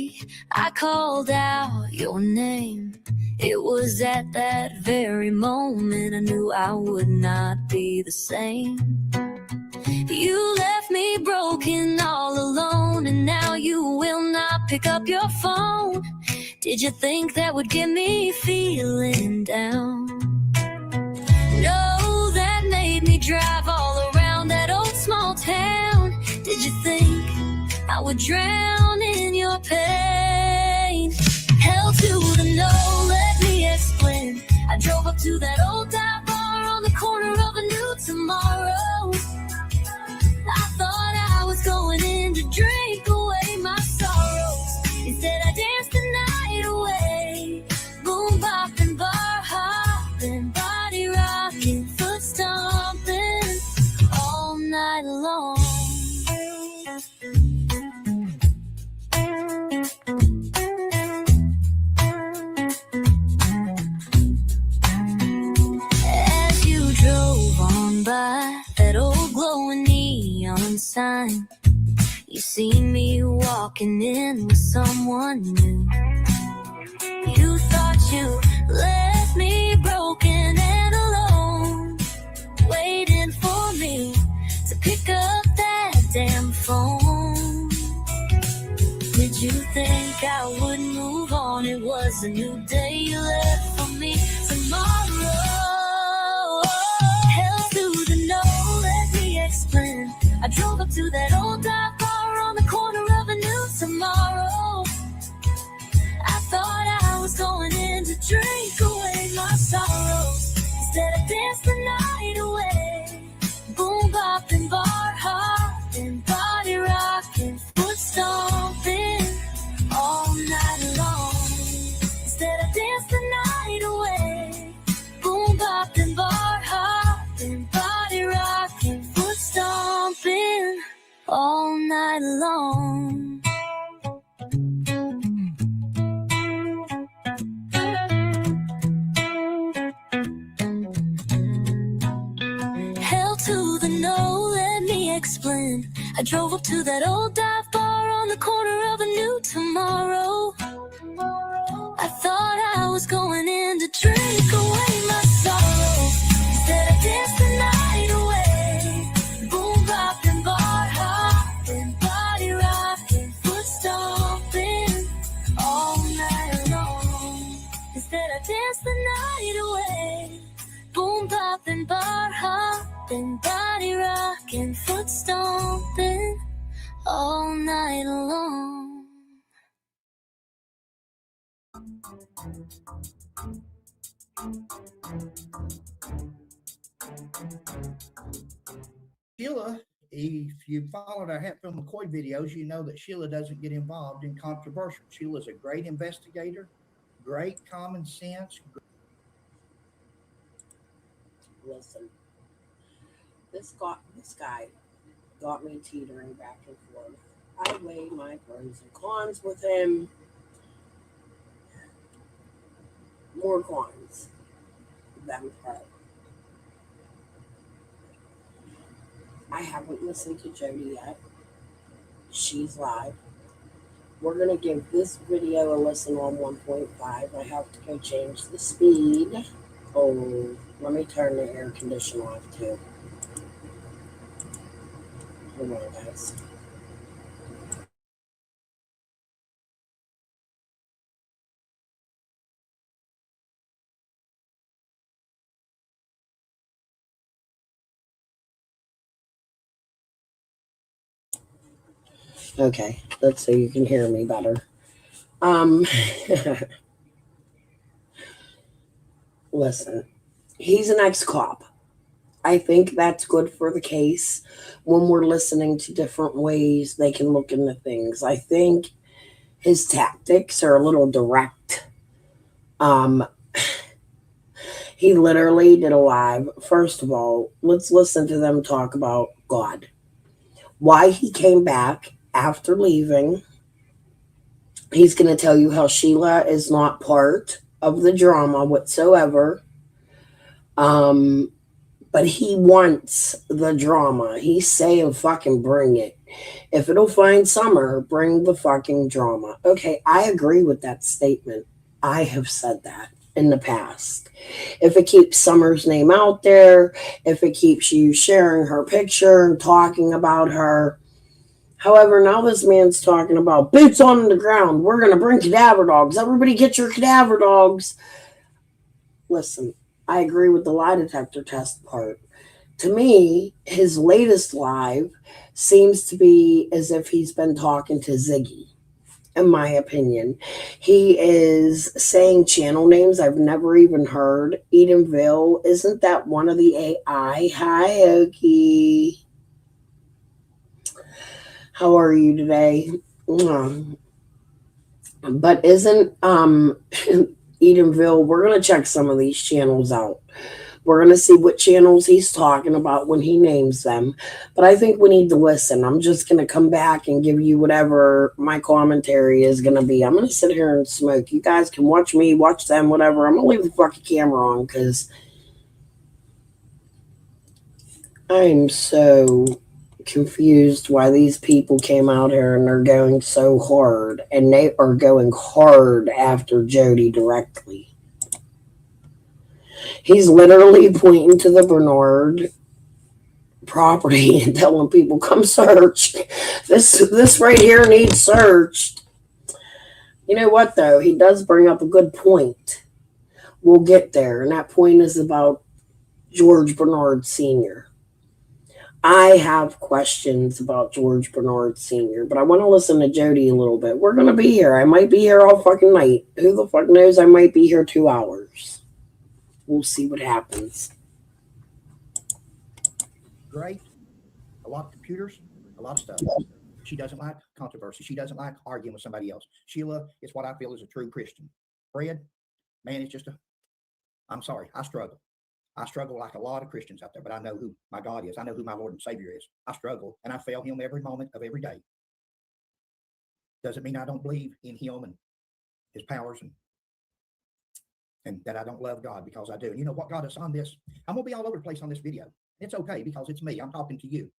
me, I called out your name. It was at that very moment I knew I would not be the same. You left me broken all alone, and now you will not pick up your phone. Did you think that would get me feeling down? No, that made me drive all around that old small town. Did you think I would drown in your pain? Hell to the no, let me explain. I drove up to that old dive bar on the corner of a new tomorrow. I thought I was going in to drink away my sorrows. Instead I danced the night away. Boom bopping, bar hopping, body rocking, foot stomping all night long. As you drove on by that old glowing neon sign, you see me walking in with someone new. You thought you left me broken and alone, waiting for me to pick up that damn phone. Did you think I would move on? It was a new day you left for me tomorrow. Hell to the no, let me explain. I drove up to that old dive bar on the corner of a new tomorrow. I thought I was going in to drink away my sorrows. Instead I danced the night away. Boom bopping, bar hopping, body rocking, foot stomping all night long. Instead I danced the night away. Boom bopping, bar hopping, body rocking, foot stomping all night long. Hell to the no, let me explain. I drove up to that old dive bar on the corner of a new tomorrow. I thought I was going in to drink away my sorrows. Instead I danced the night away. Boom bopping, bar hopping, body rocking, foot stomping all night long. Instead I danced the night away. Boom bopping, bar hopping, body rocking, foot stomping all night long. Sheila, if you followed our Hatfield McCoy videos, you know that Sheila doesn't get involved in controversial. Sheila's a great investigator, great common sense. Listen, this guy got me teetering back and forth. I weighed my pros and cons with him. More cons than pros. I haven't listened to Jody yet. She's live. We're going to give this video a listen on 1.5. I have to go change the speed. Oh, let me turn the air conditioner off too. Hold on, guys. Okay, that's so you can hear me better. Listen, he's an ex-cop. I think that's good for the case when we're listening to different ways they can look into things. I think his tactics are a little direct. He literally did a live. First of all, let's listen to them talk about God. Why he came back after leaving. He's going to tell you how Sheila is not part of the drama whatsoever. But he wants the drama. He's saying fucking bring it. If it'll find Summer, bring the fucking drama. Okay, I agree with that statement. I have said that in the past. If it keeps Summer's name out there, if it keeps you sharing her picture and talking about her. However, now this man's talking about boots on the ground. We're going to bring cadaver dogs. Everybody get your cadaver dogs. Listen, I agree with the lie detector test part. To me, his latest live seems to be as if he's been talking to Ziggy, in my opinion. He is saying channel names I've never even heard. Edenville, isn't that one of the AI? Hi, Okie. How are you today? But isn't Edenville, we're going to check some of these channels out. We're going to see what channels he's talking about when he names them. But I think we need to listen. I'm just going to come back and give you whatever my commentary is going to be. I'm going to sit here and smoke. You guys can watch me, watch them, whatever. I'm going to leave the fucking camera on because I'm so confused why these people came out here and they're going so hard. And they are going hard after Jody directly. He's literally pointing to the Bernard property and telling people, come search. This right here needs searched. You know what, though? He does bring up a good point. We'll get there. And that point is about George Bernard Sr. I have questions about George Bernard Sr., but I want to listen to Jody a little bit. We're going to be here. I might be here all fucking night. Who the fuck knows? I might be here 2 hours. We'll see what happens. Great. A lot of computers, a lot of stuff. She doesn't like controversy. She doesn't like arguing with somebody else. Sheila is what I feel is a true Christian. Fred, man, it's just I'm sorry, I struggle. I struggle like a lot of Christians out there, but I know who my God is. I know who my Lord and Savior is. I struggle and I fail him every moment of every day. Doesn't mean I don't believe in him and his powers and that I don't love God, because I do. And you know what, God, is on this. I'm going to be all over the place on this video. It's okay because it's me. I'm talking to you.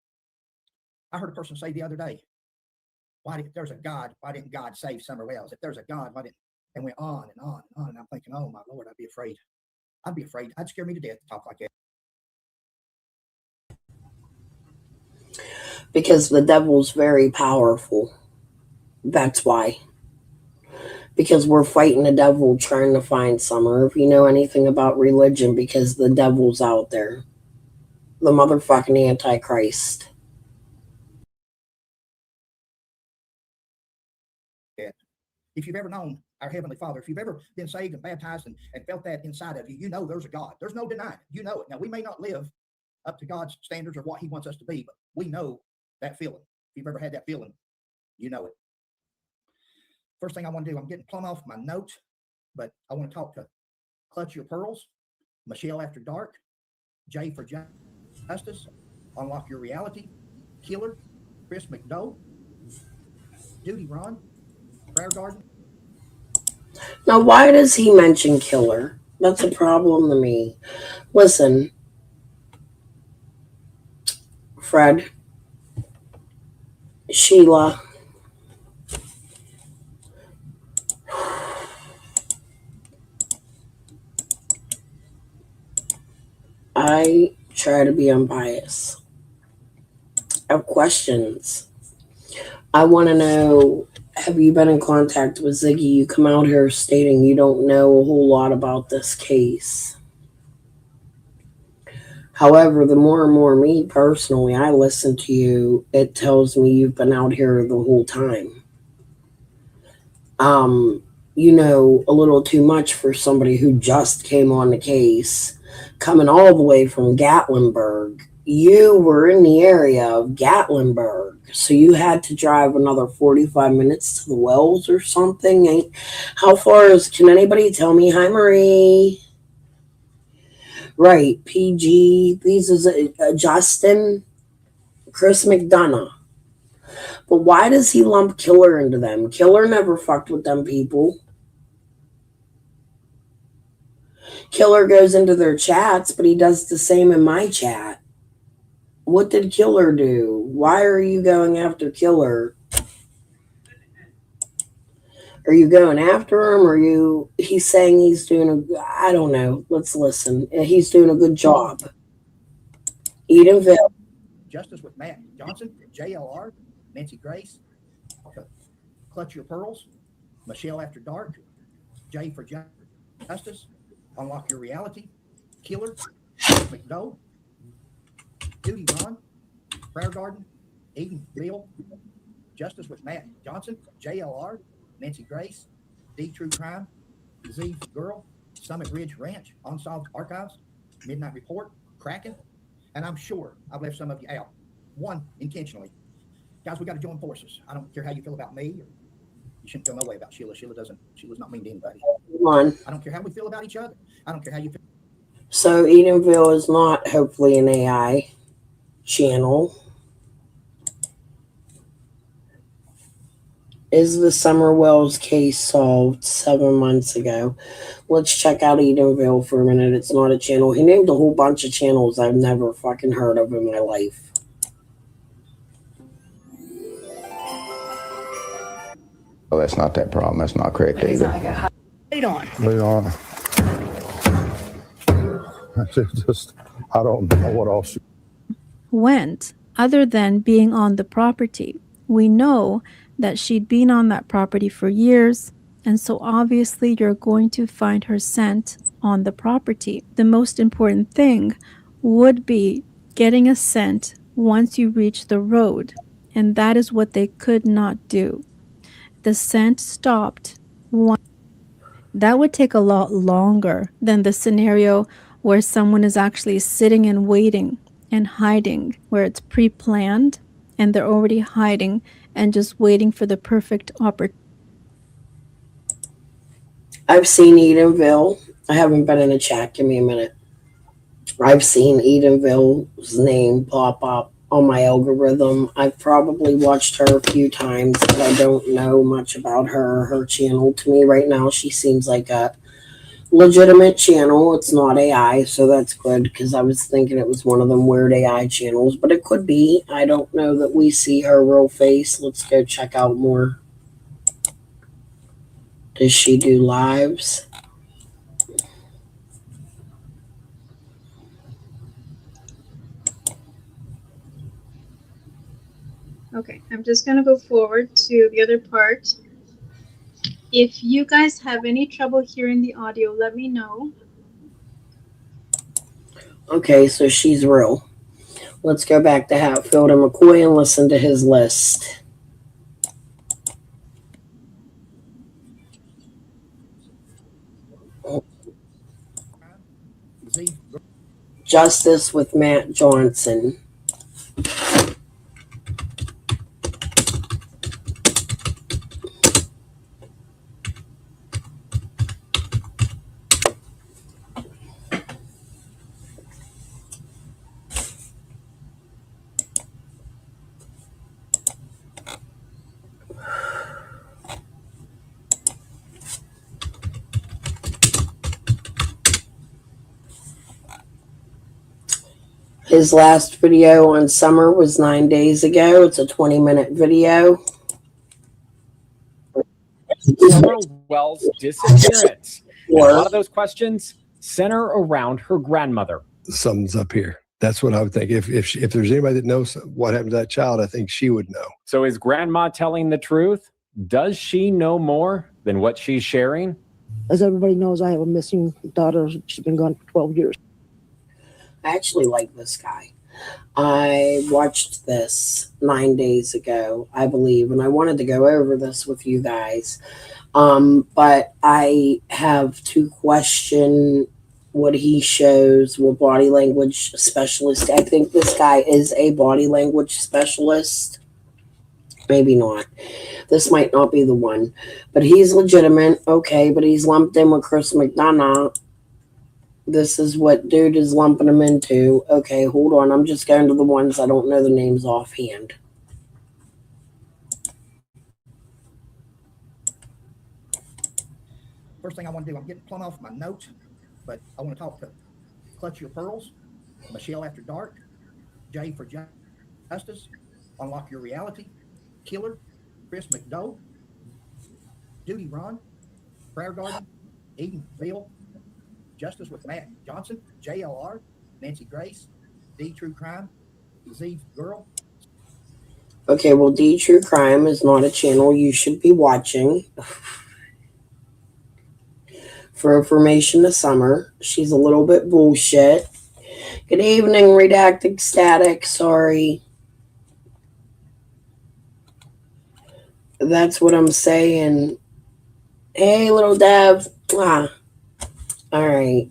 I heard a person say the other day, if there's a God, why didn't God save Summer Wells? If there's a God, why didn't, and went on and on and on. And I'm thinking, oh my Lord, I'd be afraid. I'd be afraid. I'd scare me to death to talk like that. Because the devil's very powerful. That's why. Because we're fighting the devil trying to find Summer. If you know anything about religion, because the devil's out there. The motherfucking Antichrist. If you've ever known our Heavenly Father, if you've ever been saved and baptized and felt that inside of you, you know there's a God. There's no denying it. You know it. Now, we may not live up to God's standards or what he wants us to be, but we know that feeling. If you've ever had that feeling, you know it. First thing I want to do, I'm getting plumb off my notes, but I want to talk to Clutch Your Pearls, Michelle After Dark, Jay for Justice, Unlock Your Reality, Killer, Chris McDowell, Judy Ron, Prayer Garden. Now, why does he mention Killer? That's a problem to me. Listen, Fred, Sheila, I try to be unbiased. I have questions. I want to know, have you been in contact with Ziggy? You come out here stating you don't know a whole lot about this case. However, the more and more me personally, I listen to you, it tells me you've been out here the whole time. You know a little too much for somebody who just came on the case, coming all the way from Gatlinburg. You were in the area of Gatlinburg, so you had to drive another 45 minutes to the Wells or something. How far is, can anybody tell me? Hi, Marie. Right, PG. These is Justin, Chris McDonough. But why does he lump Killer into them? Killer never fucked with them people. Killer goes into their chats, but he does the same in my chat. What did Killer do? Why are you going after Killer? Are you going after him? Or he's saying he's doing I don't know. Let's listen. He's doing a good job. Edenville. Justice with Matt Johnson, JLR, Nancy Grace, Clutch Your Pearls, Michelle After Dark, J for Justice, Unlock Your Reality, Killer, McDowell, Duty Ron, Prayer Garden, Eden Bill, Justice with Matt Johnson, JLR, Nancy Grace, D True Crime, Z Girl, Summit Ridge Ranch, Unsolved Archives, Midnight Report, Kraken, and I'm sure I've left some of you out. One, intentionally. Guys, we got to join forces. I don't care how you feel about me. Or you shouldn't feel no way about Sheila. Sheila's not mean to anybody. I don't care how we feel about each other. I don't care how you feel. So Edenville is not hopefully an AI channel. Is the Summer Wells case solved 7 months ago? Let's check out Edenville for a minute. It's not a channel. He named a whole bunch of channels I've never fucking heard of in my life. Well, that's not that problem. That's not correct either. Wait on. I don't know what else. Went other than being on the property. We know that she'd been on that property for years, and so obviously you're going to find her scent on the property. The most important thing would be getting a scent once you reach the road, and that is what they could not do. The scent stopped once. That would take a lot longer than the scenario where someone is actually sitting and waiting and hiding, where it's pre-planned and they're already hiding and just waiting for the perfect opportunity. I've seen Edenville. I haven't been in a chat. Give me a minute. I've seen Edenville's name pop up on my algorithm. I've probably watched her a few times, but I don't know much about her or her channel. To me right now, she seems like a legitimate channel. It's not AI, so that's good, because I was thinking it was one of them weird AI channels, but it could be. I don't know that we see her real face. Let's go check out more. Does she do lives? Okay, I'm just going to go forward to the other part. If you guys have any trouble hearing the audio, let me know. Okay, so she's real. Let's go back to Hatfield and McCoy and listen to his list. Justice with Matt Johnson. His last video on Summer was 9 days ago. It's a 20-minute video. Summer Wells' disappearance. A lot of those questions center around her grandmother. Something's up here. That's what I would think. If there's anybody that knows what happened to that child, I think she would know. So is grandma telling the truth? Does she know more than what she's sharing? As everybody knows, I have a missing daughter. She's been gone for 12 years. I actually like this guy. I watched this 9 days ago, I believe, and I wanted to go over this with you guys. But I have to question what he shows, what body language specialist. I think this guy is a body language specialist. Maybe not. This might not be the one. But he's legitimate, okay, but he's lumped in with Chris McDonough. This is what dude is lumping him into. Okay, hold on. I'm just going to the ones I don't know the names offhand. First thing I want to do, I'm getting plumb off my notes, but I want to talk to Clutch Your Pearls, Michelle After Dark, J for Justice, Unlock Your Reality, Killer, Chris McDowell, Duty Ron, Prayer Garden, Edenville, Justice with Matt Johnson, JLR, Nancy Grace, D True Crime, Z Girl. Okay, well, D True Crime is not a channel you should be watching. For information to Summer, she's a little bit bullshit. Good evening, Redacted Static. Sorry. That's what I'm saying. Hey, little Dev. All right,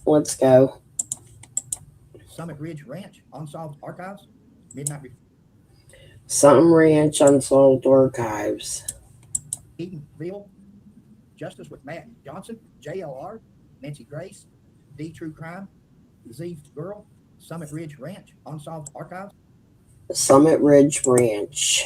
let's go. Summit Ridge Ranch, Unsolved Archives, Midnight Something Ranch Unsolved Archives. Edenville, Justice with Matt Johnson, JLR, Nancy Grace, D True Crime, Z Girl, Summit Ridge Ranch, Unsolved Archives. Summit Ridge Ranch.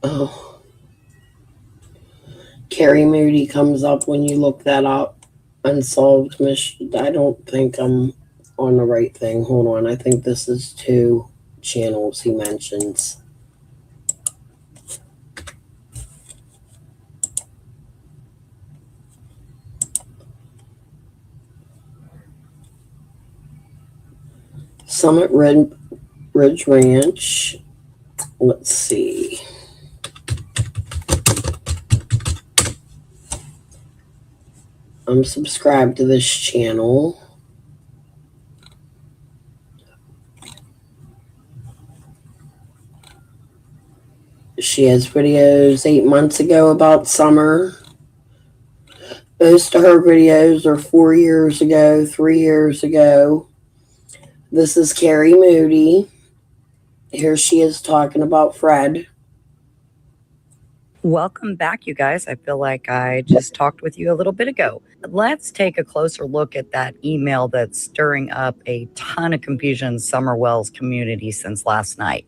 Oh. Carrie Moody comes up when you look that up. Unsolved mission. I don't think I'm on the right thing. Hold on. I think this is 2 channels he mentions. Summit Ridge Ranch. Let's see. I'm subscribed to this channel. She has videos 8 months ago about Summer. Most of her videos are 4 years ago, 3 years ago. This is Carrie Moody. Here she is talking about Fred. Welcome back, you guys. I feel like I just talked with you a little bit ago. Let's take a closer look at that email that's stirring up a ton of confusion in Summer Wells community since last night.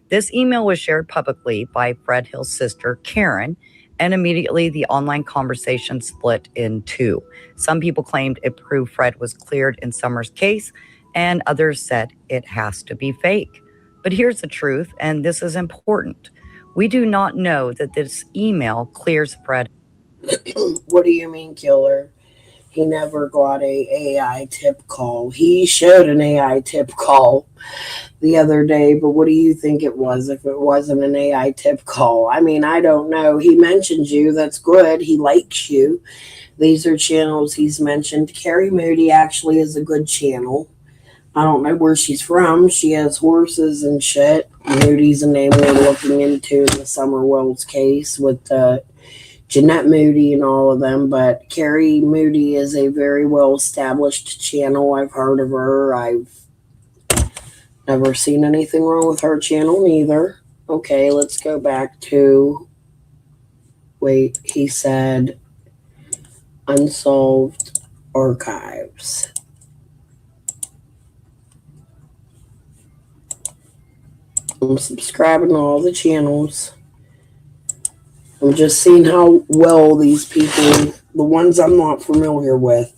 This email was shared publicly by Fred Hill's sister, Karen, and immediately the online conversation split in 2. Some people claimed it proved Fred was cleared in Summer's case, and others said it has to be fake. But here's the truth, and this is important. We do not know that this email clears Fred. What do you mean, Killer? He never got a AI tip call. He showed an AI tip call the other day, but what do you think it was if it wasn't an AI tip call? I mean, I don't know. He mentioned you. That's good. He likes you. These are channels he's mentioned. Carrie Moody actually is a good channel. I don't know where she's from. She has horses and shit. Moody's a name we're looking into in the Summer Wells case with Jeanette Moody and all of them. But Carrie Moody is a very well-established channel. I've heard of her. I've never seen anything wrong with her channel neither. Okay, let's go back to... Wait, he said Unsolved Archives. I'm subscribing to all the channels. I'm just seeing how well these people, the ones I'm not familiar with.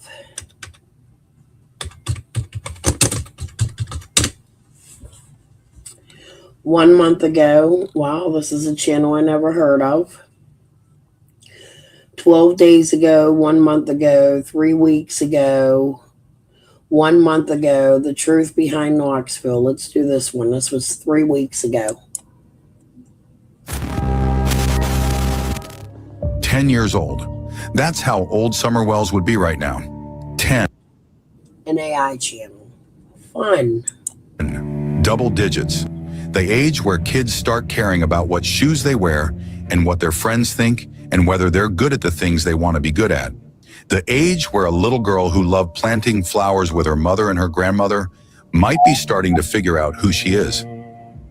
One month ago, wow, this is a channel I never heard of. 12 days ago, 1 month ago, 3 weeks ago, 1 month ago, The Truth Behind Knoxville. Let's do this one. This was 3 weeks ago. 10 years old. That's how old Summer Wells would be right now. 10. An AI channel. Fun. Double digits. The age where kids start caring about what shoes they wear and what their friends think and whether they're good at the things they want to be good at. The age where a little girl who loved planting flowers with her mother and her grandmother might be starting to figure out who she is.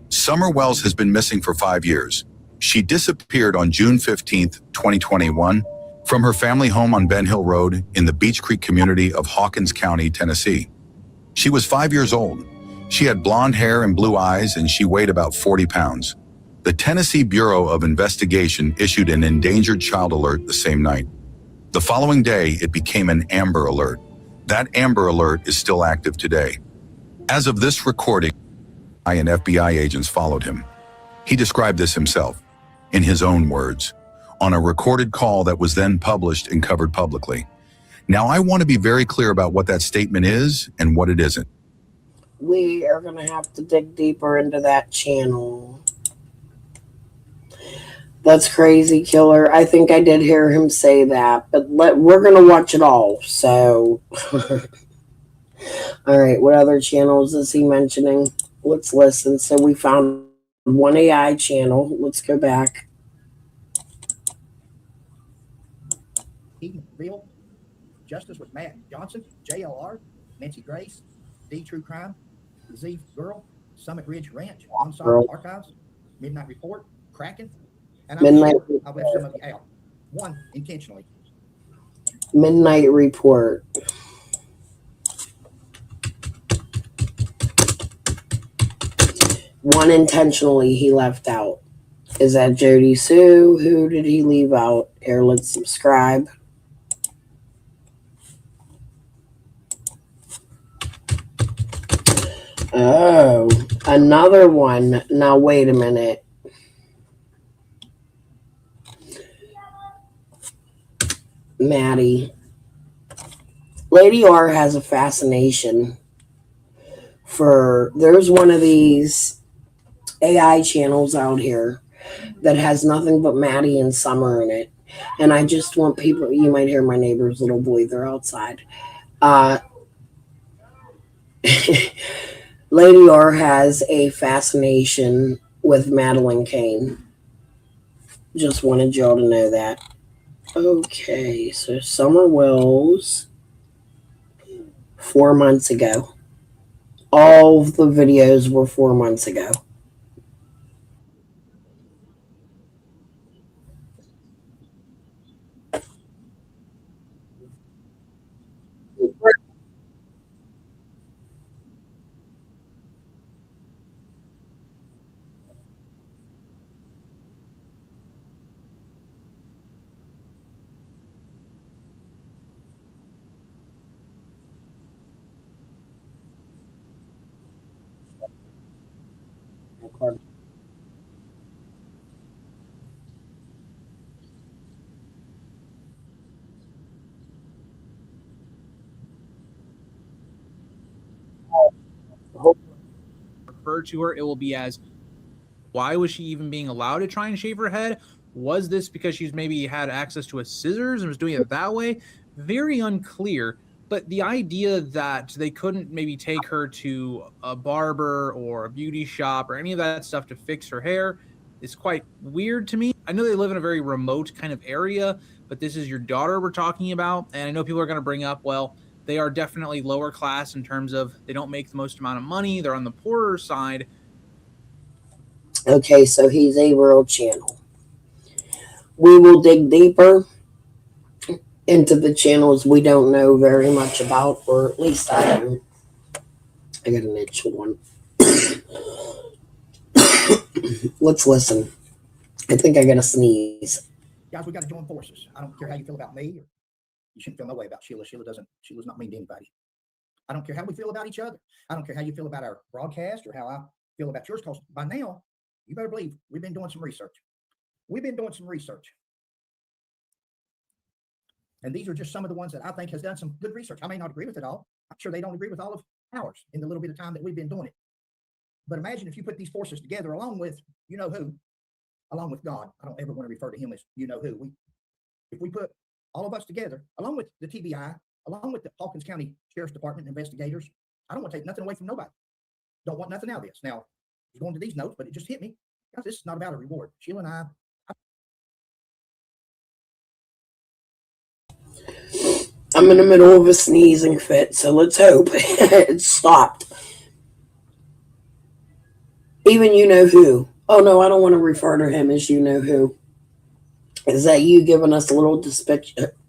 Summer Wells has been missing for 5 years. She disappeared on June 15th, 2021, from her family home on Ben Hill Road in the Beach Creek community of Hawkins County, Tennessee. She was 5 years old. She had blonde hair and blue eyes, and she weighed about 40 pounds. The Tennessee Bureau of Investigation issued an endangered child alert the same night. The following day, it became an Amber Alert. That Amber Alert is still active today. As of this recording, and FBI agents followed him. He described this himself, in his own words, on a recorded call that was then published and covered publicly. Now, I want to be very clear about what that statement is and what it isn't. We are going to have to dig deeper into that channel. That's crazy, Killer. I think I did hear him say that, but we're going to watch it all. So, all right, what other channels is he mentioning? Let's listen. So we found one AI channel. Let's go back. Eatonville, Justice with Matt Johnson, JLR, Nancy Grace, D True Crime, Z Girl, Summit Ridge Ranch, Unsolved Archives, Midnight Report, Kraken, and I'm sure I've left some of you out. One intentionally. Midnight Report. One intentionally he left out. Is that Jody Sue? Who did he leave out? Here, let's subscribe. Oh, another one. Now, wait a minute. Maddie. Lady R has a fascination for, there's one of these AI channels out here that has nothing but Maddie and Summer in it. And I just want people, you might hear my neighbor's little boy, they're outside. Lady R has a fascination with Madeline Kane. Just wanted y'all to know that. Okay, so Summer Wells, 4 months ago. All of the videos were 4 months ago. Refer to her, it will be as, why was she even being allowed to try and shave her head? Was this because she's maybe had access to a scissors and was doing it that way? Very unclear. But the idea that they couldn't maybe take her to a barber or a beauty shop or any of that stuff to fix her hair is quite weird to me. I know they live in a very remote kind of area, but this is your daughter we're talking about. And I know people are going to bring up, well, they are definitely lower class in terms of they don't make the most amount of money. They're on the poorer side. Okay, so he's a world channel. We will dig deeper into the channels we don't know very much about, or at least I don't. I got an itch one. Let's listen. I think I got to sneeze. Guys, we got to join forces. I don't care how you feel about me. Or you shouldn't feel no way about Sheila. Sheila's not mean to anybody. I don't care how we feel about each other. I don't care how you feel about our broadcast or how I feel about yours, because by now, you better believe we've been doing some research. And these are just some of the ones that I think has done some good research. I may not agree with it all. I'm sure they don't agree with all of ours in the little bit of time that we've been doing it. But imagine if you put these forces together along with, you know who, along with God. I don't ever want to refer to him as you know who. If we put all of us together, along with the TBI, along with the Hawkins County Sheriff's Department investigators, I don't want to take nothing away from nobody. Don't want nothing out of this. Now, I was going to these notes, but it just hit me. Guys, this is not about a reward. Sheila and I I'm in the middle of a sneezing fit, so let's hope it stopped. Even you know who. Oh no, I don't want to refer to him as you know who. Is that you giving us a little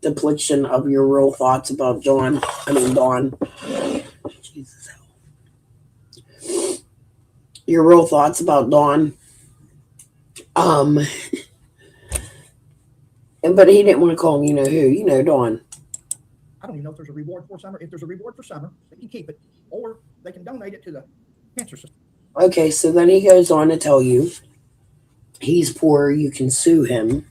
depiction of your real thoughts about Dawn? Jesus. Your real thoughts about Dawn. But he didn't want to call him, you know who, Dawn. I don't even know if there's a reward for Summer. If there's a reward for Summer, they can keep it, or they can donate it to the cancer system. Okay, so then he goes on to tell you he's poor, you can sue him.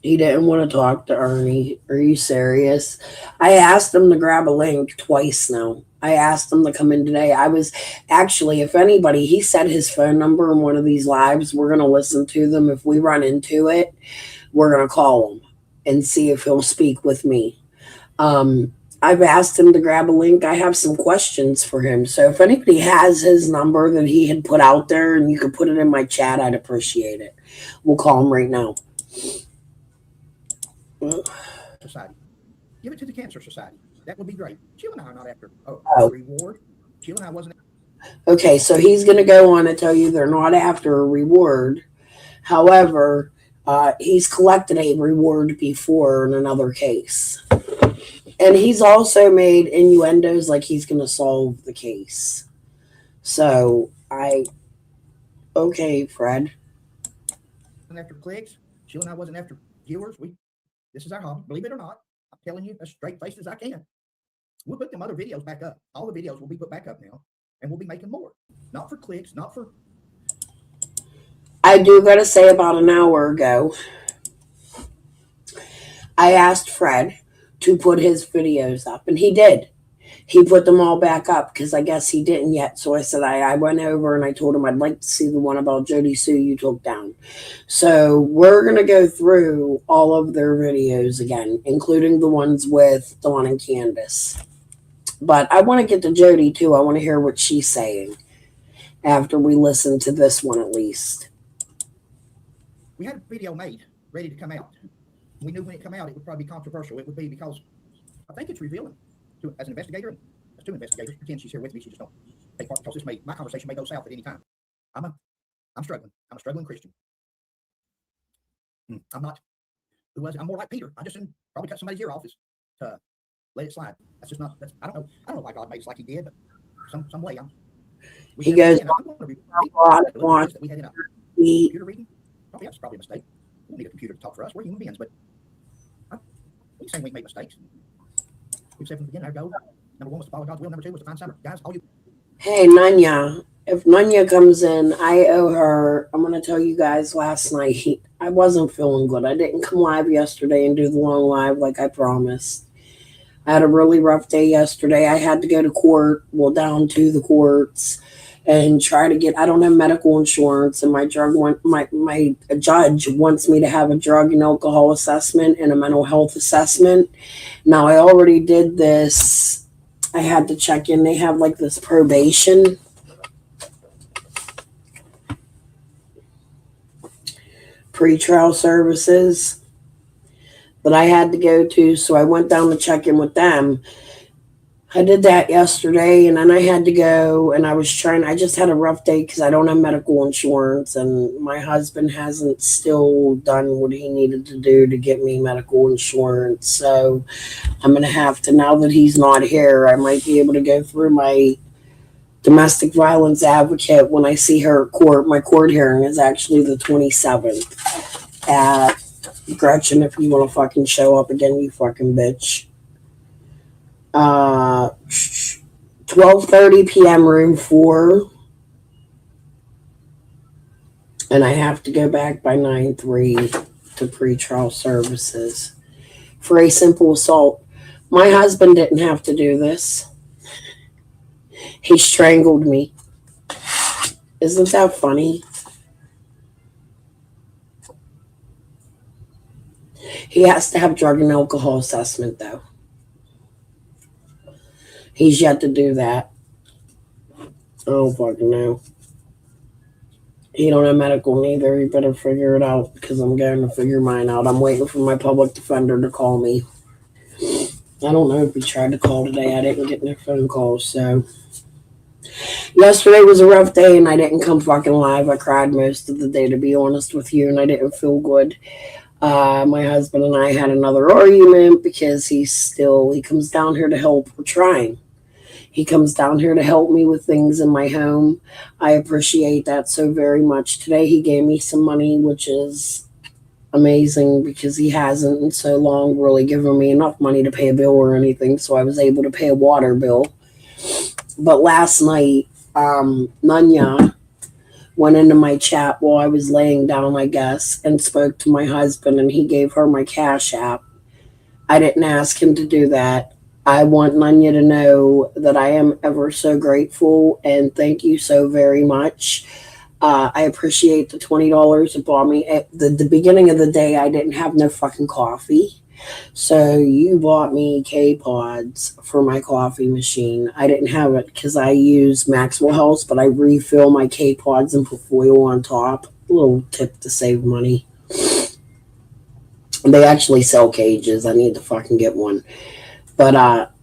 He didn't want to talk to Ernie. Are you serious? I asked him to grab a link twice now. I asked him to come in today. I was actually, if anybody, he said his phone number in one of these lives. We're going to listen to them. If we run into it, we're going to call him and see if he'll speak with me. I've asked him to grab a link. I have some questions for him. So if anybody has his number that he had put out there and you could put it in my chat, I'd appreciate it. We'll call him right now. Society. Give it to the Cancer Society. That would be great. Jill and I are not after a reward. Jill and I wasn't. Okay, so he's going to go on and tell you they're not after a reward. However, he's collected a reward before in another case. And he's also made innuendos like he's going to solve the case. So, okay, Fred. After clicks. Jill and I wasn't after viewers. This is our hobby. Believe it or not, I'm telling you as straight faced as I can. We'll put them other videos back up. All the videos will be put back up now, and we'll be making more. Not for clicks, not for. I do got to say, about an hour ago, I asked Fred to put his videos up, and he did. He put them all back up because I guess he didn't yet. So I said I went over and I told him I'd like to see the one about Jody Sue you took down. So we're going to go through all of their videos again, including the ones with Dawn and Candace. But I want to get to Jody too. I want to hear what she's saying after we listen to this one at least. We had a video made, ready to come out. We knew when it came out, it would probably be controversial. It would be because I think it's revealing. As an investigator, and as two investigators, pretend she's here with me. She just don't take part because my conversation may go south at any time. I'm struggling. I'm a struggling Christian. I'm not. Who was it? I'm more like Peter. I just didn't probably cut somebody's ear off to let it slide. That's just not. I don't know. I don't know why God made us like He did, but some way He goes. Computer reading. That's probably a mistake. We don't need a computer to talk for us. We're human beings, but we saying we make mistakes. We've said from the beginning, our goal, number one was to follow God's will, number two was to find Summer. Guys, all you. Hey, Nanya. If Nanya comes in, I owe her. I'm going to tell you guys last night, I wasn't feeling good. I didn't come live yesterday and do the long live like I promised. I had a really rough day yesterday. I had to go to court, down to the courts, and try to get, I don't have medical insurance, and my judge wants me to have a drug and alcohol assessment and a mental health assessment. Now, I already did this. I had to check in. They have like this probation. Pretrial services that I had to go to. So I went down to check in with them. I did that yesterday, and then I had to go, and I just had a rough day because I don't have medical insurance, and my husband hasn't still done what he needed to do to get me medical insurance. So I'm going to have to, now that he's not here, I might be able to go through my domestic violence advocate when I see her at court. My court hearing is actually the 27th at Gretchen. If you want to fucking show up again, you fucking bitch. 12:30 p.m. room 4, and I have to go back by 9/3 to pretrial services for a simple assault. My husband didn't have to do this. He strangled me. Isn't that funny? He has to have drug and alcohol assessment though. He's yet to do that. I don't fucking know. He don't have medical neither. He better figure it out because I'm going to figure mine out. I'm waiting for my public defender to call me. I don't know if he tried to call today. I didn't get no phone calls, so Yesterday was a rough day and I didn't come fucking live. I cried most of the day, to be honest with you, and I didn't feel good. My husband and I had another argument because he comes down here to help. We're trying. He comes down here to help me with things in my home. I appreciate that so very much. Today he gave me some money, which is amazing because he hasn't in so long really given me enough money to pay a bill or anything. So I was able to pay a water bill. But last night, Nanya went into my chat while I was laying down, I guess, and spoke to my husband, and he gave her my Cash App. I didn't ask him to do that. I want Nanya to know that I am ever so grateful and thank you so very much. I appreciate the $20 it bought me. At the beginning of the day, I didn't have no fucking coffee. So you bought me K-Pods for my coffee machine. I didn't have it because I use Maxwell House, but I refill my K-Pods and put foil on top. A little tip to save money. They actually sell cages. I need to fucking get one. But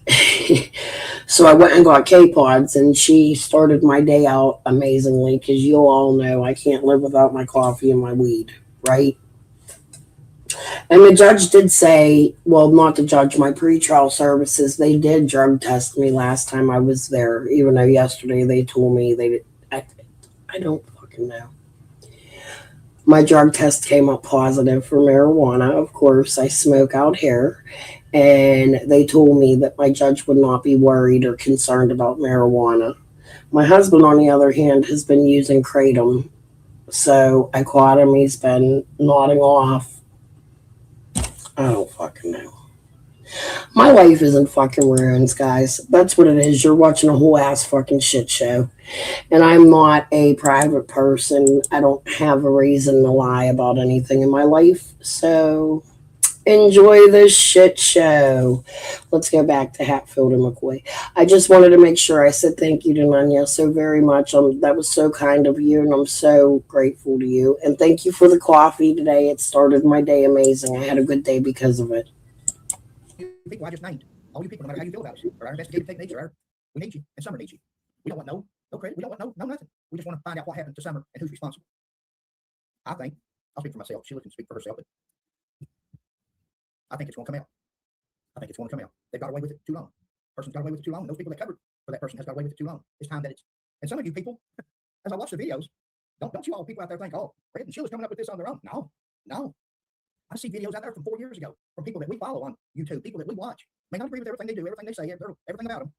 so I went and got K-Pods, and she started my day out amazingly because you all know I can't live without my coffee and my weed, right? And the judge did say, well, not the judge, my pretrial services, they did drug test me last time I was there, even though yesterday they told me they did. I don't fucking know. My drug test came up positive for marijuana. Of course, I smoke out here. And they told me that my judge would not be worried or concerned about marijuana. My husband, on the other hand, has been using Kratom. So I caught him. He's been nodding off. I don't fucking know. My life isn't fucking ruins, guys. That's what it is. You're watching a whole ass fucking shit show. And I'm not a private person. I don't have a reason to lie about anything in my life. So enjoy this shit show. Let's go back to Hatfield and McCoy. I just wanted to make sure I said thank you to Nanya so very much. That was so kind of you, and I'm so grateful to you. And thank you for the coffee today. It started my day amazing. I had a good day because of it. People I just named, all you people, no matter how you feel about us, or our investigative techniques, we need you, and Summer needs you. We don't want no credit. We don't want no nothing. We just want to find out what happened to Summer and who's responsible. I think, I'll speak for myself. Sheila can speak for herself, but I think it's going to come out. I think it's going to come out. They've got away with it too long. Person's got away with it too long. And those people that covered for that person has got away with it too long. It's time that it's. And some of you people, as I watch the videos, don't you all people out there think, oh, Fred and Sheila's coming up with this on their own? No. I see videos out there from 4 years ago from people that we follow on YouTube, people that we watch. May not agree with everything they do, everything they say, everything about them.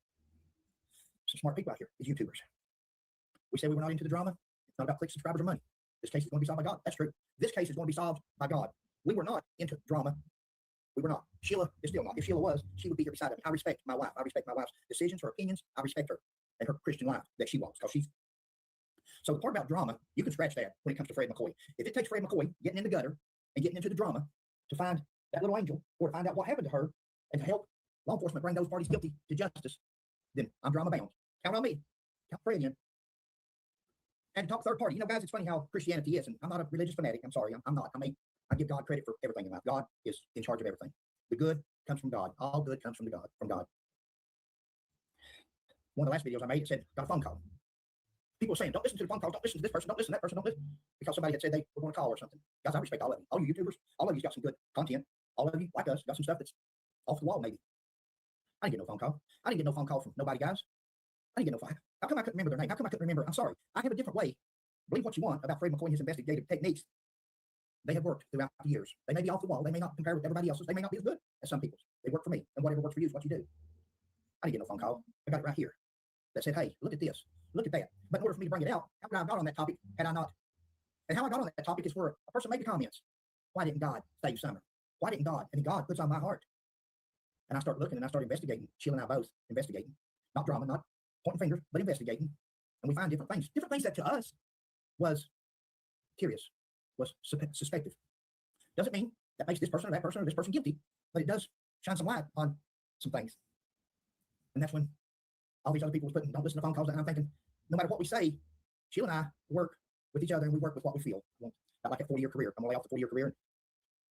Some smart people out here, these YouTubers. We say we were not into the drama. It's not about clicks, subscribers, or money. This case is going to be solved by God. That's true. This case is going to be solved by God. We were not into drama. We were not. Sheila is still not. If Sheila was, she would be here beside me. I respect my wife. I respect my wife's decisions, her opinions. I respect her and her Christian life that she wants because she's. So the part about drama, you can scratch that when it comes to Fred McCoy. If it takes Fred McCoy getting in the gutter and getting into the drama to find that little angel or to find out what happened to her and to help law enforcement bring those parties guilty to justice, then I'm drama bound. Count on me. Count Fred in. And talk third party. You know, guys, it's funny how Christianity is, and I'm not a religious fanatic. I'm sorry, I'm not. I give God credit for everything in life. God is in charge of everything. The good comes from God. All good comes from God. One of the last videos I made, it said, got a phone call. People were saying, don't listen to the phone calls, don't listen to this person, don't listen to that person, don't listen. Because somebody had said they were going to call or something. Guys, I respect all of you. All you YouTubers, all of you got some good content. All of you, like us, got some stuff that's off the wall, maybe. I didn't get no phone call. I didn't get no phone call from nobody, guys. I didn't get no phone. How come I couldn't remember their name? How come I couldn't remember? I'm sorry. I have a different way. Believe what you want about Fred McCoy and his investigative techniques. They have worked throughout the years. They may be off the wall. They may not compare with everybody else's. They may not be as good as some people's. They work for me. And whatever works for you is what you do. I didn't get no phone call. I got it right here that said, hey, look at this. Look at that. But in order for me to bring it out, how would I have got on that topic had I not? And how I got on that topic is where a person made the comments. Why didn't God save Summer? Why didn't God? And God puts on my heart. And I start looking and I start investigating. Sheila and I both investigating. Not drama, not pointing fingers, but investigating. And we find different things. Different things that to us was curious, was suspected. Doesn't mean that makes this person or that person or this person guilty, but it does shine some light on some things. And that's when all these other people was putting, don't listen to phone calls. And I'm thinking, no matter what we say, Sheila and I work with each other and we work with what we feel. I like a 40-year career. I'm going to lay off the 40-year career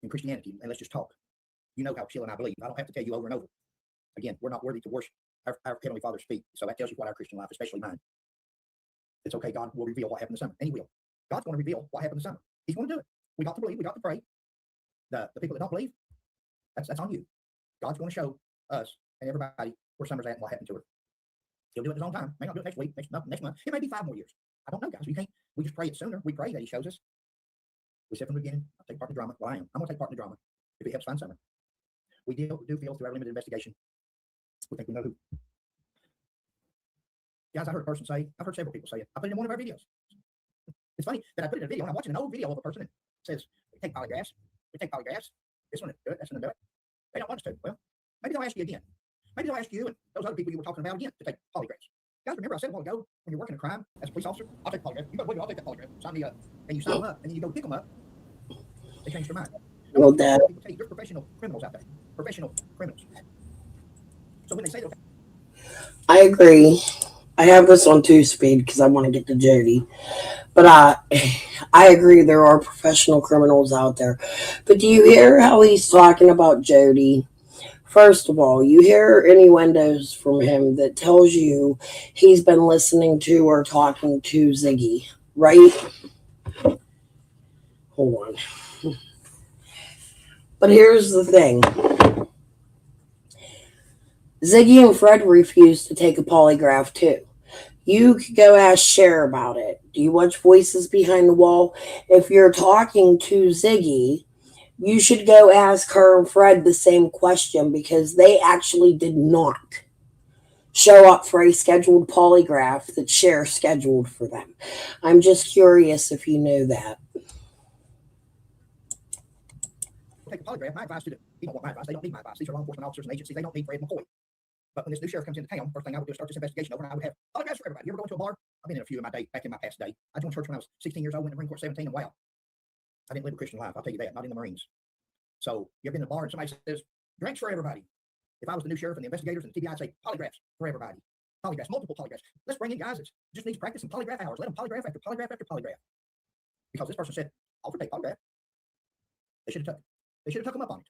in Christianity and let's just talk. You know how Sheila and I believe. I don't have to tell you over and over. Again, we're not worthy to worship our Heavenly Father's feet. So that tells you what our Christian life, especially mine, It's okay. God will reveal what happened this summer, and He will. God's going to reveal what happened this summer. He's going to do it. We got to believe. We got to pray. The people that don't believe, that's on you. God's going to show us and everybody where Summer's at and what happened to her. He'll do it in His own time. May not do it next week, next month. It may be 5 more years. I don't know, guys. We just pray it sooner. We pray that He shows us. We said from the beginning, I'll take part in the drama. Well, I'm going to take part in the drama if it helps find Summer. We do feel through our limited investigation. We think we know who. Guys, I heard a person say, I've heard several people say it. I put it in one of our videos. It's funny that I put it in a video and I'm watching an old video of a person that says, we take polygraphs. This one do it, that's one do it. They don't want us to. Well, maybe they'll ask you again. Maybe they'll ask you and those other people you were talking about again to take polygraphs. Guys, remember I said a while ago, when you're working a crime as a police officer, I'll take a polygraph. You better believe it, I'll take that polygraph. Sign me up. And you sign them up, and then you go pick them up. They change their mind. Well, Dad. There's professional criminals out there. Professional criminals. So when they say, okay. I agree. I have this on 2-speed because I want to get to Jody. But I agree there are professional criminals out there. But do you hear how he's talking about Jody? First of all, you hear innuendos from him that tells you he's been listening to or talking to Ziggy, right? Hold on. But here's the thing. Ziggy and Fred refused to take a polygraph too. You could go ask Cher about it. Do you watch Voices Behind the Wall? If you're talking to Ziggy, you should go ask her and Fred the same question because they actually did not show up for a scheduled polygraph that Cher scheduled for them. I'm just curious if you knew that. Take a polygraph. My advice to them. You don't want my advice. They don't need my advice. These are law enforcement officers and agencies. They don't need Fred McCoy. But when this new sheriff comes into town, first thing I would do is start this investigation over, and I would have polygraphs for everybody. You ever go to a bar? I've been in a few in my day, back in my past day. I joined church when I was 16 years old, went to Marine Corps 17, and wow, I didn't live a Christian life. I'll tell you that. Not in the Marines. So you ever been in a bar and somebody says, drinks for everybody? If I was the new sheriff and the investigators and the TBI, I'd say polygraphs for everybody. Polygraphs, multiple polygraphs. Let's bring in guys that just needs practice in polygraph hours. Let them polygraph after polygraph after polygraph. Because this person said, I'll take polygraph. They should have took them up on it.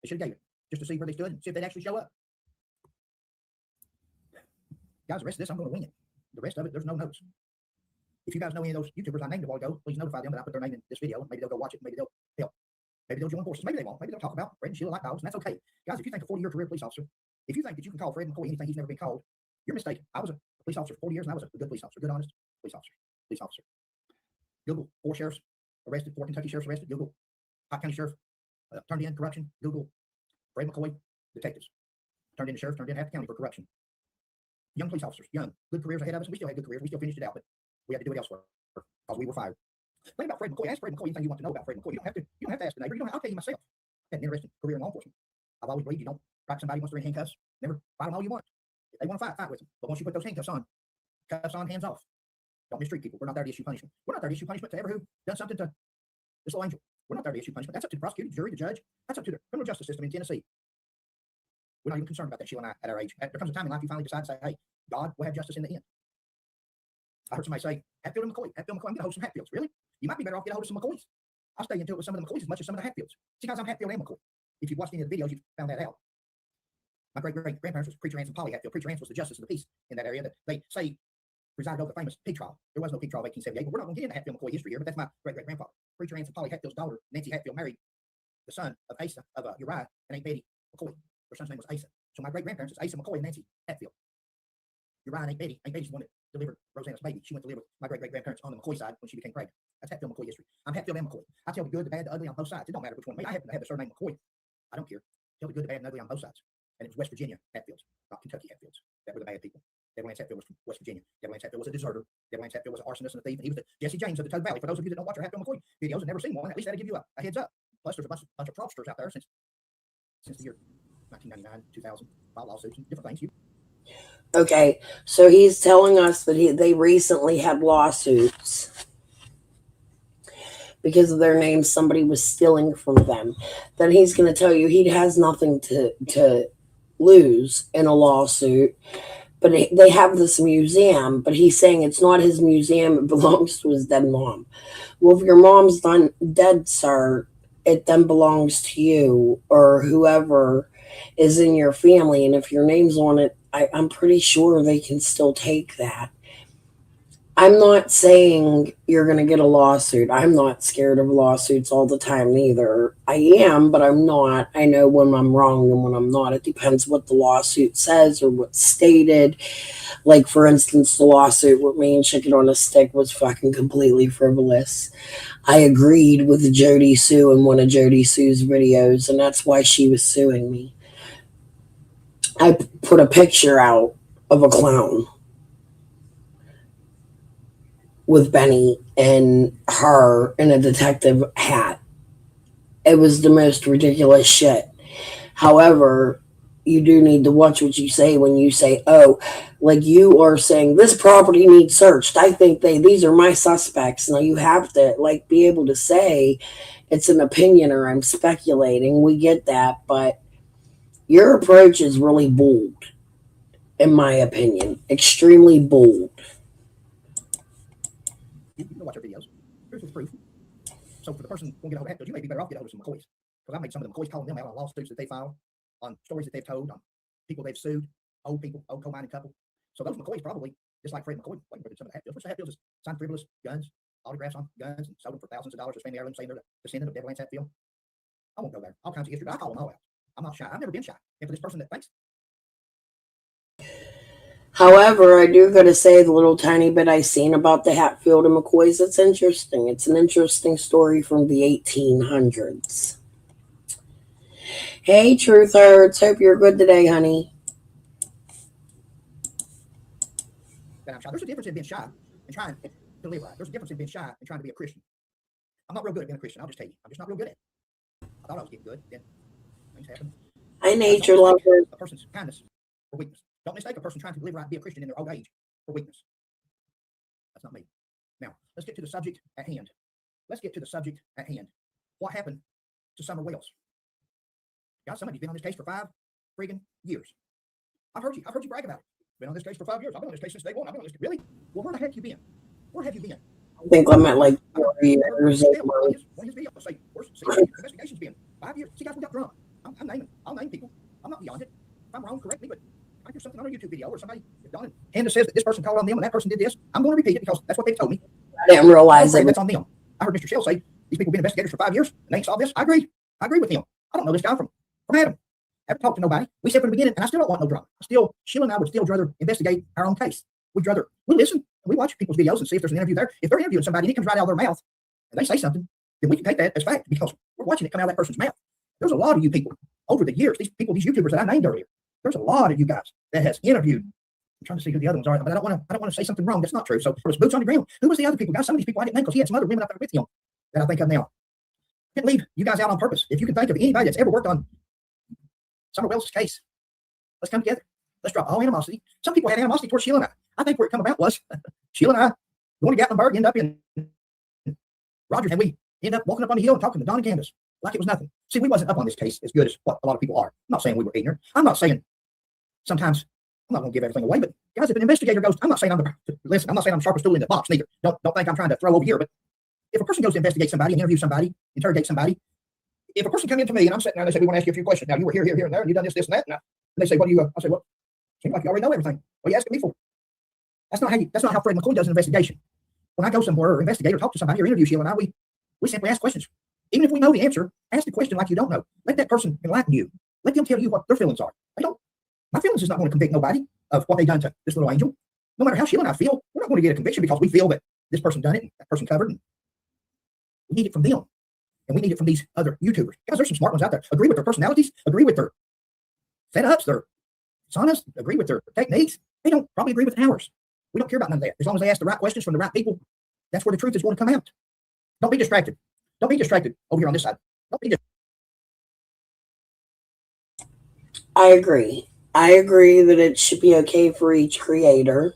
They should have gave it just to see where they stood and see if they'd actually show up. Guys, the rest of this, I'm going to wing it. The rest of it, there's no notes. If you guys know any of those YouTubers I named a while ago, please notify them that I put their name in this video. Maybe they'll go watch it. Maybe they'll help. Maybe they'll join forces. Maybe they won't. Maybe they'll talk about Fred and Sheila like dogs, and that's okay. Guys, if you think a 40-year career police officer, if you think that you can call Fred McCoy anything he's never been called, you're mistaken. I was a police officer for 40 years, and I was a good police officer, good, honest police officer. Google 4 sheriffs arrested, 4 Kentucky sheriffs arrested. Google Pike County sheriff turned in corruption. Google Fred McCoy detectives turned in the sheriff, turned in half the county for corruption. Young police officers, young, good careers ahead of us, and we still had good careers. We still finished it out, but we had to do it elsewhere because we were fired. Think about Fred McCoy. Ask Fred McCoy anything you want to know about Fred McCoy. You don't have to ask the neighbor. I'll tell you myself. I had an interesting career in law enforcement. I've always believed you don't fight somebody once they're in handcuffs. Never fight them all you want. If they want to fight with them. But once you put those handcuffs on, hands off. Don't mistreat people. We're not there to issue punishment. We're not there to issue punishment to ever who done something to this little angel. We're not there to issue punishment. That's up to the prosecutor, the jury, the judge. That's up to the criminal justice system in Tennessee. We're not even concerned about that, Sheila and I, at our age. There comes a time in life you finally decide to say, hey, God will have justice in the end. I heard somebody say, Hatfield and McCoy. Hatfield and McCoy. I'm going to hold some Hatfields. Really? You might be better off getting a hold of some McCoys. I'll stay into it with some of the McCoys as much as some of the Hatfields. See, guys, I'm Hatfield and McCoy. If you've watched any of the videos, you've found that out. My great-grandparents was Preacher Hans and Polly Hatfield. Preacher Hans was the justice of the peace in that area that they say presided over the famous pig trial. There was no pig trial of 1878, but we're not going to get into Hatfield McCoy history here, but that's my great-great-grandfather. Preacher Hans and Polly Hatfield's daughter, Nancy Hatfield, married the son of Asa, of Uriah, and Aunt Betty McCoy. Their son's name was Asa. So my great-grandparents is Asa McCoy and Nancy Hatfield. Uriah and Aunt Betty. Aunt Betty's the one that delivered Rosanna's baby. She went to live with my great-great-grandparents on the McCoy side when she became pregnant. That's Hatfield McCoy history. I'm Hatfield and McCoy. I tell the good, the bad, the ugly on both sides. It don't matter which one. I happen to have the surname McCoy. I don't care. Tell the good, the bad, and ugly on both sides. And it was West Virginia Hatfields, not Kentucky Hatfields. That were the bad people. Devil Lance Hatfield was from West Virginia. Devil Lance Hatfield was a deserter. Devil Lance Hatfield was an arsonist and a thief. And he was the Jesse James of the Toad Valley. For those of you that don't watch our Hatfield McCoy videos and never seen one, at least that'll give you a heads up. Plus, there's a bunch of fraudsters out there since the year 1999, 2000, filed lawsuits and different things. Okay, so he's telling us that they recently had lawsuits because of their names. Somebody was stealing from them. Then he's going to tell you he has nothing to lose in a lawsuit, but they have this museum, but he's saying it's not his museum. It belongs to his dead mom. Well, if your mom's dead, sir, it then belongs to you or whoever is in your family. And if your name's on it, I'm pretty sure they can still take that. I'm not saying you're going to get a lawsuit. I'm not scared of lawsuits all the time either. I am, but I'm not. I know when I'm wrong and when I'm not. It depends what the lawsuit says or what's stated. Like, for instance, the lawsuit with me and Chicken on a Stick was fucking completely frivolous. I agreed with Jody Sue in one of Jody Sue's videos, and that's why she was suing me. I put a picture out of a clown with Benny and her in a detective hat. It was the most ridiculous shit. However, you do need to watch what you say when you say, oh, like you are saying this property needs searched. I think these are my suspects. Now you have to like be able to say it's an opinion or I'm speculating. We get that, but your approach is really bold, in my opinion. Extremely bold. You can watch our videos. Proof is proof. So for the person who won't get a hold of Hatfield, you may be better off getting a hold of some McCoys. Because I made some of the McCoys calling them out on lawsuits that they filed, on stories that they've told, on people they've sued, old people, old coal-mining couple. So those McCoys probably, just like Fred McCoy, waiting for some of the Hatfields. Which the Hatfields is signed frivolous guns, autographs on guns, and sold them for thousands of dollars as family heirlooms, saying they're the descendant of Devil Lance Hatfield. I won't go there. All kinds of history, but I call them all out. I'm not shy. I've never been shy. And for this person that thinks. However, I do gotta say the little tiny bit I seen about the Hatfield and McCoys, it's interesting. It's an interesting story from the 1800s. Hey, Truth Hurts. Hope you're good today, honey. That I'm shy. There's a difference in being shy and trying to live right. There's a difference in being shy and trying to be a Christian. I'm not real good at being a Christian. I'll just tell you. I'm just not real good at it. I thought I was getting good. Then things happen. Hi, nature lover. A person's kindness for weakness. Don't mistake a person trying to live right and be a Christian in their old age for weakness. That's not me. Now, let's get to the subject at hand. What happened to Summer Wells? God, somebody's been on this case for 5 friggin' years. I've heard you brag about it. Been on this case for 5 years. I've been on this case since day one. I've been on this case. Really? Well, where the heck you been? I think I'm at like 4 years. One of his videos say, where's the investigation's been? 5 years. See, guys, we got drunk. I'll name people. I'm not beyond it. If I'm wrong, correct me, but I hear something on a YouTube video or somebody, if Don and Candace says that this person called on them and that person did this, I'm going to repeat it because that's what they've told me. I didn't realize it. That's on them. I heard Mr. Shell say these people have been investigators for 5 years and they ain't solved this. I agree with him. I don't know this guy from Adam. I haven't talked to nobody. We said from the beginning, and I still don't want no drama. Sheila and I would still rather investigate our own case. We listen and we watch people's videos and see if there's an interview there. If they're interviewing somebody and it comes right out of their mouth and they say something, then we can take that as fact because we're watching it come out of that person's mouth. There's a lot of you people over the years, these YouTubers that I named earlier. There's a lot of you guys that has interviewed. I'm trying to see who the other ones are, but I don't want to say something wrong. That's not true. So it was boots on the ground. Who was the other people? Guys, some of these people I didn't name because he had some other women out there with him that I think of now. I can't leave you guys out on purpose. If you can think of anybody that's ever worked on Summer Wells' case, let's come together. Let's drop all animosity. Some people had animosity towards Sheila and I. I think where it come about was Sheila and I going to Gatlinburg, end up in Rogers, and we end up walking up on the hill and talking to Don and Candace like it was nothing. See, we wasn't up on this case as good as what a lot of people are. I'm not saying we were ignorant. I'm not saying sometimes I'm not going to give everything away, but guys, if an investigator goes, I'm not saying I'm the sharpest tool in the box neither. Don't think I'm trying to throw over here, but if a person goes to investigate somebody and interview somebody, interrogate somebody, if a person comes in to me and I'm sitting there and they say, we want to ask you a few questions. Now, you were here, and there, and you've done this, and that. And they say, what do you, I say, well, seems like you already know everything. What are you asking me for? That's not how Fred McCoy does an investigation. When I go somewhere or investigate or talk to somebody or interview Sheila and I, we simply ask questions. Even if we know the answer, ask the question like you don't know. Let that person enlighten you. Let them tell you what their feelings are. My feelings is not going to convict nobody of what they done to this little angel. No matter how Sheila and I feel, we're not going to get a conviction because we feel that this person done it and that person covered. And we need it from them. And we need it from these other YouTubers. Guys, there's some smart ones out there. Agree with their personalities, agree with their setups, their saunas, agree with their techniques. They don't probably agree with ours. We don't care about none of that. As long as they ask the right questions from the right people, that's where the truth is going to come out. Don't be distracted. Don't be distracted over here on this side. Don't be distracted. I agree. I agree that it should be okay for each creator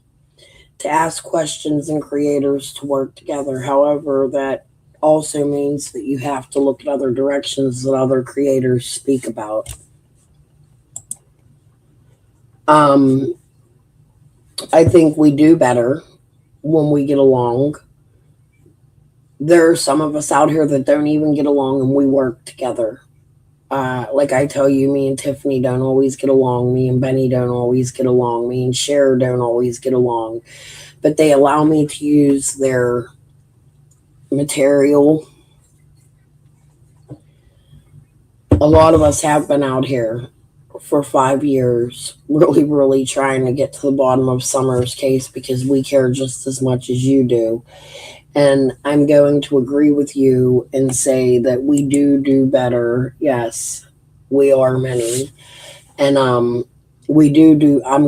to ask questions and creators to work together. However, that also means that you have to look at other directions that other creators speak about. I think we do better when we get along. There are some of us out here that don't even get along and we work together. Like I tell you, me and Tiffany don't always get along. Me and Benny don't always get along. Me and Cher don't always get along. but they allow me to use their material. A lot of us have been out here for 5 years, really trying to get to the bottom of Summer's case because we care just as much as you do. And I'm going to agree with you and say that we do better. Yes, we are many. And I'm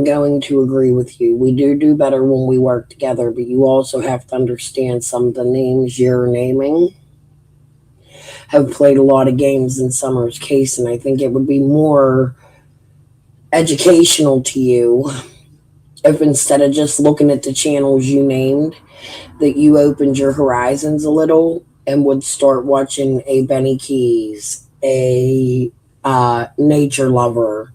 going to agree with you. We do better when we work together, but you also have to understand some of the names you're naming have played a lot of games in Summer's case, and I think it would be more educational to you if instead of just looking at the channels you named, that you opened your horizons a little and would start watching a Benny Keys, a Nature Lover.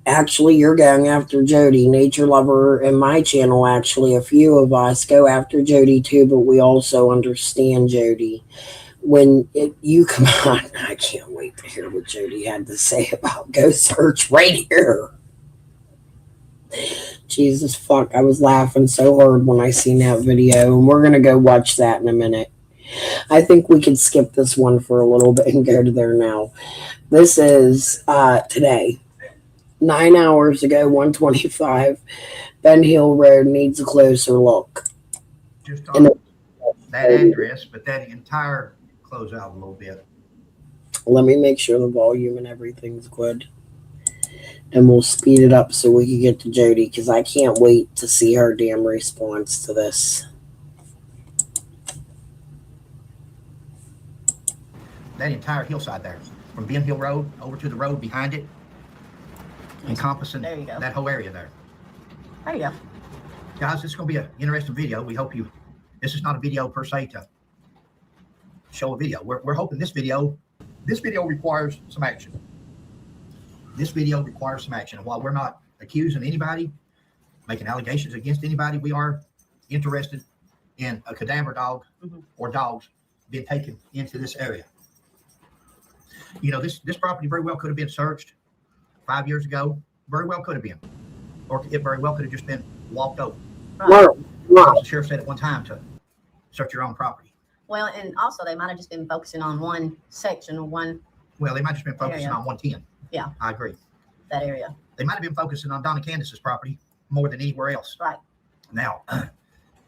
Actually, you're going after Jody. Nature Lover and my channel, actually, a few of us go after Jody too, but we also understand Jody. When you come on, I can't wait to hear what Jody had to say about Ghost Search right here. Jesus fuck, I was laughing so hard when I seen that video, and we're going to go watch that in a minute. I think we could skip this one for a little bit and go to there now. This is today. 9 hours ago, 125, Ben Hill Road needs a closer look. Just on that address, but that entire close out a little bit. Let me make sure the volume and everything's good. And we'll speed it up so we can get to Jody, because I can't wait to see her damn response to this. That entire hillside there, from Ben Hill Road over to the road behind it, encompassing that whole area there. There you go. Guys, this is going to be an interesting video. We hope this is not a video per se to show a video. We're hoping this video requires some action. This video requires some action. And while we're not accusing anybody, making allegations against anybody, we are interested in a cadaver dog or dogs being taken into this area. You know, this property very well could have been searched 5 years ago. Very well could have been. Or it very well could have just been walked over. Right. The sheriff said at one time to search your own property. Well, and also they might have just been focusing on one section or one. Well, they might have just been focusing on 110. Yeah. I agree. That area. They might have been focusing on Donna Candace's property more than anywhere else. Right. Now,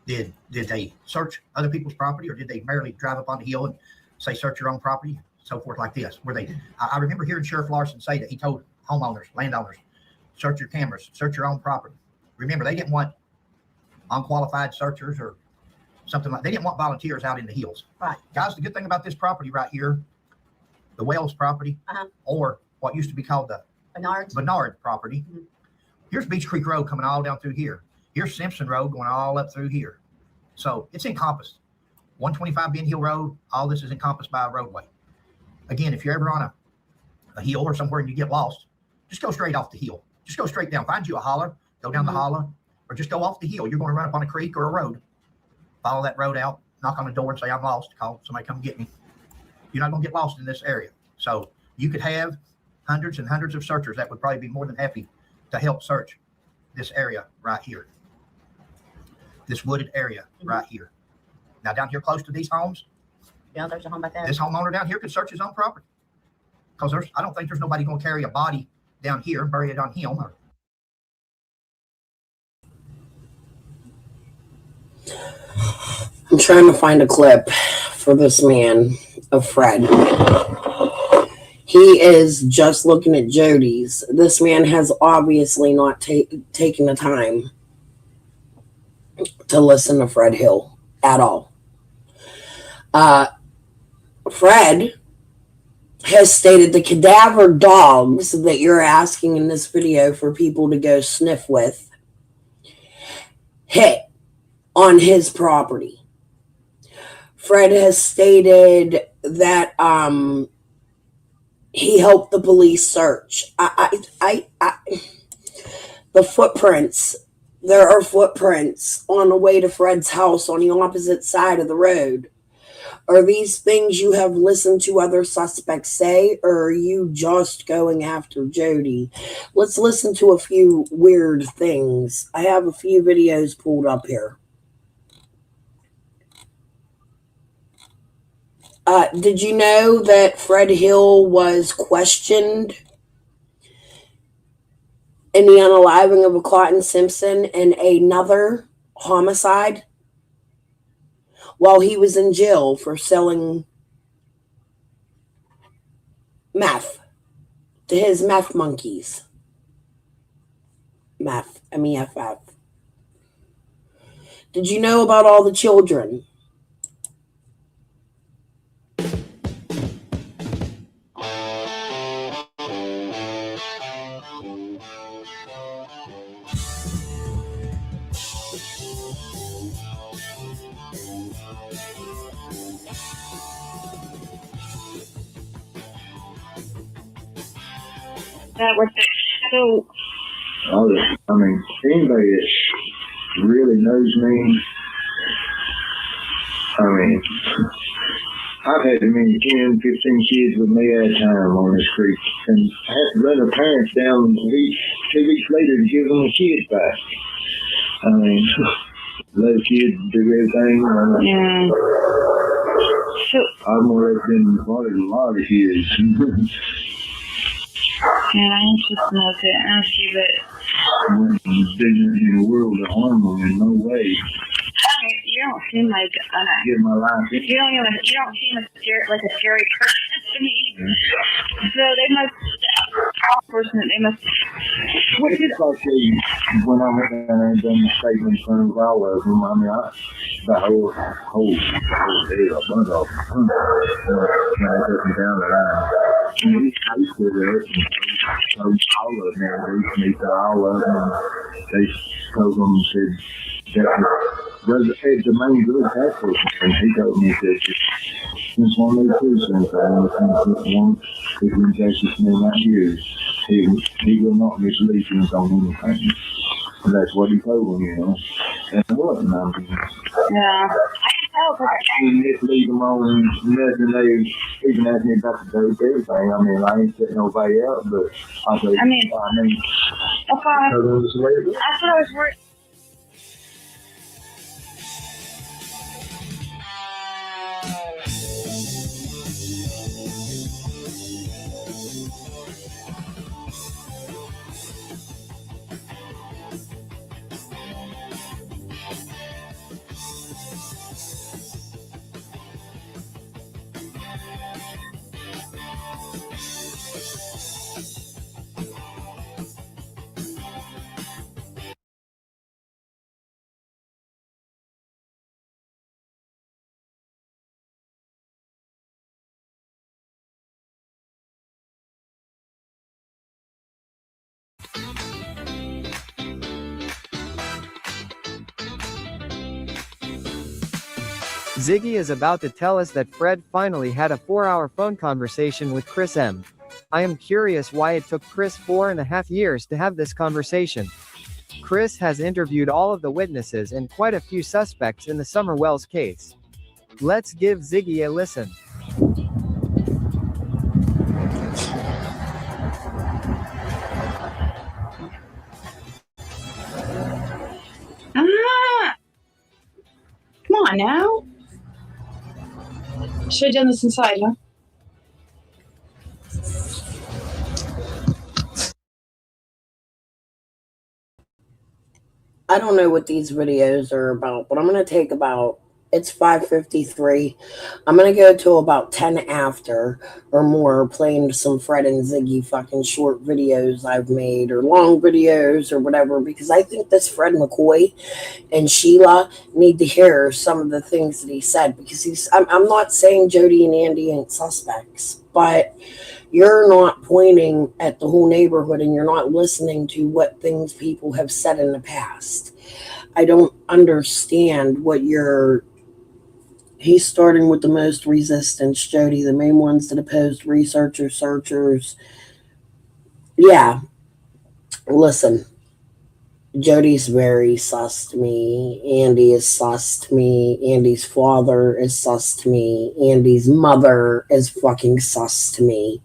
did they search other people's property, or did they merely drive up on the hill and say search your own property, so forth like this? Where they, I remember hearing Sheriff Larson say that he told homeowners, landowners, search your cameras, search your own property. Remember, they didn't want unqualified searchers or something like. They didn't want volunteers out in the hills. Right. Guys, the good thing about this property right here, the Wells property, or what used to be called the Bernard property. Here's Beach Creek Road coming all down through here. Here's Simpson Road going all up through here. So it's encompassed. 125 Ben Hill Road, all this is encompassed by a roadway. Again, if you're ever on a hill or somewhere and you get lost, just go straight off the hill. Just go straight down. Find you a holler, go down the holler, or just go off the hill. You're going to run up on a creek or a road. Follow that road out, knock on the door and say, I'm lost. Call somebody, come get me. You're not going to get lost in this area. So you could have hundreds and hundreds of searchers that would probably be more than happy to help search this area right here. This wooded area right here. Now down here close to these homes. Yeah, there's a home back there. This homeowner down here could search his own property. Because I don't think there's nobody going to carry a body down here and bury it on him. I'm trying to find a clip for this man of Fred. He is just looking at Jody's. This man has obviously not taken the time to listen to Fred Hill at all. Fred has stated the cadaver dogs that you're asking in this video for people to go sniff with hit on his property. Fred has stated that he helped the police search. The footprints. There are footprints on the way to Fred's house on the opposite side of the road. Are these things you have listened to other suspects say, or are you just going after Jody? Let's listen to a few weird things. I have a few videos pulled up here. Did you know that Fred Hill was questioned in the unaliving of a Cotton Simpson and another homicide while he was in jail for selling meth to his meth monkeys? Meth, MEFF. Did you know about all the children? That was so. I mean, anybody that really knows me, I mean, I've had as many 10, 15 kids with me at a time on this creek, and I had to run their parents down 2 weeks later to give them the kids back. I mean, let kids do everything. Yeah. So I've more or less been involved in a lot of kids. Yeah, I'm just supposed to ask you, but in the world to harm them in no way. You don't seem like Get my life in. you don't seem like a scary person to me. So they must What is it? When I went down there and done the statement in front of all of them, I mean, the whole deal, a bunch of them, when I took them down the line. And he stood there and told all of them, introduced me to all of them, and they told them, said, the main good task force, and he told me that since one of those citizens, one who can justice me not use, he will not mislead you on anything. And that's what he told me, you know. And it wasn't, I mean, yeah. I can tell because I didn't mislead them on nothing. They even asked me about the dope, everything. I mean, I ain't setting nobody out, but I told I mean, that's what I was worried. Ziggy is about to tell us that Fred finally had a 4-hour phone conversation with Chris M. I am curious why it took Chris 4.5 years to have this conversation. Chris has interviewed all of the witnesses and quite a few suspects in the Summer Wells case. Let's give Ziggy a listen. Come on now. Should have done this inside, huh? I don't know what these videos are about, but I'm going to take it's 5:53. I'm going to go to about 10 after or more, playing some Fred and Ziggy fucking short videos I've made, or long videos or whatever, because I think this Fred McCoy and Sheila need to hear some of the things that he said, because I'm not saying Jody and Andy ain't suspects, but you're not pointing at the whole neighborhood and you're not listening to what things people have said in the past. I don't understand what he's starting with the most resistance, Jody, the main ones that opposed researchers, searchers. Yeah. Listen, Jody's very sus to me. Andy is sus to me. Andy's father is sus to me. Andy's mother is fucking sus to me.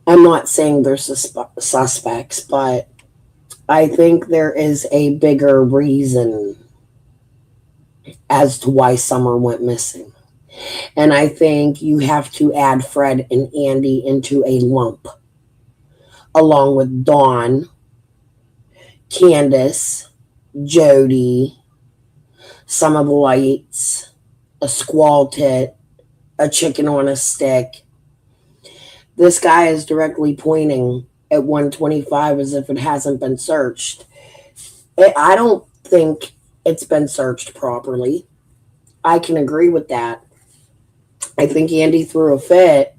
I'm not saying they're suspects, but I think there is a bigger reason as to why Summer went missing. And I think you have to add Fred and Andy into a lump, along with Dawn, Candace, Jody, some of the lights, a squall tit, a chicken on a stick. This guy is directly pointing at 125 as if it hasn't been searched. I don't think it's been searched properly. I can agree with that. I think Andy threw a fit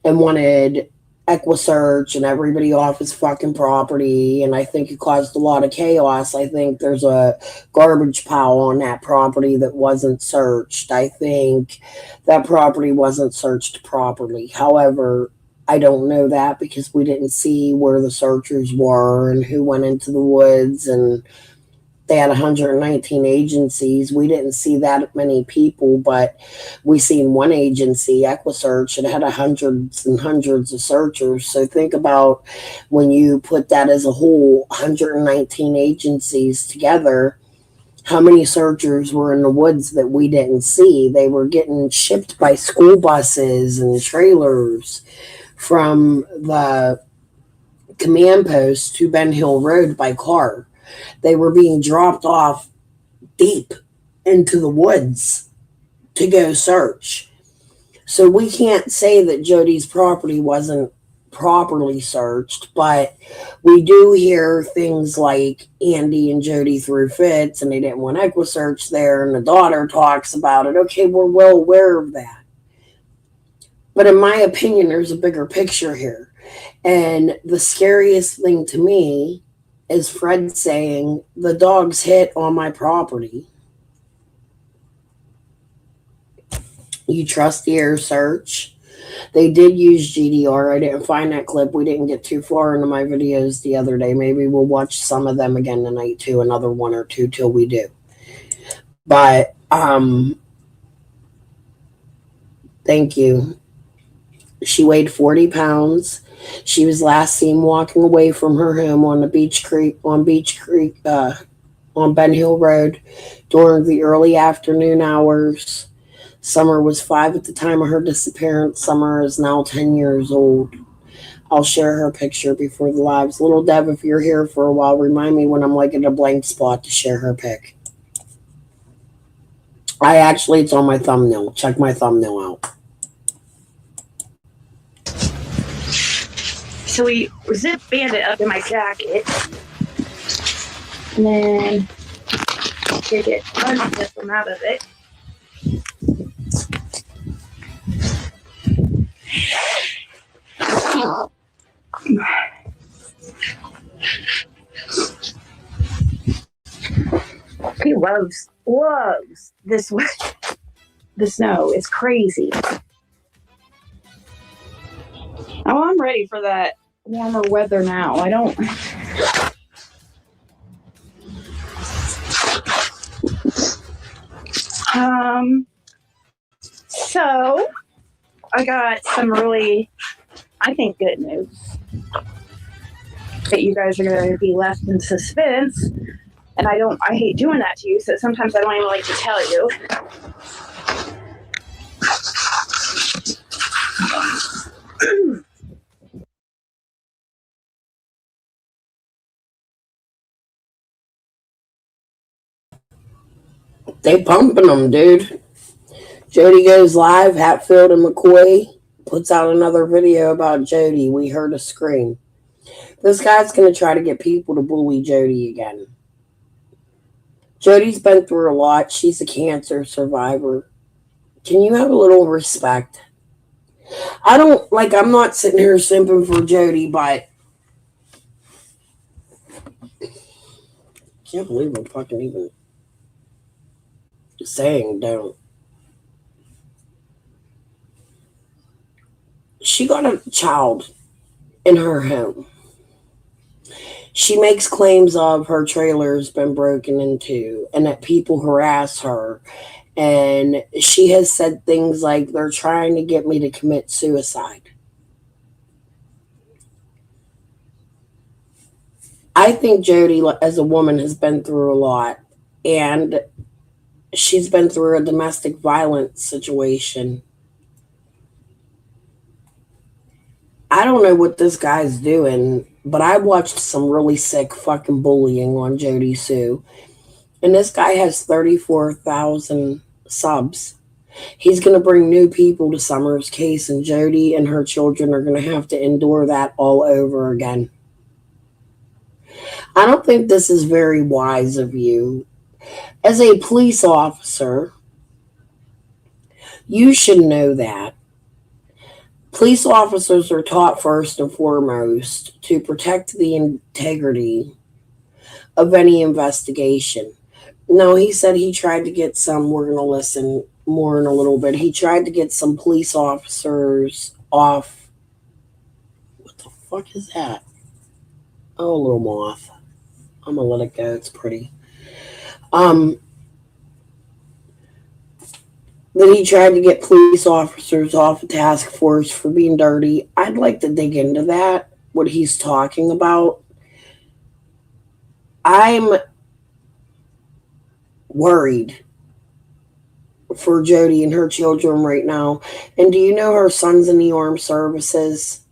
and wanted EquiSearch and everybody off his fucking property, and I think it caused a lot of chaos. I think there's a garbage pile on that property that wasn't searched. I think that property wasn't searched properly. However, I don't know that because we didn't see where the searchers were and who went into the woods, and they had 119 agencies. We didn't see that many people, but we seen one agency, EquiSearch, and it had hundreds and hundreds of searchers. So think about when you put that as a whole, 119 agencies together, how many searchers were in the woods that we didn't see? They were getting shipped by school buses and trailers from the command post to Ben Hill Road by car. They were being dropped off deep into the woods to go search. So we can't say that Jody's property wasn't properly searched, but we do hear things like Andy and Jody threw fits and they didn't want EquiSearch there, and the daughter talks about it. Okay, we're well aware of that. But in my opinion, there's a bigger picture here. And the scariest thing to me is Fred saying, the dogs hit on my property. You trust the air search. They did use GDR. I didn't find that clip. We didn't get too far into my videos the other day. Maybe we'll watch some of them again tonight too, another one or two till we do. But thank you. She weighed 40 pounds. She was last seen walking away from her home on Ben Hill Road during the early afternoon hours. Summer was 5 at the time of her disappearance. Summer is now 10 years old. I'll share her picture before the lives. Little Deb, if you're here for a while, remind me when I'm like in a blank spot to share her pic. It's on my thumbnail. Check my thumbnail out. So we zip band it up in my jacket, and then take it, unzip them out of it. He loves this the snow. It's crazy. Oh, I'm ready for that warmer weather now. I don't. So I got some really, I think, good news that you guys are going to be left in suspense. And I hate doing that to you, so sometimes I don't even like to tell you. They pumping them, dude. Jody goes live. Hatfield and McCoy puts out another video about Jody. We heard a scream. This guy's going to try to get people to bully Jody again. Jody's been through a lot. She's a cancer survivor. Can you have a little respect? I'm not sitting here simping for Jody, but I can't believe I'm fucking even saying don't. She got a child in her home. She makes claims of her trailer's been broken into and that people harass her. And she has said things like, they're trying to get me to commit suicide. I think Jody, as a woman, has been through a lot. And she's been through a domestic violence situation. I don't know what this guy's doing, but I watched some really sick fucking bullying on Jody Sue. And this guy has 34,000 subs. He's going to bring new people to Summer's case, and Jody and her children are going to have to endure that all over again. I don't think this is very wise of you. As a police officer, you should know that. Police officers are taught first and foremost to protect the integrity of any investigation. No, he said he tried to get some, we're going to listen more in a little bit. He tried to get some police officers off. What the fuck is that? Oh, a little moth. I'm going to let it go. It's pretty. That he tried to get police officers off a task force for being dirty. I'd like to dig into that, what he's talking about. I'm worried for Jody and her children right now. And do you know her son's in the armed services?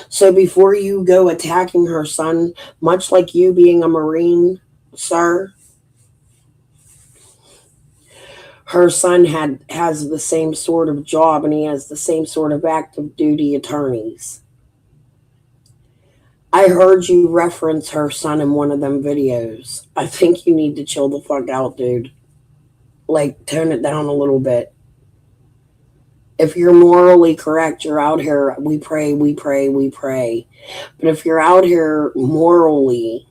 So before you go attacking her son, much like you being a Marine, sir, her son has the same sort of job and he has the same sort of active duty attorneys. I heard you reference her son in one of them videos. I think you need to chill the fuck out, dude. Like, tone it down a little bit. If you're morally correct, you're out here, we pray, we pray, we pray. But if you're out here morally,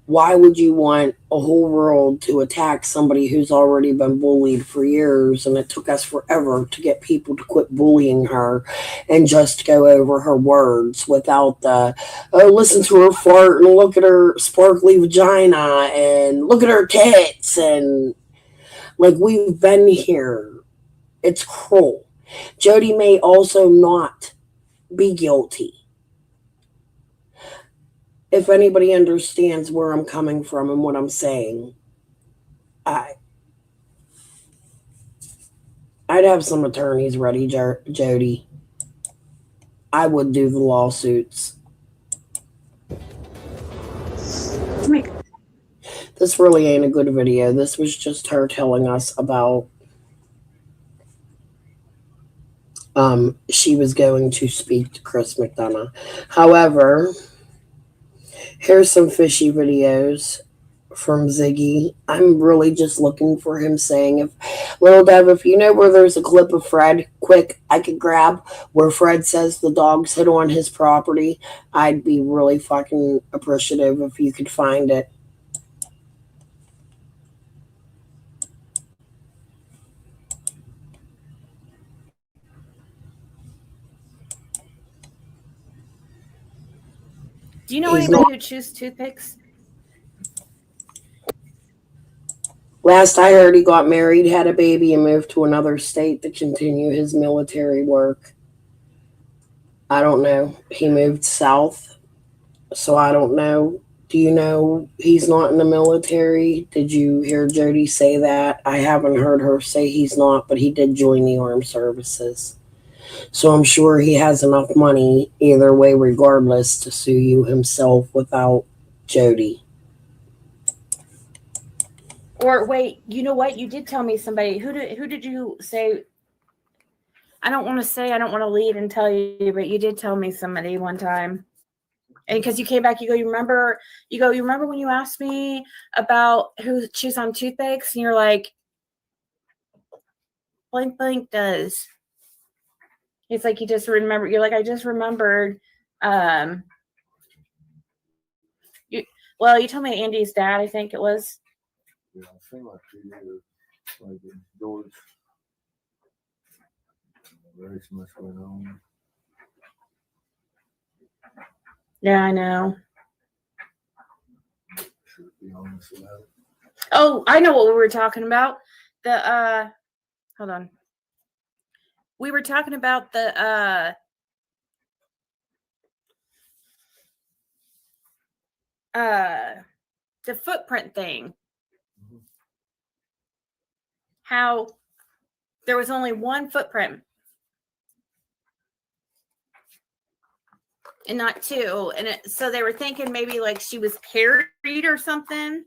why would you want a whole world to attack somebody who's already been bullied for years? And it took us forever to get people to quit bullying her and just go over her words without the, oh, listen to her fart and look at her sparkly vagina and look at her tits. And like, we've been here. It's cruel. Jody may also not be guilty. If anybody understands where I'm coming from and what I'm saying, I'd have some attorneys ready, Jody. I would do the lawsuits. This really ain't a good video. This was just her telling us about she was going to speak to Chris McDonough. However, here's some fishy videos from Ziggy. I'm really just looking for him saying, if Little Dev, if you know where there's a clip of Fred, quick, I could grab where Fred says the dogs hit on his property. I'd be really fucking appreciative if you could find it. Do you know anybody who chews toothpicks? Last I heard, he got married, had a baby, and moved to another state to continue his military work. I don't know. He moved south, so I don't know. Do you know he's not in the military? Did you hear Jody say that? I haven't heard her say he's not, but he did join the armed services. So I'm sure he has enough money either way, regardless, to sue you himself without Jody. Or wait, you know what? You did tell me somebody. Who did you say? I don't want to lead and tell you, but you did tell me somebody one time. And because you came back, you remember when you asked me about who chews on toothpicks, and you're like, blank blank does. It's like you just remember. You're like, I just remembered. You told me Andy's dad, I think it was. Yeah, I think like 2 years. Like George. Very much going on. Yeah, I know. be honest about it. Oh, I know what we were talking about. Hold on. We were talking about the footprint thing. How there was only one footprint and not two. And so they were thinking maybe like she was carried or something.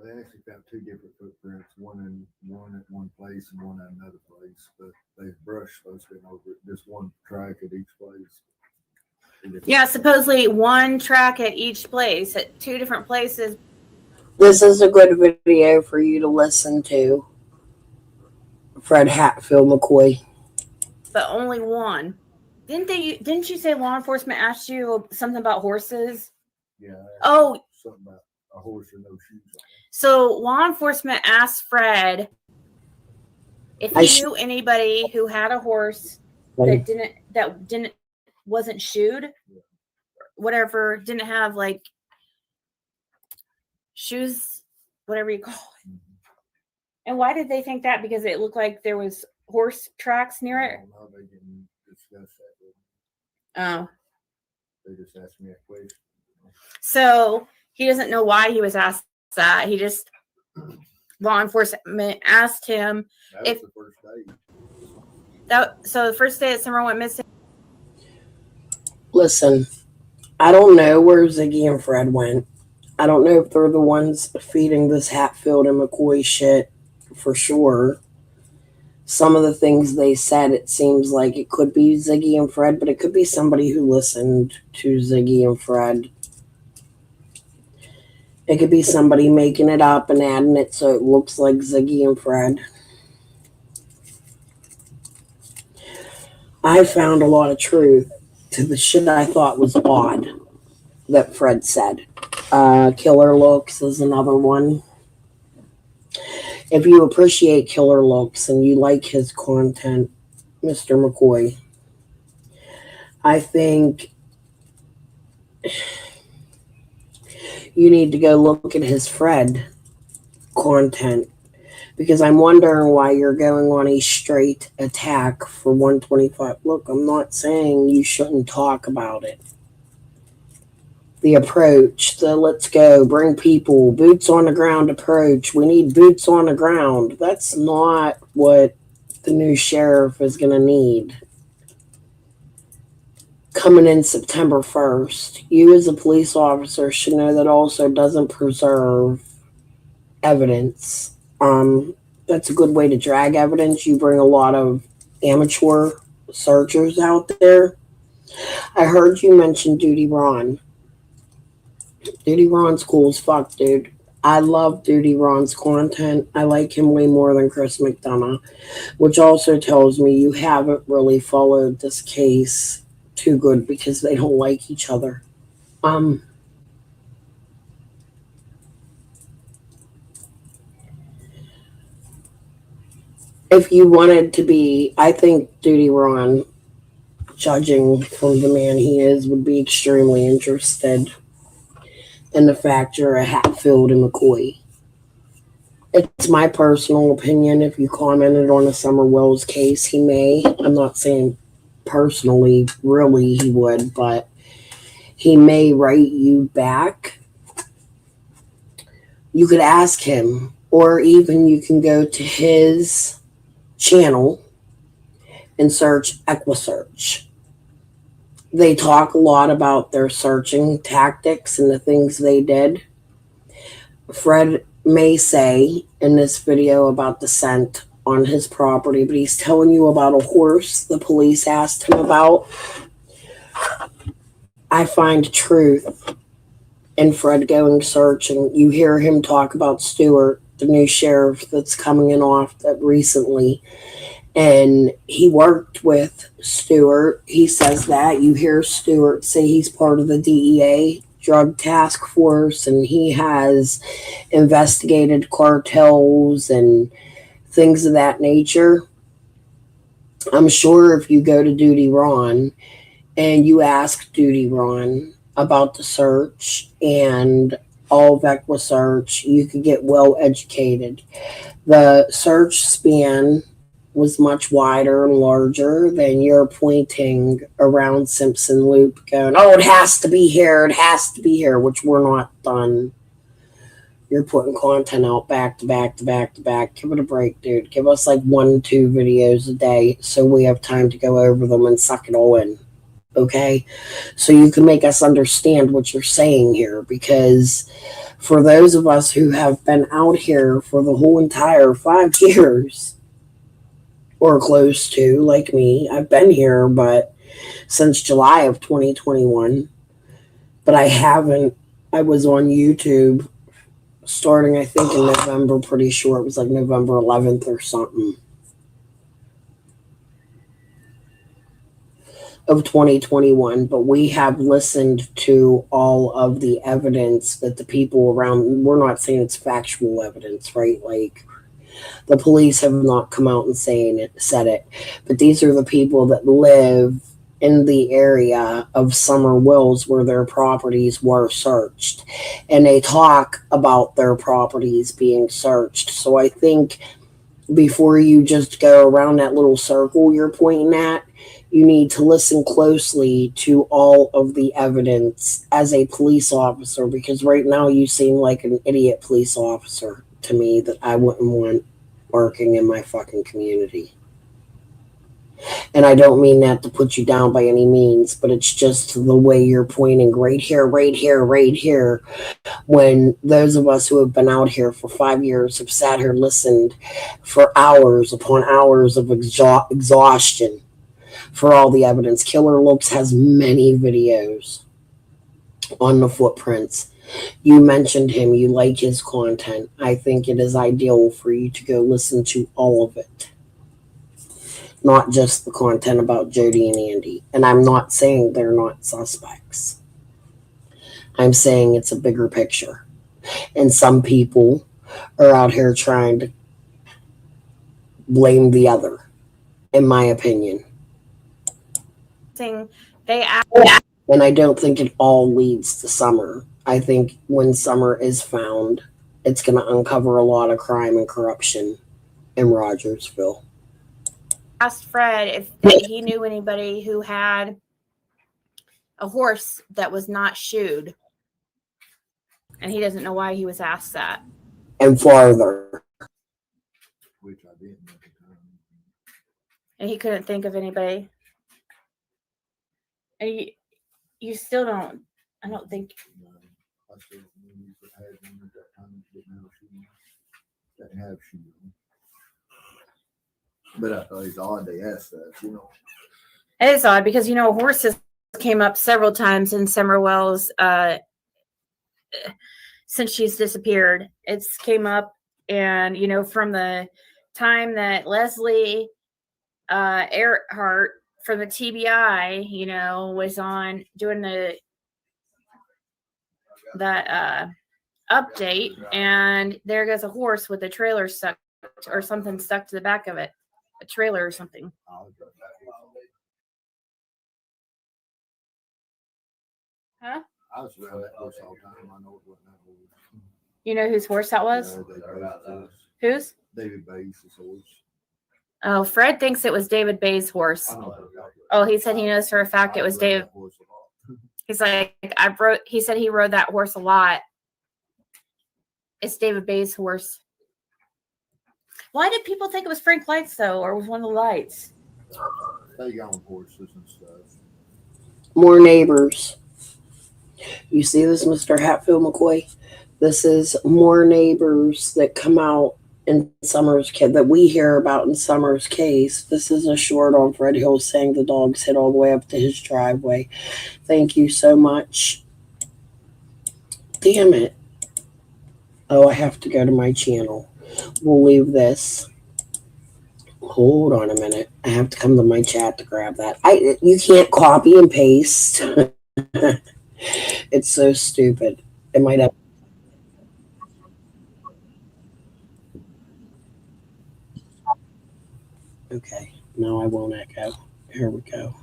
They actually found two different footprints, one at one place and one at another place, but they brushed most of it over it, just one track at each place. Yeah, supposedly one track at each place at two different places. This is a good video for you to listen to. Fred Hatfield McCoy. But only one. Didn't you say law enforcement asked you something about horses? Yeah. Oh, something about a horse with no shoes on. So law enforcement asked Fred if he knew anybody who had a horse that wasn't shoed, whatever, didn't have like shoes, whatever you call it. And why did they think that? Because it looked like there was horse tracks near it. No, they didn't discuss that with me. Oh. They just asked me a question. So he doesn't know why he was asked that. He just, law enforcement asked him if the first day. So the first day that Summer went missing. Listen, I don't know where Ziggy and Fred went. I don't know if they're the ones feeding this Hatfield and McCoy shit for sure. Some of the things they said, it seems like it could be Ziggy and Fred, but it could be somebody who listened to Ziggy and Fred. It could be somebody making it up and adding it so it looks like Ziggy and Fred. I found a lot of truth to the shit I thought was odd that Fred said. Killer Looks is another one. If you appreciate Killer Looks and you like his content, Mr. McCoy, I think you need to go look at his Fred content, because I'm wondering why you're going on a straight attack for 125. Look, I'm not saying you shouldn't talk about it. The approach, the let's go, bring people, boots on the ground approach. We need boots on the ground. That's not what the new sheriff is going to need. Coming in September 1st, you as a police officer should know that also doesn't preserve evidence. That's a good way to drag evidence. You bring a lot of amateur searchers out there. I heard you mention Duty Ron. Duty Ron's cool as fuck, dude. I love Duty Ron's content. I like him way more than Chris McDonough, which also tells me you haven't really followed this case too good because they don't like each other. If you wanted to be, I think Duty Ron, judging from the man he is, would be extremely interested in the fact you're a Hatfield and McCoy. It's my personal opinion. If you commented on a Summer Wells case, he may. I'm not saying personally, really he would, but he may write you back. You could ask him, or even you can go to his channel and search EquiSearch. They talk a lot about their searching tactics and the things they did. Fred may say in this video about the scent on his property, but he's telling you about a horse the police asked him about. I find truth in Fred going searching. You hear him talk about Stewart, the new sheriff that's coming in off recently, and he worked with Stewart. He says that. You hear Stewart say he's part of the DEA drug task force, and he has investigated cartels and things of that nature. I'm sure if you go to Duty Ron and you ask Duty Ron about the search and all Vecwa search, you could get well educated. The search span was much wider and larger than you're pointing around Simpson Loop going, oh, it has to be here, it has to be here, which we're not done. You're putting content out back to back to back to back. Give it a break, dude. Give us like 1-2 videos a day so we have time to go over them and suck it all in. Okay? So you can make us understand what you're saying here, because for those of us who have been out here for the whole entire 5 years or close to, like me, I've been here but since July of 2021, but I was on YouTube starting, I think, in November, pretty sure it was like November 11th or something of 2021. But we have listened to all of the evidence that the people around, we're not saying it's factual evidence, right? Like, the police have not come out and said it, but these are the people that live in the area of Summer Wells where their properties were searched, and they talk about their properties being searched. So I think before you just go around that little circle you're pointing at, you need to listen closely to all of the evidence as a police officer, because right now you seem like an idiot police officer to me that I wouldn't want working in my fucking community. And I don't mean that to put you down by any means, but it's just the way you're pointing right here, right here, right here. When those of us who have been out here for 5 years have sat here, listened for hours upon hours of exhaustion for all the evidence. Killer Looks has many videos on the footprints. You mentioned him, you like his content. I think it is ideal for you to go listen to all of it. Not just the content about Jody and Andy. And I'm not saying they're not suspects. I'm saying it's a bigger picture. And some people are out here trying to blame the other, in my opinion. They And I don't think it all leads to Summer. I think when Summer is found, it's going to uncover a lot of crime and corruption in Rogersville. asked Fred if he knew anybody who had a horse that was not shoed, and he doesn't know why he was asked that. And farther. Which I didn't at the time. And he couldn't think of anybody. And you still don't. I don't think. No, I still had one at that time. Didn't have shoes. But I thought it's odd they asked that, you know. It is odd because, you know, horses came up several times in Summer Wells since she's disappeared. It's came up, and, you know, from the time that Leslie Earhart from the TBI, you know, was on doing that update, and there goes a horse with a trailer stuck or something stuck to the back of it, a trailer or something. Huh? I was around that horse all the time. I know it wasn't that horse. You know whose horse that was? Whose? David Bay's horse. Oh, Fred thinks it was David Bay's horse. Oh, he said he knows for a fact it was David. He's like, he said he rode that horse a lot. It's David Bay's horse. Why did people think it was Frank Lights, though, or was one of the lights? They got on horses and stuff. More neighbors. You see this, Mr. Hatfield McCoy? This is more neighbors that come out in Summer's case, that we hear about in Summer's case. This is a short on Fred Hill saying the dogs hit all the way up to his driveway. Thank you so much. Damn it. Oh, I have to go to my channel. We'll leave this. Hold on a minute. I have to come to my chat to grab that. You can't copy and paste. It's so stupid. It might have. Okay. No, I won't echo. Here we go.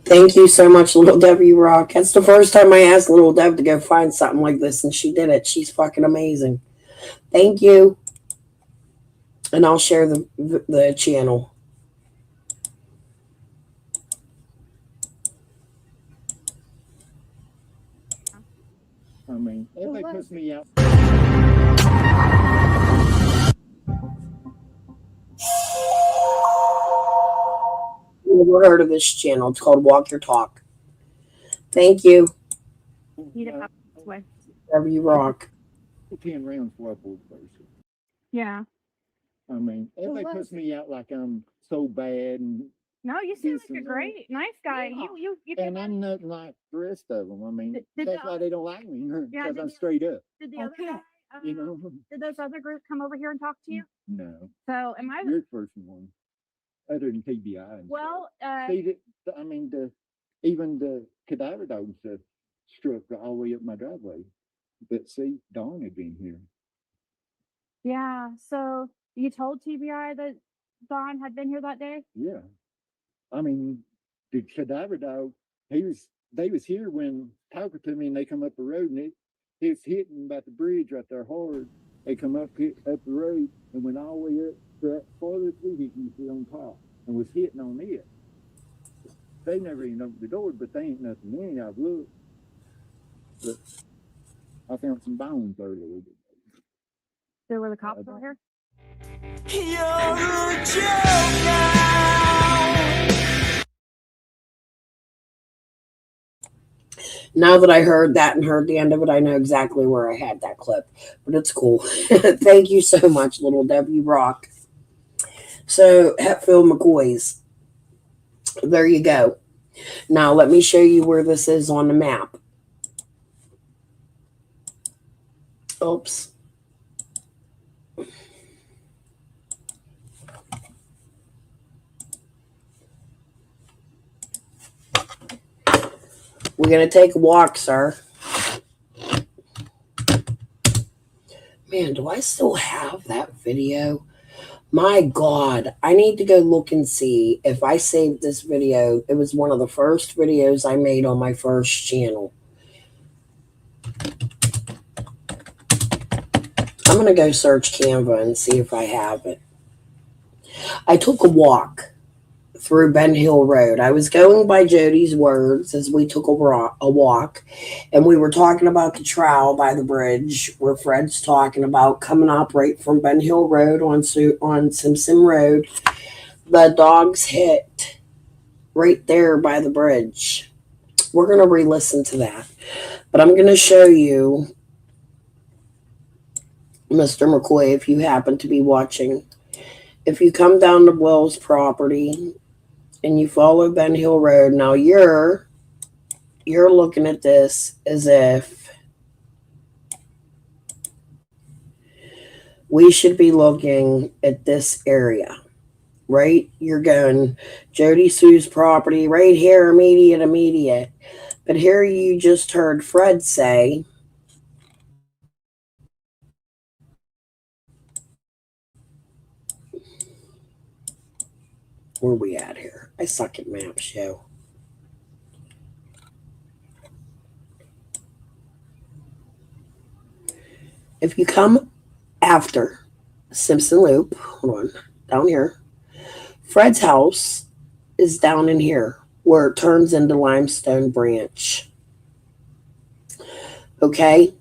Thank you so much, Little W Rock. That's the first time I asked Little Dev to go find something like this, and she did it. She's fucking amazing. Thank you. And I'll share the channel. I mean, everybody puts me out. Never heard of this channel. It's called Walk Your Talk. Thank you. W Rock. 10 rounds for a person. Yeah. I mean, everybody puts me out like I'm so bad and No, you seem like a great, nice guy. Yeah. You and I'm nothing like the rest of them. I mean, that's why they don't like me because I'm straight up. Did the other guy, You know? did those other group come over here and talk to you? No, So am I? you're the first one, other than TBI. And Well, see, I mean, even the cadaver dogs have struck all the way up my driveway. But see, Dawn had been here. yeah. So you told TBI that Don had been here that day? Yeah. I mean, the cadaver dog, they was here when talking to me and they come up the road and he was hitting about the bridge right there hard. They come up the road and went all the way up to that farthest vehicle you see on top and was hitting on it. They never even opened the door, but they ain't nothing in. I've looked. But I found some bones earlier. There were the cops over here? You're a joke now. Now that I heard that and heard the end of it, I know exactly where I had that clip. But it's cool. Thank you so much, Little W Rock. So, Hetfield McCoys. There you go. Now, let me show you where this is on the map. Oops. We're going to take a walk, sir. Man, do I still have that video? My God, I need to go look and see if I saved this video. It was one of the first videos I made on my first channel. I'm going to go search Canva and see if I have it. I took a walk through Ben Hill Road. I was going by Jody's words as we took a walk, and we were talking about the trowel by the bridge where Fred's talking about coming up right from Ben Hill Road on Simpson Road. The dogs hit right there by the bridge. We're going to re-listen to that, but I'm going to show you, Mr. McCoy, if you happen to be watching. If you come down to Will's property and you follow Ben Hill Road, now you're looking at this as if we should be looking at this area, right? You're going Jody Sue's property right here, immediate. But here you just heard Fred say, where we at here? I suck at maps, yo. If you come after Simpson Loop, hold on, down here, Fred's house is down in here where it turns into Limestone Branch. Okay?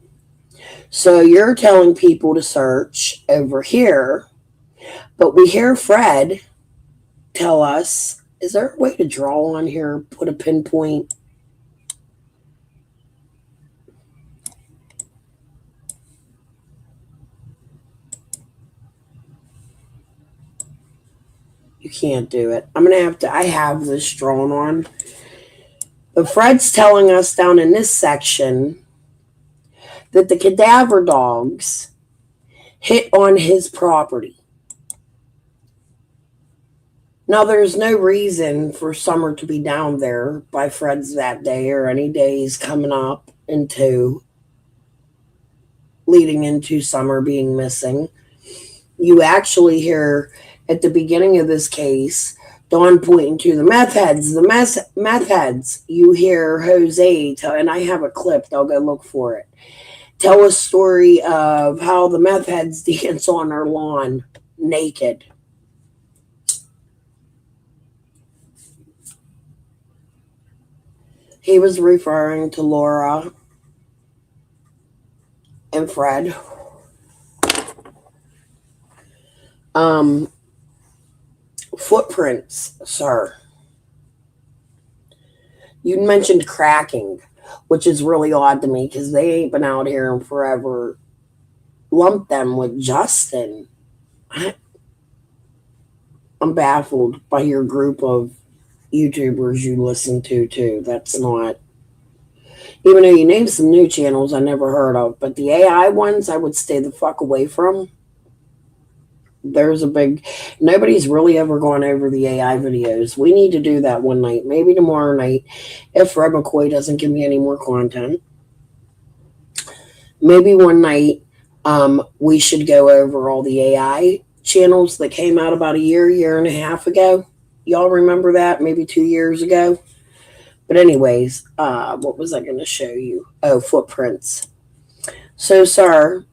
So you're telling people to search over here, but we hear Fred tell us, is there a way to draw on here, put a pinpoint? You can't do it. I'm going to have to, I have this drawn on. But Fred's telling us down in this section that the cadaver dogs hit on his property. Now, there's no reason for Summer to be down there by Fred's that day or any days coming up into leading into Summer being missing. You actually hear at the beginning of this case, Dawn pointing to the meth heads, meth heads. You hear Jose tell, and I have a clip, I'll go look for it. Tell a story of how the meth heads dance on their lawn naked. He was referring to Laura and Fred. Footprints, sir. You mentioned cracking, which is really odd to me because they ain't been out here in forever. Lump them with Justin. I'm baffled by your group of YouTubers you listen to too. That's not, even though you named some new channels I never heard of, but the AI ones I would stay the fuck away from. There's a big, nobody's really ever gone over the AI videos. We need to do that one night, maybe tomorrow night, if Fred McCoy doesn't give me any more content. Maybe one night we should go over all the AI channels that came out about a year and a half ago. Y'all remember that? Maybe 2 years ago. But anyways, what was I going to show you? Oh, footprints. So, sir,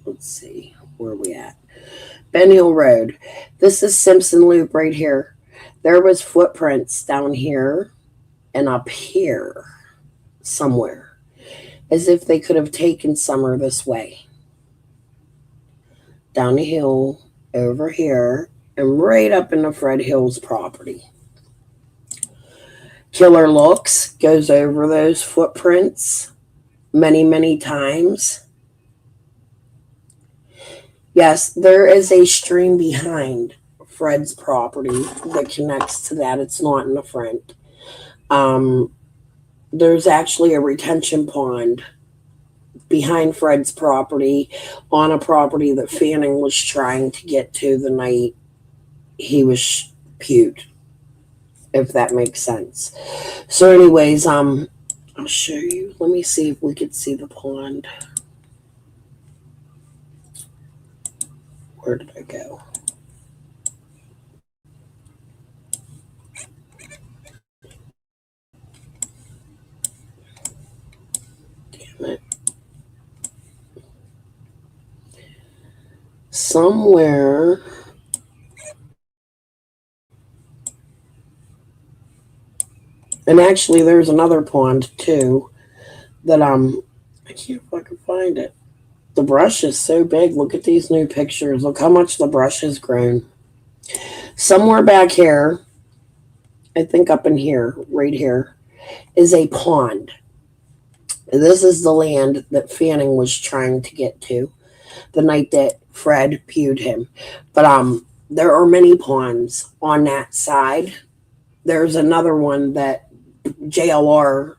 let's see, where are we at? Ben Hill Road. This is Simpson Loop right here. There was footprints down here and up here somewhere, as if they could have taken Summer this way. Down the hill, over here, and right up into Fred Hill's property. Killer looks, goes over those footprints many, many times. Yes, there is a stream behind Fred's property that connects to that. It's not in the front. There's actually a retention pond behind Fred's property on a property that Fanning was trying to get to the night he was pewed, if that makes sense. So anyways, I'll show you. Let me see if we could see the pond. Where did I go? Damn it. Somewhere. And actually, there's another pond too that I can't fucking find it. The brush is so big. Look at these new pictures. Look how much the brush has grown. Somewhere back here, I think up in here, right here, is a pond. This is the land that Fanning was trying to get to the night that Fred pewed him. But there are many ponds on that side. There's another one that JLR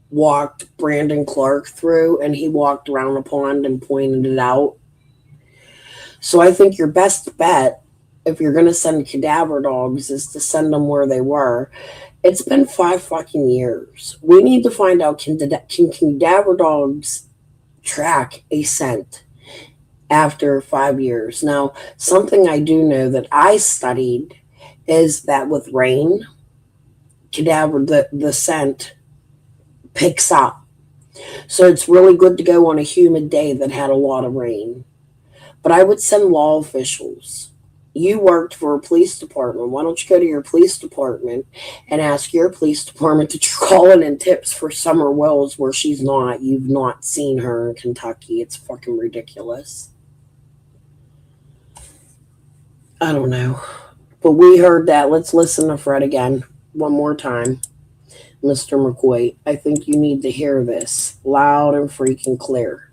walked Brandon Clark through, and he walked around the pond and pointed it out. So I think your best bet, if you're going to send cadaver dogs, is to send them where they were. It's been 5 fucking years. We need to find out, can cadaver dogs track a scent after 5 years? Now, something I do know that I studied is that with rain, the scent picks up. So it's really good to go on a humid day that had a lot of rain. But I would send law officials. You worked for a police department. Why don't you go to your police department and ask your police department to call in tips for Summer Wells where she's not. You've not seen her in Kentucky. It's fucking ridiculous. I don't know. But we heard that. Let's listen to Fred again one more time. Mr. McCoy, I think you need to hear this loud and freaking clear.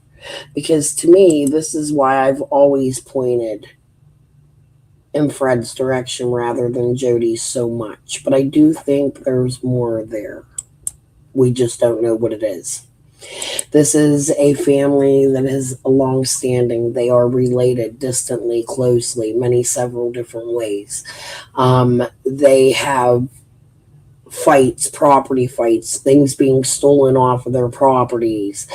Because to me, this is why I've always pointed in Fred's direction rather than Jody's so much. But I do think there's more there. We just don't know what it is. This is a family that is long-standing. They are related distantly, closely, several different ways. They have fights, property fights, things being stolen off of their properties.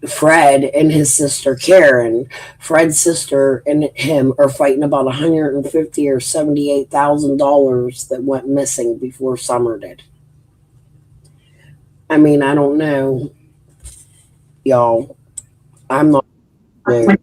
Fred and his sister Karen, Fred's sister and him are fighting about $150 or $78,000 that went missing before Summer did. I mean, I don't know, y'all. I'm not. Dude.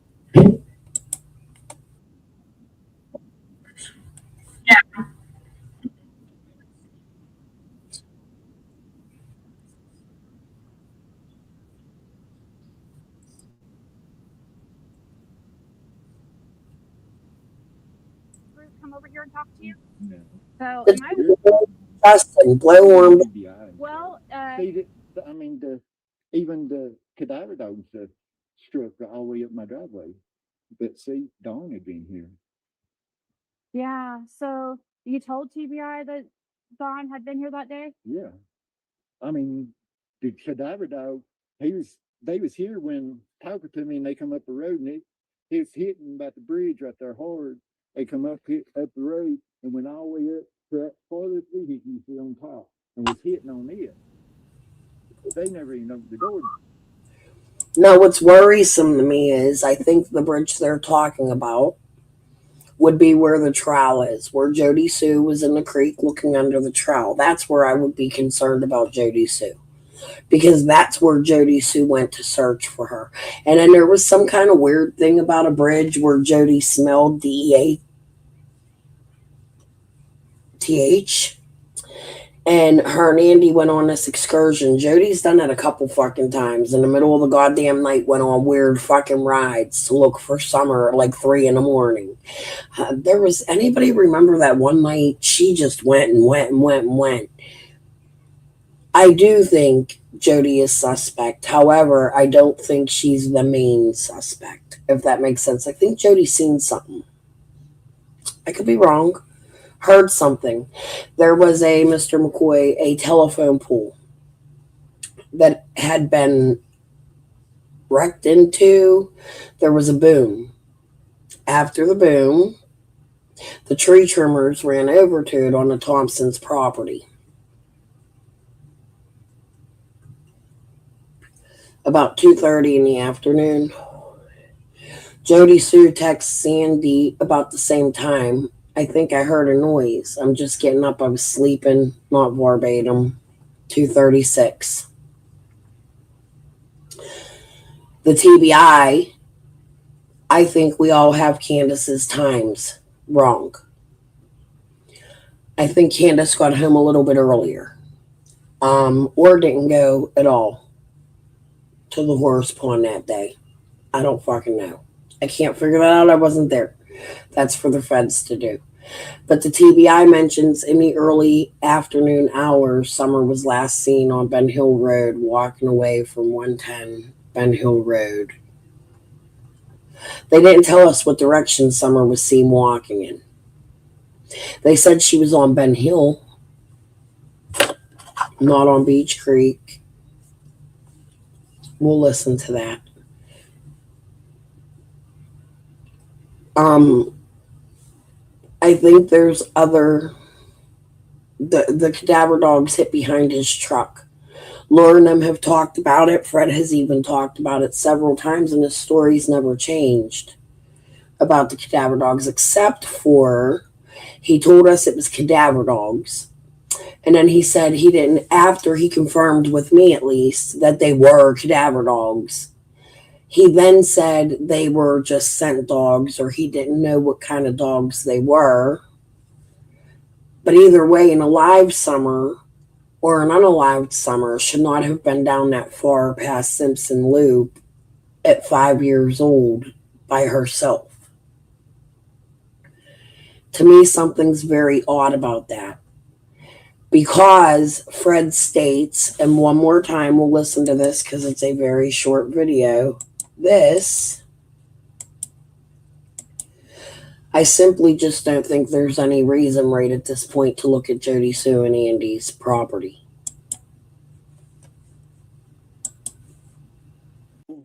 Come over here and talk to you? No. So, It's am I? Justin, blow on. Well, I mean, even the cadaver dogs struck all the way up my driveway. But see, Dawn had been here. yeah. So you told TBI that Don had been here that day? Yeah. I mean, the cadaver dog, they was here when talking to me and they come up the road and he was hitting about the bridge right there hard. They come up the road and went all the way up to that farthest vehicle you see on top and was hitting on it. They never even opened the door. No, what's worrisome to me is I think the bridge they're talking about would be where the trowel is, where Jody Sue was in the creek looking under the trowel. That's where I would be concerned about Jody Sue. Because that's where Jody Sue went to search for her. And then there was some kind of weird thing about a bridge where Jody smelled DEATH. And her and Andy went on this excursion. Jody's done it a couple fucking times. In the middle of the goddamn night, went on weird fucking rides to look for Summer at like 3 a.m. There was anybody remember that one night she just went and went and went and went. I do think Jody is suspect. However, I don't think she's the main suspect, if that makes sense. I think Jody's seen something. I could be wrong. Heard something. There was a Mr. McCoy, a telephone pole that had been wrecked into. There was a boom. After the boom, the tree trimmers ran over to it on the Thompsons' property. About 2:30 in the afternoon, Jody Sue texts Sandy about the same time. I think I heard a noise. I'm just getting up. I was sleeping, not verbatim. 2:36. The TBI, I think we all have Candace's times wrong. I think Candace got home a little bit earlier. Or didn't go at all to the horse pond that day. I don't fucking know. I can't figure that out. I wasn't there. That's for the feds to do. But the TBI mentions in the early afternoon hours, Summer was last seen on Ben Hill Road walking away from 110 Ben Hill Road. They didn't tell us what direction Summer was seen walking in. They said she was on Ben Hill, not on Beach Creek. We'll listen to that. I think there's other. The cadaver dogs hit behind his truck. Laura and them have talked about it. Fred has even talked about it several times, and his story's never changed about the cadaver dogs, except for he told us it was cadaver dogs. And then he said he didn't, after he confirmed with me at least, that they were cadaver dogs. He then said they were just scent dogs, or he didn't know what kind of dogs they were. But either way, an alive Summer or an unalived Summer should not have been down that far past Simpson Loop at 5 years old by herself. To me, something's very odd about that. Because Fred states, and one more time we'll listen to this because it's a very short video. I simply just don't think there's any reason right at this point to look at Jody Sue and Andy's property.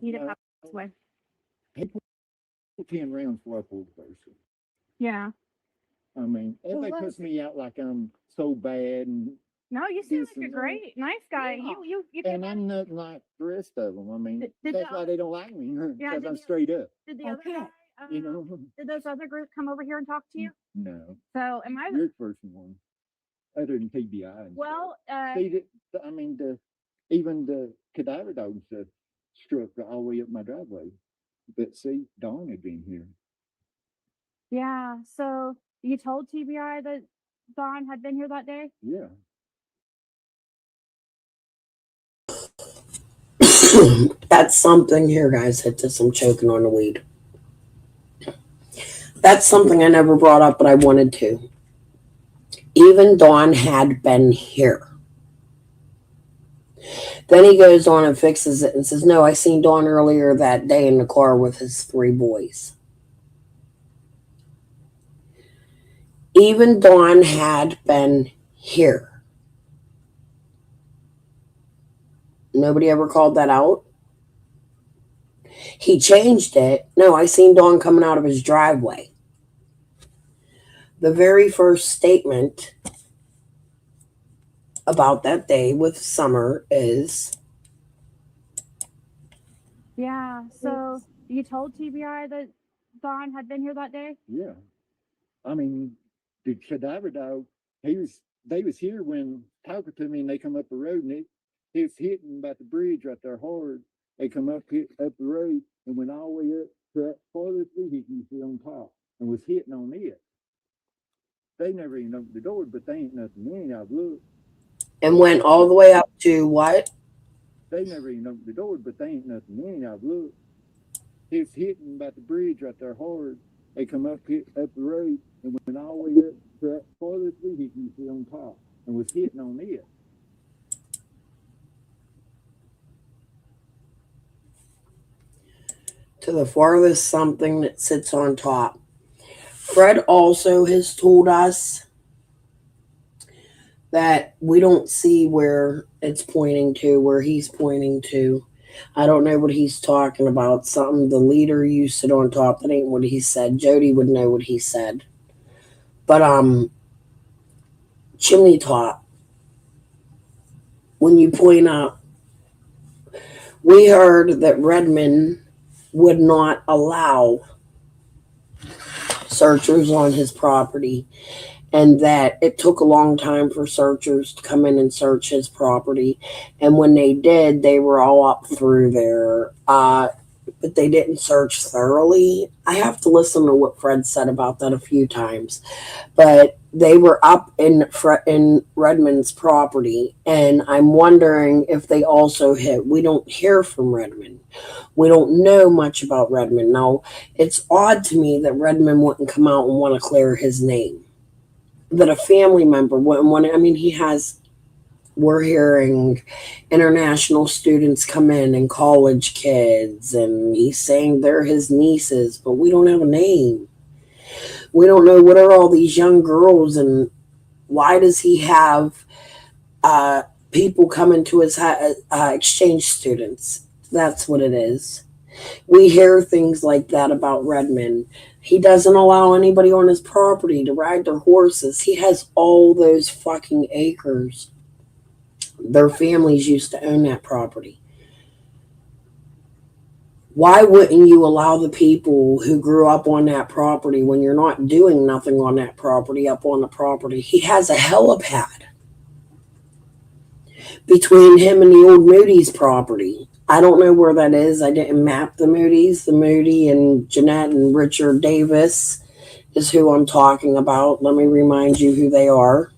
He'd have this way. He put 10 rounds for a poor person. Yeah. I mean, everybody puts me out like I'm so bad and No, you seem like a great, nice guy. Yeah. You And I'm nothing like the rest of them. I mean, Did that's the- why they don't like me, Yeah, because did I'm the- straight up. Did the other guy, You know? did those other groups come over here and talk to you? No. So am I? You're the first one, other than TBI. And Well, see, I mean, even the cadaver dogs that struck all the way up my driveway. But see, Dawn had been here. yeah. So you told TBI that Don had been here that day? Yeah. That's something here, guys. Hit this. I'm choking on the weed. That's something I never brought up, but I wanted to. Even Dawn had been here. Then he goes on and fixes it and says, no, I seen Dawn earlier that day in the car with his 3 boys. Even Dawn had been here. Nobody ever called that out. He changed it. No, I seen Dawn coming out of his driveway. The very first statement about that day with Summer is, Yeah. So you told TBI that Don had been here that day? Yeah. I mean, the cadaver dog, they was here when talking to me, and they come up the road, and he was hitting about the bridge right there hard. They come up the road and went all the way up to that farthest vehicle you see on top and was hitting on it. They never even opened the door, but they ain't nothing in. I've looked. and went all the way up to what? They never even opened the door, but they ain't nothing in. I've looked. He was hitting about the bridge right there hard. They come up the road and went all the way up to that farthest vehicle you see on top and was hitting on it. To the farthest something that sits on top. Fred also has told us that we don't see where it's pointing to, where he's pointing to. I don't know what he's talking about. Something the leader you sit on top. That ain't what he said. Jody would know what he said. But chimney top. When you point out, we heard that Redmond would not allow searchers on his property, and that it took a long time for searchers to come in and search his property. And when they did, they were all up through there, but they didn't search thoroughly. I have to listen to what Fred said about that a few times, but they were up in Redmond's property, and I'm wondering if they also hit. We don't hear from Redmond. We don't know much about Redmond. Now, it's odd to me that Redmond wouldn't come out and want to clear his name. That a family member wouldn't want to. I mean, we're hearing international students come in and college kids, and he's saying they're his nieces, but we don't have a name. We don't know what are all these young girls, and why does he have people coming to his exchange students? That's what it is. We hear things like that about Redmond. He doesn't allow anybody on his property to ride their horses. He has all those fucking acres. Their families used to own that property. Why wouldn't you allow the people who grew up on that property, when you're not doing nothing on that property, up on the property? He has a helipad between him and the old Moody's property. I don't know where that is. I didn't map the Moody's. The Moody and Jeanette and Richard Davis is who I'm talking about. Let me remind you who they are.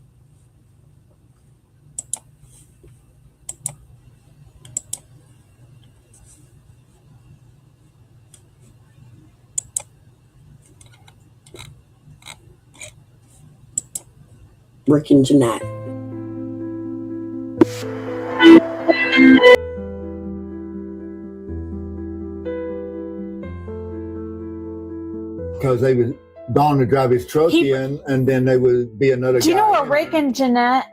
Rick and Jeanette. Because they would Don would drive his truck in, and then there would be another guy. Do you know what Rick and Jeanette?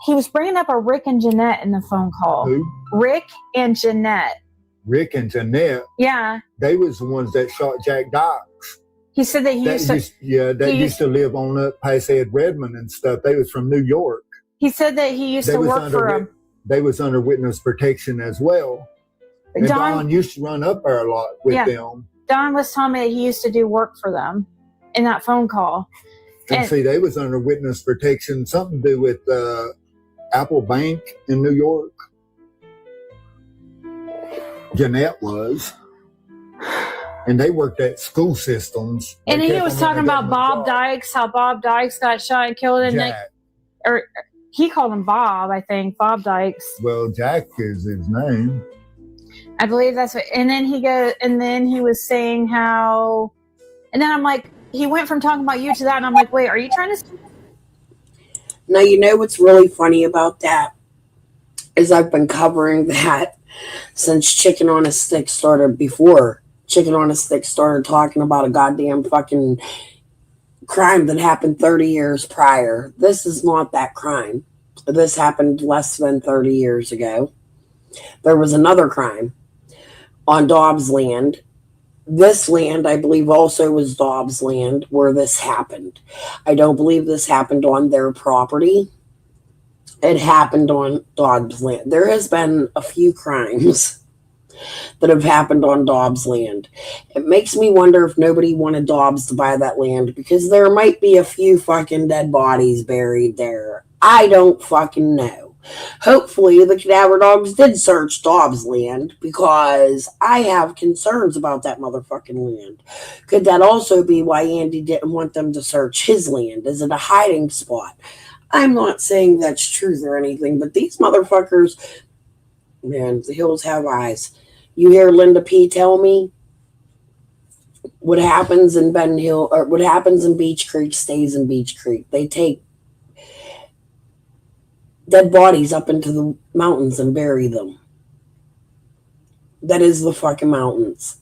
He was bringing up a Rick and Jeanette in the phone call. Who? Rick and Jeanette. Rick and Jeanette. Yeah. They was the ones that shot Jack Dykes. He said that he used to live on up past Ed Redmond and stuff. They was from New York. He said that he used They to was work under for wit- him. They was under witness protection as well. And Don used to run up there a lot with them. Don was telling me that he used to do work for them in that phone call. And see, they was under witness protection, something to do with Apple Bank in New York. Jeanette was. And they worked at school systems. And he was talking about Bob Dykes, how Bob Dykes got shot and killed. And or he called him Bob, I think, Bob Dykes. Well, Jack is his name. I believe that's what. And then he was saying how, and then I'm like, he went from talking about you to that, and I'm like, wait, are you trying to? Now, you know what's really funny about that is I've been covering that since Chicken on a Stick started, before Chicken on a Stick started talking about a goddamn fucking crime that happened 30 years prior. This is not that crime. This happened less than 30 years ago. There was another crime on Dobbs land. This land, I believe, also was Dobbs land where this happened. I don't believe this happened on their property. It happened on Dobbs land. There has been a few crimes that have happened on Dobbs land. It makes me wonder if nobody wanted Dobbs to buy that land, because there might be a few fucking dead bodies buried there. I don't fucking know. Hopefully the cadaver dogs did search Dobbs land, because I have concerns about that motherfucking land. Could that also be why Andy didn't want them to search his land? Is it a hiding spot? I'm not saying that's truth or anything, but these motherfuckers, man, the hills have eyes. You hear Linda P. tell me what happens in Ben Hill, or what happens in Beach Creek stays in Beach Creek. They take dead bodies up into the mountains and bury them. That is the fucking mountains.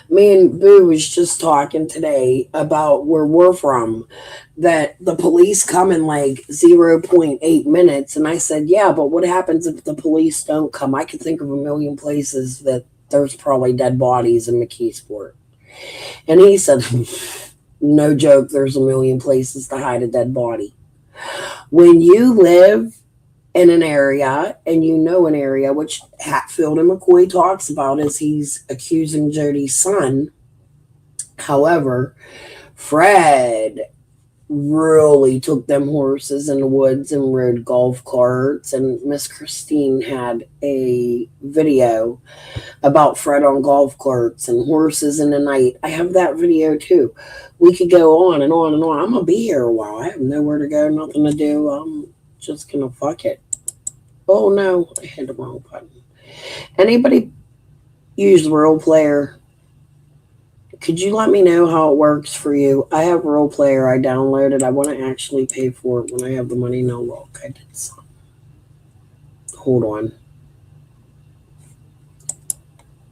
Me and Boo was just talking today about where we're from, that the police come in like 0.8 minutes. And I said, yeah, but what happens if the police don't come? I could think of a million places that there's probably dead bodies in McKeesport. And he said, no joke, there's a million places to hide a dead body. When you live in an area and you know an area, which Hatfield and McCoy talks about as he's accusing Jody's son. However, Fred really took them horses in the woods and rode golf carts, and Miss Christine had a video about Fred on golf carts and horses in the night. I have that video too. We could go on and on and on. I'm gonna be here a while. I have nowhere to go, nothing to do. I'm just gonna fuck it. Oh no, I hit the wrong button. Anybody use Role Player? Could you let me know how it works for you? I have Role Player. I downloaded. I want to actually pay for it when I have the money. No, look, I did some. Hold on.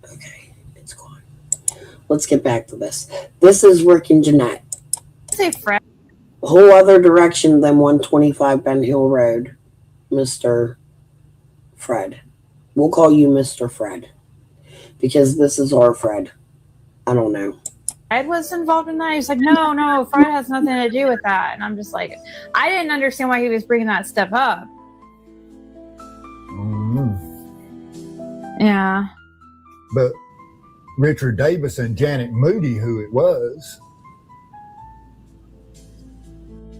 Okay, it's gone. Let's get back to this. This is Rick and Jeanette. Say Fred. A whole other direction than 125 Ben Hill Road, Mr. Fred. We'll call you Mr. Fred, because this is our Fred. I don't know. Fred was involved in that. He's like, no, Fred has nothing to do with that. And I'm just like, I didn't understand why he was bringing that stuff up. Yeah. But Richard Davis and Janet Moody, who it was.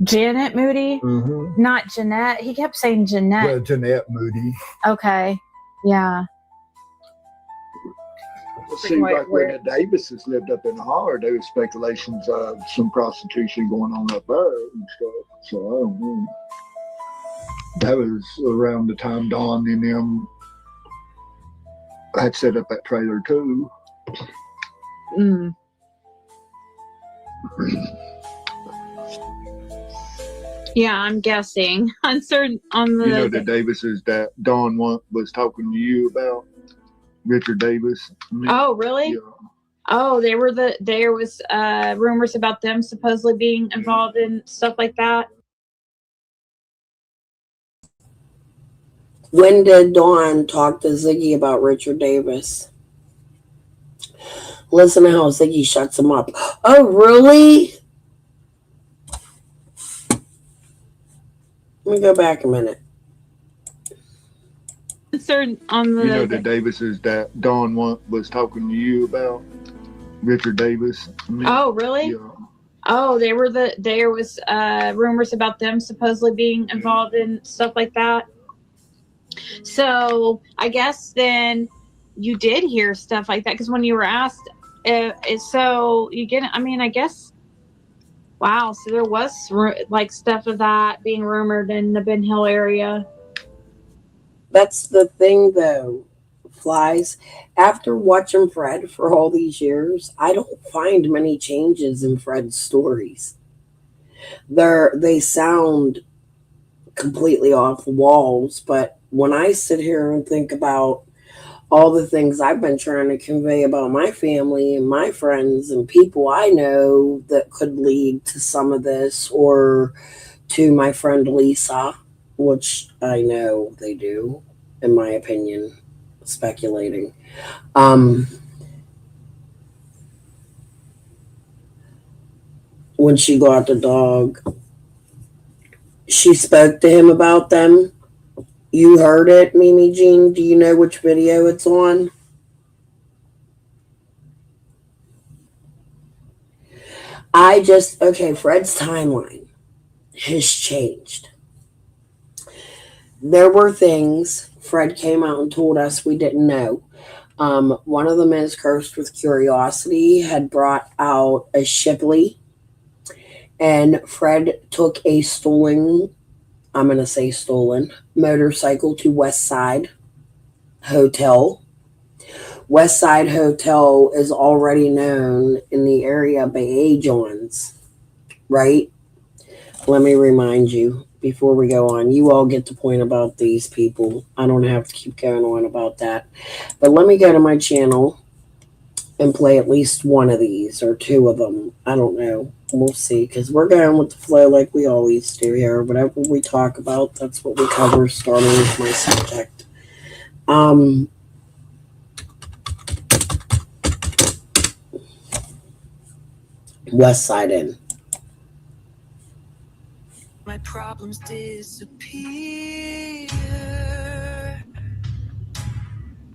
Janet Moody? Mm-hmm. Not Jeanette. He kept saying Jeanette. Well, Jeanette Moody. Okay. Yeah. It seems like when the Davises lived up in the holler, there was speculations of some prostitution going on up there and stuff. So I don't know. That was around the time Don and them had set up that trailer too. Yeah, I'm guessing. On certain on the. You know the Davises that Don was talking to you about, Richard Davis. Oh, really? Yeah. Oh, there was rumors about them supposedly being involved in stuff like that. When did Dawn talk to Ziggy about Richard Davis? Listen to how Ziggy shuts him up. Oh, really? Let me go back a minute. Third on the. You know the Davises that Dawn was talking to you about? Richard Davis. Oh, really? Yeah. Oh, there was rumors about them supposedly being involved in stuff like that. So I guess then you did hear stuff like that because when you were asked, so you get. I mean, I guess. Wow. So there was like stuff of that being rumored in the Ben Hill area. That's the thing, though, Flies. After watching Fred for all these years, I don't find many changes in Fred's stories. They sound completely off the walls, but when I sit here and think about all the things I've been trying to convey about my family and my friends and people I know that could lead to some of this, or to my friend Lisa, which I know they do, in my opinion, speculating. When she got the dog, she spoke to him about them. You heard it, Mimi Jean. Do you know which video it's on? Fred's timeline has changed. There were things Fred came out and told us we didn't know. One of them is Cursed with Curiosity had brought out a Shipley, and Fred took a stolen motorcycle to West Side Hotel. West Side Hotel is already known in the area by Ajons, right? Let me remind you before we go on. You all get the point about these people. I don't have to keep going on about that. But let me go to my channel and play at least one of these or two of them. I don't know. We'll see, because we're going with the flow like we always do here. Whatever we talk about, that's what we cover, starting with my subject. West Side Inn. My problems disappear.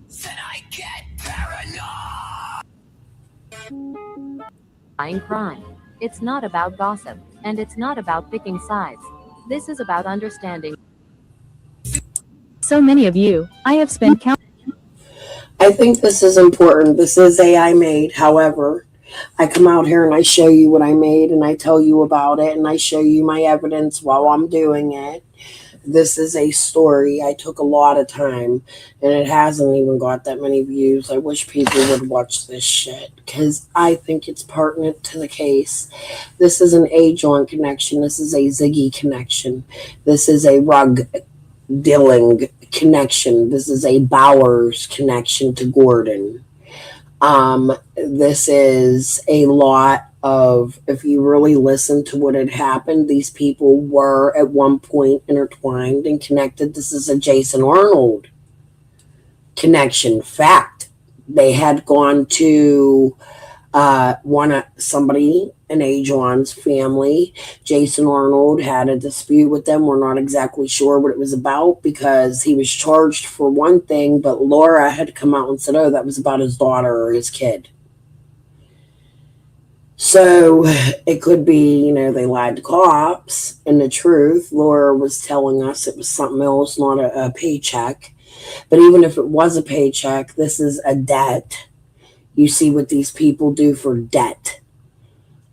Then I get paranoid. Crime. It's not about gossip, and it's not about picking sides. This is about understanding. So many of you, I have spent I think this is important. This is AI made. However, I come out here and I show you what I made and I tell you about it and I show you my evidence while I'm doing it. This is a story. I took a lot of time and it hasn't even got that many views. I wish people would watch this shit because I think it's pertinent to the case. This is an Ajon connection. This is a Ziggy connection. This is a Rug Dilling connection. This is a Bowers connection to Gordon. This is a lot of, if you really listen to what had happened, these people were at one point intertwined and connected. This is a Jason Arnold connection. Fact. They had gone to somebody in Ajon's family. Jason Arnold had a dispute with them. We're not exactly sure what it was about because he was charged for one thing, but Laura had come out and said, oh, that was about his daughter or his kid. So it could be, they lied to cops. And the truth, Laura was telling us it was something else, not a paycheck. But even if it was a paycheck, this is a debt. You see what these people do for debt.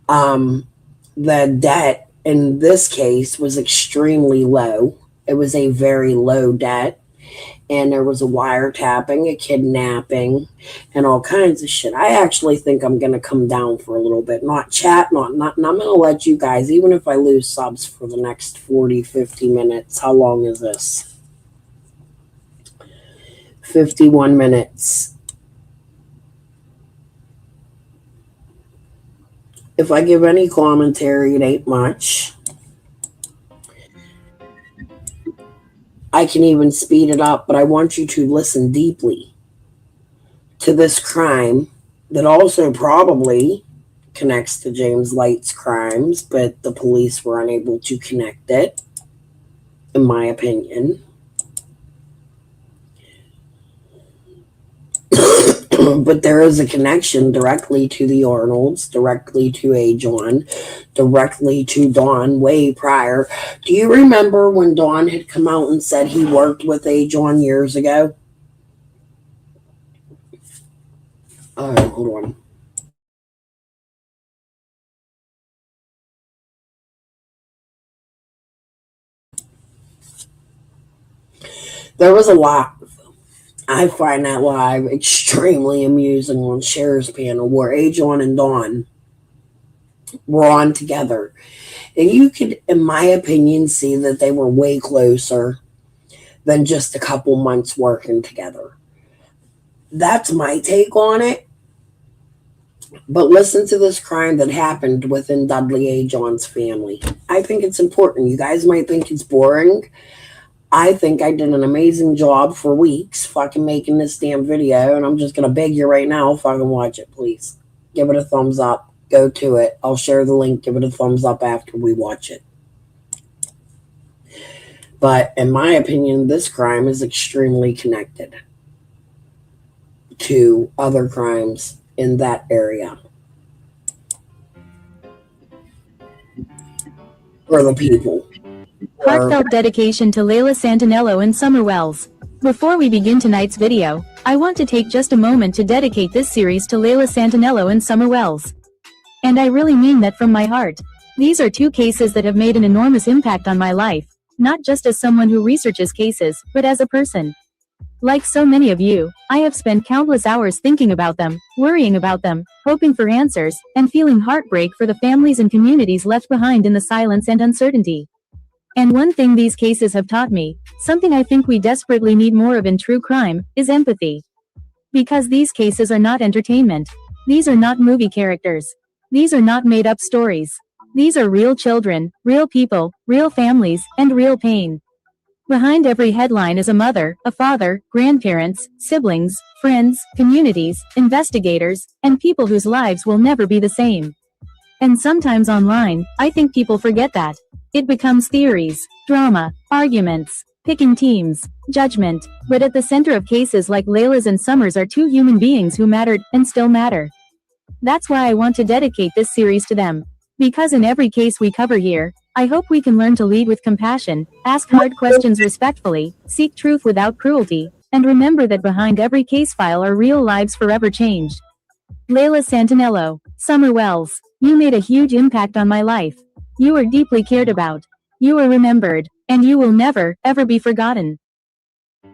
The debt in this case was extremely low. It was a very low debt. And there was a wiretapping, a kidnapping, and all kinds of shit. I actually think I'm going to come down for a little bit. Not chat, and I'm going to let you guys, even if I lose subs for the next 40, 50 minutes. How long is this? 51 minutes. If I give any commentary, it ain't much. I can even speed it up, but I want you to listen deeply to this crime that also probably connects to James Light's crimes, but the police were unable to connect it. in my opinion. But there is a connection directly to the Arnolds, directly to Ajon, directly to Dawn way prior. Do you remember when Dawn had come out and said he worked with Ajon years ago? Oh, hold on. There was a lot. I find that live extremely amusing on Cher's panel where Ajon and Dawn were on together. And you could, in my opinion, see that they were way closer than just a couple months working together. That's my take on it. But listen to this crime that happened within Dudley Ajon's family. I think it's important. You guys might think it's boring. I think I did an amazing job for weeks fucking making this damn video, and I'm just going to beg you right now, fucking watch it, please. Give it a thumbs up. Go to it. I'll share the link. Give it a thumbs up after we watch it. But in my opinion, this crime is extremely connected to other crimes in that area. For the people. Heartfelt dedication to Layla Santinello and Summer Wells. Before we begin tonight's video, I want to take just a moment to dedicate this series to Layla Santinello and Summer Wells. And I really mean that from my heart. These are two cases that have made an enormous impact on my life, not just as someone who researches cases, but as a person. Like so many of you, I have spent countless hours thinking about them, worrying about them, hoping for answers, and feeling heartbreak for the families and communities left behind in the silence and uncertainty. And one thing these cases have taught me, something I think we desperately need more of in true crime, is empathy. Because these cases are not entertainment. These are not movie characters. These are not made-up stories. These are real children, real people, real families, and real pain. Behind every headline is a mother, a father, grandparents, siblings, friends, communities, investigators, and people whose lives will never be the same. And sometimes online, I think people forget that. It becomes theories, drama, arguments, picking teams, judgment, but at the center of cases like Layla's and Summer's are two human beings who mattered, and still matter. That's why I want to dedicate this series to them. Because in every case we cover here, I hope we can learn to lead with compassion, ask hard questions respectfully, seek truth without cruelty, and remember that behind every case file are real lives forever changed. Layla Santinello, Summer Wells, you made a huge impact on my life. You are deeply cared about. You are remembered, and you will never, ever be forgotten.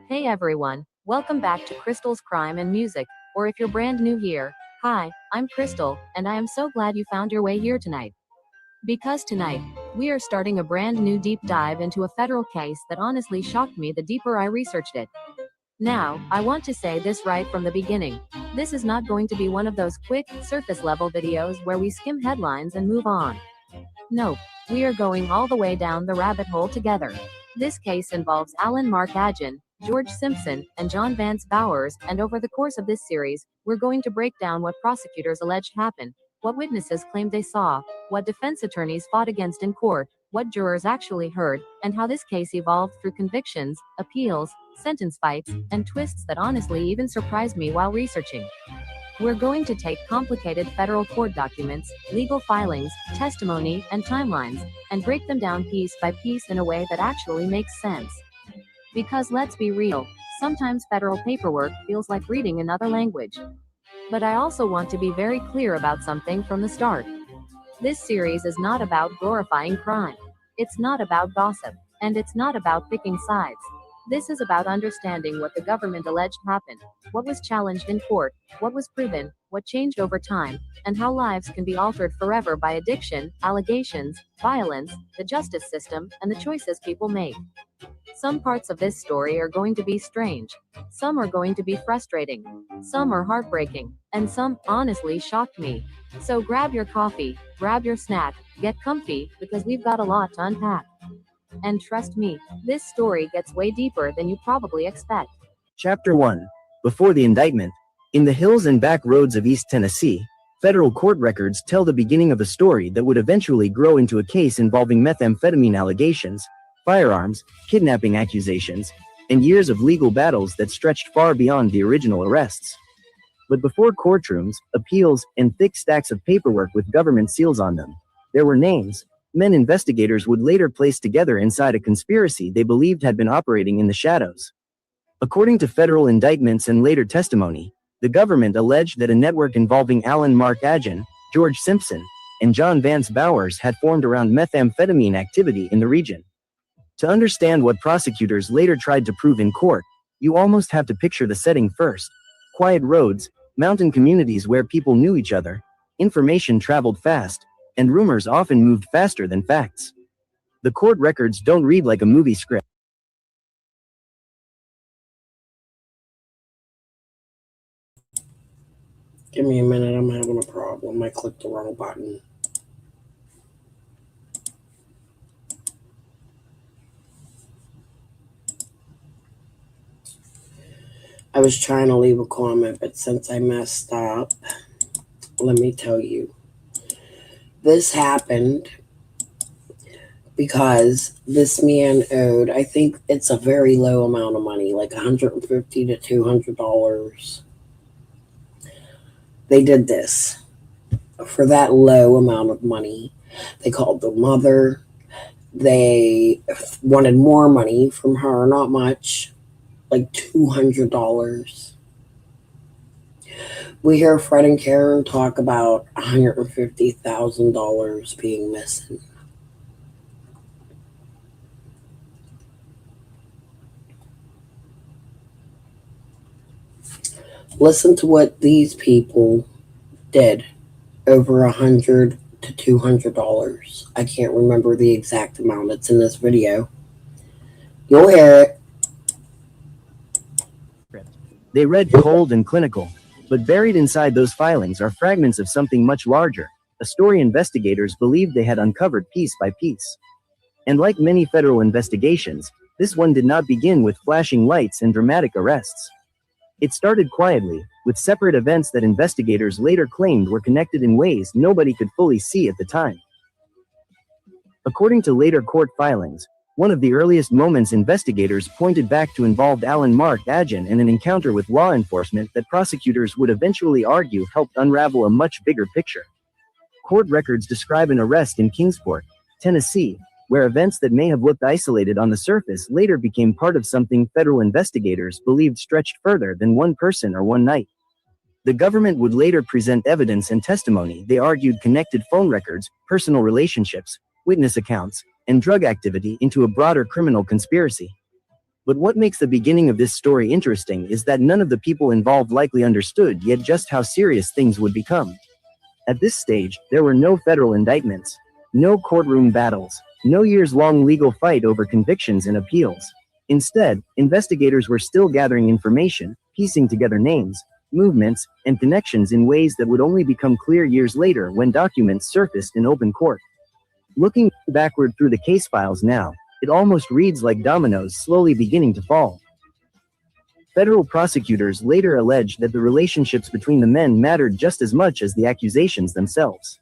Hey everyone, welcome back to Crystal's Crime and Music, or if you're brand new here, hi, I'm Crystal, and I am so glad you found your way here tonight. Because tonight, we are starting a brand new deep dive into a federal case that honestly shocked me the deeper I researched it. Now, I want to say this right from the beginning. This is not going to be one of those quick, surface-level videos where we skim headlines and move on. Nope, we are going all the way down the rabbit hole together. This case involves Alan Mark Ajon, George Simpson, and John Vance Bowers, and over the course of this series, we're going to break down what prosecutors alleged happened, what witnesses claimed they saw, what defense attorneys fought against in court, what jurors actually heard, and how this case evolved through convictions, appeals, sentence fights, and twists that honestly even surprised me while researching. We're going to take complicated federal court documents, legal filings, testimony, and timelines, and break them down piece by piece in a way that actually makes sense. Because let's be real, sometimes federal paperwork feels like reading another language. But I also want to be very clear about something from the start. This series is not about glorifying crime. It's not about gossip. And it's not about picking sides. This is about understanding what the government alleged happened, what was challenged in court, what was proven, what changed over time, and how lives can be altered forever by addiction, allegations, violence, the justice system, and the choices people make. Some parts of this story are going to be strange. Some are going to be frustrating. Some are heartbreaking. And some, honestly, shocked me. So grab your coffee, grab your snack, get comfy, because we've got a lot to unpack. And trust me, this story gets way deeper than you probably expect. Chapter 1. Before the indictment. In the hills and back roads of East Tennessee, federal court records tell the beginning of a story that would eventually grow into a case involving methamphetamine allegations, firearms, kidnapping accusations, and years of legal battles that stretched far beyond the original arrests. But before courtrooms, appeals, and thick stacks of paperwork with government seals on them, there were names, men investigators would later place together inside a conspiracy they believed had been operating in the shadows. According to federal indictments and later testimony, the government alleged that a network involving Alan Mark Agin, George Simpson, and John Vance Bowers had formed around methamphetamine activity in the region. To understand what prosecutors later tried to prove in court, you almost have to picture the setting first. Quiet roads, mountain communities where people knew each other, information traveled fast, and rumors often moved faster than facts. The court records don't read like a movie script. Give me a minute, I'm having a problem. I clicked the wrong button. I was trying to leave a comment, but since I messed up, let me tell you. This happened because this man owed, I think it's a very low amount of money, like $150 to $200. They did this for that low amount of money. They called the mother. They wanted more money from her, not much, like $200. We hear Fred and Karen talk about $150,000 being missing. Listen to what these people did. Over $100 to $200. I can't remember the exact amount. It's in this video. You'll hear it. They read cold and clinical, but buried inside those filings are fragments of something much larger, a story investigators believed they had uncovered piece by piece. And like many federal investigations, this one did not begin with flashing lights and dramatic arrests. It started quietly, with separate events that investigators later claimed were connected in ways nobody could fully see at the time. According to later court filings, one of the earliest moments investigators pointed back to involved Alan Mark Agin in an encounter with law enforcement that prosecutors would eventually argue helped unravel a much bigger picture. Court records describe an arrest in Kingsport, Tennessee, where events that may have looked isolated on the surface later became part of something federal investigators believed stretched further than one person or one night. The government would later present evidence and testimony they argued connected phone records, personal relationships, witness accounts, and drug activity into a broader criminal conspiracy. But what makes the beginning of this story interesting is that none of the people involved likely understood yet just how serious things would become. At this stage, there were no federal indictments, no courtroom battles, no years-long legal fight over convictions and appeals. Instead, investigators were still gathering information, piecing together names, movements, and connections in ways that would only become clear years later when documents surfaced in open court. Looking backward through the case files now, it almost reads like dominoes slowly beginning to fall. Federal prosecutors later alleged that the relationships between the men mattered just as much as the accusations themselves.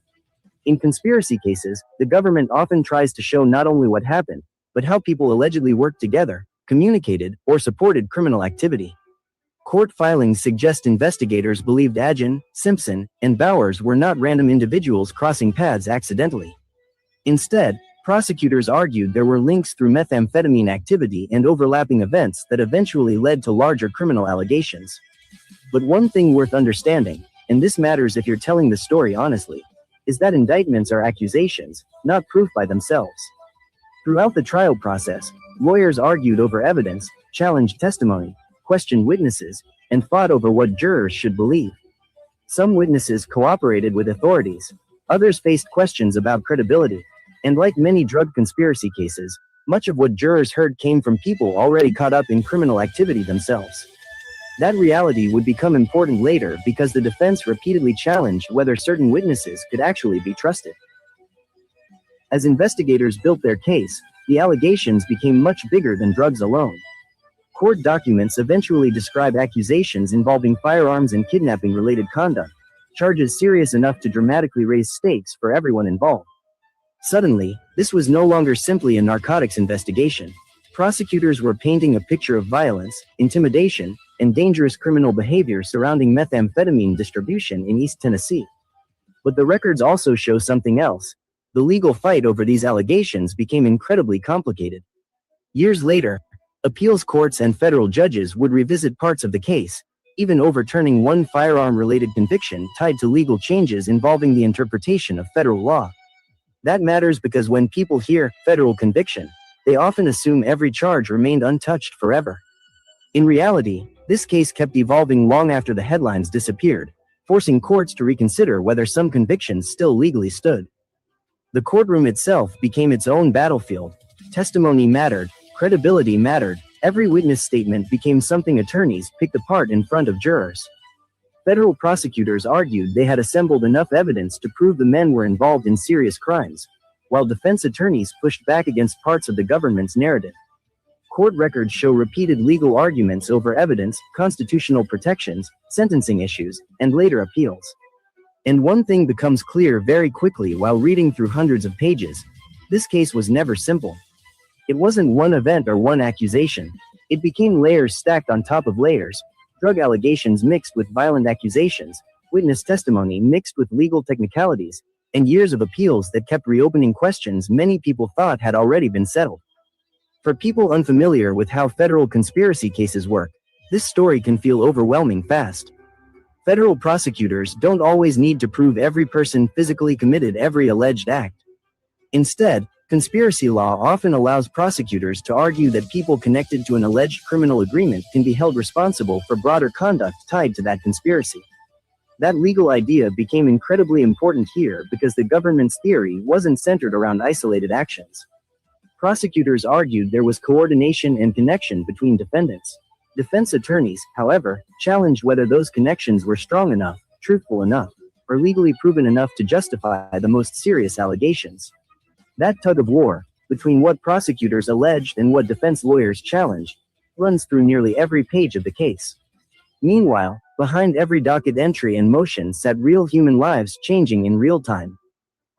In conspiracy cases, the government often tries to show not only what happened, but how people allegedly worked together, communicated, or supported criminal activity. Court filings suggest investigators believed Agin, Simpson, and Bowers were not random individuals crossing paths accidentally. Instead, prosecutors argued there were links through methamphetamine activity and overlapping events that eventually led to larger criminal allegations. But one thing worth understanding, and this matters if you're telling the story honestly, is that indictments are accusations, not proof by themselves. Throughout the trial process, lawyers argued over evidence, challenged testimony, questioned witnesses, and fought over what jurors should believe. Some witnesses cooperated with authorities, others faced questions about credibility, and like many drug conspiracy cases, much of what jurors heard came from people already caught up in criminal activity themselves. That reality would become important later because the defense repeatedly challenged whether certain witnesses could actually be trusted. As investigators built their case, the allegations became much bigger than drugs alone. Court documents eventually describe accusations involving firearms and kidnapping-related conduct, charges serious enough to dramatically raise stakes for everyone involved. Suddenly, this was no longer simply a narcotics investigation. Prosecutors were painting a picture of violence, intimidation, and dangerous criminal behavior surrounding methamphetamine distribution in East Tennessee. But the records also show something else. The legal fight over these allegations became incredibly complicated. Years later, appeals courts and federal judges would revisit parts of the case, even overturning one firearm-related conviction tied to legal changes involving the interpretation of federal law. That matters because when people hear federal conviction, they often assume every charge remained untouched forever. In reality, this case kept evolving long after the headlines disappeared, forcing courts to reconsider whether some convictions still legally stood. The courtroom itself became its own battlefield. Testimony mattered, credibility mattered, every witness statement became something attorneys picked apart in front of jurors. Federal prosecutors argued they had assembled enough evidence to prove the men were involved in serious crimes, while defense attorneys pushed back against parts of the government's narrative. Court records show repeated legal arguments over evidence, constitutional protections, sentencing issues, and later appeals. And one thing becomes clear very quickly while reading through hundreds of pages: this case was never simple. It wasn't one event or one accusation. It became layers stacked on top of layers, drug allegations mixed with violent accusations, witness testimony mixed with legal technicalities, and years of appeals that kept reopening questions many people thought had already been settled. For people unfamiliar with how federal conspiracy cases work, this story can feel overwhelming fast. Federal prosecutors don't always need to prove every person physically committed every alleged act. Instead, conspiracy law often allows prosecutors to argue that people connected to an alleged criminal agreement can be held responsible for broader conduct tied to that conspiracy. That legal idea became incredibly important here because the government's theory wasn't centered around isolated actions. Prosecutors argued there was coordination and connection between defendants. Defense attorneys, however, challenged whether those connections were strong enough, truthful enough, or legally proven enough to justify the most serious allegations. That tug of war, between what prosecutors alleged and what defense lawyers challenged, runs through nearly every page of the case. Meanwhile, behind every docket entry and motion sat real human lives changing in real time.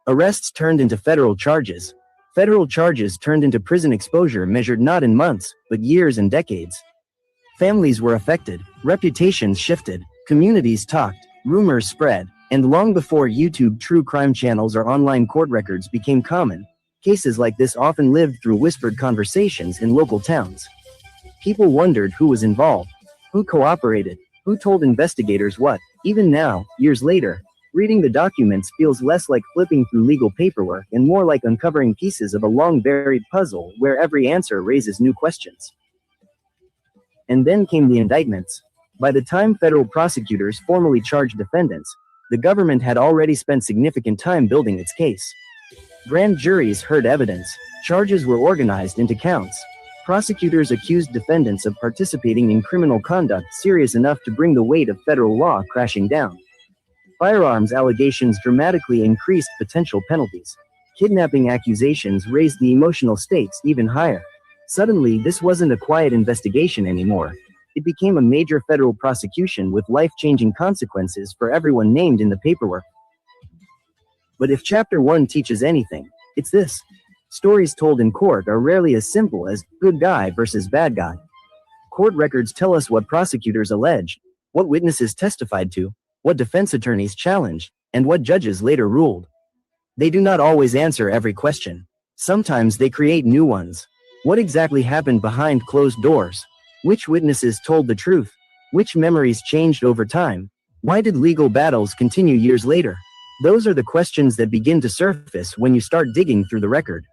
Arrests turned into federal charges. Federal charges turned into prison exposure measured not in months, but years and decades. Families were affected, reputations shifted, communities talked, rumors spread, and long before YouTube true crime channels or online court records became common, cases like this often lived through whispered conversations in local towns. People wondered who was involved, who cooperated, who told investigators what. Even now, years later, reading the documents feels less like flipping through legal paperwork and more like uncovering pieces of a long buried puzzle where every answer raises new questions. And then came the indictments. By the time federal prosecutors formally charged defendants, the government had already spent significant time building its case. Grand juries heard evidence, charges were organized into counts. Prosecutors accused defendants of participating in criminal conduct serious enough to bring the weight of federal law crashing down. Firearms allegations dramatically increased potential penalties. Kidnapping accusations raised the emotional stakes even higher. Suddenly, this wasn't a quiet investigation anymore. It became a major federal prosecution with life-changing consequences for everyone named in the paperwork. But if Chapter 1 teaches anything, it's this. Stories told in court are rarely as simple as good guy versus bad guy. Court records tell us what prosecutors alleged, what witnesses testified to, what defense attorneys challenged, and what judges later ruled. They do not always answer every question. Sometimes they create new ones. What exactly happened behind closed doors? Which witnesses told the truth? Which memories changed over time? Why did legal battles continue years later? Those are the questions that begin to surface when you start digging through the record.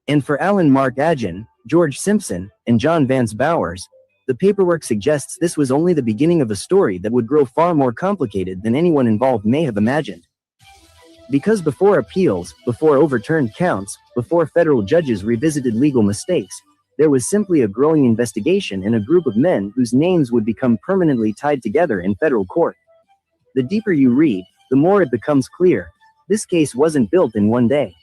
And for Alan Mark Agin, George Simpson, and John Vance Bowers, the paperwork suggests this was only the beginning of a story that would grow far more complicated than anyone involved may have imagined. Because before appeals, before overturned counts, before federal judges revisited legal mistakes, there was simply a growing investigation and a group of men whose names would become permanently tied together in federal court. The deeper you read, the more it becomes clear. This case wasn't built in one day.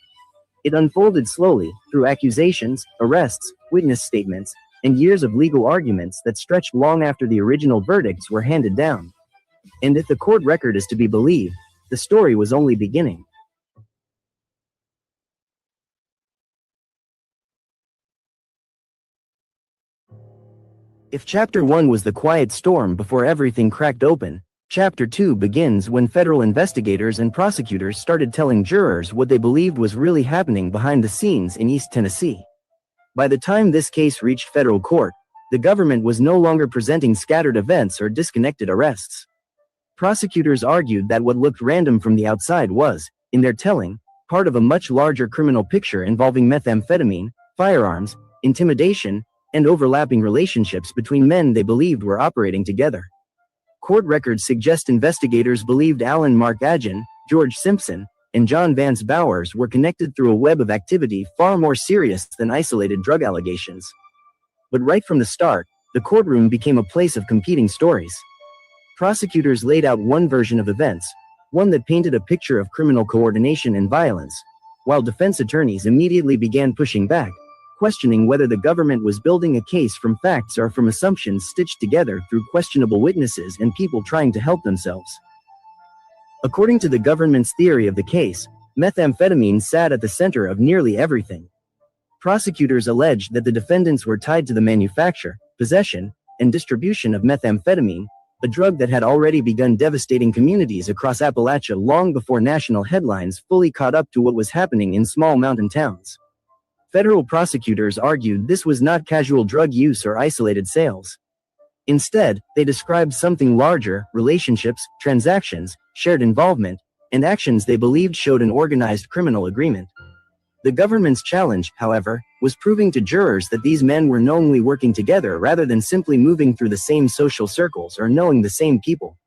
It unfolded slowly, through accusations, arrests, witness statements, and years of legal arguments that stretched long after the original verdicts were handed down. And if the court record is to be believed, the story was only beginning. If Chapter 1 was the quiet storm before everything cracked open, Chapter 2 begins when federal investigators and prosecutors started telling jurors what they believed was really happening behind the scenes in East Tennessee. By the time this case reached federal court, the government was no longer presenting scattered events or disconnected arrests. Prosecutors argued that what looked random from the outside was, in their telling, part of a much larger criminal picture involving methamphetamine, firearms, intimidation, and overlapping relationships between men they believed were operating together. Court records suggest investigators believed Alan Mark Agin, George Simpson, and John Vance Bowers were connected through a web of activity far more serious than isolated drug allegations. But right from the start, the courtroom became a place of competing stories. Prosecutors laid out one version of events, one that painted a picture of criminal coordination and violence, while defense attorneys immediately began pushing back, questioning whether the government was building a case from facts or from assumptions stitched together through questionable witnesses and people trying to help themselves. According to the government's theory of the case, methamphetamine sat at the center of nearly everything. Prosecutors alleged that the defendants were tied to the manufacture, possession, and distribution of methamphetamine, a drug that had already begun devastating communities across Appalachia long before national headlines fully caught up to what was happening in small mountain towns. Federal prosecutors argued this was not casual drug use or isolated sales. Instead, they described something larger: relationships, transactions, shared involvement, and actions they believed showed an organized criminal agreement. The government's challenge, however, was proving to jurors that these men were knowingly working together rather than simply moving through the same social circles or knowing the same people.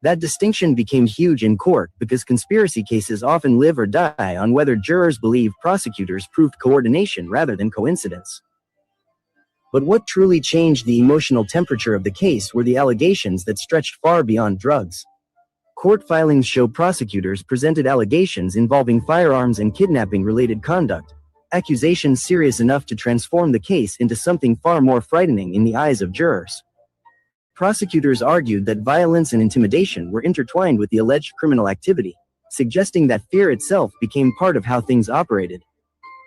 That distinction became huge in court because conspiracy cases often live or die on whether jurors believe prosecutors proved coordination rather than coincidence. But what truly changed the emotional temperature of the case were the allegations that stretched far beyond drugs. Court filings show prosecutors presented allegations involving firearms and kidnapping-related conduct, accusations serious enough to transform the case into something far more frightening in the eyes of jurors. Prosecutors argued that violence and intimidation were intertwined with the alleged criminal activity, suggesting that fear itself became part of how things operated.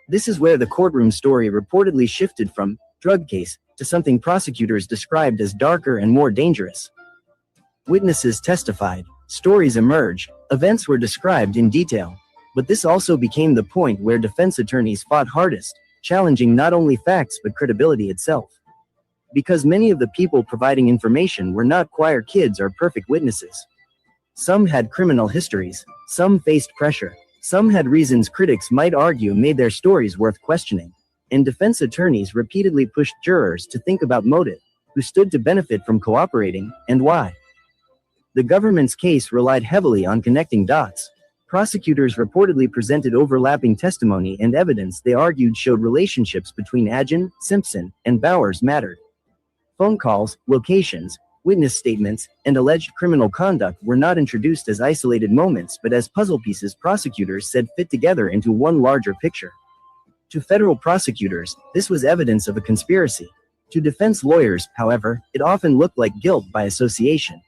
This is where the courtroom story reportedly shifted from drug case to something prosecutors described as darker and more dangerous. Witnesses testified, stories emerged, events were described in detail, but this also became the point where defense attorneys fought hardest, challenging not only facts but credibility itself. Because many of the people providing information were not choir kids or perfect witnesses. Some had criminal histories, some faced pressure, some had reasons critics might argue made their stories worth questioning, and defense attorneys repeatedly pushed jurors to think about motive, who stood to benefit from cooperating, and why. The government's case relied heavily on connecting dots. Prosecutors reportedly presented overlapping testimony and evidence they argued showed relationships between Agin, Simpson, and Bowers mattered. Phone calls, locations, witness statements, and alleged criminal conduct were not introduced as isolated moments but as puzzle pieces prosecutors said fit together into one larger picture. To federal prosecutors, this was evidence of a conspiracy. To defense lawyers, however, it often looked like guilt by association.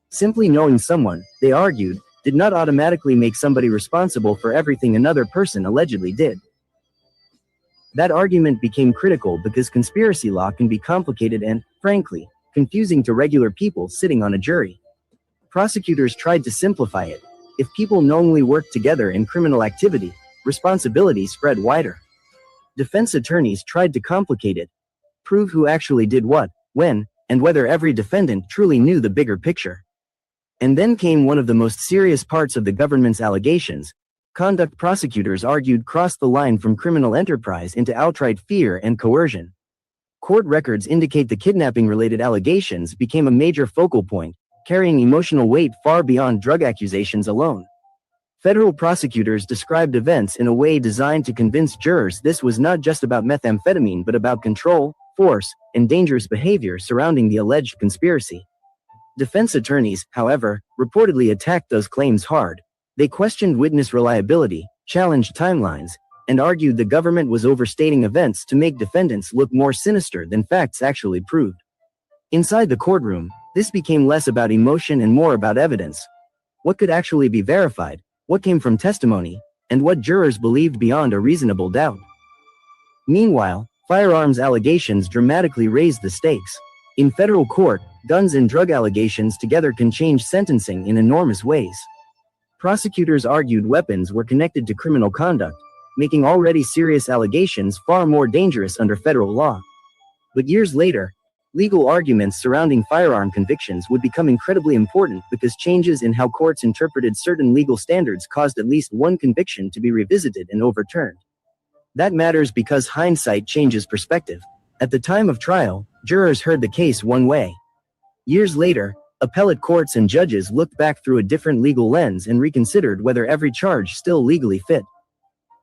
Simply knowing someone, they argued, did not automatically make somebody responsible for everything another person allegedly did. That argument became critical because conspiracy law can be complicated and, frankly, confusing to regular people sitting on a jury. Prosecutors tried to simplify it. If people knowingly worked together in criminal activity, responsibility spread wider. Defense attorneys tried to complicate it, prove who actually did what, when, and whether every defendant truly knew the bigger picture. And then came one of the most serious parts of the government's allegations. Conduct prosecutors argued crossed the line from criminal enterprise into outright fear and coercion. Court records indicate the kidnapping-related allegations became a major focal point, carrying emotional weight far beyond drug accusations alone. Federal prosecutors described events in a way designed to convince jurors this was not just about methamphetamine but about control, force, and dangerous behavior surrounding the alleged conspiracy. Defense attorneys, however, reportedly attacked those claims hard. They questioned witness reliability, challenged timelines, and argued the government was overstating events to make defendants look more sinister than facts actually proved. Inside the courtroom, this became less about emotion and more about evidence. What could actually be verified, what came from testimony, and what jurors believed beyond a reasonable doubt. Meanwhile, firearms allegations dramatically raised the stakes. In federal court, guns and drug allegations together can change sentencing in enormous ways. Prosecutors argued weapons were connected to criminal conduct, making already serious allegations far more dangerous under federal law. But years later, legal arguments surrounding firearm convictions would become incredibly important because changes in how courts interpreted certain legal standards caused at least one conviction to be revisited and overturned. That matters because hindsight changes perspective. At the time of trial, jurors heard the case one way. Years later, appellate courts and judges looked back through a different legal lens and reconsidered whether every charge still legally fit.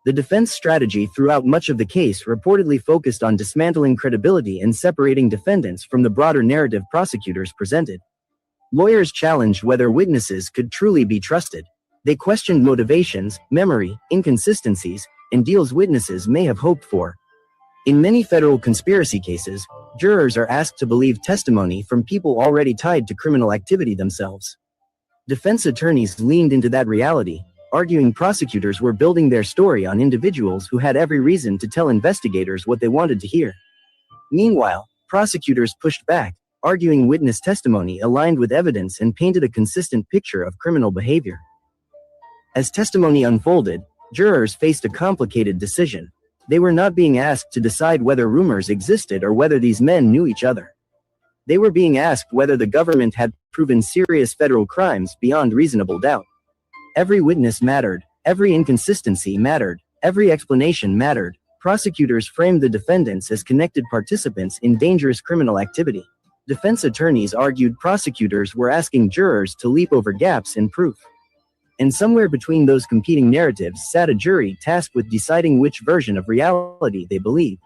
The defense strategy throughout much of the case reportedly focused on dismantling credibility and separating defendants from the broader narrative prosecutors presented. Lawyers challenged whether witnesses could truly be trusted. They questioned motivations, memory, inconsistencies, and deals witnesses may have hoped for. In many federal conspiracy cases, jurors are asked to believe testimony from people already tied to criminal activity themselves. Defense attorneys leaned into that reality, arguing prosecutors were building their story on individuals who had every reason to tell investigators what they wanted to hear. Meanwhile, prosecutors pushed back, arguing witness testimony aligned with evidence and painted a consistent picture of criminal behavior. As testimony unfolded, jurors faced a complicated decision. They were not being asked to decide whether rumors existed or whether these men knew each other. They were being asked whether the government had proven serious federal crimes beyond reasonable doubt. Every witness mattered, every inconsistency mattered, every explanation mattered. Prosecutors framed the defendants as connected participants in dangerous criminal activity. Defense attorneys argued prosecutors were asking jurors to leap over gaps in proof. And somewhere between those competing narratives sat a jury tasked with deciding which version of reality they believed.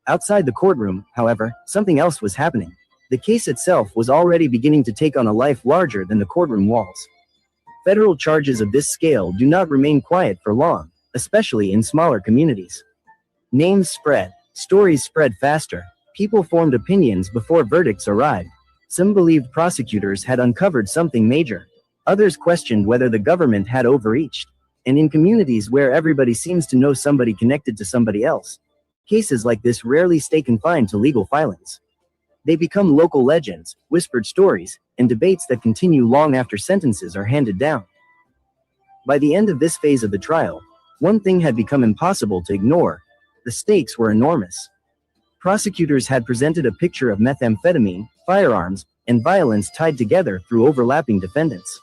Outside the courtroom, however, something else was happening. The case itself was already beginning to take on a life larger than the courtroom walls. Federal charges of this scale do not remain quiet for long, especially in smaller communities. Names spread, stories spread faster, people formed opinions before verdicts arrived. Some believed prosecutors had uncovered something major. Others questioned whether the government had overreached. And in communities where everybody seems to know somebody connected to somebody else, cases like this rarely stay confined to legal filings. They become local legends, whispered stories, and debates that continue long after sentences are handed down. By the end of this phase of the trial, one thing had become impossible to ignore. The stakes were enormous. Prosecutors had presented a picture of methamphetamine, firearms, and violence tied together through overlapping defendants.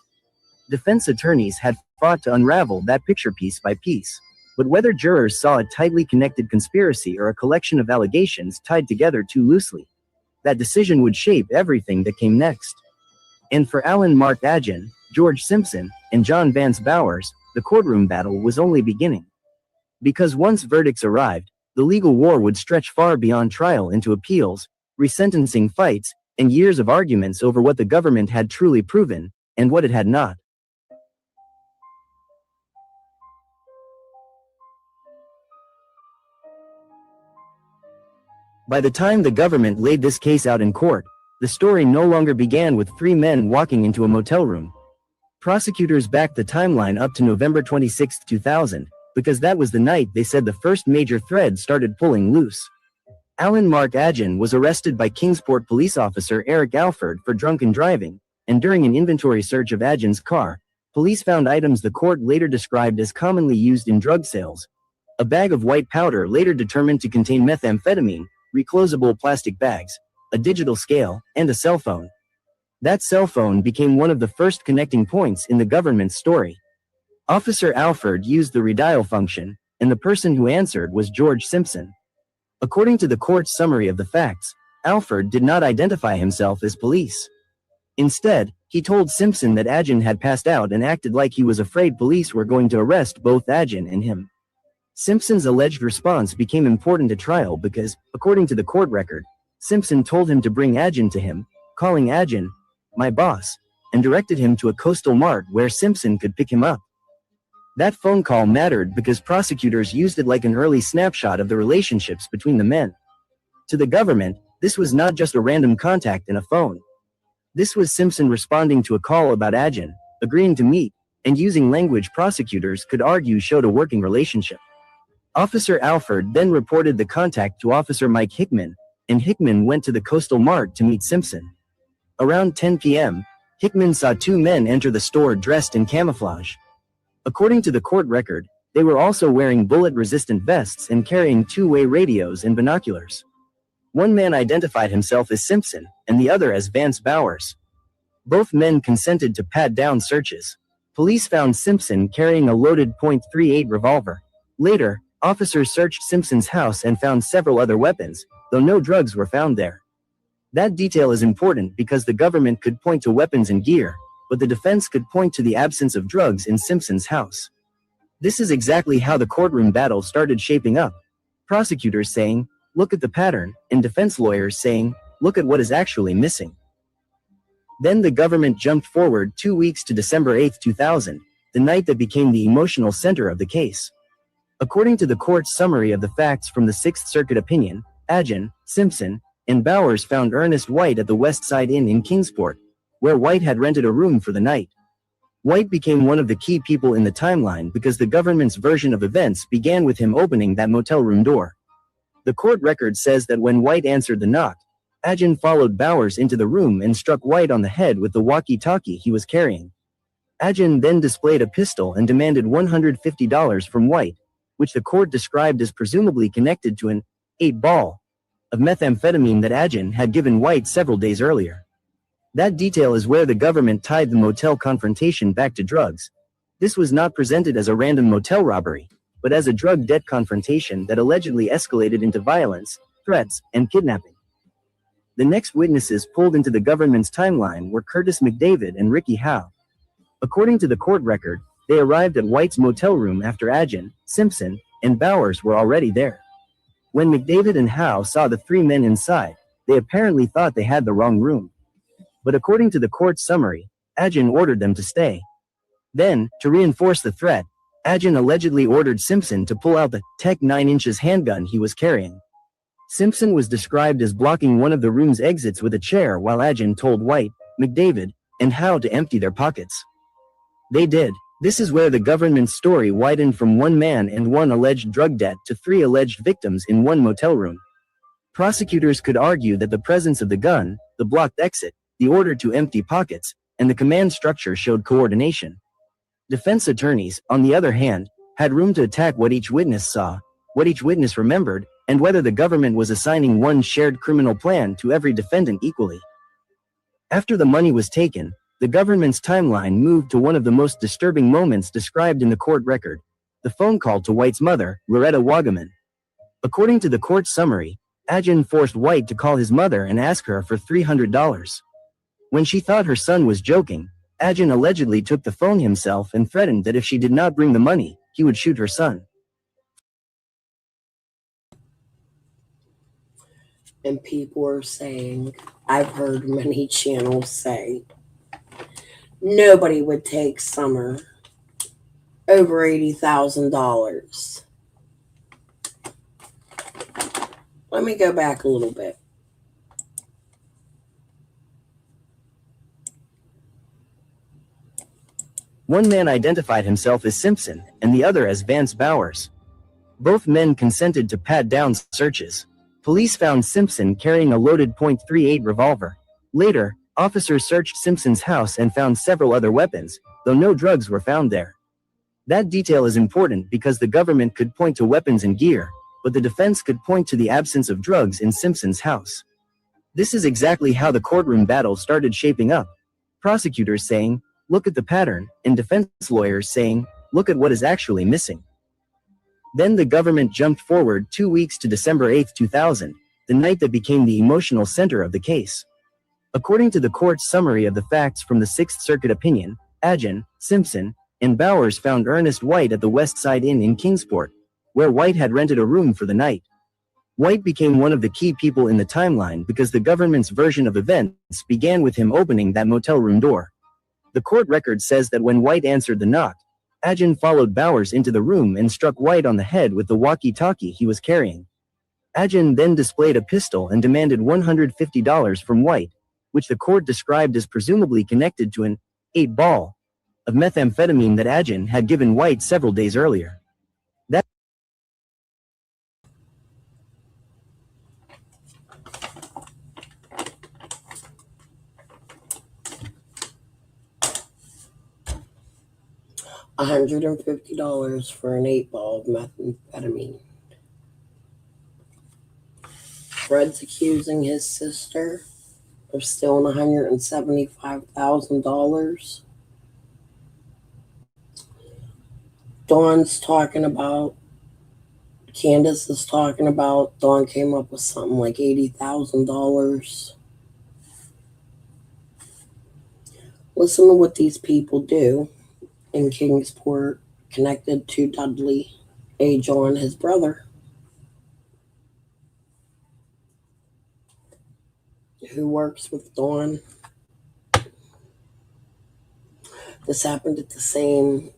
Defense attorneys had fought to unravel that picture piece by piece. But whether jurors saw a tightly connected conspiracy or a collection of allegations tied together too loosely, that decision would shape everything that came next. And for Alan Mark Agin, George Simpson, and John Vance Bowers, the courtroom battle was only beginning. Because once verdicts arrived, the legal war would stretch far beyond trial into appeals, resentencing fights, and years of arguments over what the government had truly proven, and what it had not. By the time the government laid this case out in court, the story no longer began with three men walking into a motel room. Prosecutors backed the timeline up to November 26, 2000, because that was the night they said the first major thread started pulling loose. Alan Mark Agin was arrested by Kingsport police officer Eric Alford for drunken driving, and during an inventory search of Agin's car, police found items the court later described as commonly used in drug sales. A bag of white powder later determined to contain methamphetamine, reclosable plastic bags, a digital scale, and a cell phone. That cell phone became one of the first connecting points in the government's story. Officer Alford used the redial function, and the person who answered was George Simpson. According to the court's summary of the facts, Alford did not identify himself as police. Instead, he told Simpson that Agin had passed out and acted like he was afraid police were going to arrest both Agin and him. Simpson's alleged response became important at trial because, according to the court record, Simpson told him to bring Agin to him, calling Agin, "my boss," and directed him to a coastal mart where Simpson could pick him up. That phone call mattered because prosecutors used it like an early snapshot of the relationships between the men. To the government, this was not just a random contact in a phone. This was Simpson responding to a call about Agin, agreeing to meet, and using language prosecutors could argue showed a working relationship. Officer Alford then reported the contact to Officer Mike Hickman, and Hickman went to the Coastal Mart to meet Simpson. Around 10 p.m., Hickman saw two men enter the store dressed in camouflage. According to the court record, they were also wearing bullet-resistant vests and carrying two-way radios and binoculars. One man identified himself as Simpson, and the other as Vance Bowers. Both men consented to pat-down searches. Police found Simpson carrying a loaded .38 revolver. Later, officers searched Simpson's house and found several other weapons, though no drugs were found there. That detail is important because the government could point to weapons and gear, but the defense could point to the absence of drugs in Simpson's house. This is exactly how the courtroom battle started shaping up. Prosecutors saying, "Look at the pattern," and defense lawyers saying, "Look at what is actually missing." Then the government jumped forward 2 weeks to December 8, 2000, the night that became the emotional center of the case. According to the court's summary of the facts from the Sixth Circuit opinion, Agin, Simpson, and Bowers found Ernest White at the West Side Inn in Kingsport, where White had rented a room for the night. White became one of the key people in the timeline because the government's version of events began with him opening that motel room door. The court record says that when White answered the knock, Agin followed Bowers into the room and struck White on the head with the walkie-talkie he was carrying. Agin then displayed a pistol and demanded $150 from White, which the court described as presumably connected to an 8-ball of methamphetamine that Agin had given White several days earlier. That detail is where the government tied the motel confrontation back to drugs. This was not presented as a random motel robbery, but as a drug debt confrontation that allegedly escalated into violence, threats, and kidnapping. The next witnesses pulled into the government's timeline were Curtis McDavid and Ricky Howe. According to the court record, they arrived at White's motel room after Agin, Simpson, and Bowers were already there. When McDavid and Howe saw the three men inside, they apparently thought they had the wrong room. But according to the court's summary, Agin ordered them to stay. Then, to reinforce the threat, Agin allegedly ordered Simpson to pull out the Tech 9" handgun he was carrying. Simpson was described as blocking one of the room's exits with a chair while Agin told White, McDavid, and Howe to empty their pockets. They did. This is where the government's story widened from one man and one alleged drug debt to three alleged victims in one motel room. Prosecutors could argue that the presence of the gun, the blocked exit, the order to empty pockets, and the command structure showed coordination. Defense attorneys, on the other hand, had room to attack what each witness saw, what each witness remembered, and whether the government was assigning one shared criminal plan to every defendant equally. After the money was taken, the government's timeline moved to one of the most disturbing moments described in the court record, the phone call to White's mother, Loretta Wagaman. According to the court summary, Agin forced White to call his mother and ask her for $300. When she thought her son was joking, Agin allegedly took the phone himself and threatened that if she did not bring the money, he would shoot her son. And people are saying, I've heard many channels say, nobody would take Summer over $80,000. Let me go back a little bit. One man identified himself as Simpson, and the other as Vance Bowers. Both men consented to pat-down searches. Police found Simpson carrying a loaded .38 revolver. Later, officers searched Simpson's house and found several other weapons, though no drugs were found there. That detail is important because the government could point to weapons and gear, but the defense could point to the absence of drugs in Simpson's house. This is exactly how the courtroom battle started shaping up. Prosecutors saying, "Look at the pattern," and defense lawyers saying, "Look at what is actually missing." Then the government jumped forward 2 weeks to December 8, 2000, the night that became the emotional center of the case. According to the court's summary of the facts from the Sixth Circuit opinion, Agin, Simpson, and Bowers found Ernest White at the West Side Inn in Kingsport, where White had rented a room for the night. White became one of the key people in the timeline because the government's version of events began with him opening that motel room door. The court record says that when White answered the knock, Agin followed Bowers into the room and struck White on the head with the walkie-talkie he was carrying. Agin then displayed a pistol and demanded $150 from White, which the court described as presumably connected to an 8-ball of methamphetamine that Agin had given White several days earlier. $150 for an 8 ball of methamphetamine. Fred's accusing his sister of stealing $175,000. Dawn's talking about, Candace is talking about, Dawn came up with something like $80,000. Listen to what these people do in Kingsport, connected to Dudley A. John, his brother, who works with Dawn. This happened at the same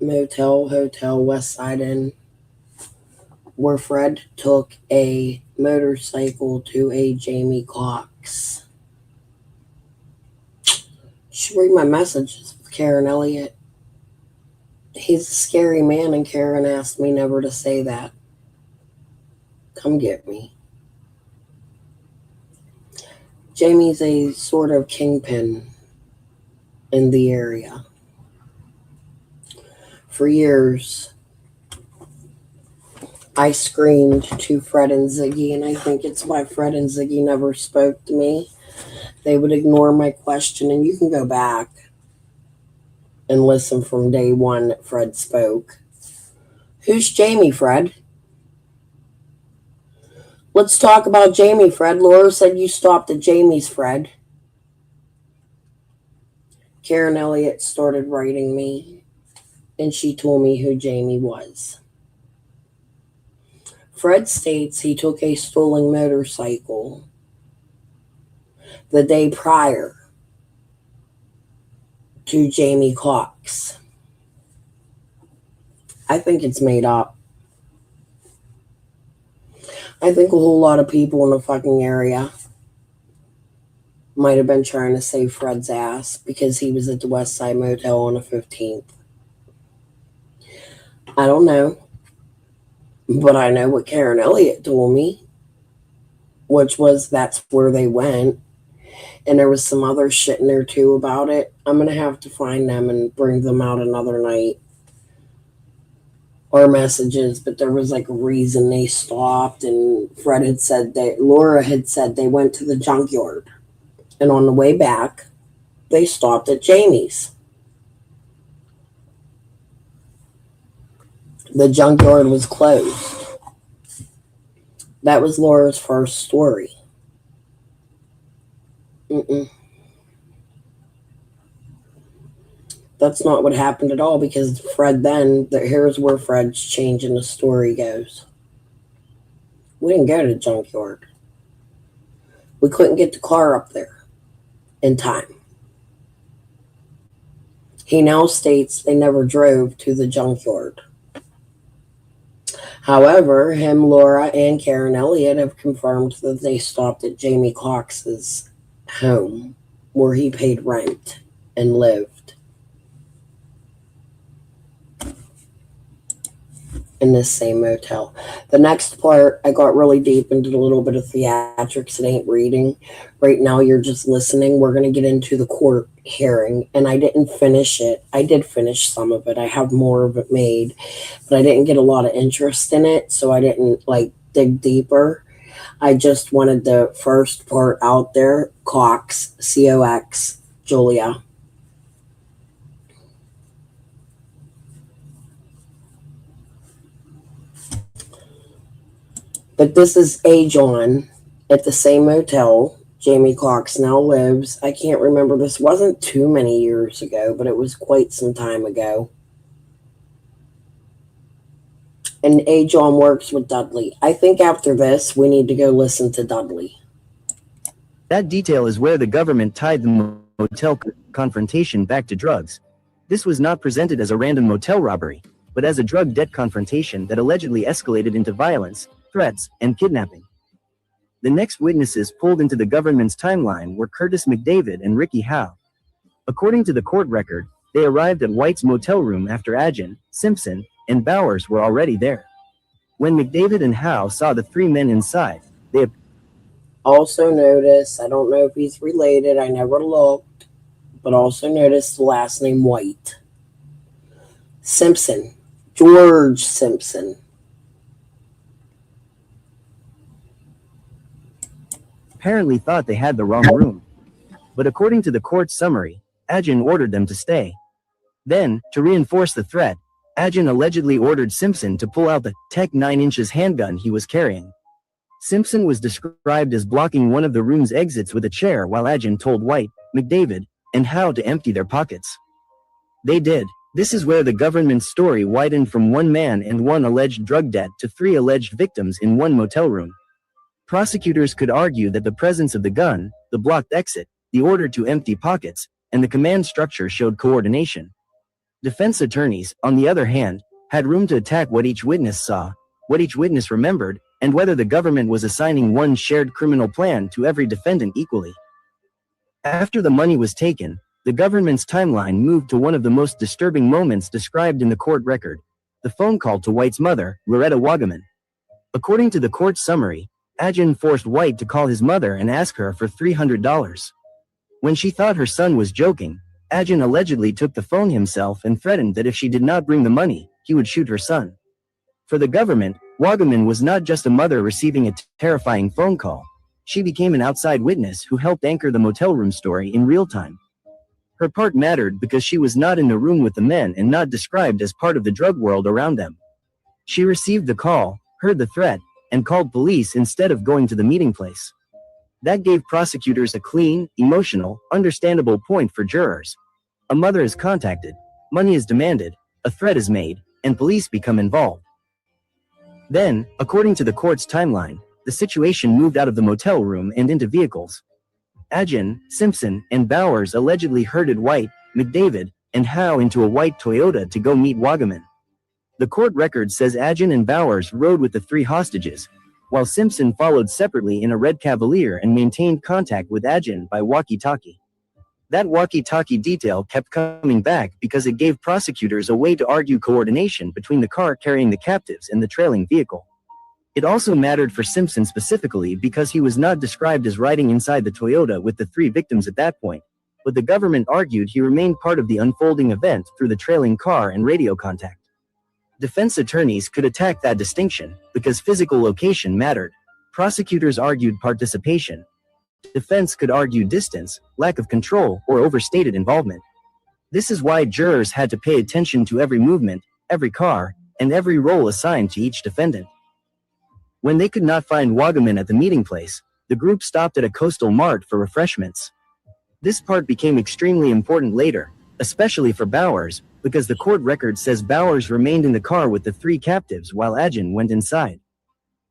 hotel, West Side Inn, where Fred took a motorcycle to a Jamie Cox. You should read my messages with Karen Elliott. He's a scary man, and Karen asked me never to say that. Come get me. Jamie's a sort of kingpin in the area. For years, I screamed to Fred and Ziggy, and I think it's why Fred and Ziggy never spoke to me. They would ignore my question, and you can go back and listen from day one that Fred spoke. Who's Jamie, Fred? Let's talk about Jamie, Fred. Laura said you stopped at Jamie's, Fred. Karen Elliott started writing me, and she told me who Jamie was. Fred states he took a stolen motorcycle the day prior to Jamie Cox. I think it's made up. I think a whole lot of people in the fucking area might have been trying to save Fred's ass because he was at the West Side Motel on the 15th. I don't know. But I know what Karen Elliott told me, which was that's where they went. And there was some other shit in there too about it. I'm going to have to find them and bring them out another night. Or messages, but there was like a reason they stopped, and Fred had said that Laura had said they went to the junkyard, and on the way back they stopped at Jamie's. The junkyard was closed. That was Laura's first story. That's not what happened at all, because Fred here's where Fred's changing the story goes. We didn't go to the junkyard. We couldn't get the car up there in time. He now states they never drove to the junkyard. However, him, Laura, and Karen Elliott have confirmed that they stopped at Jamie Cox's home, where he paid rent and lived. In this same motel. The next part, I got really deep into a little bit of theatrics. It ain't reading. Right now, you're just listening. We're going to get into the court hearing, and I didn't finish it. I did finish some of it. I have more of it made, but I didn't get a lot of interest in it, so I didn't dig deeper. I just wanted the first part out there. Cox, C-O-X, Julia. But this is A. John at the same motel Jamie Cox now lives. I can't remember. This wasn't too many years ago, but it was quite some time ago. And A. John works with Dudley. I think after this, we need to go listen to Dudley. That detail is where the government tied the motel confrontation back to drugs. This was not presented as a random motel robbery, but as a drug debt confrontation that allegedly escalated into violence, threats, and kidnapping. The next witnesses pulled into the government's timeline were Curtis McDavid and Ricky Howe. According to the court record, they arrived at White's motel room after Agin, Simpson, and Bowers were already there. When McDavid and Howe saw the three men inside, they also noticed, I don't know if he's related, I never looked, but also noticed the last name White. Simpson. George Simpson. Apparently thought they had the wrong room. But according to the court's summary, Agin ordered them to stay. Then, to reinforce the threat, Agin allegedly ordered Simpson to pull out the Tech 9 inches handgun he was carrying. Simpson was described as blocking one of the room's exits with a chair while Agin told White, McDavid, and Howe to empty their pockets. They did. This is where the government's story widened from one man and one alleged drug debt to 3 alleged victims in one motel room. Prosecutors could argue that the presence of the gun, the blocked exit, the order to empty pockets, and the command structure showed coordination. Defense attorneys, on the other hand, had room to attack what each witness saw, what each witness remembered, and whether the government was assigning one shared criminal plan to every defendant equally. After the money was taken, the government's timeline moved to one of the most disturbing moments described in the court record, the phone call to White's mother, Loretta Wagaman. According to the court's summary, Agin forced White to call his mother and ask her for $300. When she thought her son was joking, Agin allegedly took the phone himself and threatened that if she did not bring the money, he would shoot her son. For the government, Wagaman was not just a mother receiving a terrifying phone call. She became an outside witness who helped anchor the motel room story in real time. Her part mattered because she was not in the room with the men and not described as part of the drug world around them. She received the call, heard the threat, and called police instead of going to the meeting place. That gave prosecutors a clean, emotional, understandable point for jurors. A mother is contacted, money is demanded, a threat is made, and police become involved. Then, according to the court's timeline, the situation moved out of the motel room and into vehicles. Agin, Simpson, and Bowers allegedly herded White, McDavid, and Howe into a white Toyota to go meet Wagaman. The court record says Agin and Bowers rode with the 3 hostages, while Simpson followed separately in a red Cavalier and maintained contact with Agin by walkie-talkie. That walkie-talkie detail kept coming back because it gave prosecutors a way to argue coordination between the car carrying the captives and the trailing vehicle. It also mattered for Simpson specifically because he was not described as riding inside the Toyota with the 3 victims at that point, but the government argued he remained part of the unfolding event through the trailing car and radio contact. Defense attorneys could attack that distinction because physical location mattered. Prosecutors argued participation. Defense could argue distance, lack of control, or overstated involvement. This is why jurors had to pay attention to every movement, every car, and every role assigned to each defendant. When they could not find Wagaman at the meeting place, the group stopped at a coastal mart for refreshments. This part became extremely important later, especially for Bowers, because the court record says Bowers remained in the car with the 3 captives while Agin went inside.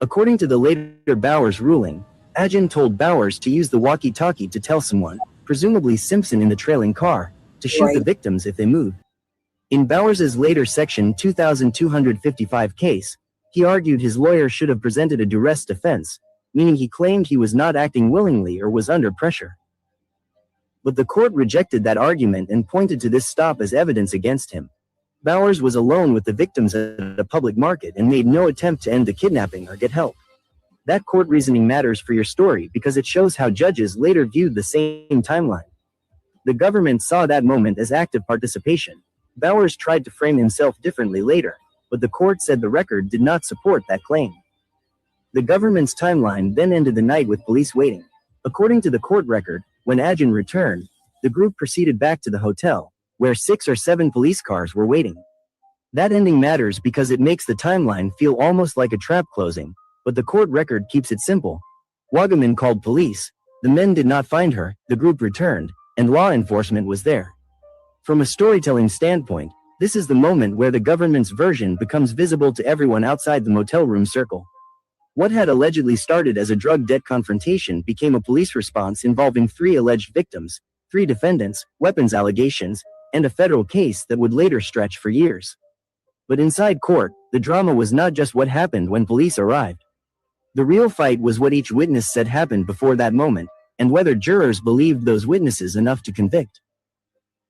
According to the later Bowers ruling, Agin told Bowers to use the walkie-talkie to tell someone, presumably Simpson in the trailing car, to shoot the victims if they moved. In Bowers's later Section 2255 case, he argued his lawyer should have presented a duress defense, meaning he claimed he was not acting willingly or was under pressure. But the court rejected that argument and pointed to this stop as evidence against him. Bowers was alone with the victims at a public market and made no attempt to end the kidnapping or get help. That court reasoning matters for your story because it shows how judges later viewed the same timeline. The government saw that moment as active participation. Bowers tried to frame himself differently later, but the court said the record did not support that claim. The government's timeline then ended the night with police waiting. According to the court record, when Agin returned, the group proceeded back to the hotel, where 6 or 7 police cars were waiting. That ending matters because it makes the timeline feel almost like a trap closing, but the court record keeps it simple. Wagaman called police, the men did not find her, the group returned, and law enforcement was there. From a storytelling standpoint, this is the moment where the government's version becomes visible to everyone outside the motel room circle. What had allegedly started as a drug debt confrontation became a police response involving 3 alleged victims, 3 defendants, weapons allegations, and a federal case that would later stretch for years. But inside court, the drama was not just what happened when police arrived. The real fight was what each witness said happened before that moment, and whether jurors believed those witnesses enough to convict.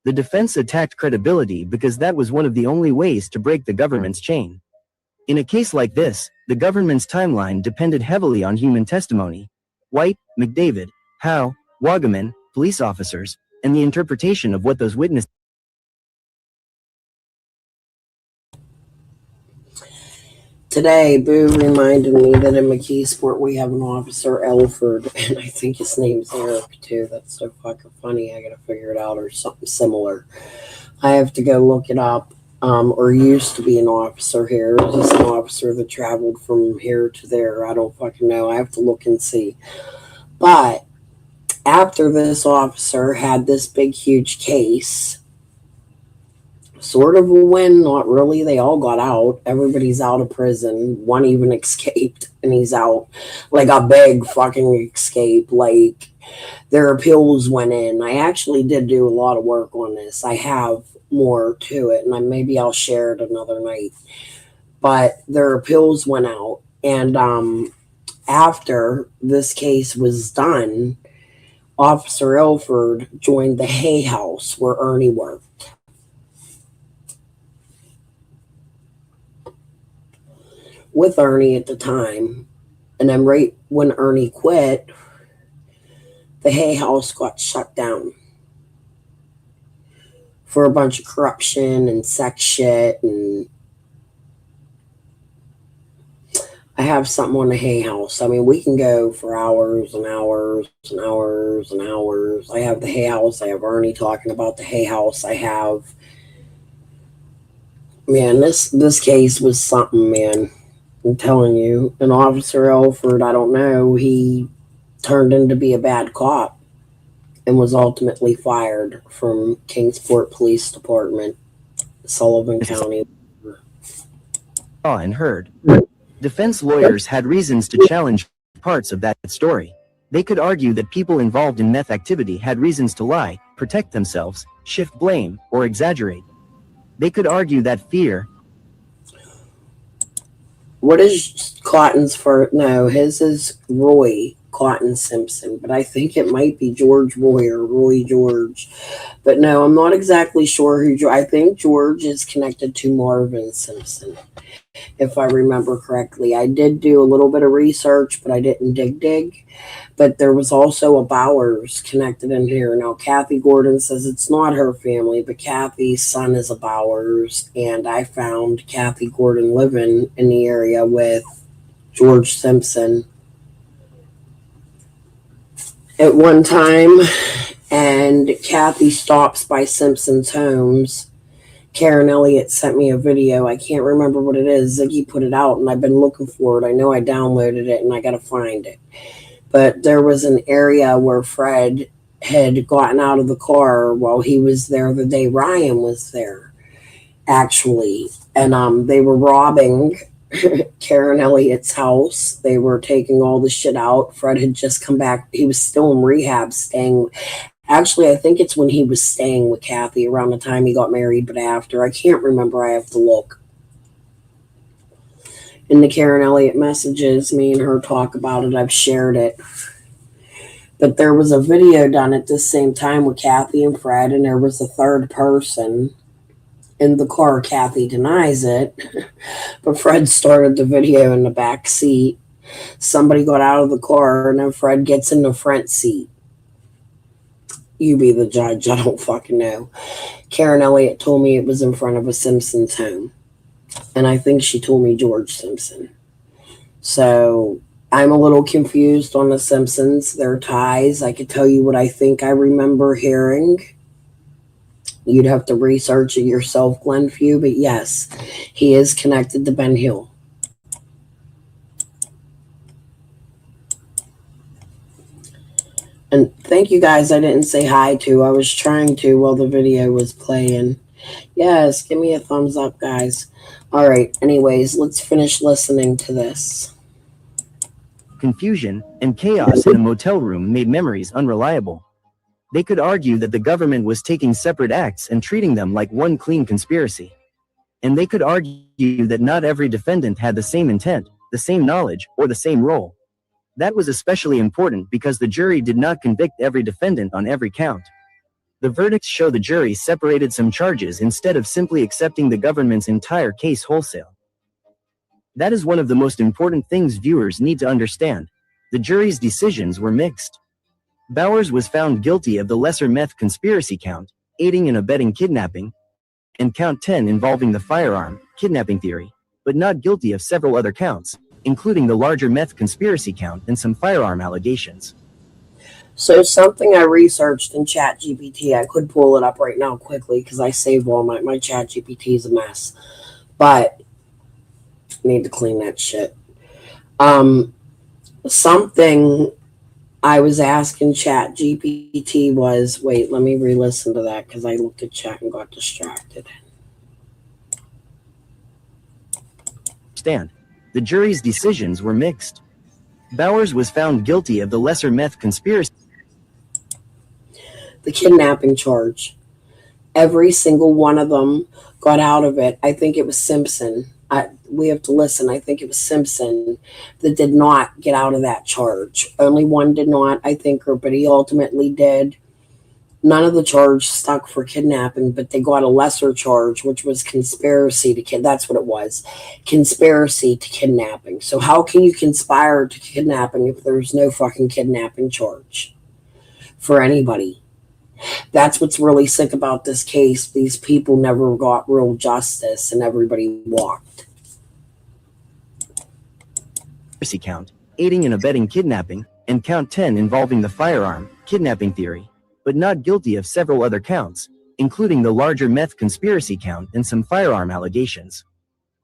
The defense attacked credibility because that was one of the only ways to break the government's chain. In a case like this, the government's timeline depended heavily on human testimony. White, McDavid, Howe, Wagaman, police officers, and the interpretation of what those witnesses Today, Boo reminded me that in McKeesport we have an officer, Elford, and I think his name's Eric too. That's so fucking funny. I gotta figure it out, or something similar. I have to go look it up. Or used to be an officer here. Just an officer that traveled from here to there. I don't fucking know. I have to look and see. But after this officer had this big, huge case, sort of a win, not really. They all got out. Everybody's out of prison. One even escaped, and he's out. Like a big fucking escape. Like their appeals went in. I actually did do a lot of work on this. I have more to it, and maybe I'll share it another night. But their appeals went out, and after this case was done, Officer Elford joined the Hay House where Ernie worked. With Ernie at the time, and then right when Ernie quit, the Hay House got shut down for a bunch of corruption and sex shit. And I have something on the Hay House. I mean, we can go for hours and hours and hours and hours. I have the Hay House. I have Ernie talking about the Hay House. I have, man, this case was something, man. I'm telling you. And Officer Elford, I don't know, he turned into be a bad cop and was ultimately fired from Kingsport Police Department, Sullivan County. Saw and heard. Defense lawyers had reasons to challenge parts of that story. They could argue that people involved in meth activity had reasons to lie, protect themselves, shift blame, or exaggerate. They could argue that fear. What is Cotton's for? No, his is Roy Cotton Simpson, but I think it might be George Roy or Roy George. But no, I'm not exactly sure who. I think George is connected to Marvin Simpson, if I remember correctly. I did do a little bit of research, but I didn't dig. But there was also a Bowers connected in here. Now, Kathy Gordon says it's not her family, but Kathy's son is a Bowers, and I found Kathy Gordon living in the area with George Simpson at one time, and Kathy stops by Simpson's homes. Karen Elliott sent me a video. I can't remember what it is. Ziggy put it out, and I've been looking for it. I know I downloaded it, and I got to find it. But there was an area where Fred had gotten out of the car while he was there the day Ryan was there, actually. And they were robbing Karen Elliott's house. They were taking all the shit out. Fred had just come back. He was still in rehab, staying. Actually, I think it's when he was staying with Kathy around the time he got married, but after. I can't remember. I have to look. In the Karen Elliott messages, me and her talk about it. I've shared it. But there was a video done at the same time with Kathy and Fred, and there was a third person in the car. Kathy denies it, but Fred started the video in the back seat. Somebody got out of the car, and then Fred gets in the front seat. You be the judge. I don't fucking know. Karen Elliott told me it was in front of a Simpson's home. And I think she told me George Simpson. So I'm a little confused on the Simpsons, their ties. I could tell you what I think I remember hearing. You'd have to research it yourself, Glenview. But yes, he is connected to Ben Hill. And thank you guys I didn't say hi to. I was trying to while the video was playing. Yes, give me a thumbs up, guys. All right, anyways, let's finish listening to this. Confusion and chaos in a motel room made memories unreliable. They could argue that the government was taking separate acts and treating them like one clean conspiracy. And they could argue that not every defendant had the same intent, the same knowledge, or the same role. That was especially important because the jury did not convict every defendant on every count. The verdicts show the jury separated some charges instead of simply accepting the government's entire case wholesale. That is one of the most important things viewers need to understand. The jury's decisions were mixed. Bowers was found guilty of the lesser meth conspiracy count, aiding and abetting kidnapping, and count 10 involving the firearm, kidnapping theory. but not guilty of several other counts, including the larger meth conspiracy count and some firearm allegations. So something I researched in ChatGPT, I could pull it up right now quickly because I saved all my ChatGPT is a mess, but I need to clean that shit. Something I was asking ChatGPT was, wait, let me re-listen to that because I looked at chat and got distracted. Stand. The jury's decisions were mixed. Bowers was found guilty of the lesser meth conspiracy. The kidnapping charge. Every single one of them got out of it. I think it was Simpson. We have to listen. I think it was Simpson that did not get out of that charge. Only one did not, I think, but he ultimately did. None of the charge stuck for kidnapping, but they got a lesser charge, which was conspiracy to kidnap. That's what it was. Conspiracy to kidnapping. So how can you conspire to kidnapping if there's no fucking kidnapping charge for anybody? That's what's really sick about this case. These people never got real justice and everybody walked. Count, aiding and abetting kidnapping, and count 10 involving the firearm, kidnapping theory, but not guilty of several other counts, including the larger meth conspiracy count and some firearm allegations.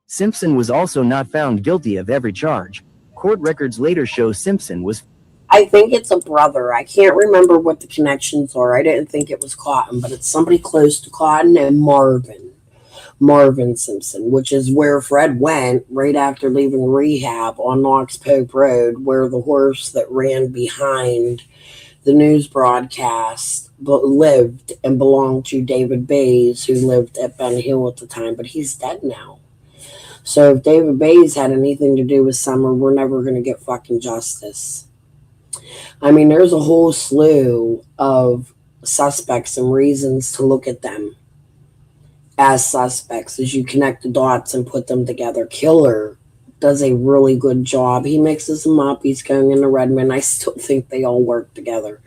Simpson was also not found guilty of every charge. Court records later show Simpson was. I think it's a brother. I can't remember what the connections are. I didn't think it was Cotton, but it's somebody close to Cotton and Marvin Simpson, which is where Fred went right after leaving rehab on Knox Pope Road, where the horse that ran behind the news broadcast lived and belonged to David Bays, who lived at Ben Hill at the time, but he's dead now. So if David Bays had anything to do with Summer, we're never going to get fucking justice. I mean, there's a whole slew of suspects and reasons to look at them as suspects as you connect the dots and put them together. Killer does a really good job. He mixes them up. He's going into Redmond. I still think they all work together.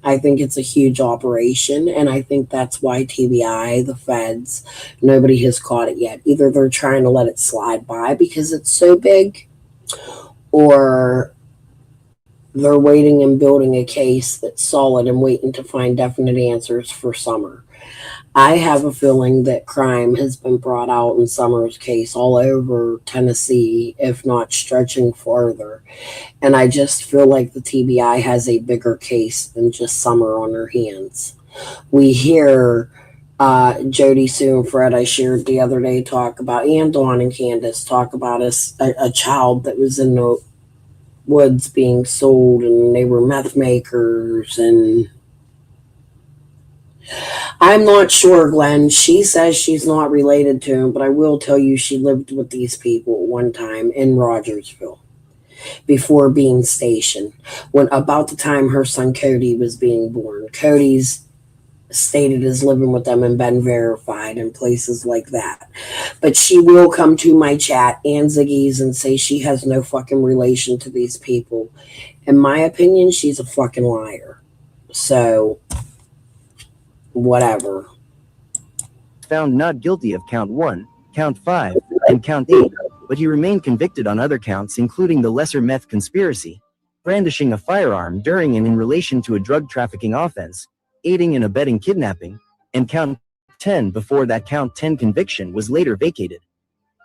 I think it's a huge operation, and I think that's why TBI, the feds, nobody has caught it yet. Either they're trying to let it slide by because it's so big, or they're waiting and building a case that's solid and waiting to find definite answers for Summer. I have a feeling that crime has been brought out in Summer's case all over Tennessee, if not stretching farther. And I just feel like the TBI has a bigger case than just Summer on her hands. We hear Jody, Sue, and Fred, I shared the other day, talk about, and Dawn and Candace talk about a child that was in the woods being sold, and they were meth makers, and I'm not sure, Glenn. She says she's not related to him, but I will tell you she lived with these people at one time in Rogersville before being stationed, when about the time her son Cody was being born. Cody's stated as living with them and been verified in places like that. But she will come to my chat and Ziggy's and say she has no fucking relation to these people. In my opinion, she's a fucking liar. So, whatever. Found not guilty of count 1, count 5, and count 8, but he remained convicted on other counts, including the lesser meth conspiracy, brandishing a firearm during and in relation to a drug trafficking offense, aiding and abetting kidnapping, and count 10 before that count 10 conviction was later vacated.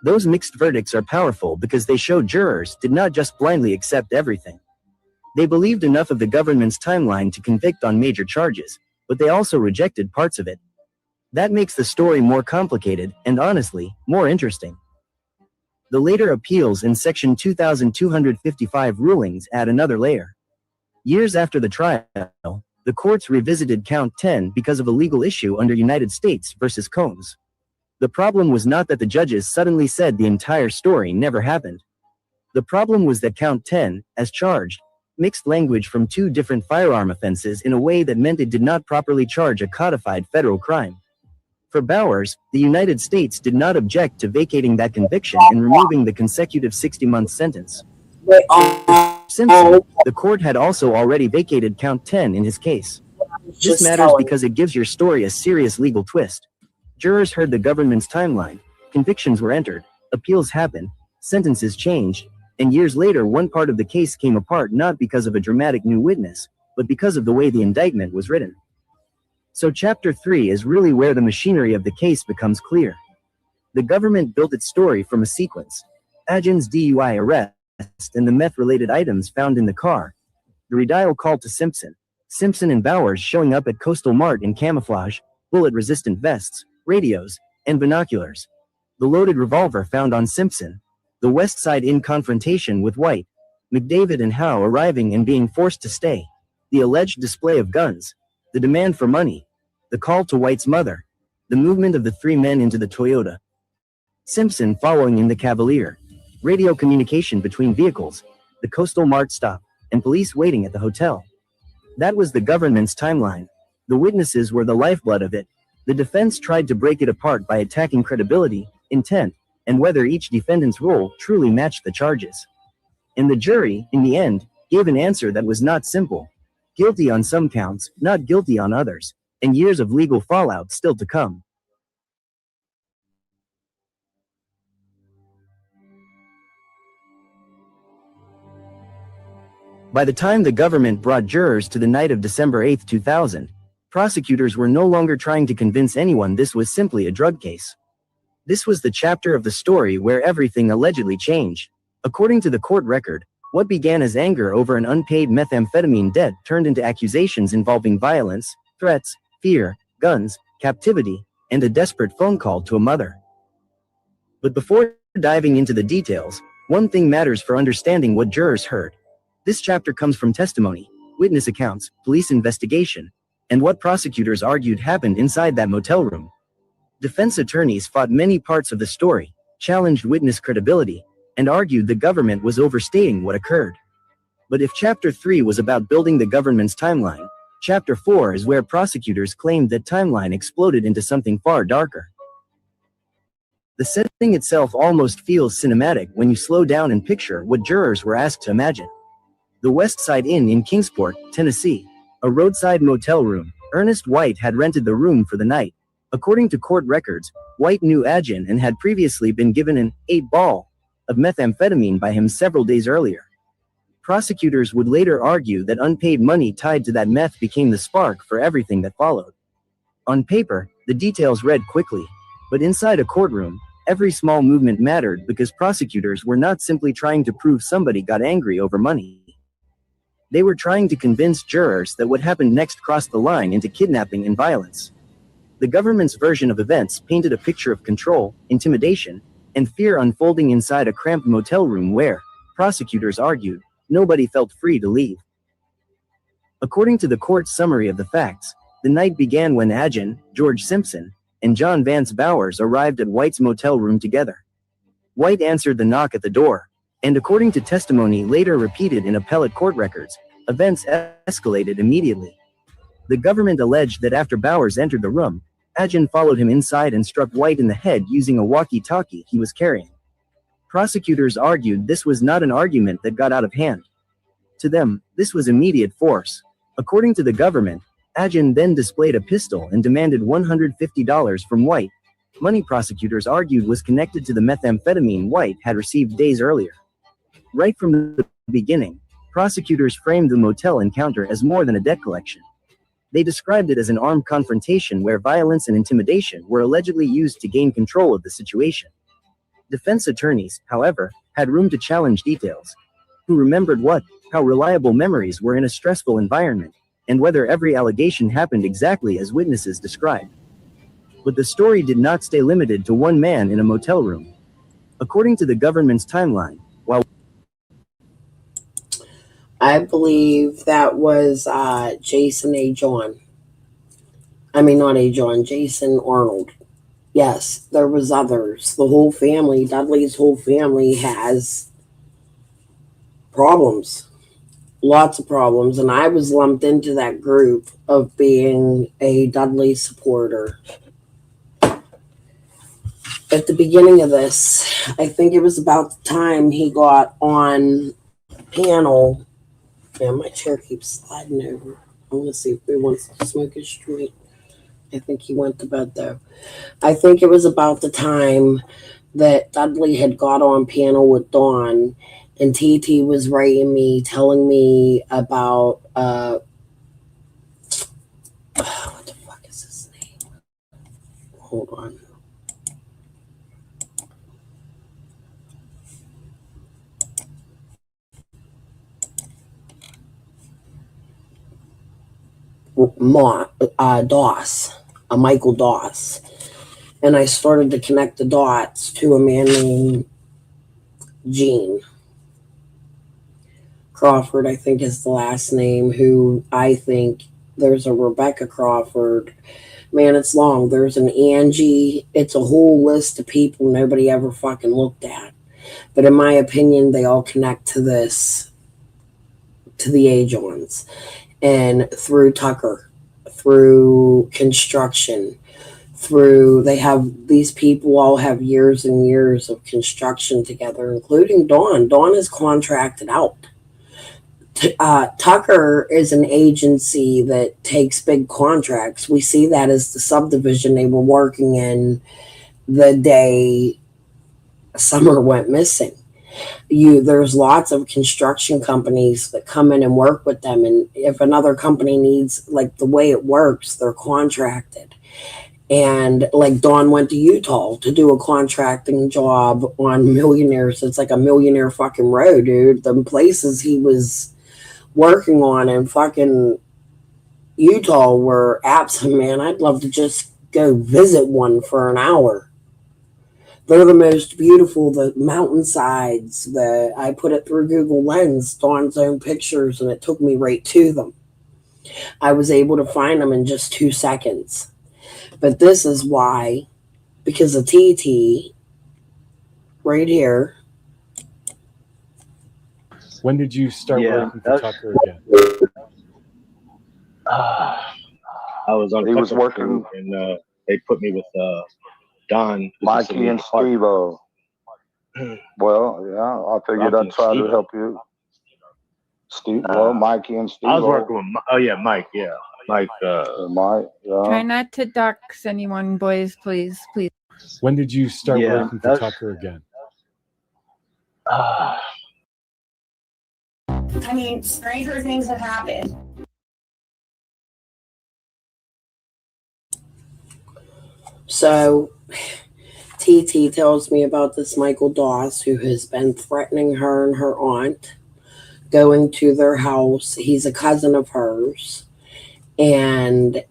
Those mixed verdicts are powerful because they show jurors did not just blindly accept everything. They believed enough of the government's timeline to convict on major charges, but they also rejected parts of it. That makes the story more complicated and, honestly, more interesting. The later appeals in Section 2255 rulings add another layer. Years after the trial, the courts revisited count 10 because of a legal issue under United States versus Combs. The problem was not that the judges suddenly said the entire story never happened. The problem was that count 10, as charged, mixed language from two different firearm offenses in a way that meant it did not properly charge a codified federal crime. For Bowers, the United States did not object to vacating that conviction and removing the consecutive 60-month sentence. Simpson, the court had also already vacated count 10 in his case. This matters because it gives your story a serious legal twist. Jurors heard the government's timeline, convictions were entered, Appeals happened, sentences changed, and years later one part of the case came apart not because of a dramatic new witness, but because of the way the indictment was written. So Chapter 3 is really where the machinery of the case becomes clear. The government built its story from a sequence: Agin's DUI arrest and the meth-related items found in the car, the redial call to Simpson and Bowers showing up at Coastal Mart in camouflage, bullet-resistant vests, radios, and binoculars, the loaded revolver found on Simpson, the West Side Inn confrontation with White, McDavid and Howe arriving and being forced to stay, the alleged display of guns, the demand for money, the call to White's mother, the movement of the three men into the Toyota, Simpson following in the Cavalier, radio communication between vehicles, the Coastal Mart stop, and police waiting at the hotel. That was the government's timeline. The witnesses were the lifeblood of it. The defense tried to break it apart by attacking credibility, intent, and whether each defendant's role truly matched the charges. And the jury, in the end, gave an answer that was not simple. Guilty on some counts, not guilty on others, and years of legal fallout still to come. By the time the government brought jurors to the night of December 8, 2000, prosecutors were no longer trying to convince anyone this was simply a drug case. This was the chapter of the story where everything allegedly changed. According to the court record, what began as anger over an unpaid methamphetamine debt turned into accusations involving violence, threats, fear, guns, captivity, and a desperate phone call to a mother. But before diving into the details, one thing matters for understanding what jurors heard. This chapter comes from testimony, witness accounts, police investigation, and what prosecutors argued happened inside that motel room. Defense attorneys fought many parts of the story, challenged witness credibility, and argued the government was overstating what occurred. But if Chapter 3 was about building the government's timeline, Chapter 4 is where prosecutors claimed that timeline exploded into something far darker. The setting itself almost feels cinematic when you slow down and picture what jurors were asked to imagine. The West Side Inn in Kingsport, Tennessee, a roadside motel room. Ernest White had rented the room for the night. According to court records, White knew Agin and had previously been given an 8-ball of methamphetamine by him several days earlier. Prosecutors would later argue that unpaid money tied to that meth became the spark for everything that followed. On paper, the details read quickly, but inside a courtroom, every small movement mattered because prosecutors were not simply trying to prove somebody got angry over money. They were trying to convince jurors that what happened next crossed the line into kidnapping and violence. The government's version of events painted a picture of control, intimidation, and fear unfolding inside a cramped motel room where, prosecutors argued, nobody felt free to leave. According to the court's summary of the facts, the night began when Agin, George Simpson, and John Vance Bowers arrived at White's motel room together. White answered the knock at the door, and according to testimony later repeated in appellate court records, events escalated immediately. The government alleged that after Bowers entered the room, Agin followed him inside and struck White in the head using a walkie-talkie he was carrying. Prosecutors argued this was not an argument that got out of hand. To them, this was immediate force. According to the government, Agin then displayed a pistol and demanded $150 from White. Money prosecutors argued was connected to the methamphetamine White had received days earlier. Right from the beginning, prosecutors framed the motel encounter as more than a debt collection. They described it as an armed confrontation where violence and intimidation were allegedly used to gain control of the situation. Defense attorneys, however, had room to challenge details. Who remembered what, how reliable memories were in a stressful environment, and whether every allegation happened exactly as witnesses described. But the story did not stay limited to one man in a motel room. According to the government's timeline, while I believe that was Jason A. John. I mean, not A. John, Jason Arnold. Yes, there was others. The whole family, Dudley's whole family has problems. Lots of problems. And I was lumped into that group of being a Dudley supporter. At the beginning of this, I think it was about the time he got on panel. Yeah, my chair keeps sliding over. I want to see if he wants to smoke his street. I think he went to bed though. I think it was about the time that Dudley had got on panel with Dawn, and TT was writing me, telling me about what the fuck is his name? Hold on. Doss, Michael Doss. And I started to connect the dots to a man named Gene Crawford, I think is the last name, who I think there's a Rebecca Crawford. Man, it's long. There's an Angie. It's a whole list of people nobody ever fucking looked at. But in my opinion, they all connect to this, to the Age-Ons. And through Tucker, through construction, through, they have, these people all have years and years of construction together, including Dawn. Dawn is contracted out. Tucker is an agency that takes big contracts. We see that as the subdivision they were working in the day Summer went missing. There's lots of construction companies that come in and work with them, and if another company needs, like, the way it works, they're contracted. And like Dawn went to Utah to do a contracting job on Millionaires. It's like a millionaire fucking road, dude. The places he was working on in fucking Utah were absolute, man. I'd love to just go visit one for an hour. They're the most beautiful, the mountainsides. I put it through Google Lens, Dawn's own pictures, and it took me right to them. I was able to find them in just 2 seconds. But this is why, because of TT, right here. When did you start working for Tucker again? I was on. He was working, and they put me with Don, Mikey and Steve-O. Well, yeah, I figured I'd try to help you. Mikey and Steve. I was working with. Oh yeah, Mike. Yeah, Mike. Mike. Try not to dox anyone, boys, please. When did you start working for Tucker again? I mean, stranger things have happened. So TT tells me about this Michael Doss, who has been threatening her and her aunt, going to their house. He's a cousin of hers. And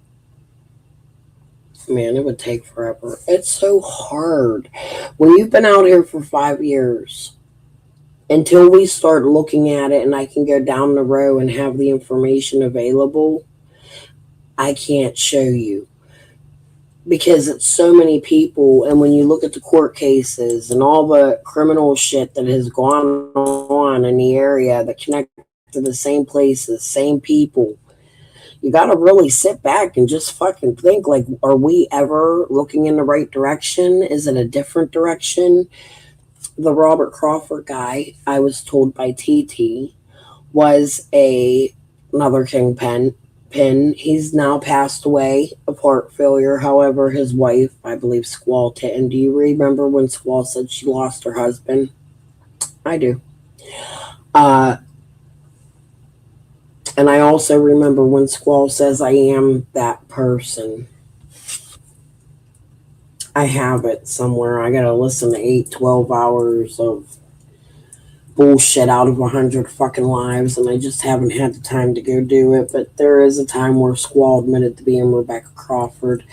man, it would take forever. It's so hard. When you've been out here for 5 years, until we start looking at it and I can go down the row and have the information available, I can't show you. Because it's so many people, and when you look at the court cases and all the criminal shit that has gone on in the area that connect to the same places, same people, you got to really sit back and just fucking think, like, are we ever looking in the right direction? Is it a different direction? The Robert Crawford guy, I was told by TT, was another kingpin. He's now passed away of heart failure. However, his wife, I believe Squall Titten. Do you remember when Squall said she lost her husband? I do. And I also remember when Squall says, I am that person. I have it somewhere. I gotta listen to 12 hours of bullshit out of 100 fucking lives, and I just haven't had the time to go do it. But there is a time where Squall admitted to being Rebecca Crawford,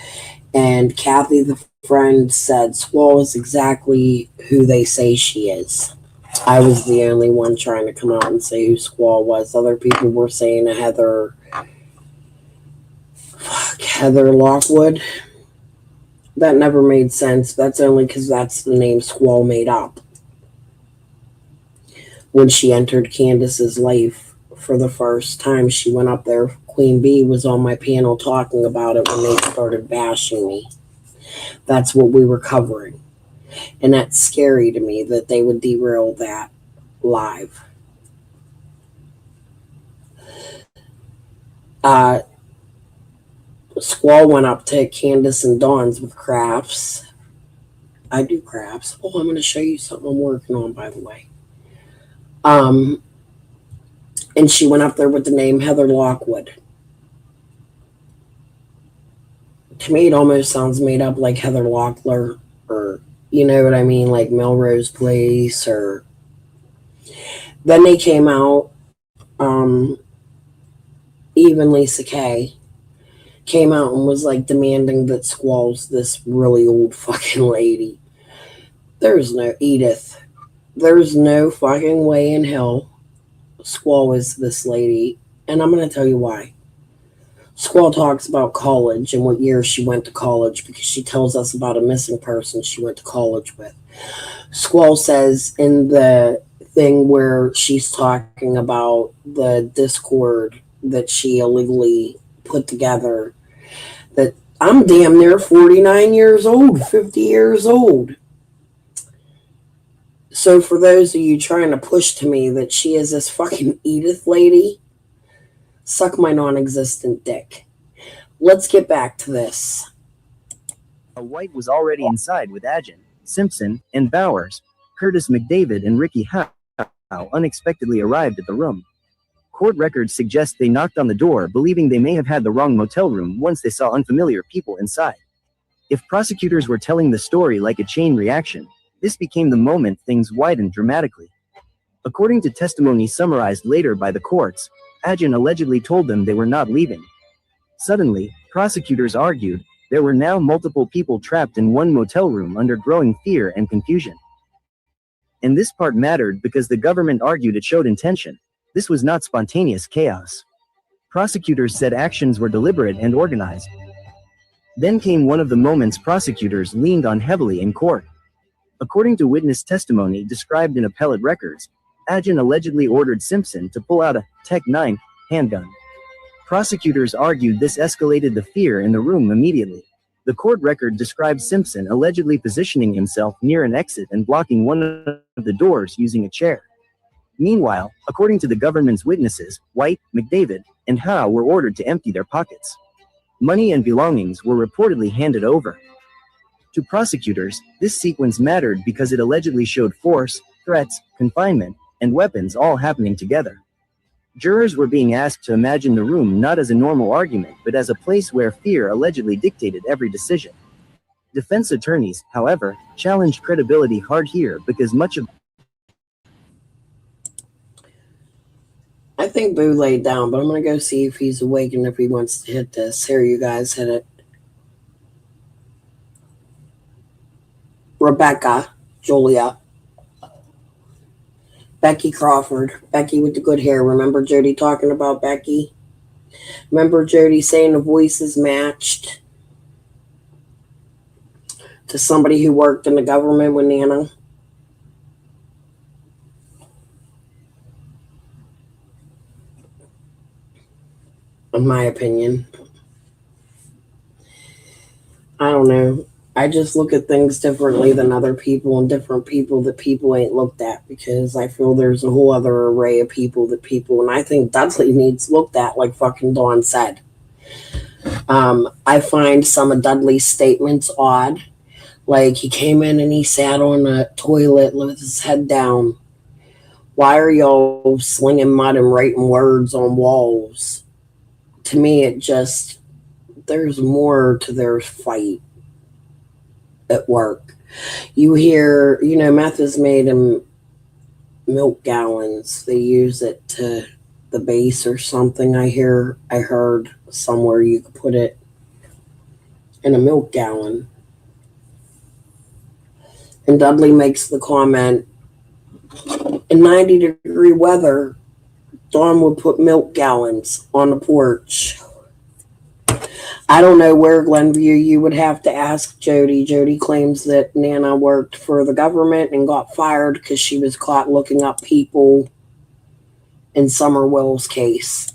and Kathy, the friend, said Squall is exactly who they say she is. I was the only one trying to come out and say who Squall was. Other people were saying Heather Lockwood. That never made sense. That's only because that's the name Squall made up. When she entered Candace's life for the first time, she went up there. Queen Bee was on my panel talking about it when they started bashing me. That's what we were covering. And that's scary to me that they would derail that live. Squall went up to Candace and Dawn's with crafts. I do crafts. Oh, I'm going to show you something I'm working on, by the way. And she went up there with the name Heather Lockwood. To me, it almost sounds made up, like Heather Locklear, or you know what I mean, like Melrose Place. Or then they came out. Even Lisa Kay came out and was like demanding that Squall's this really old fucking lady. There's no Edith. There's no fucking way in hell Squall is this lady, and I'm going to tell you why. Squall talks about college and what year she went to college because she tells us about a missing person she went to college with. Squall says in the thing where she's talking about the Discord that she illegally put together that I'm damn near 49 years old, 50 years old. So for those of you trying to push to me that she is this fucking Edith lady, suck my non-existent dick. Let's get back to this. White was already inside with Agin, Simpson, and Bowers. Curtis McDavid and Ricky Howe unexpectedly arrived at the room. Court records suggest they knocked on the door believing they may have had the wrong motel room once they saw unfamiliar people inside. If prosecutors were telling the story like a chain reaction, this became the moment things widened dramatically. According to testimony summarized later by the courts, Agin allegedly told them they were not leaving. Suddenly, prosecutors argued there were now multiple people trapped in one motel room under growing fear and confusion. And this part mattered because the government argued it showed intention. This was not spontaneous chaos. Prosecutors said actions were deliberate and organized. Then came one of the moments prosecutors leaned on heavily in court. According to witness testimony described in appellate records, Agin allegedly ordered Simpson to pull out a Tech 9 handgun. Prosecutors argued this escalated the fear in the room immediately. The court record describes Simpson allegedly positioning himself near an exit and blocking one of the doors using a chair. Meanwhile, according to the government's witnesses, White, McDavid, and Howe were ordered to empty their pockets. Money and belongings were reportedly handed over. To prosecutors, this sequence mattered because it allegedly showed force, threats, confinement, and weapons all happening together. Jurors were being asked to imagine the room not as a normal argument but as a place where fear allegedly dictated every decision. Defense attorneys, however, challenged credibility hard here because much of I think Boo laid down, but I'm going to go see if he's awake and if he wants to hit this. Here, you guys hit it. Rebecca, Julia, Becky Crawford, Becky with the good hair. Remember Jody talking about Becky? Remember Jody saying the voices matched to somebody who worked in the government with Nana? In my opinion. I don't know. I just look at things differently than other people and different people that people ain't looked at because I feel there's a whole other array of people and I think Dudley needs looked at like fucking Dawn said. I find some of Dudley's statements odd. Like he came in and he sat on a toilet with his head down. Why are y'all slinging mud and writing words on walls? To me, it just, there's more to their fight at work. You hear, meth is made in milk gallons. They use it to the base or something. I heard somewhere you could put it in a milk gallon. And Dudley makes the comment, in 90-degree weather, Dawn would put milk gallons on the porch. I don't know where, Glenview. You would have to ask Jody. Jody claims that Nana worked for the government and got fired because she was caught looking up people in Somerville's case.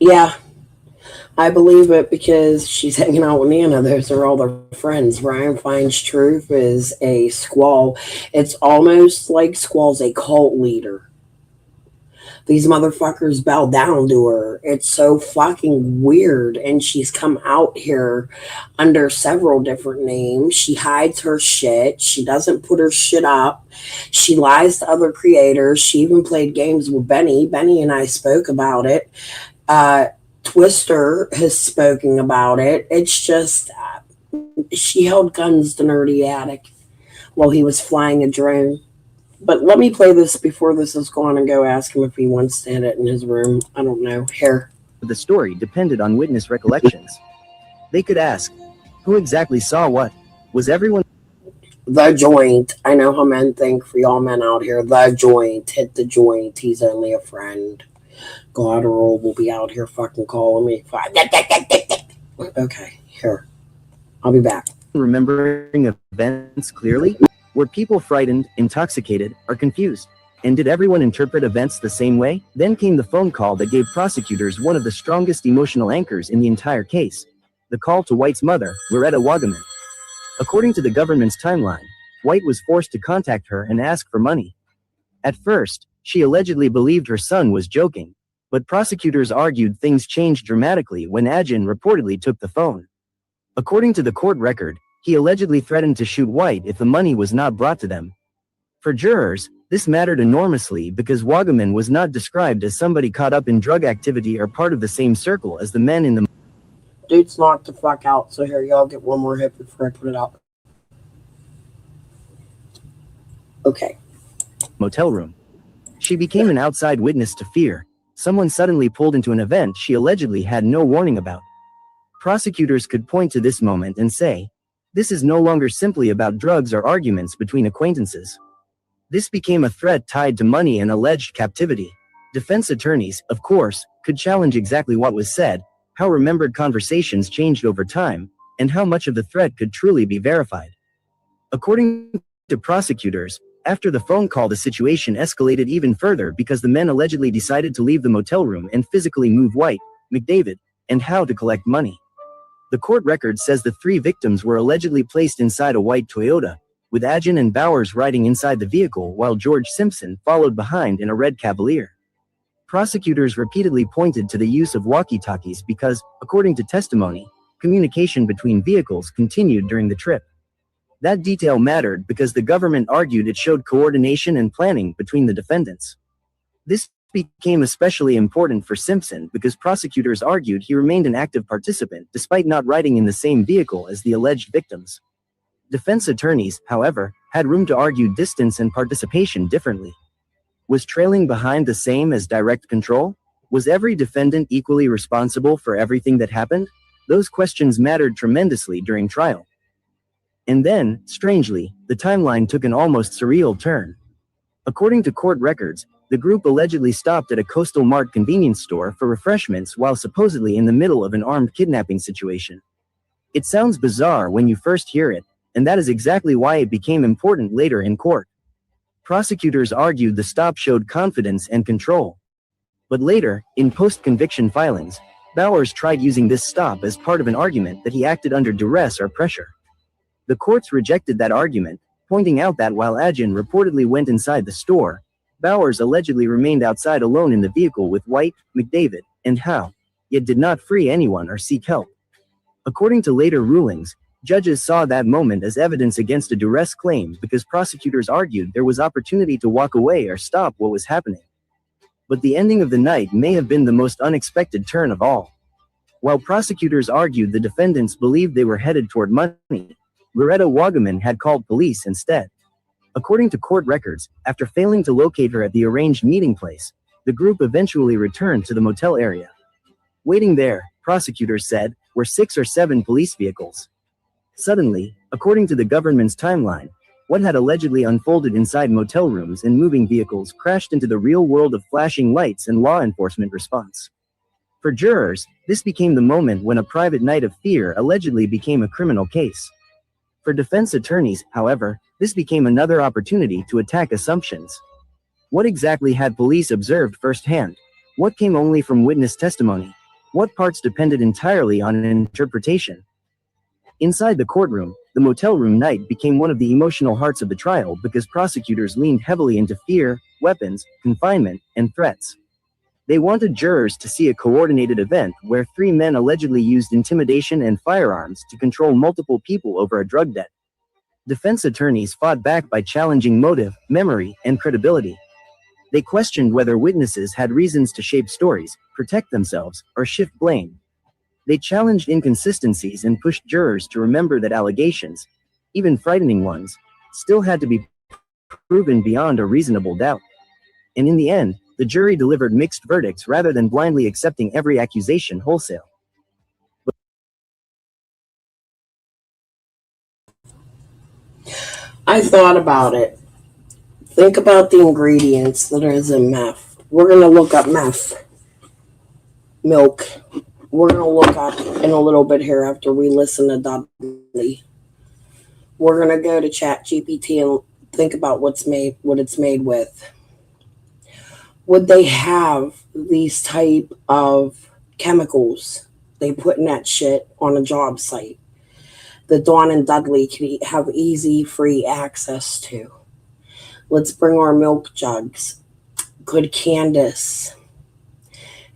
Yeah, I believe it because she's hanging out with Nana. Those are all their friends. Ryan finds Truth is a Squall. It's almost like Squall's a cult leader. These motherfuckers bow down to her. It's so fucking weird. And she's come out here under several different names. She hides her shit. She doesn't put her shit up. She lies to other creators. She even played games with Benny. Benny and I spoke about it. Twister has spoken about it. It's just, she held guns to Nerdy Attic while he was flying a drone. But let me play this before this is gone and go ask him if he wants to hit it in his room. I don't know. Here. The story depended on witness recollections. They could ask, who exactly saw what? Was everyone The joint. I know how men think. For y'all men out here, the joint. Hit the joint. He's only a friend. Gladderall will be out here fucking calling me. Okay, here. I'll be back. remembering events clearly? Were people frightened, intoxicated, or confused? And did everyone interpret events the same way? Then came the phone call that gave prosecutors one of the strongest emotional anchors in the entire case. The call to White's mother, Loretta Wagaman. According to the government's timeline, White was forced to contact her and ask for money. At first, she allegedly believed her son was joking, but prosecutors argued things changed dramatically when Ajin reportedly took the phone. According to the court record, he allegedly threatened to shoot White if the money was not brought to them. For jurors, this mattered enormously because Wagaman was not described as somebody caught up in drug activity or part of the same circle as the men in the Dude's knocked the fuck out, so here, y'all get one more hit before I put it out. Okay. motel room. She became an outside witness to fear. Someone suddenly pulled into an event she allegedly had no warning about. Prosecutors could point to this moment and say, this is no longer simply about drugs or arguments between acquaintances. This became a threat tied to money and alleged captivity. Defense attorneys, of course, could challenge exactly what was said, how remembered conversations changed over time, and how much of the threat could truly be verified. According to prosecutors, after the phone call, the situation escalated even further because the men allegedly decided to leave the motel room and physically move White, McDavid, and Howe to collect money. The court record says the three victims were allegedly placed inside a white Toyota, with Ajin and Bowers riding inside the vehicle while George Simpson followed behind in a red Cavalier. Prosecutors repeatedly pointed to the use of walkie-talkies because, according to testimony, communication between vehicles continued during the trip. That detail mattered because the government argued it showed coordination and planning between the defendants. This became especially important for Simpson because prosecutors argued he remained an active participant despite not riding in the same vehicle as the alleged victims. Defense attorneys, however, had room to argue distance and participation differently. Was trailing behind the same as direct control? Was every defendant equally responsible for everything that happened? Those questions mattered tremendously during trial. And then, strangely, the timeline took an almost surreal turn. According to court records, the group allegedly stopped at a Coastal Mart convenience store for refreshments while supposedly in the middle of an armed kidnapping situation. It sounds bizarre when you first hear it, and that is exactly why it became important later in court. Prosecutors argued the stop showed confidence and control. But later, in post-conviction filings, Bowers tried using this stop as part of an argument that he acted under duress or pressure. The courts rejected that argument, pointing out that while Ajin reportedly went inside the store, Bowers allegedly remained outside alone in the vehicle with White, McDavid, and Howe, yet did not free anyone or seek help. According to later rulings, judges saw that moment as evidence against a duress claim because prosecutors argued there was opportunity to walk away or stop what was happening. But the ending of the night may have been the most unexpected turn of all. While prosecutors argued the defendants believed they were headed toward money, Loretta Wagaman had called police instead. According to court records, after failing to locate her at the arranged meeting place, the group eventually returned to the motel area. Waiting there, prosecutors said, were 6 or 7 police vehicles. Suddenly, according to the government's timeline, what had allegedly unfolded inside motel rooms and moving vehicles crashed into the real world of flashing lights and law enforcement response. For jurors, this became the moment when a private night of fear allegedly became a criminal case. For defense attorneys, however, this became another opportunity to attack assumptions. What exactly had police observed firsthand? What came only from witness testimony? What parts depended entirely on an interpretation? Inside the courtroom, the motel room night became one of the emotional hearts of the trial because prosecutors leaned heavily into fear, weapons, confinement, and threats. They wanted jurors to see a coordinated event where 3 men allegedly used intimidation and firearms to control multiple people over a drug debt. Defense attorneys fought back by challenging motive, memory, and credibility. They questioned whether witnesses had reasons to shape stories, protect themselves, or shift blame. They challenged inconsistencies and pushed jurors to remember that allegations, even frightening ones, still had to be proven beyond a reasonable doubt. And in the end, the jury delivered mixed verdicts rather than blindly accepting every accusation wholesale. I thought about it. Think about the ingredients that is in meth. We're going to look up meth. Milk. We're going to look up in a little bit here after we listen to Dudley. We're going to go to ChatGPT and think about what it's made with. Would they have these type of chemicals they put in that shit on a job site that Dawn and Dudley can have easy, free access to? Let's bring our milk jugs. Could Candace,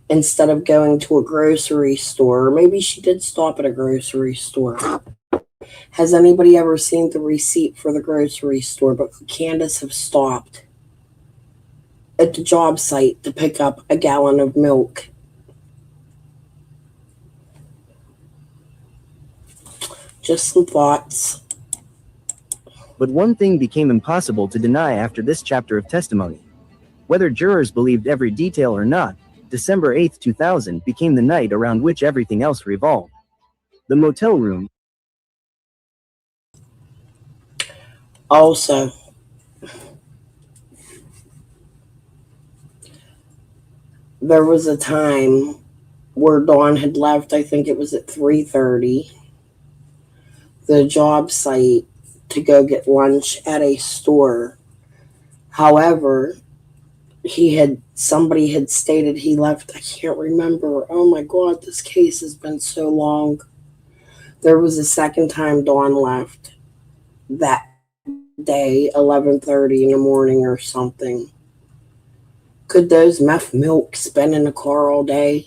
instead of going to a grocery store, maybe she did stop at a grocery store. Has anybody ever seen the receipt for the grocery store? But could Candace have stopped at the job site to pick up a gallon of milk? Just some thoughts. But one thing became impossible to deny after this chapter of testimony. Whether jurors believed every detail or not, December 8, 2000 became the night around which everything else revolved. The motel room. Also, there was a time where Dawn had left, I think it was at 3:30, the job site to go get lunch at a store. However, somebody had stated he left, I can't remember. Oh my God, this case has been so long. There was a second time Dawn left that day, 11:30 in the morning or something. Could those meth milks been in the car all day?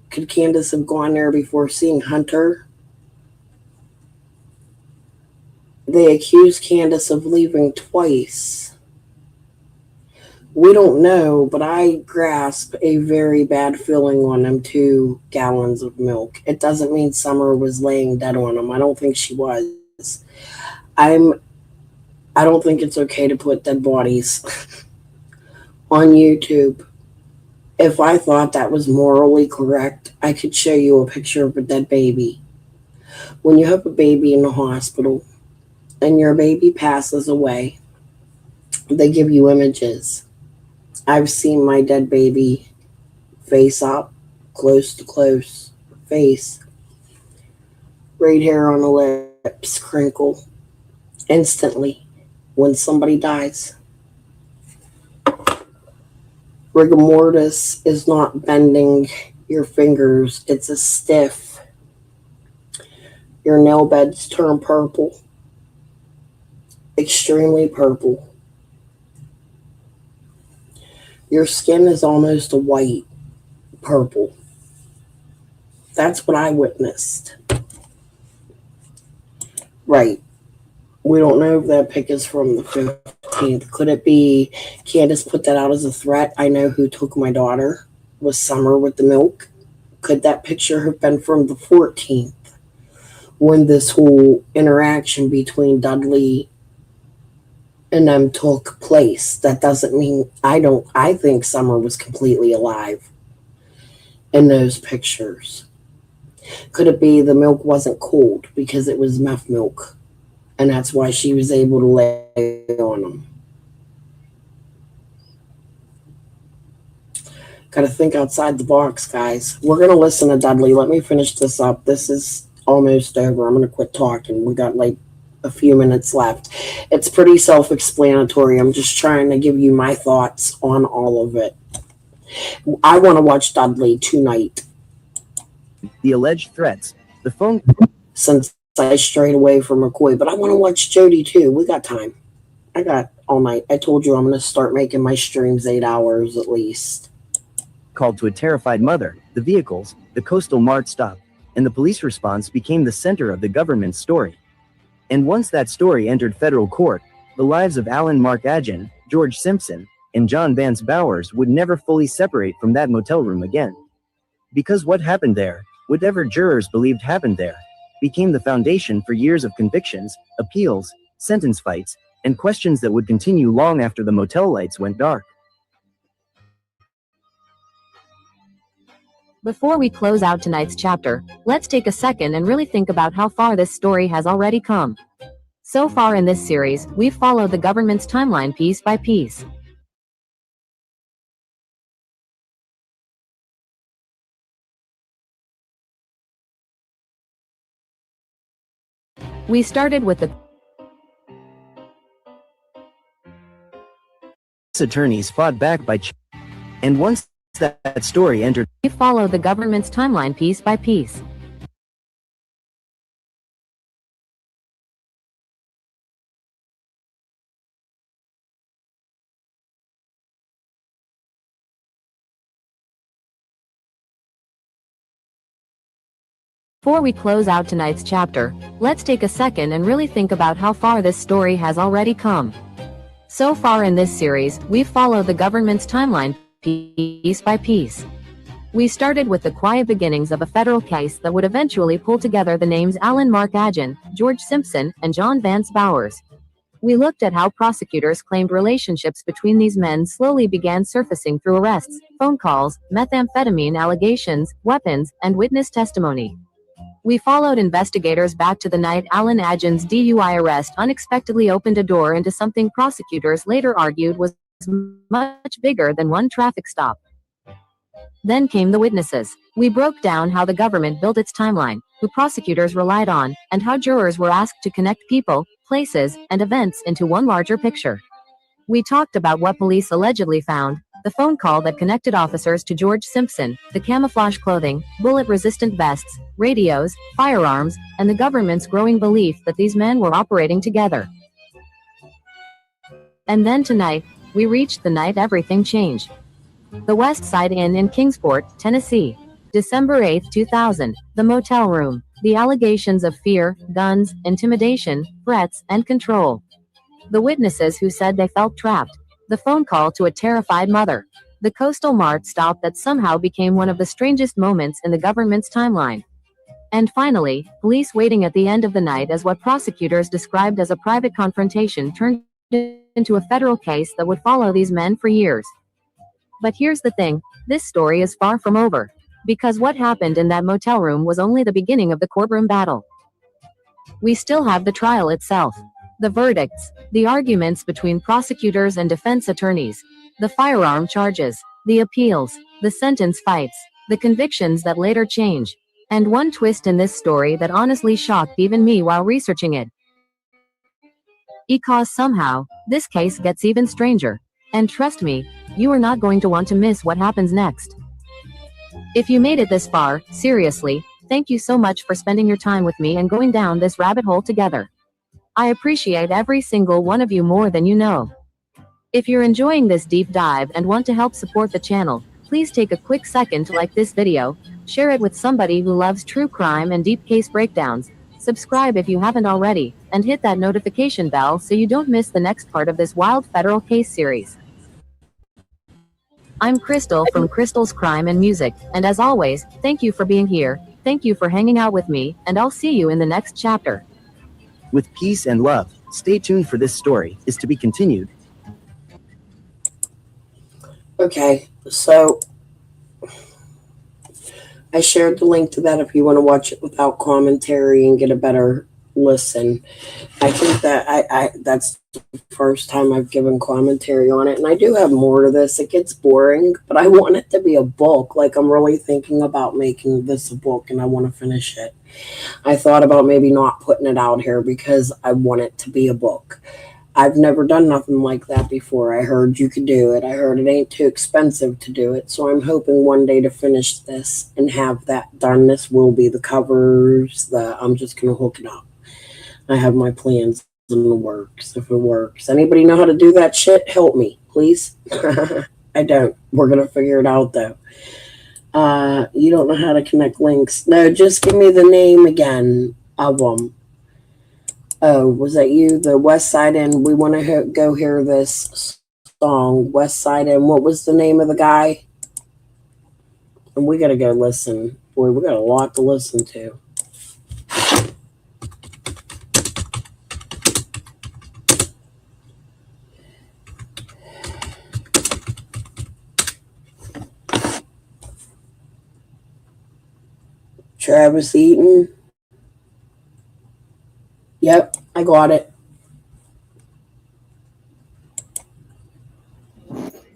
Could Candace have gone there before seeing Hunter? They accused Candace of leaving twice. We don't know, but I grasp a very bad feeling on them 2 gallons of milk. It doesn't mean Summer was laying dead on them. I don't think she was. I don't think it's okay to put dead bodies on YouTube. If I thought that was morally correct, I could show you a picture of a dead baby. When you have a baby in the hospital and your baby passes away, they give you images. I've seen my dead baby face up, close to close, face, red hair on the lips, crinkle, instantly when somebody dies. Rigor mortis is not bending your fingers, it's a stiff. Your nail beds turn purple, extremely purple. Your skin is almost a white purple. That's what I witnessed. Right. We don't know if that pic is from the 15th. Could it be Candace put that out as a threat? I know who took my daughter was Summer with the milk. Could that picture have been from the 14th when this whole interaction between Dudley and them took place? That doesn't mean I think Summer was completely alive in those pictures. Could it be the milk wasn't cold because it was meth milk? And that's why she was able to lay on them. Got to think outside the box, guys. We're going to listen to Dudley. Let me finish this up. This is almost over. I'm going to quit talking. We got like a few minutes left. It's pretty self-explanatory. I'm just trying to give you my thoughts on all of it. I want to watch Dudley tonight. The alleged threats. The phone. Since I strayed away from McCoy, but I want to watch Jody too. We got time. I got all night. I told you I'm going to start making my streams 8 hours at least. called to a terrified mother, the vehicles, the coastal mart stop, and the police response became the center of the government's story. And once that story entered federal court, the lives of Alan Mark Agin, George Simpson, and John Vance Bowers would never fully separate from that motel room again. Because what happened there, whatever jurors believed happened there, became the foundation for years of convictions, appeals, sentence fights, and questions that would continue long after the motel lights went dark. Before we close out tonight's chapter, let's take a second and really think about how far this story has already come. So far in this series, we've followed the government's timeline piece by piece. We started with the Attorneys fought back by and once that story entered, we followed the government's timeline piece by piece. Before we close out tonight's chapter, let's take a second and really think about how far this story has already come. So far in this series, we've followed the government's timeline piece by piece. We started with the quiet beginnings of a federal case that would eventually pull together the names Alan Mark Agin, George Simpson, and John Vance Bowers. We looked at how prosecutors claimed relationships between these men slowly began surfacing through arrests, phone calls, methamphetamine allegations, weapons, and witness testimony. We followed investigators back to the night Alan Agin's DUI arrest unexpectedly opened a door into something prosecutors later argued was much bigger than one traffic stop. Then came the witnesses. We broke down how the government built its timeline, who prosecutors relied on, and how jurors were asked to connect people, places, and events into one larger picture. We talked about what police allegedly found, the phone call that connected officers to George Simpson, the camouflage clothing, bullet-resistant vests, radios, firearms, and the government's growing belief that these men were operating together. And then tonight, we reached the night everything changed. The West Side Inn in Kingsport, Tennessee. December 8, 2000. The motel room. The allegations of fear, guns, intimidation, threats, and control. The witnesses who said they felt trapped. The phone call to a terrified mother. The coastal mart stop that somehow became one of the strangest moments in the government's timeline. And finally, police waiting at the end of the night as what prosecutors described as a private confrontation turned into a federal case that would follow these men for years. But here's the thing, this story is far from over. Because what happened in that motel room was only the beginning of the courtroom battle. We still have the trial itself. The verdicts, the arguments between prosecutors and defense attorneys, the firearm charges, the appeals, the sentence fights, the convictions that later change. And one twist in this story that honestly shocked even me while researching it. Because somehow, this case gets even stranger. And trust me, you are not going to want to miss what happens next. If you made it this far, seriously, thank you so much for spending your time with me and going down this rabbit hole together. I appreciate every single one of you more than you know. If you're enjoying this deep dive and want to help support the channel, please take a quick second to like this video, share it with somebody who loves true crime and deep case breakdowns, subscribe if you haven't already, and hit that notification bell so you don't miss the next part of this wild federal case series. I'm Crystal from Crystal's Crime and Music, and as always, thank you for being here, thank you for hanging out with me, and I'll see you in the next chapter. with peace and love. Stay tuned for this story, is to be continued. Okay, so I shared the link to that if you want to watch it without commentary and get a better listen. I think that I that's the first time I've given commentary on it, and I do have more to this. It gets boring, but I want it to be a book. Like, I'm really thinking about making this a book, and I want to finish it. I thought about maybe not putting it out here because I want it to be a book. I've never done nothing like that before. I heard you could do it. I heard it ain't too expensive to do it. So I'm hoping one day to finish this and have that done. This will be the covers. I'm just going to hook it up. I have my plans in the works if it works. Anybody know how to do that shit? Help me, please. I don't. We're gonna figure it out though. You don't know how to connect links. No, just give me the name again of them. Oh, was that you? The West Side Inn. We want to go hear this song, West Side Inn. What was the name of the guy? And we gotta go listen. Boy, we got a lot to listen to. Travis Eaton. Yep, I got it.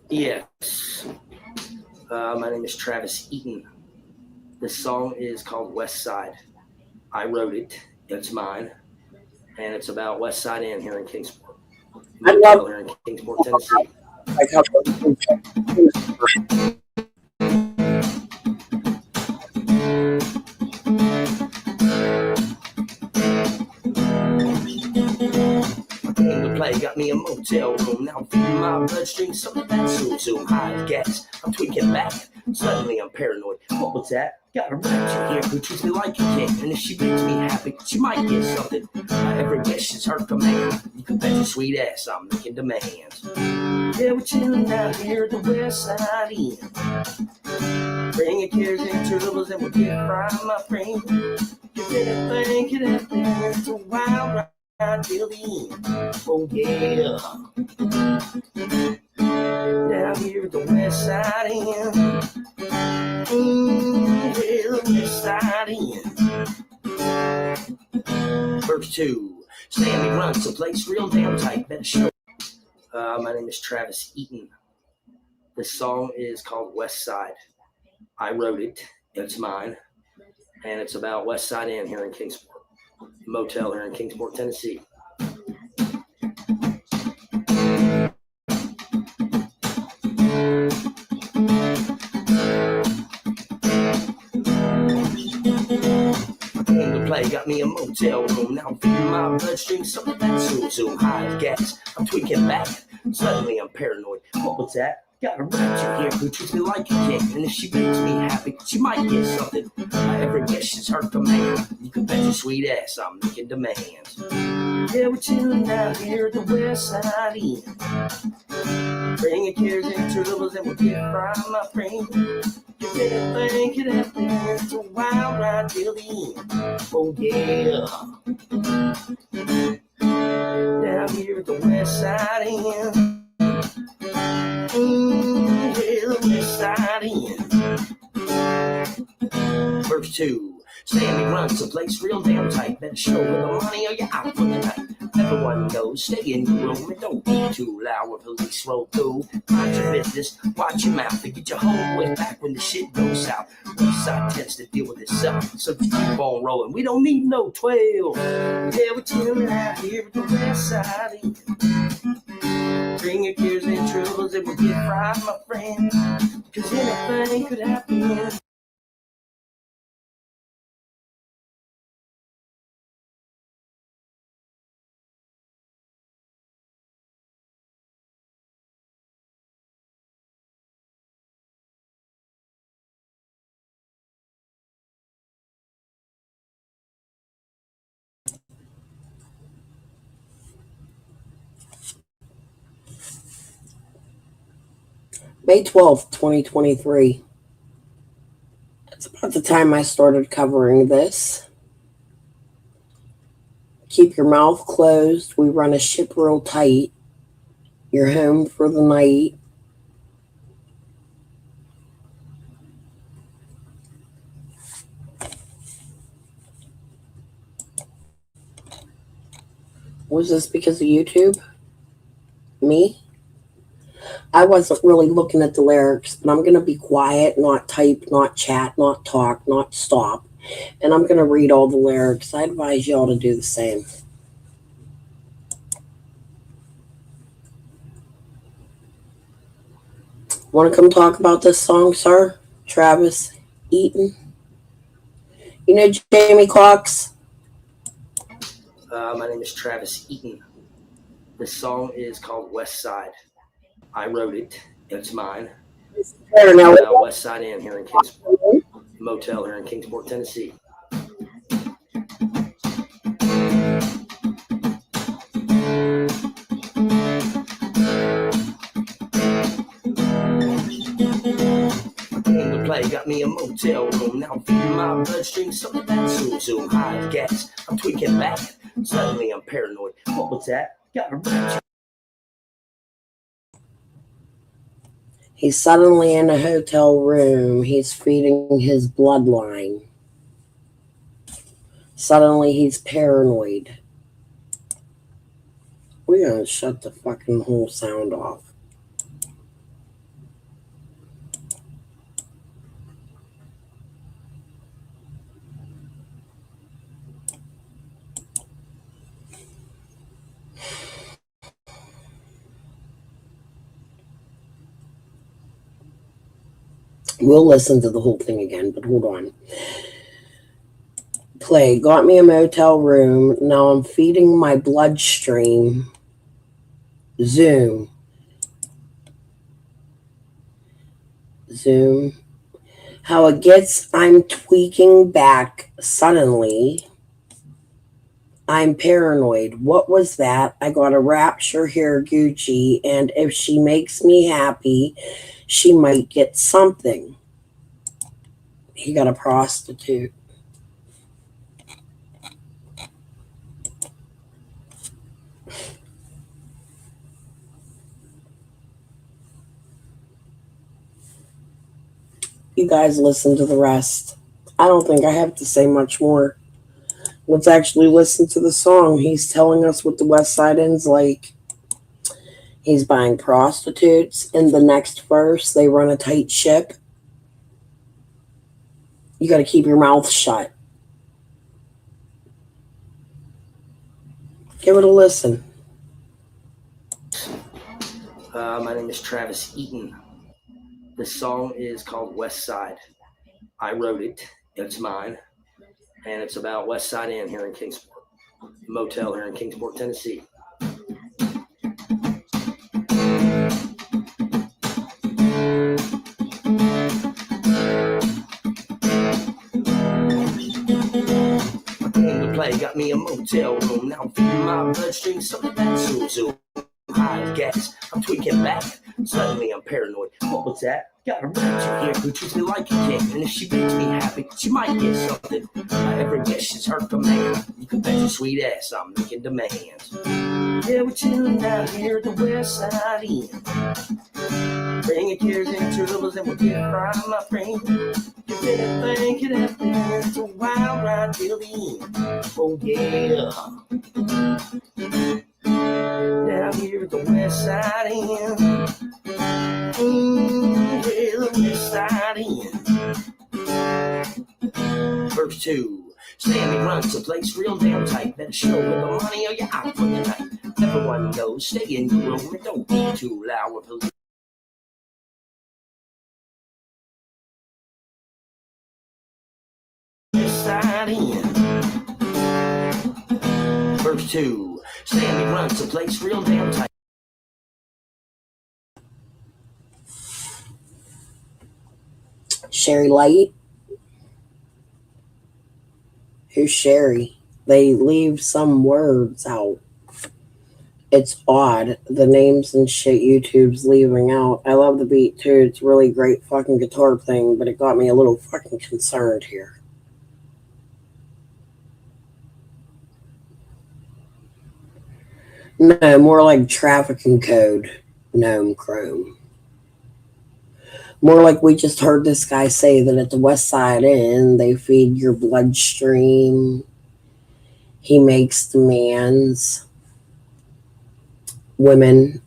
Yes. My name is Travis Eaton. This song is called West Side. I wrote it. It's mine. And it's about West Side Inn here in Kingsport. Motel here in Kingsport, Tennessee. Came to play, got me a motel room. Now I'm feeding my bloodstream some of that zoom high as gas. I'm tweaking back. Suddenly I'm paranoid. What was that? Got a wretched here who treats me like a king. And if she makes me happy, she might get something. Every wish is her command. You can bet your sweet ass I'm making demands. Yeah, we're chilling out here at the West Side Inn. Bring your cares and troubles and we'll get right, my friend. Cause anything could happen. It's a wild ride. Till the end. Oh yeah. Down here at the West Side Inn. Yeah, the West Side Inn. Verse 2. Sammy runs the place real damn tight. Better show. My name is Travis Eaton. This song is called West Side. I wrote it. It's mine. And it's about West Side Inn here in Kingsport. Motel here in Kingsport, Tennessee. Came to play, got me a motel room. Now I'm feeding my bloodstream some of that zoom high as gas. I'm tweaking back. Suddenly I'm paranoid. What was that? Got a wretched here who treats me like a king. And if she makes me happy, she might get something. Every wish is her command. You can bet your sweet ass I'm making demands. Yeah, we're chilling out here at the West Side Inn. Bring your cares and troubles and we'll get right, my friend. Cause anything could happen. It's a wild ride till the end. Oh yeah. Down here at the West Side Inn. Yeah, the West Side Inn. Verse 2. Sammy runs the place real damn tight. Better show her the money or you're out for the night. Everyone knows, stay in your room and don't be too loud when police roll through. Mind your business, watch your mouth and get your homeboy back when the shit goes south. West Side tends to deal with itself, so just keep on rolling. We don't need no 12. Yeah, we're chilling out here at the West Side Inn. Bring your cares and troubles and we'll get right, my friend. Cause anything could happen. May 12th, 2023. It's about the time I started covering this. Keep your mouth closed. We run a ship real tight. You're home for the night. Was this because of YouTube? Me? I wasn't really looking at the lyrics, but I'm going to be quiet, not type, not chat, not talk, not stop. And I'm going to read all the lyrics. I advise y'all to do the same. Want to come talk about this song, sir? Travis Eaton? You know Jamie Cox? My name is Travis Eaton. This song is called West Side. I wrote it. It's mine. There, now, It's West Side Inn here in Kingsport, motel here in Kingsport, Tennessee. The play got me a motel room. Now I'm feeding my bloodstream something that zoom high gas. I'm tweaking back. Suddenly I'm paranoid. What was that? Got a rat. he's suddenly in a hotel room. He's feeding his bloodline. Suddenly he's paranoid. We're gonna shut the fucking whole sound off. We'll listen to the whole thing again, but hold on. Play got me a motel room. Now I'm feeding my bloodstream. Zoom. How it gets, I'm tweaking back suddenly. I'm paranoid. What was that? I got a rapture here, Gucci, and if she makes me happy, she might get something. He got a prostitute. You guys listen to the rest. I don't think I have to say much more. Let's actually listen to the song. He's telling us what the West Side Inn's like. He's buying prostitutes. In the next verse, they run a tight ship. You got to keep your mouth shut. Give it a listen. My name is Travis Eaton. This song is called West Side. I wrote it. It's mine. And it's about West Side Inn here in Kingsport, motel here in Kingsport, Tennessee. The play got me a motel room. Now I'm feeding my bloodstream something that zoom high gas. I'm tweaking back. Suddenly I'm paranoid. What was that? Got a rat here who treats me like a king. And if she makes me happy, she might get something. Every wish is her command. You can bet your sweet ass I'm making demands. Yeah, we're chilling out here at the West Side Inn. Bring your cares and troubles and we'll get right, my friend. If anything could happen, it's a wild ride till the end. Oh yeah. Down here at the West Side Inn. Yeah, the West Side Inn. Verse 2. Sammy runs the place real damn tight. Better show her the money or you're out for the night. Everyone knows, stay in your room and don't be too loud with police. West Side Inn. Verse 2. Sammy runs the place real damn tight. Sherry Light. Who's Sherry? They leave some words out. It's odd. The names and shit YouTube's leaving out. I love the beat too. It's a really great fucking guitar thing, but it got me a little fucking concerned here. No, more like trafficking code. Gnome Chrome. More like we just heard this guy say that at the West Side Inn, they feed your bloodstream. He makes demands. Women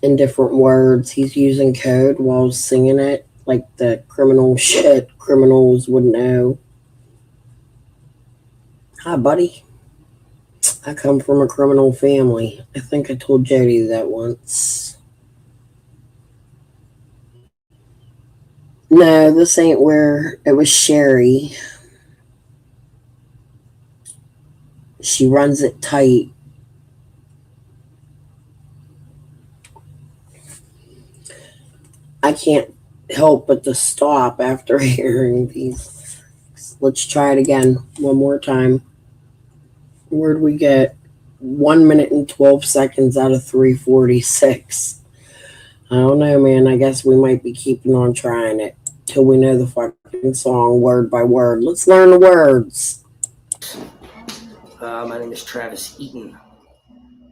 in different words. He's using code while singing it, like the criminal shit criminals would know. Hi, buddy. I come from a criminal family. I think I told Jody that once. No, this ain't where it was Sherry. She runs it tight. I can't help but to stop after hearing these. Let's try it again one more time. Where'd we get 1 minute and 12 seconds out of 346? I don't know, man. I guess we might be keeping on trying it till we know the fucking song word by word. Let's learn the words. My name is Travis Eaton.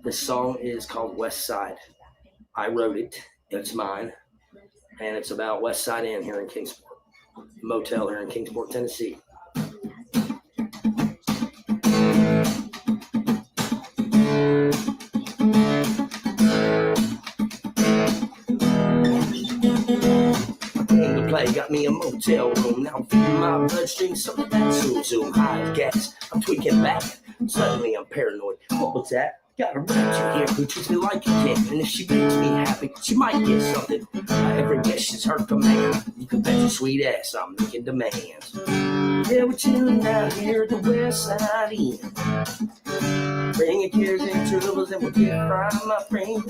This song is called West Side. I wrote it. It's mine. And it's about West Side Inn here in Kingsport. A motel here in Kingsport, Tennessee. Play got me a motel room. Now I'm feeding my bloodstream some of that zoom high gas. I'm tweaking back. Suddenly I'm paranoid. What was that? Got a rapture here who treats me like a kid. And if she makes me happy, she might get something. Every wish is her command. You can bet your sweet ass I'm making demands. Yeah, we're chilling out here at the West Side Inn. Bringing cares and troubles and we'll get right, my friend.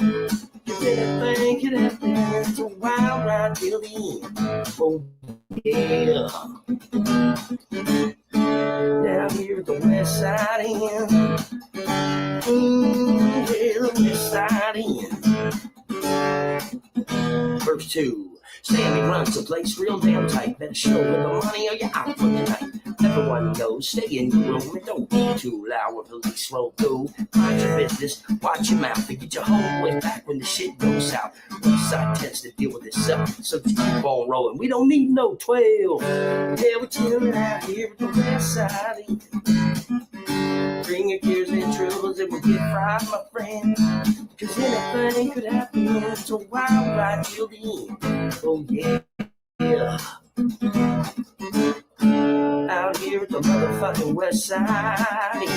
Cause anything could happen. It's a wild ride till the end. Oh, yeah. Down here at the West Side Inn. Yeah, the West Side Inn. Verse 2. Sammy runs the place real damn tight. Better show with the money or you're out for the night. Everyone knows, stay in your room and don't be too loud when police roll through. Mind your business, watch your mouth and get your homeboy back when the shit goes south. West side tends to deal with itself, so just keep on rolling. We don't need no 12. Yeah, we're chilling out here at the West Side. Bring your cares and troubles and we'll get right, my friend. Cause anything could happen. It's a wild ride till the end. Oh yeah. Out here at the motherfucking West Side.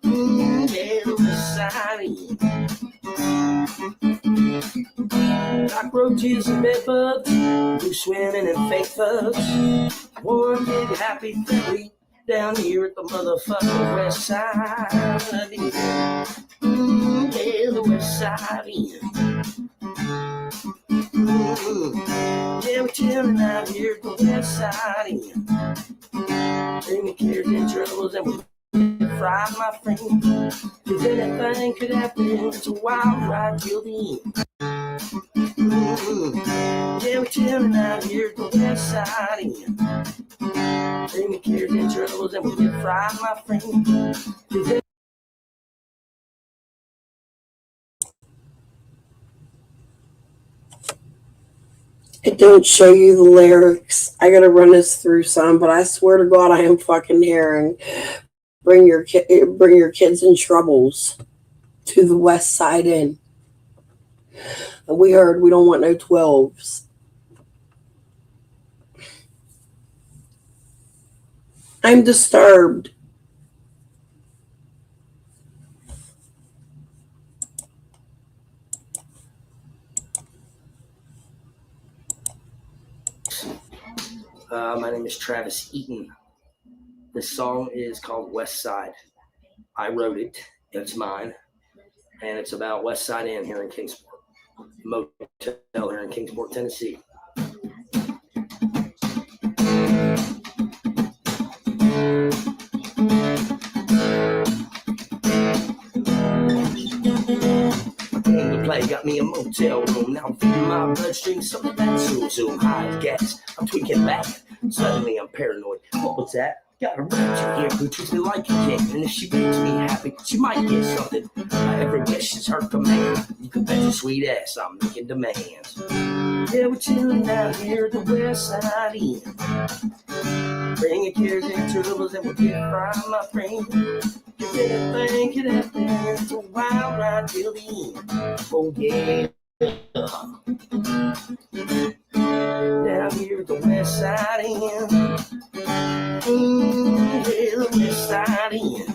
Yeah, the West Side. Cockroaches and bedbugs, who swimming in fake thugs. One big happy family down here at the motherfucking West Side. Yeah, the West Side. Yeah, we're chilling out here at the West Side Inn. Bringing cares and troubles and we'll fry, my friend. Cause anything could happen. It's a wild ride till the end. Yeah, we're chilling out here at the West Side Inn. Bringing cares and troubles and we'll fry, my friend. Cause It don't show you the lyrics. I gotta run this through some, but I swear to God, I am fucking hearing. Bring your kids in troubles to the West Side Inn. And we heard we don't want no 12s. I'm disturbed. My name is Travis Eaton. This song is called West Side. I wrote it. It's mine. And it's about West Side Inn here in Kingsport. A motel here in Kingsport, Tennessee. Play got me a motel room. Now I'm feeding my bloodstream some of that zoom high gas. I'm tweaking back. Suddenly I'm paranoid. What was that? Got a rapture here who treats me like a kid. And if she makes me happy, she might get something. Every wish is her command. You can bet your sweet ass I'm making demands. Yeah, we're chilling out here at the West Side Inn. Bringing cares and troubles and we'll get right, my friend. Cause anything could happen. It's a wild ride till the end. Oh yeah. Down here at the West Side Inn. Yeah, the West Side Inn.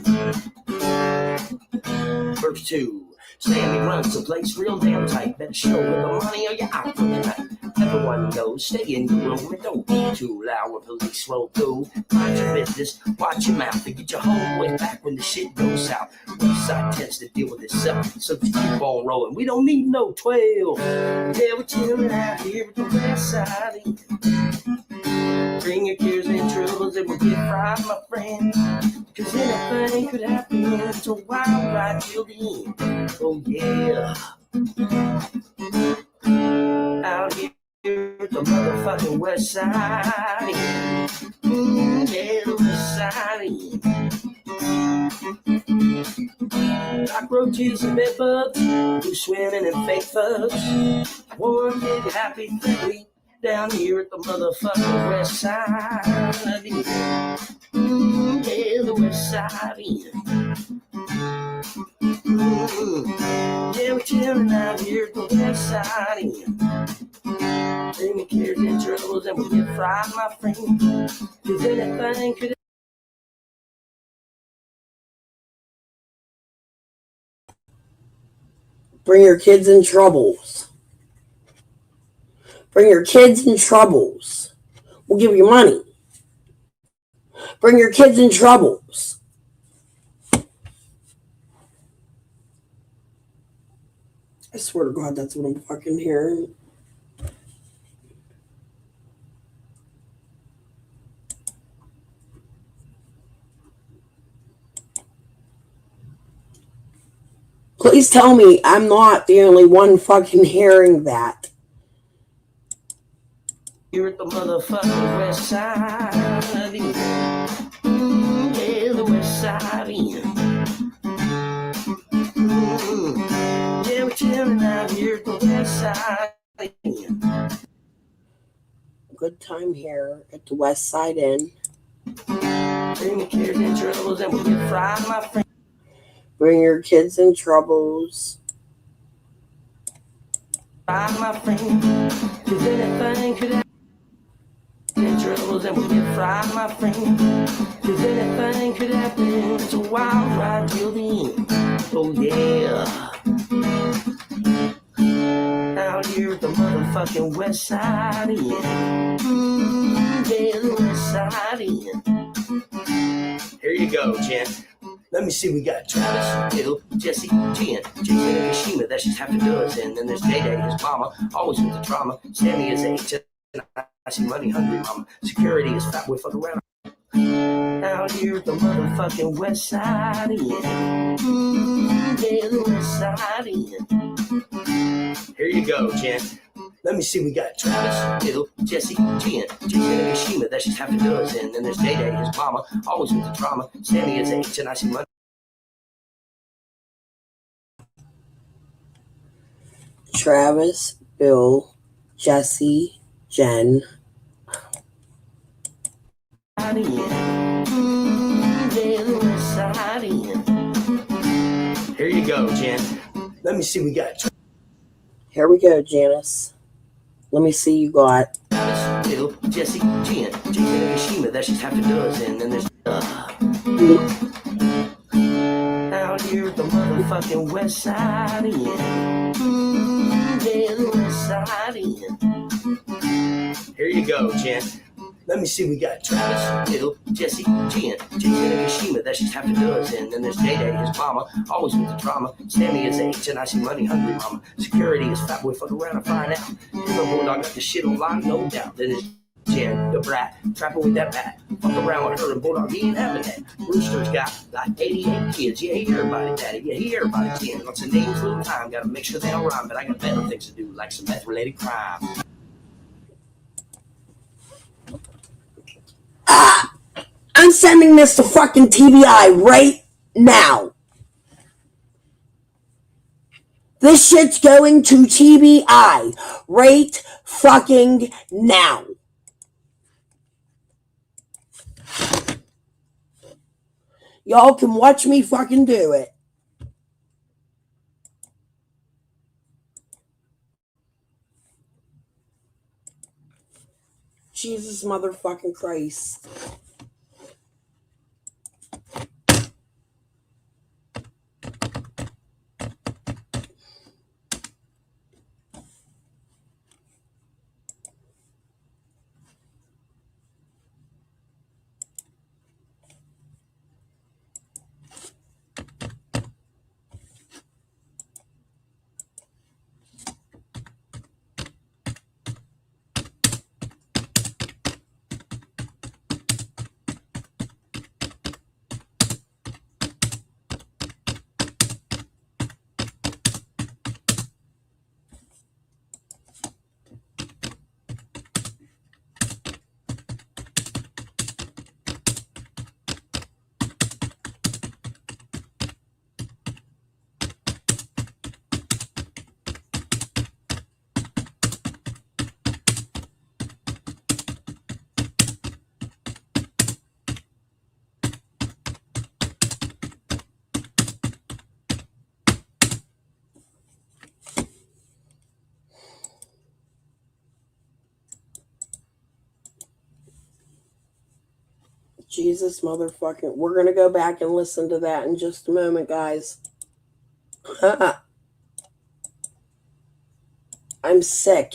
Verse 2. Sammy runs the place real damn tight. Better show with the money or you're out for the night. Everyone knows, stay in your room and don't be too loud when police roll through. Mind your business, watch your mouth and get your homeboy back when the shit goes south. West side tends to deal with itself, so just keep on rolling. We don't need no 12. Yeah, we're chilling out here at the West west side. Bring your cares and troubles and we'll get fried, my friend. Cause anything could happen. It's a wild ride till the end. Oh yeah. Out here at the motherfucking west side. Yeah, the west side. Cockroaches and bedbugs, who swimming in fake thugs. One big happy family down here at the motherfucking west side. Yeah, the west side. Yeah, we're chilling out here at the west side. Bring your cares and troubles and we'll get fried, my friend. Cause anything could. Bring your kids in troubles. Bring your kids in troubles. We'll give you money. Bring your kids in troubles. I swear to God, that's what I'm fucking hearing. Please tell me I'm not the only one fucking hearing that. Here at the motherfucking west side. Yeah, the west side. Yeah, we're chilling out here at the west side. Good time here at the West Side Inn. Bring your cares and troubles and we'll get fried, my friend. Bring your kids in troubles. Fried, my friend. Cause anything could happen. In troubles and we'll get fried, my friend. Cause anything could happen. It's a wild ride till the end. Oh yeah. Out here at the motherfucking west side. Yeah, the west side. Here you go, Jen. Let me see, we got Travis, Bill, Jesse, Jen, Jason, and Kashima, that's just half a dozen. Then there's Day Day, his mama, always with the drama. Sammy is 8, and I see money hungry mama. Security is fat, we fuck around. Out here at the motherfucking west side, yeah, the west side. Here you go, Jen. Let me see, we got Travis, Bill, Jesse, Jen, Jason, and Kashima, that's just half a dozen. Then there's Day Day, his mama, always with the drama. Sammy is 8, and I see money. Travis, Bill, Jesse, Jen. Here you go, Jen. Let me see, we got Here we go, Janice. Let me see you got. Bill, Jesse, Jen, Jason, and Kashima, that's just half a dozen. Then there's out here at the motherfucking west side, yeah, the west side. Here you go, Jen. Let me see, we got Travis, Bill, Jesse, Jen, Jason, and Kashima, that's just half a dozen. Then there's Day Day, his mama, always with the drama. Sammy is 8, and I see money hungry mama. Security is fat, boy, fuck around and find out. You know, Bulldog got the shit on lock, no doubt. Then there's Jen, the brat, trapping with that bat. Fuck around with her and Bulldog, he ain't having that. Rooster's got like 88 kids, yeah, he everybody daddy, yeah, he everybody 10. Lots of names, little time, gotta make sure they don't rhyme, but I got better things to do, like some meth-related crime. I'm sending this to fucking TBI right now. This shit's going to TBI right fucking now. Y'all can watch me fucking do it. Jesus motherfucking Christ. Jesus motherfucking. We're going to go back and listen to that in just a moment, guys. I'm sick.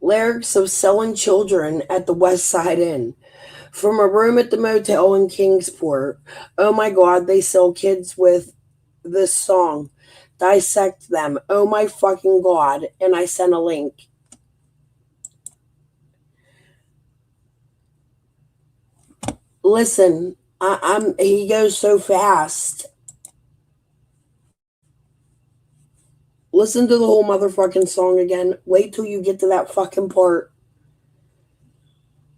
Lyrics of selling children at the West Side Inn. From a room at the motel in Kingsport. Oh my God, they sell kids with this song. Dissect them. Oh my fucking God. And I sent a link. Listen, he goes so fast. Listen to the whole motherfucking song again. Wait till you get to that fucking part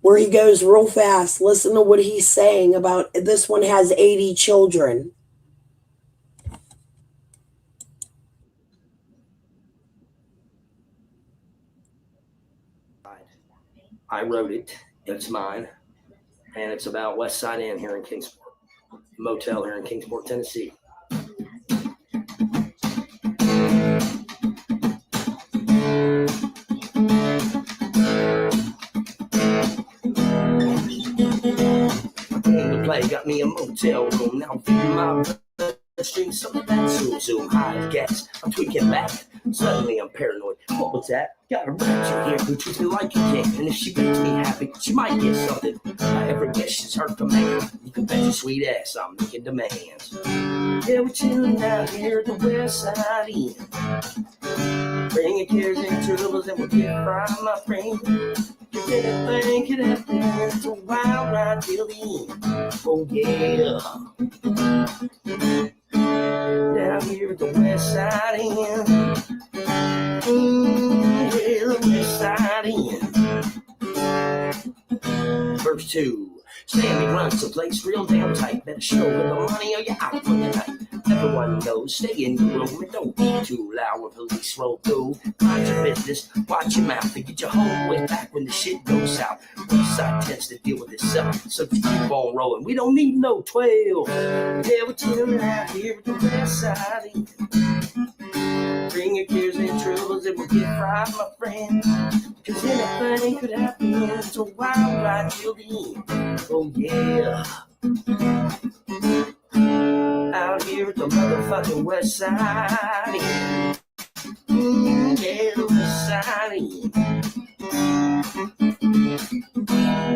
where he goes real fast. Listen to what he's saying about this one has 80 children. I wrote it. It's mine. And it's about West Side Inn here in Kingsport. Motel here in Kingsport, Tennessee. The play got me a motel room. Now I'm feeding my bloodstream. Some of that zoom high gas. I'm tweaking back. Suddenly I'm paranoid. What was that? Got a rapture here who treats me like you can. And if she makes me happy, she might get something. I ever guess she's her command. You can bet your sweet ass I'm making demands. Yeah, we're chilling out here at the West Side Inn. Bringing cares and troubles and we'll get from my friend. If anything could happen, it's a wild ride till the end. Oh yeah. Down here at the West Side Inn. Yeah, the West Side Inn. Verse 2. Sammy runs the place real damn tight. Better show her the money or you're out for the night. Everyone knows, stay in your room and don't be too loud when police roll through. Mind your business, watch your mouth, and get your homeboy back when the shit goes south. West side tends to deal with itself, so just keep on rolling. We don't need no 12. Yeah, we're chilling out here at the West Side Inn. Bring your cares and troubles and we'll get right, my friend. Cause anything could happen, it's a wild ride till the end. Oh yeah. Out here at the motherfucking West Side Inn. Yeah, the West Side Inn.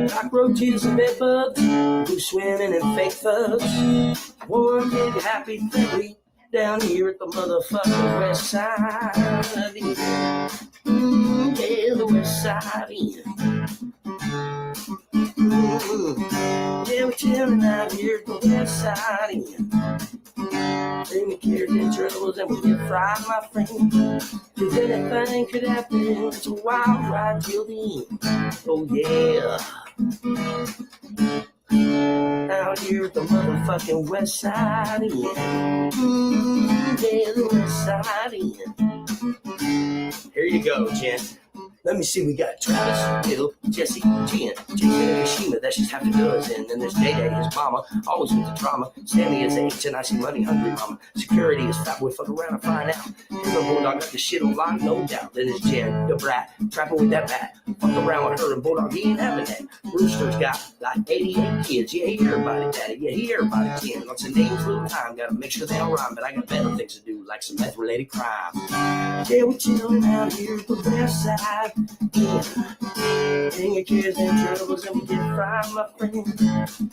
Cockroaches and bedbugs, who's swimming in fake thugs. One big happy family down here at the motherfucking West Side Inn. Yeah, the West Side Inn. Yeah, we're chilling out here at the West Side Inn. Bring your cares and troubles and we'll get fried, my friend. Cause anything could happen, it's a wild ride till the end. Oh yeah. Out here at the motherfucking West Side Inn. Yeah, the West Side Inn. Here you go, Jen. Let me see, we got Travis, Bill, Jesse, Jen, Jason, and Kashima, that's just half a dozen. Then there's Day-Day, his mama, always with the drama. Stanley is H, and I see money hungry mama. Security is fat boy, fuck around and find out. And the Bulldog got the shit on lock, no doubt. Then there's Jen, the brat, trapping with that bat. Fuck around with her and Bulldog, he ain't having that. Rooster's got like 88 kids, yeah, he everybody daddy, yeah, he everybody 10. Lots of names, little time, gotta make sure they don't rhyme, but I got better things to do, like some meth-related crime. Yeah, we're chilling out here at the West Side. Yeah. Bring your cares and troubles and we get fried, my friend.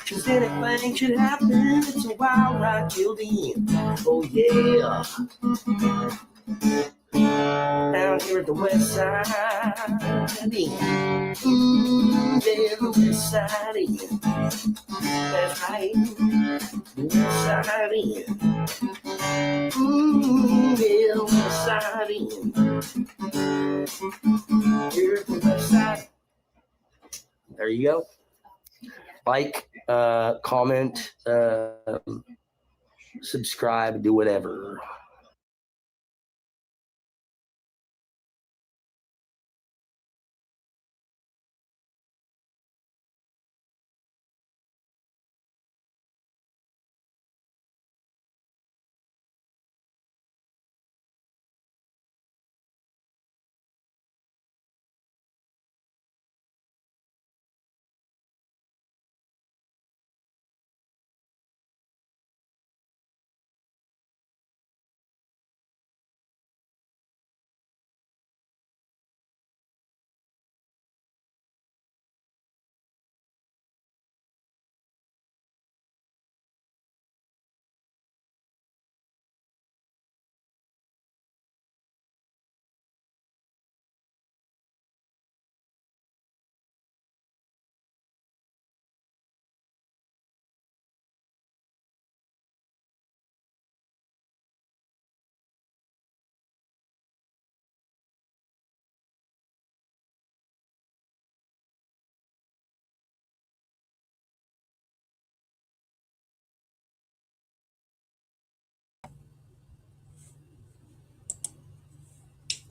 Cause anything could happen, it's a wild ride till the end. Oh yeah. Down here at the West Side Inn. Yeah, the West Side Inn. That's right. The West Side Inn. Yeah, the West Side Inn. Here at the West Side. There you go. Like, comment, subscribe, do whatever.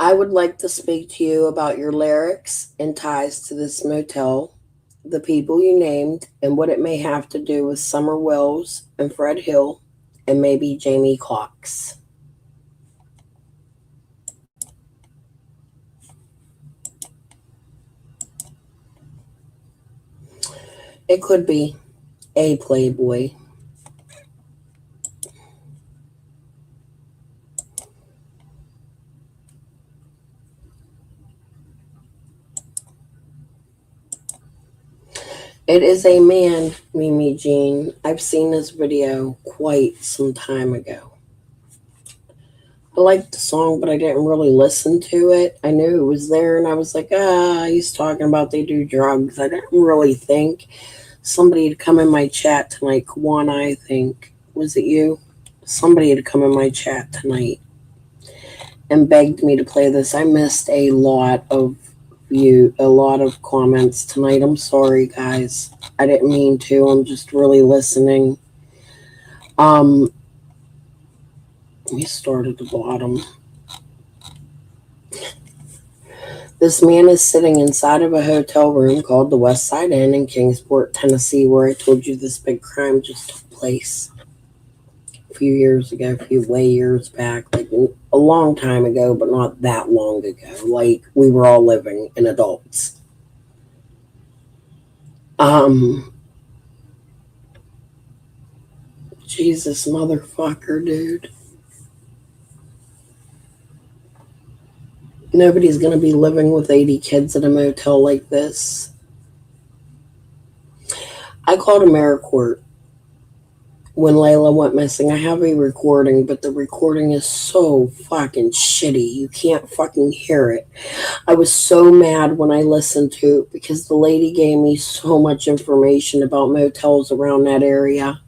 I would like to speak to you about your lyrics and ties to this motel, the people you named, and what it may have to do with Summer Wells and Fred Hill, and maybe Jamie Cox. It could be a Playboy. It is a man, Mimi Jean. I've seen this video quite some time ago. I liked the song, but I didn't really listen to it. I knew it was there, and I was like, he's talking about they do drugs. I didn't really think somebody had come in my chat tonight. Kwana, I think. Was it you? Somebody had come in my chat tonight and begged me to play this. I missed a lot of comments tonight. I'm sorry, guys. I didn't mean to. I'm just really listening. Let me start at the bottom. This man is sitting inside of a hotel room called the West Side Inn in Kingsport, Tennessee, where I told you this big crime just took place a few years ago, years back, like a long time ago, but not that long ago. Like we were all living in adults. Jesus motherfucker, dude. Nobody's going to be living with 80 kids in a motel like this. I called AmeriCorps when Layla went missing. I have a recording, but the recording is so fucking shitty. You can't fucking hear it. I was so mad when I listened to it because the lady gave me so much information about motels around that area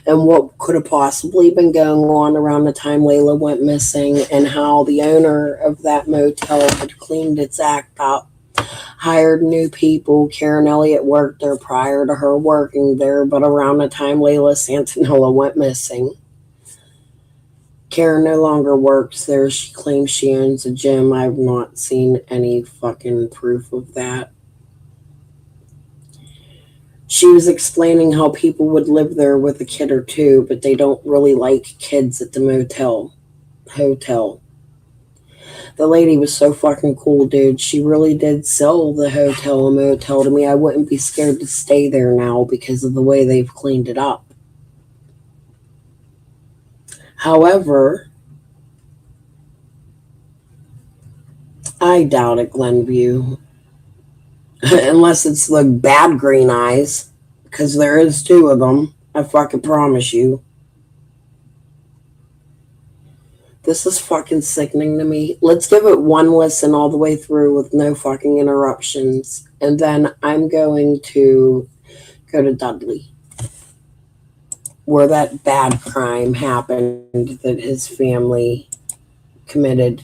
and what could have possibly been going on around the time Layla went missing, and how the owner of that motel had cleaned its act up, hired new people. Karen Elliott worked there prior to her working there, but around the time Layla Santinella went missing, Karen no longer works there. She claims she owns a gym. I've not seen any fucking proof of that. She was explaining how people would live there with a kid or two, but they don't really like kids at the hotel. The lady was so fucking cool, dude. She really did sell the hotel and motel to me. I wouldn't be scared to stay there now because of the way they've cleaned it up. However, I doubt it, Glenview. Unless it's the bad green eyes, because there is two of them. I fucking promise you. This is fucking sickening to me. Let's give it one listen all the way through with no fucking interruptions. And then I'm going to go to Dudley, where that bad crime happened that his family committed.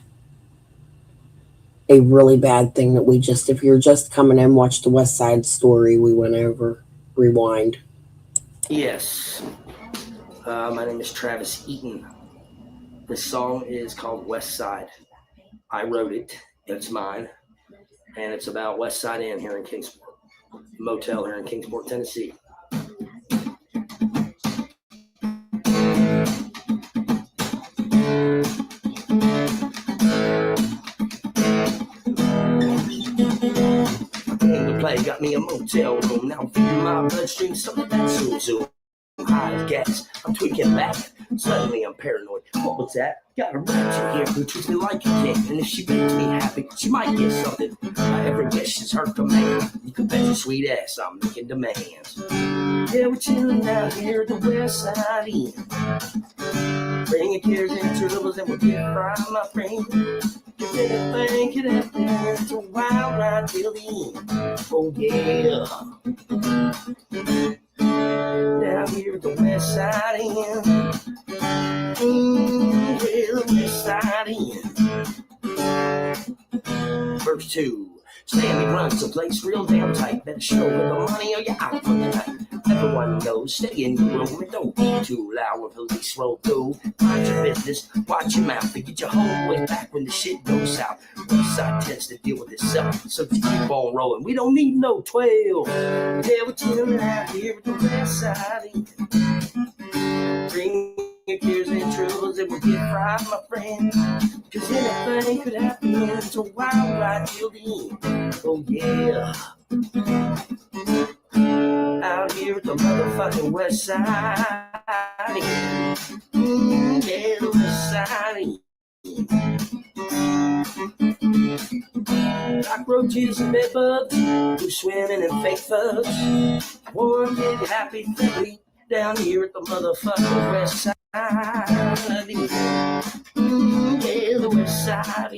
A really bad thing that if you're just coming in, watch the West Side Story we went over. Rewind. Yes. My name is Travis Eaton. This song is called West Side. I wrote it. It's mine. And it's about West Side Inn here in Kingsport. Motel here in Kingsport, Tennessee. Got me a motel room, now feeding my bloodstream, something that's so high as gas. I'm tweaking back, suddenly I'm paranoid. What was that? Got a ratchet here who treats me like a king, and if she makes me happy, she might get something. Every wish is her command. You can bet your sweet ass I'm making demands. Yeah, we're chilling out here at the West Side Inn, bringing cares and troubles that will get right, my friend. If anything could happen, it's a wild ride till the end. Oh yeah. Down here at the West Side Inn. Yeah, the West Side Inn. Verse 2. Stanley runs the place real damn tight. Better show her the money or you're out for the night. everyone knows. Stay in your room and don't be too loud when police roll through. Mind your business, watch your mouth, and get your homeboys back when the shit goes south. West side tends to deal with itself, so just keep on rolling. We don't need no 12. Yeah, we're chilling out here with the west side. Bring your cares and troubles and we'll get fried, my friend. Cause anything could happen. It's a wild ride till the end. Oh yeah. Out here at the motherfucking west side. Yeah, the west side. Cockroaches and bedbugs who swimming in fake thugs. Warm and happy family down here at the motherfucking west side. Yeah, the west side.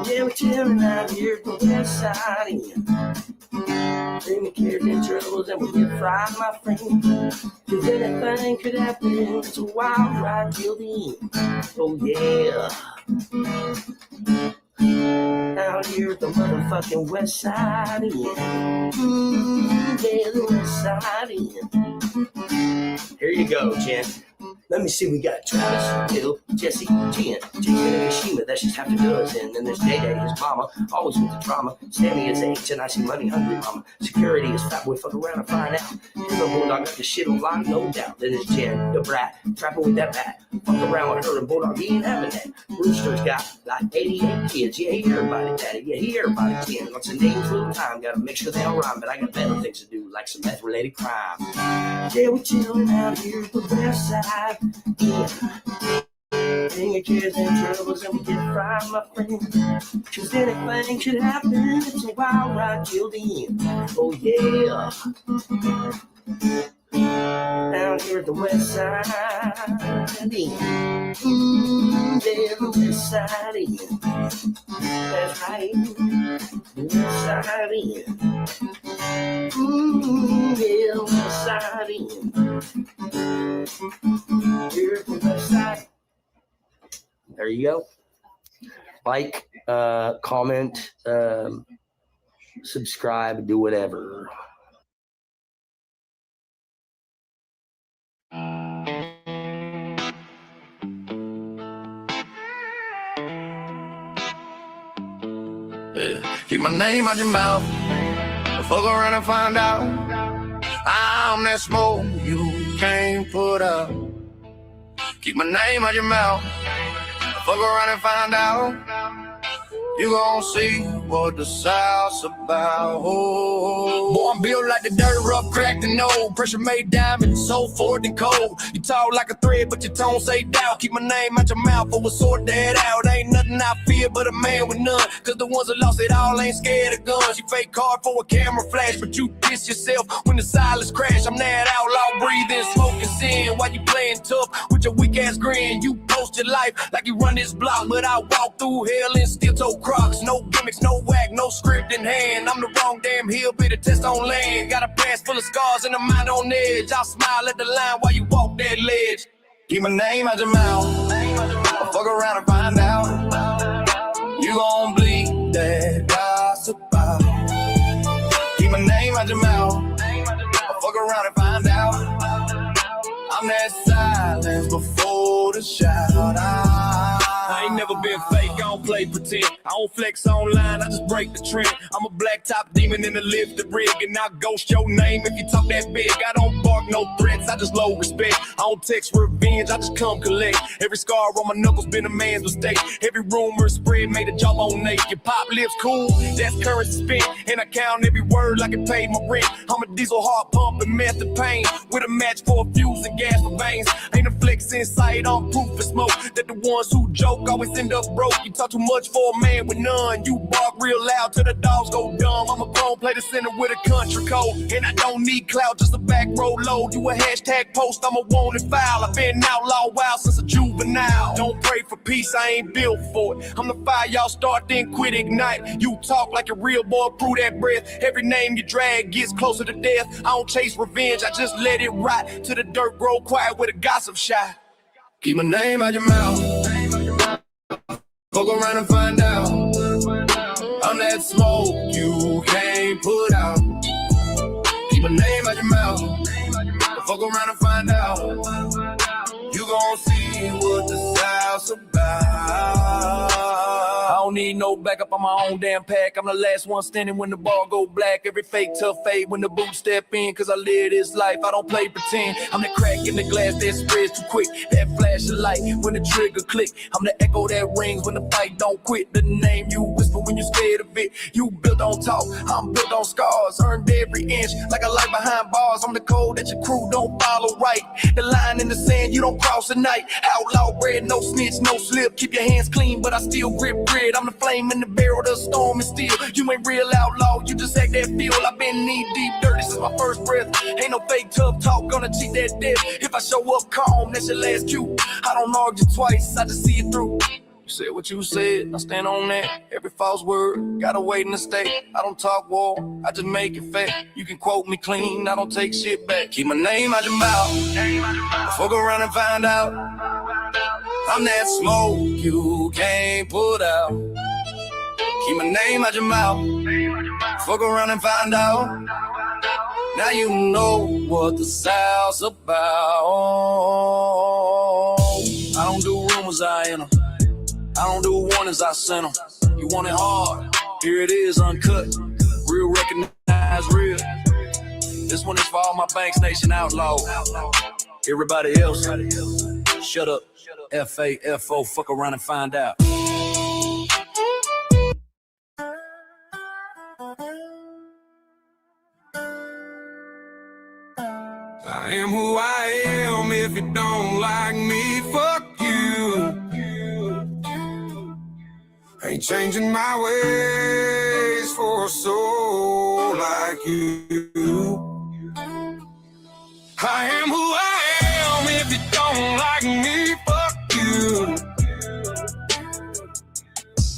Yeah, we're chilling out here at the west side. Bring the cares and troubles and we'll get fried, my friend. Cause anything could happen. It's a wild ride till the end. Oh yeah. Out here at the motherfucking west side. Yeah, the west side. Here you go, Jen. Let me see, we got Travis, Bill, Jesse, Jen, Jason, and Kashima, that's just half a dozen. Then there's Day-Day, his mama, always with the drama. Sammy is H, and I see money hungry mama. Security is fat boy, fuck around and find out. You know, Bulldog got the shit on lock, no doubt. Then there's Jen, the brat, trapping with that bat. Fuck around with her, and Bulldog, he ain't having that. Rooster's got like 88 kids, yeah, he everybody daddy, yeah, he everybody 10. Lots of names, little time, gotta make sure they all rhyme, but I got better things to do, like some meth-related crime. Yeah, we're chilling out here at the west side. Yeah. Bring your cares and troubles and we get fried, my friend. Cause anything could happen. It's a wild ride till the end. Oh yeah. Down here at the west side. Yeah, the west side. That's right. The west side. Yeah, the west side. Here at the west side. There you go. Like, comment, subscribe, do whatever. Yeah. Keep my name out your mouth. Fuck around and find out. I'm that smoke you can't put out. Keep my name out your mouth. Fuck around and find out. You gon' see what the South's about. Oh. Boy, I'm built like the dirt, rough, cracked and old. Pressure made diamond, so forward and cold. You talk like a thread, but your tone say doubt. Keep my name out your mouth, or we'll sort that out. Ain't nothing I fear but a man with none. Cause the ones that lost it all ain't scared of guns. You fake hard for a camera flash, but you diss yourself when the silence crash. I'm that outlaw breathing, smoking sin. While you playing tough with your weak ass grin. You post your life like you run this block, but I walk through hell in steel toe Crocs. No gimmicks, no whack, no script in hand. I'm the wrong damn hillbilly to test on land. Got a past full of scars and a mind on edge. I'll smile at the line while you walk that ledge. Keep my name out your mouth. I'll fuck around and find out. You gon' bleed that gossip out. Keep my name out your mouth. I'll fuck around and find out. I'm that silence before the shout. I ain't never been fake, I don't play pretend. I don't flex online, I just break the trend. I'm a black top demon in the lifted rig, and I'll ghost your name if you talk that big. I don't bark no threats, I just low respect. I don't text revenge, I just come collect. Every scar on my knuckles been a man's mistake. Every rumor spread made a jawbone ache. Your pop lips cool, that's currency spent. And I count every word like it paid my rent. I'm a diesel heart pumping method pain with a match for a fuse and gas for veins. Ain't a flex in sight, I'm proof of smoke that the ones who joke always end up broke. You talk too much for a man with none. You bark real loud till the dogs go dumb. I'm a grown play the center with a country code, and I don't need clout, just a back row load. You a hashtag post, I'm a wanted foul. I've been outlaw wild since a juvenile. Don't pray for peace, I ain't built for it. I'm the fire y'all start, then quit ignite. You talk like a real boy, prove that breath. Every name you drag gets closer to death. I don't chase revenge, I just let it rot till the dirt grow quiet with a gossip shot. Keep my name out your mouth. Fuck around and find out. I'm that smoke you can't put out. Keep my name out your mouth. Fuck around and find out. You gon' see what the South's about. I don't need no backup on my own damn pack. I'm the last one standing when the ball go black. Every fake tough fade when the boots step in. Cause I live this life, I don't play pretend. I'm the crack in the glass that spreads too quick. That flash of light when the trigger click. I'm the echo that rings when the fight don't quit. The name you whisper when you scared of it. You built on talk, I'm built on scars. Earned every inch like a light behind bars. I'm the code that your crew don't follow right. The line in the sand you don't cross at night. Outlaw red, no snitch, no slip. Keep your hands clean, but I still grip bread. I'm the flame in the barrel, the storm is still. You ain't real outlaw, you just act that feel. I've been knee deep dirty since my first breath. Ain't no fake tough talk, gonna cheat that death. If I show up calm, that's your last cue. I don't argue twice, I just see it through. You said what you said, I stand on that. Every false word, gotta wait in the state. I don't talk war, I just make it fake. You can quote me clean, I don't take shit back. Keep my name out your mouth, fuck around and find out. I'm that smoke you can't put out. Keep my name out your mouth, fuck around and find out. Now you know what the South's about. I don't do rumors, I enter. I don't do warnings, I send them. You want it hard, here it is, uncut. Real recognize real. This one is for all my Banks Nation outlaws. Everybody else, shut up. FAFO, fuck around and find out. I am who I am. If you don't like me, fuck you. Ain't changing my ways for a soul like you. I am who I am. If you don't like me, fuck you.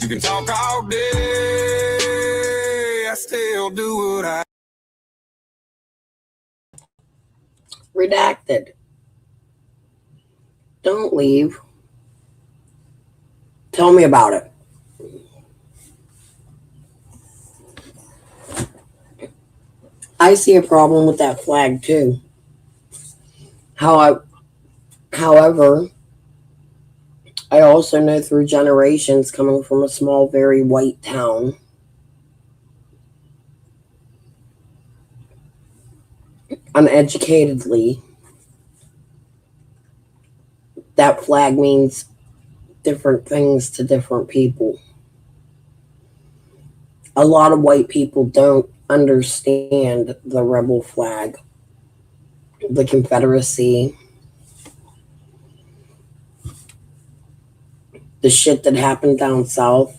You can talk all day, I still do what I. Redacted. Don't leave. Tell me about it. I see a problem with that flag too. However, I also know through generations coming from a small, very white town, uneducatedly, that flag means different things to different people. A lot of white people don't understand the rebel flag, the Confederacy, the shit that happened down south.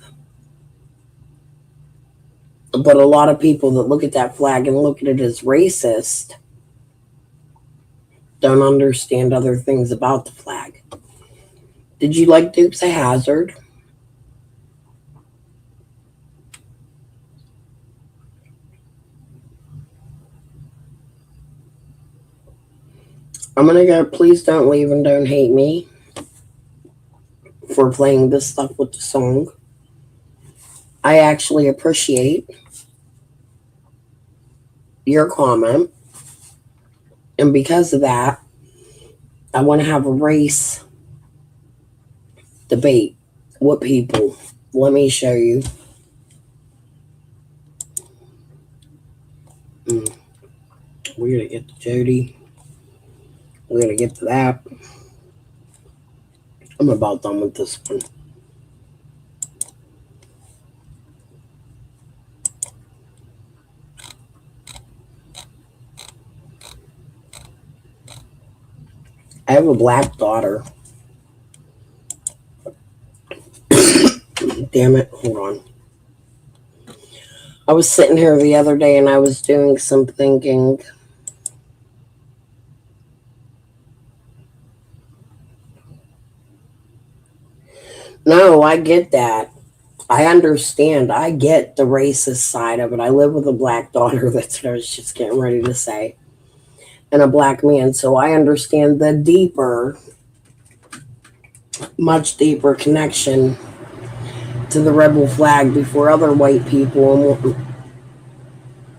But a lot of people that look at that flag and look at it as racist don't understand other things about the flag. Did you like Dukes of Hazzard? I'm gonna go. Please don't leave and don't hate me for playing this stuff with the song. I actually appreciate your comment. And because of that, I want to have a race debate with people. Let me show you. We're going to get to Jody. We're going to get to that. I'm about done with this one. I have a black daughter. Damn it. Hold on. I was sitting here the other day and I was doing some thinking. No, I get that. I understand. I get the racist side of it. I live with a black daughter. That's what I was just getting ready to say. And a black man. So I understand the deeper, much deeper connection to the rebel flag before other white people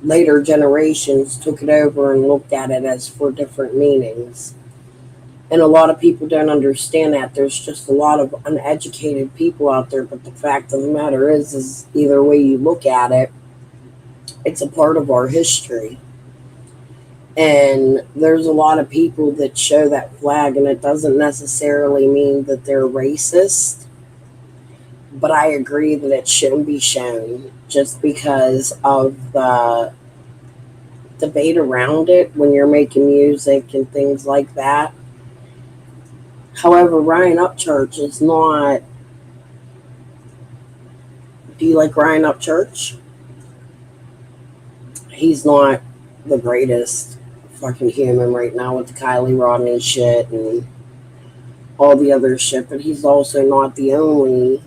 later generations took it over and looked at it as for different meanings. And a lot of people don't understand that. There's just a lot of uneducated people out there, but the fact of the matter is either way you look at it, it's a part of our history. And there's a lot of people that show that flag, and it doesn't necessarily mean that they're racist, but I agree that it shouldn't be shown just because of the debate around it when you're making music and things like that. However, Ryan Upchurch is not. Do you like Ryan Upchurch? He's not the greatest fucking human right now with the Kylie Rodney shit and all the other shit, but he's also not the only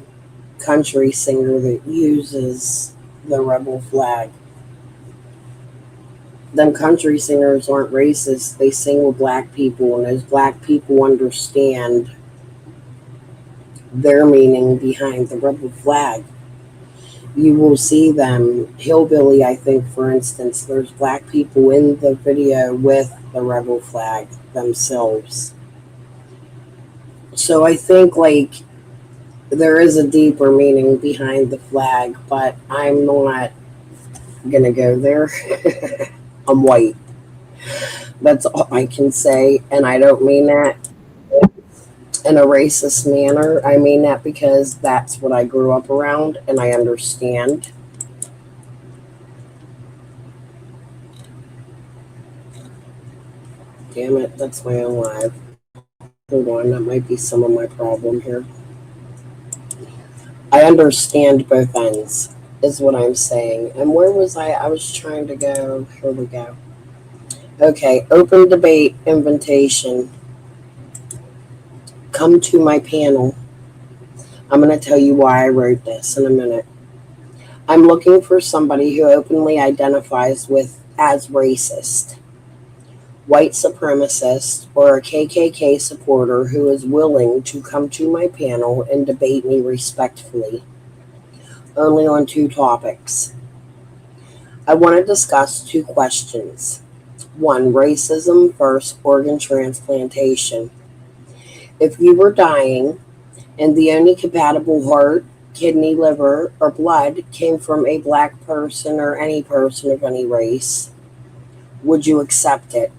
country singer that uses the rebel flag. Them country singers aren't racist. They sing with black people, and those black people understand their meaning behind the rebel flag. You will see them, Hillbilly, I think, for instance, there's black people in the video with the rebel flag themselves. So I think, like, there is a deeper meaning behind the flag, but I'm not gonna go there. I'm white. That's all I can say, and I don't mean that in a racist manner. I mean that because that's what I grew up around, and I understand. Damn it, that's my own live. Hold on, that might be some of my problem here. I understand both ends, is what I'm saying. And where was I? I was trying to go. Here we go. Okay, open debate invitation. Come to my panel. I'm going to tell you why I wrote this in a minute. I'm looking for somebody who openly identifies with as racist, white supremacist, or a KKK supporter who is willing to come to my panel and debate me respectfully. Only on 2 topics. I want to discuss 2 questions. 1, racism versus organ transplantation. If you were dying and the only compatible heart, kidney, liver, or blood came from a black person or any person of any race, would you accept it?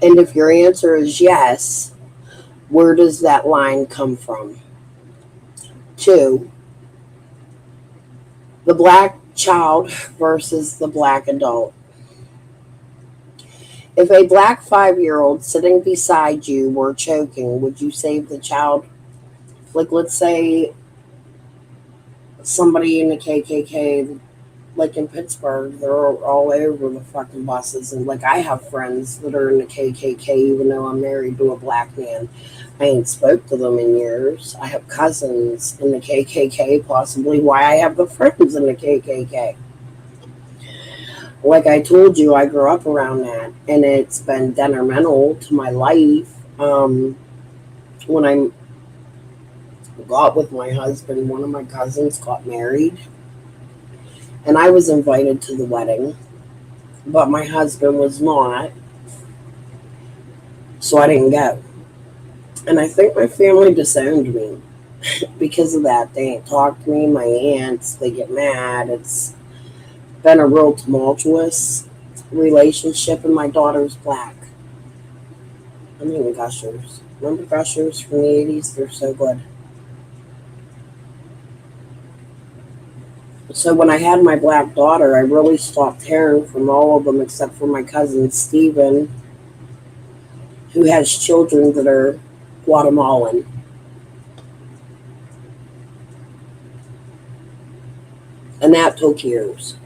And if your answer is yes, where does that line come from? 2, the black child versus the black adult. If a black 5-year-old sitting beside you were choking, would you save the child? Like, let's say somebody in the KKK, like in Pittsburgh, they're all over the fucking buses. And, like, I have friends that are in the KKK, even though I'm married to a black man. I ain't spoke to them in years. I have cousins in the KKK, possibly why I have the friends in the KKK. Like I told you, I grew up around that, and it's been detrimental to my life. When I got with my husband, one of my cousins got married, and I was invited to the wedding, but my husband was not, so I didn't go. And I think my family disowned me because of that. They ain't talk to me. My aunts, they get mad. It's been a real tumultuous relationship, and my daughter's black. I mean, Gushers. Remember Gushers from the 80s? They're so good. So when I had my black daughter, I really stopped hearing from all of them except for my cousin Steven, who has children that are Guatemalan. And that took years.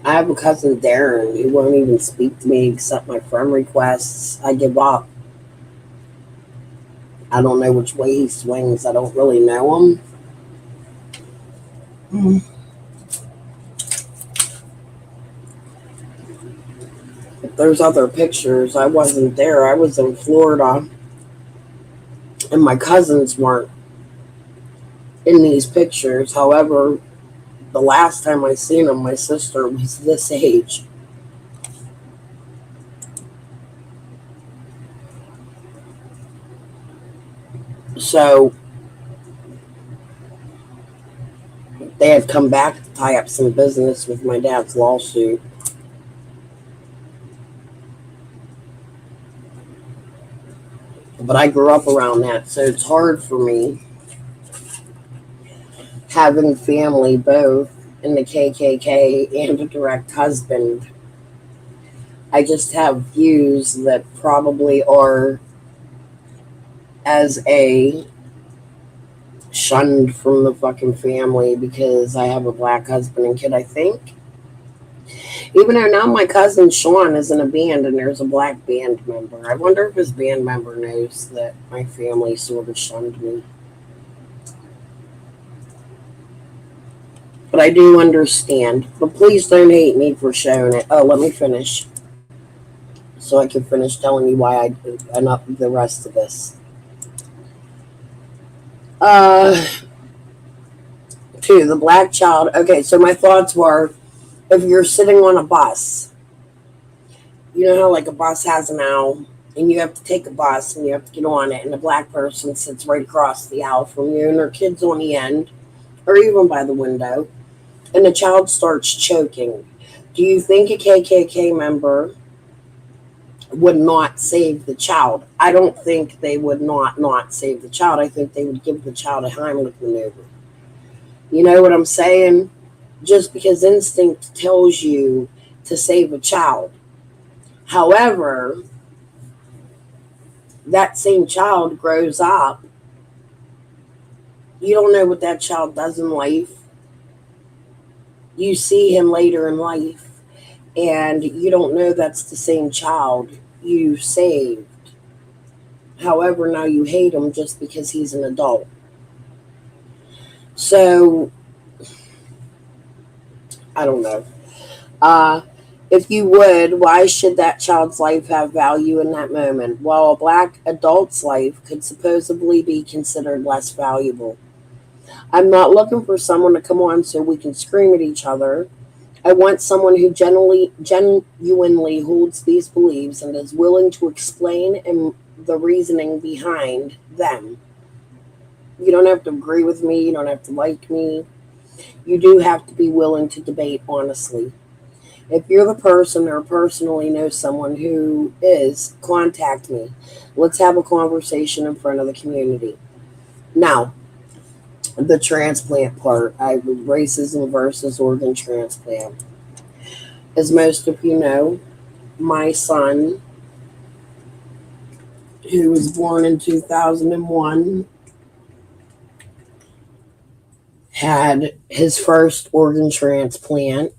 I have a cousin, Darren, who won't even speak to me except my friend requests. I give up. I don't know which way he swings. I don't really know him. If there's other pictures, I wasn't there. I was in Florida. And my cousins weren't in these pictures. However, The last time I seen him, my sister was this age. So they had come back to tie up some business with my dad's lawsuit. But I grew up around that, so it's hard for me having family both in the KKK and a direct husband. I just have views that probably are as a shunned from the fucking family because I have a black husband and kid, I think. Even though now my cousin Sean is in a band and there's a black band member. I wonder if his band member knows that my family sort of shunned me. But I do understand. But please don't hate me for showing it. Oh, let me finish. So I can finish telling you why I do enough of the rest of this. To the black child. Okay, so my thoughts were, if you're sitting on a bus, you know how like a bus has an aisle, and you have to take a bus and you have to get on it, and the black person sits right across the aisle from you, and their kid's on the end, or even by the window, and the child starts choking. Do you think a KKK member would not save the child? I don't think they would not save the child. I think they would give the child a Heimlich maneuver. You know what I'm saying? Just because instinct tells you to save a child. However, that same child grows up. You don't know what that child does in life. You see him later in life, and you don't know that's the same child you saved. However, now you hate him just because he's an adult. So, I don't know. If you would, why should that child's life have value in that moment, while a black adult's life could supposedly be considered less valuable? I'm not looking for someone to come on so we can scream at each other. I want someone who genuinely holds these beliefs and is willing to explain the reasoning behind them. You don't have to agree with me. You don't have to like me. You do have to be willing to debate honestly. If you're the person or personally know someone who is, contact me. Let's have a conversation in front of the community. Now, the transplant part, racism versus organ transplant. As most of you know, my son, who was born in 2001, had his first organ transplant.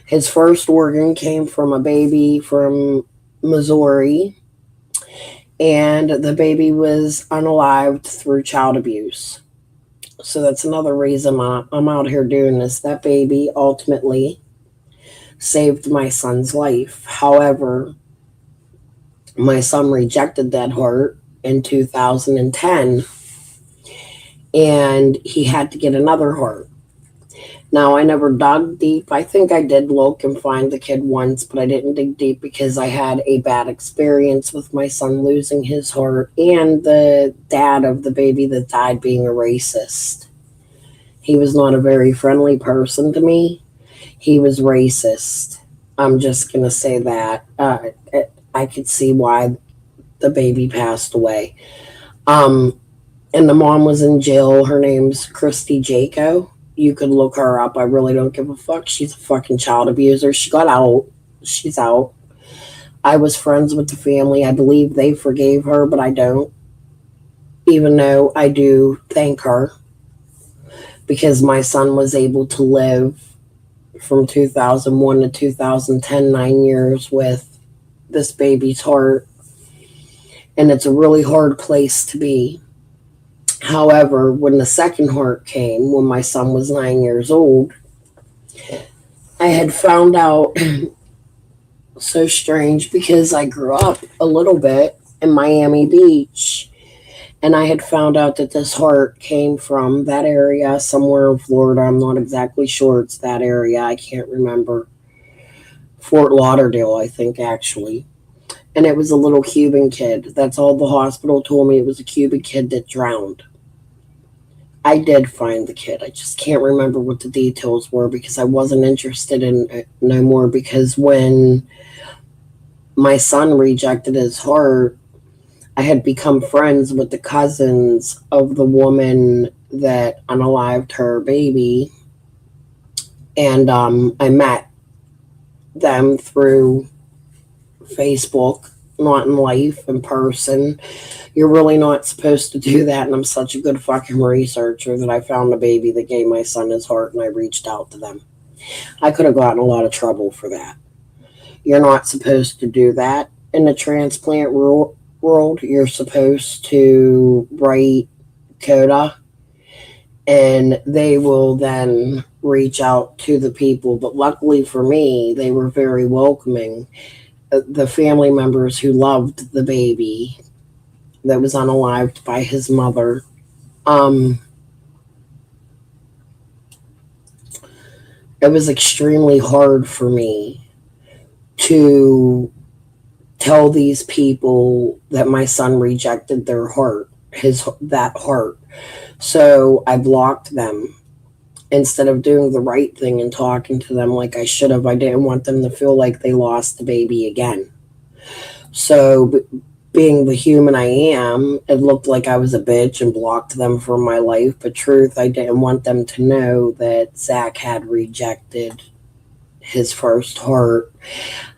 His first organ came from a baby from Missouri, and the baby was unalived through child abuse. So that's another reason I'm out here doing this. That baby ultimately saved my son's life. However, my son rejected that heart in 2010, and he had to get another heart. Now, I never dug deep. I think I did look and find the kid once, but I didn't dig deep because I had a bad experience with my son losing his heart and the dad of the baby that died being a racist. He was not a very friendly person to me. He was racist. I'm just going to say that. I could see why the baby passed away. And the mom was in jail. Her name's Christy Jaco. You could look her up. I really don't give a fuck. She's a fucking child abuser. She got out. She's out. I was friends with the family. I believe they forgave her, but I don't. Even though I do thank her because my son was able to live from 2001 to 2010, 9 years with this baby's heart. And it's a really hard place to be. However, when the second heart came, when my son was 9 years old, I had found out so strange because I grew up a little bit in Miami Beach, And I had found out that this heart came from that area, somewhere in Florida. I'm not exactly sure it's that area. I can't remember. Fort Lauderdale, I think, actually. And it was a little Cuban kid. That's all the hospital told me. It was a Cuban kid that drowned. I did find the kid. I just can't remember what the details were because I wasn't interested in it no more. Because when my son rejected his heart, I had become friends with the cousins of the woman that unalived her baby. And I met them through Facebook, not in life, in person. You're really not supposed to do that. And I'm such a good fucking researcher that I found a baby that gave my son his heart and I reached out to them. I could have gotten a lot of trouble for that. You're not supposed to do that in the transplant world. You're supposed to write coda and they will then reach out to the people. But luckily for me, they were very welcoming. The family members who loved the baby that was unalived by his mother. It was extremely hard for me to tell these people that my son rejected their heart, that heart. So I blocked them instead of doing the right thing and talking to them like I should have. I didn't want them to feel like they lost the baby again. So being the human I am, it looked like I was a bitch and blocked them from my life. But truth, I didn't want them to know that Zach had rejected his first heart.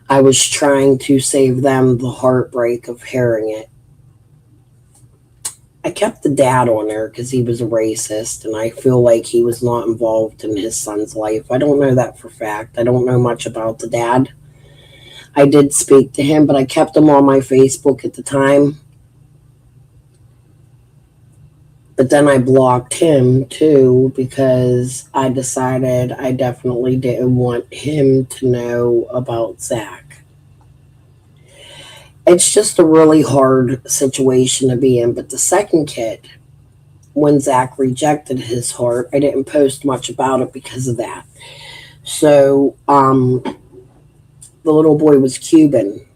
I was trying to save them the heartbreak of hearing it. I kept the dad on there because he was a racist, and I feel like he was not involved in his son's life. I don't know that for fact. I don't know much about the dad. I did speak to him, but I kept him on my Facebook at the time. But then I blocked him too because I decided I definitely didn't want him to know about Zach. It's just a really hard situation to be in. But the second kid, when Zach rejected his heart, I didn't post much about it because of that. So, the little boy was Cuban.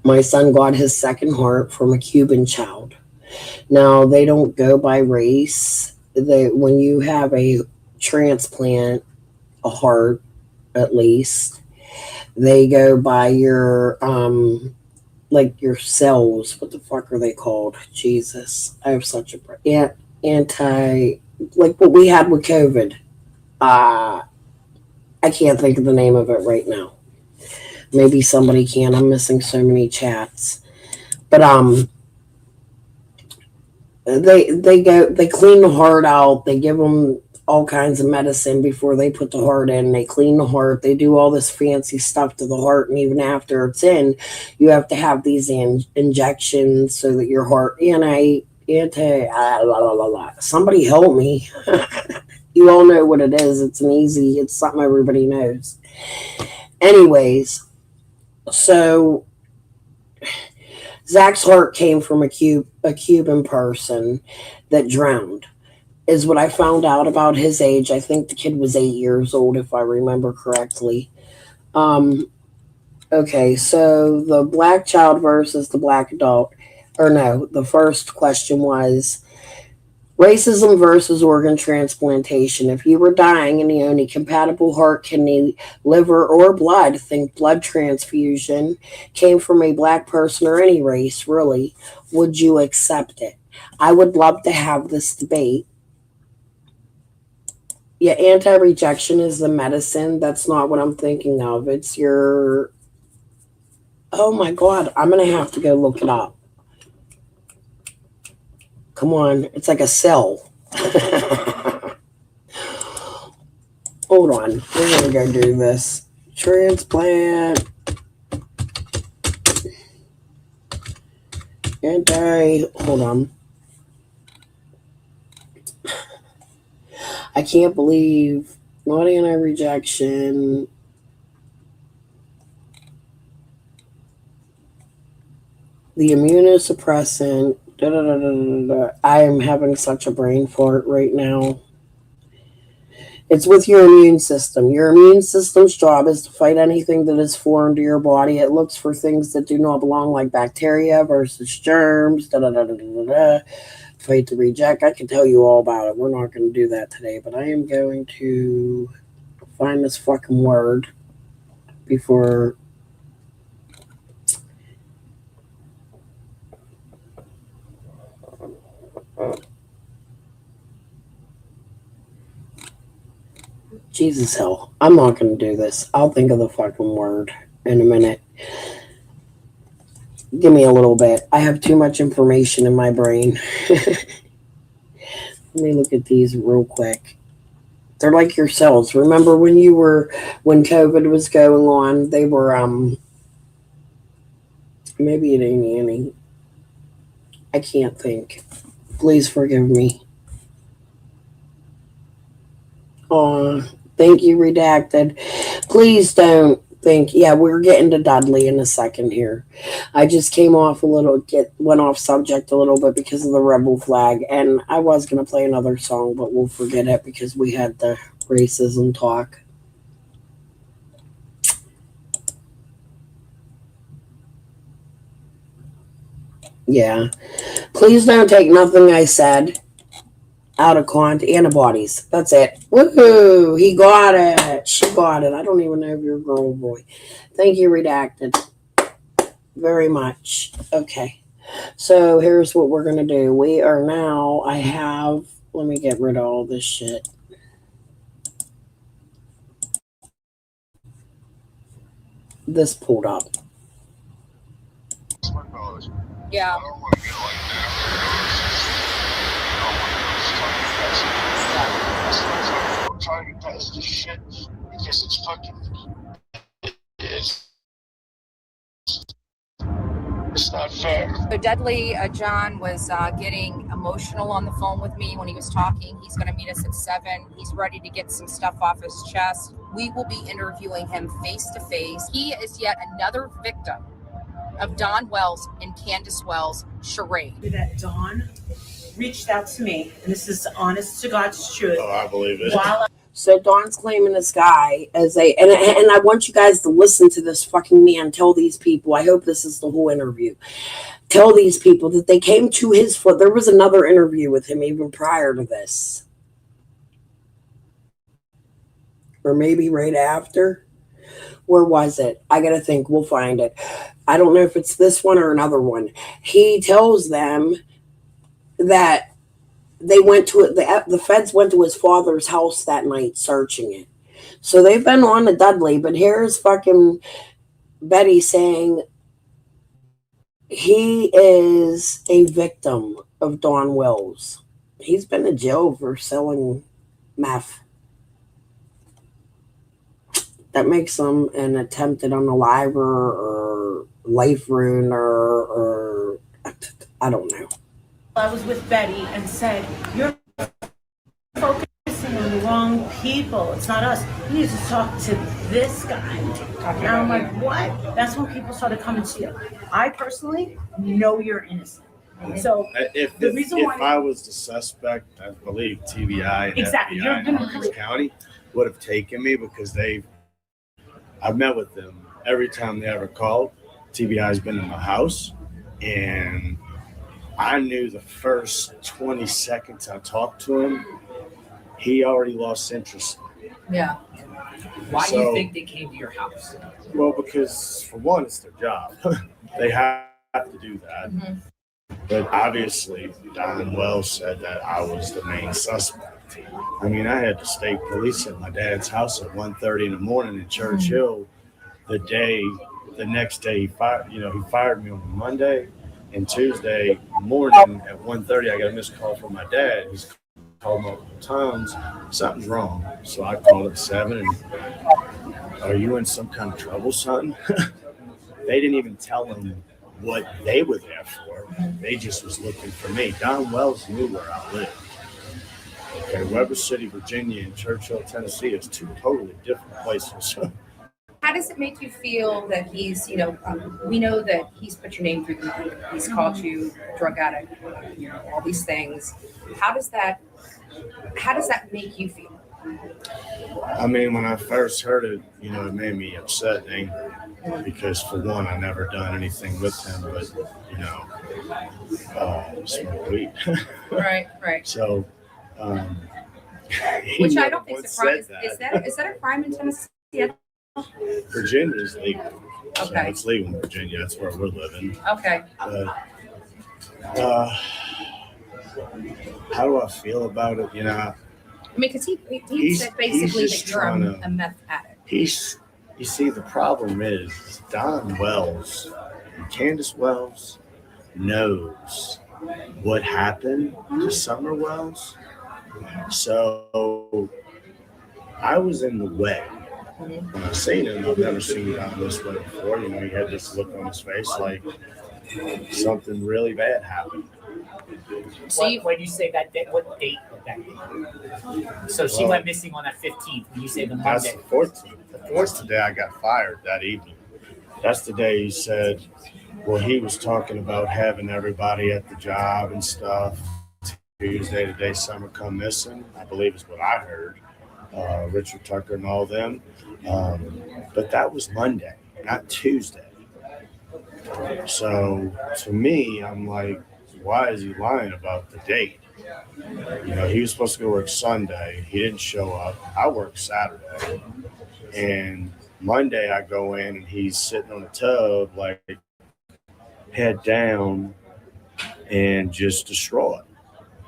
My son got his second heart from a Cuban child. Now, they don't go by race. When you have a transplant, a heart at least, they go by your like your cells. What the fuck are they called? Jesus, I have such a anti, like what we had with COVID. I can't think of the name of it right now. Maybe somebody can. I'm missing so many chats. But they clean the heart out. They give them all kinds of medicine before they put the heart in. They clean the heart. They do all this fancy stuff to the heart, and even after it's in, you have to have these injections so that your heart somebody help me. You all know what it is. It's something everybody knows. Anyways, so Zach's heart came from a Cuban person that drowned, is what I found out about his age. I think the kid was 8 years old, if I remember correctly. Okay, so the black child versus the black adult. Or no, the first question was racism versus organ transplantation. If you were dying and the only compatible heart, kidney, liver, or blood, think blood transfusion, came from a black person or any race, really, would you accept it? I would love to have this debate. Yeah, anti-rejection is the medicine. That's not what I'm thinking of. It's your... Oh my God, I'm going to have to go look it up. Come on, it's like a cell. Hold on, we're going to go do this. Transplant. Hold on. I can't believe not anti-rejection. The immunosuppressant I am having such a brain fart right now. It's with your immune system. Your immune system's job is to fight anything that is foreign to your body. It looks for things that do not belong, like bacteria versus germs. Fight to reject. I can tell you all about it. We're not going to do that today, but I am going to find this fucking word before. Jesus hell. I'm not going to do this. I'll think of the fucking word in a minute. Give me a little bit. I have too much information in my brain. Let me look at these real quick. They're like your cells. Remember when COVID was going on, they were, maybe it ain't any. I can't think. Please forgive me. Thank you, redacted. Please don't think. Yeah, we're getting to Dudley in a second here. I just came off went off subject a little bit because of the rebel flag, and I was going to play another song, but we'll forget it because we had the racism talk. Yeah. Please don't take nothing I said out of antibodies. That's it. Woohoo! He got it. She got it. I don't even know if you're a girl or boy. Thank you, redacted. Very much. Okay. So here's what we're going to do. We are now, let me get rid of all this shit. This pulled up. Yeah. Trying to pass this shit because it's fucking. It's not fair. So Dudley, John was getting emotional on the phone with me when he was talking. He's going to meet us at 7. He's ready to get some stuff off his chest. We will be interviewing him face to face. He is yet another victim of Don Wells and Candace Wells' charade. That Don reached out to me, and this is honest to God's truth. Oh, I believe it. So Dawn's claiming this guy as and I want you guys to listen to this fucking man tell these people. I hope this is the whole interview. Tell these people that they came to his foot. There was another interview with him even prior to this. Or maybe right after. Where was it? I gotta think. We'll find it. I don't know if it's this one or another one. He tells them that they went to it. The feds went to his father's house that night searching it. So they've been on to Dudley, but here's fucking Betty saying he is a victim of Don Wells. He's been in jail for selling meth. That makes him an attempted unaliver or life ruiner or I don't know. I was with Betty and said, "You're focusing on the wrong people. It's not us. You need to talk to this guy." And I'm like, "What?" That's when people started coming to you. I personally know you're innocent. So if I was the suspect, I believe TBI and exactly. FBI in Orange County would have taken me because I've met with them every time they ever called. TBI's been in my house, and I knew the first 20 seconds I talked to him, he already lost interest. Yeah. Why do you think they came to your house? Well, because for one, it's their job. They have to do that. Mm-hmm. But obviously, Don Wells said that I was the main suspect. I mean, I had the state police at my dad's house at 1:30 in the morning in Church Hill. The next day, he fired me on Monday. And Tuesday morning at 1:30, I got a missed call from my dad. He's called multiple times. Something's wrong. So I called at 7 and, "Are you in some kind of trouble, son?" They didn't even tell him what they were there for. They just was looking for me. Don Wells knew where I lived. Okay, Weber City, Virginia, and Churchill, Tennessee is two totally different places. How does it make you feel that he's, we know that he's put your name through the mud. He's called you drug addict, all these things. How does that make you feel? I mean, when I first heard it, it made me upset and angry because, for one, I never done anything with him, but smoke weed. Right. So, which I don't think is a crime. Is that a crime in Tennessee? Virginia is legal. So Okay. it's legal in Virginia. That's where we're living. Okay. How do I feel about it? I mean, because he said basically that you're a meth addict. You see, the problem is Don Wells and Candace Wells knows what happened to Summer Wells. So I was in the way. When I seen him, I've never seen Don this way before. He had this look on his face like something really bad happened. So when you say that day, what date would that be? So she went missing on that 15th. When you say the Monday. That's the 14th. That's the day I got fired that evening. That's the day he said, well, he was talking about having everybody at the job and stuff. Tuesday, the day Summer come missing, I believe is what I heard. Richard Tucker and all them. But that was Monday, not Tuesday. So to me, I'm like, why is he lying about the date? He was supposed to go work Sunday. He didn't show up. I worked Saturday. And Monday I go in and he's sitting on a tub, like head down and just distraught.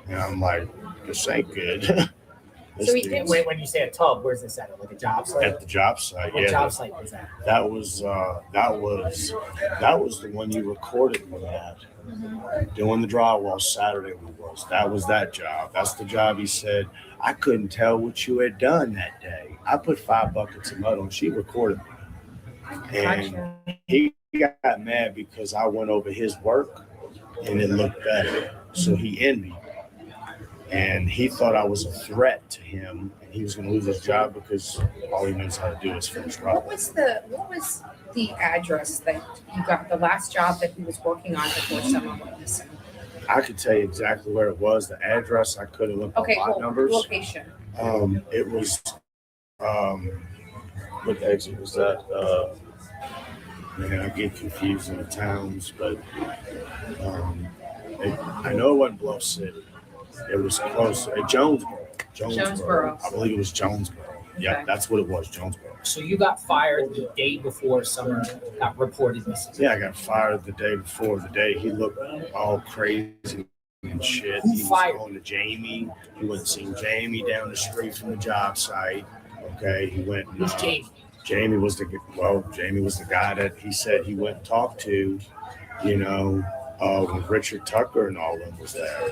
And I'm like, this ain't good. So when you say a tub, where's this at? Like a job site? At the job site. What job site was that? That was the one you recorded me at. Doing the drywall Saturday That was that job. That's the job he said, I couldn't tell what you had done that day. I put 5 buckets of mud on. She recorded me. And he got mad because I went over his work and it looked better. So he envied me. And he thought I was a threat to him, and he was going to lose his job because all he knows how to do is finish drywall. What was the address that you got, the last job that he was working on before someone went missing? I could tell you exactly where it was. The address, I couldn't look at lot numbers. Location. It was, what exit was that? Man, I get confused in the towns, but I know it wasn't Bluff City. It was close. Jonesboro. I believe it was Jonesboro. Yeah, Okay. that's what it was, Jonesboro. So you got fired the day before Summer got reported missing. Yeah, I got fired the day before the day. He looked all crazy and shit. Who He was fired? going to Jamie. He went and seen Jamie down the street from the job site. Okay, he went. Who's Jamie? Jamie was the guy that he said he went and talked to. When Richard Tucker and all them was there.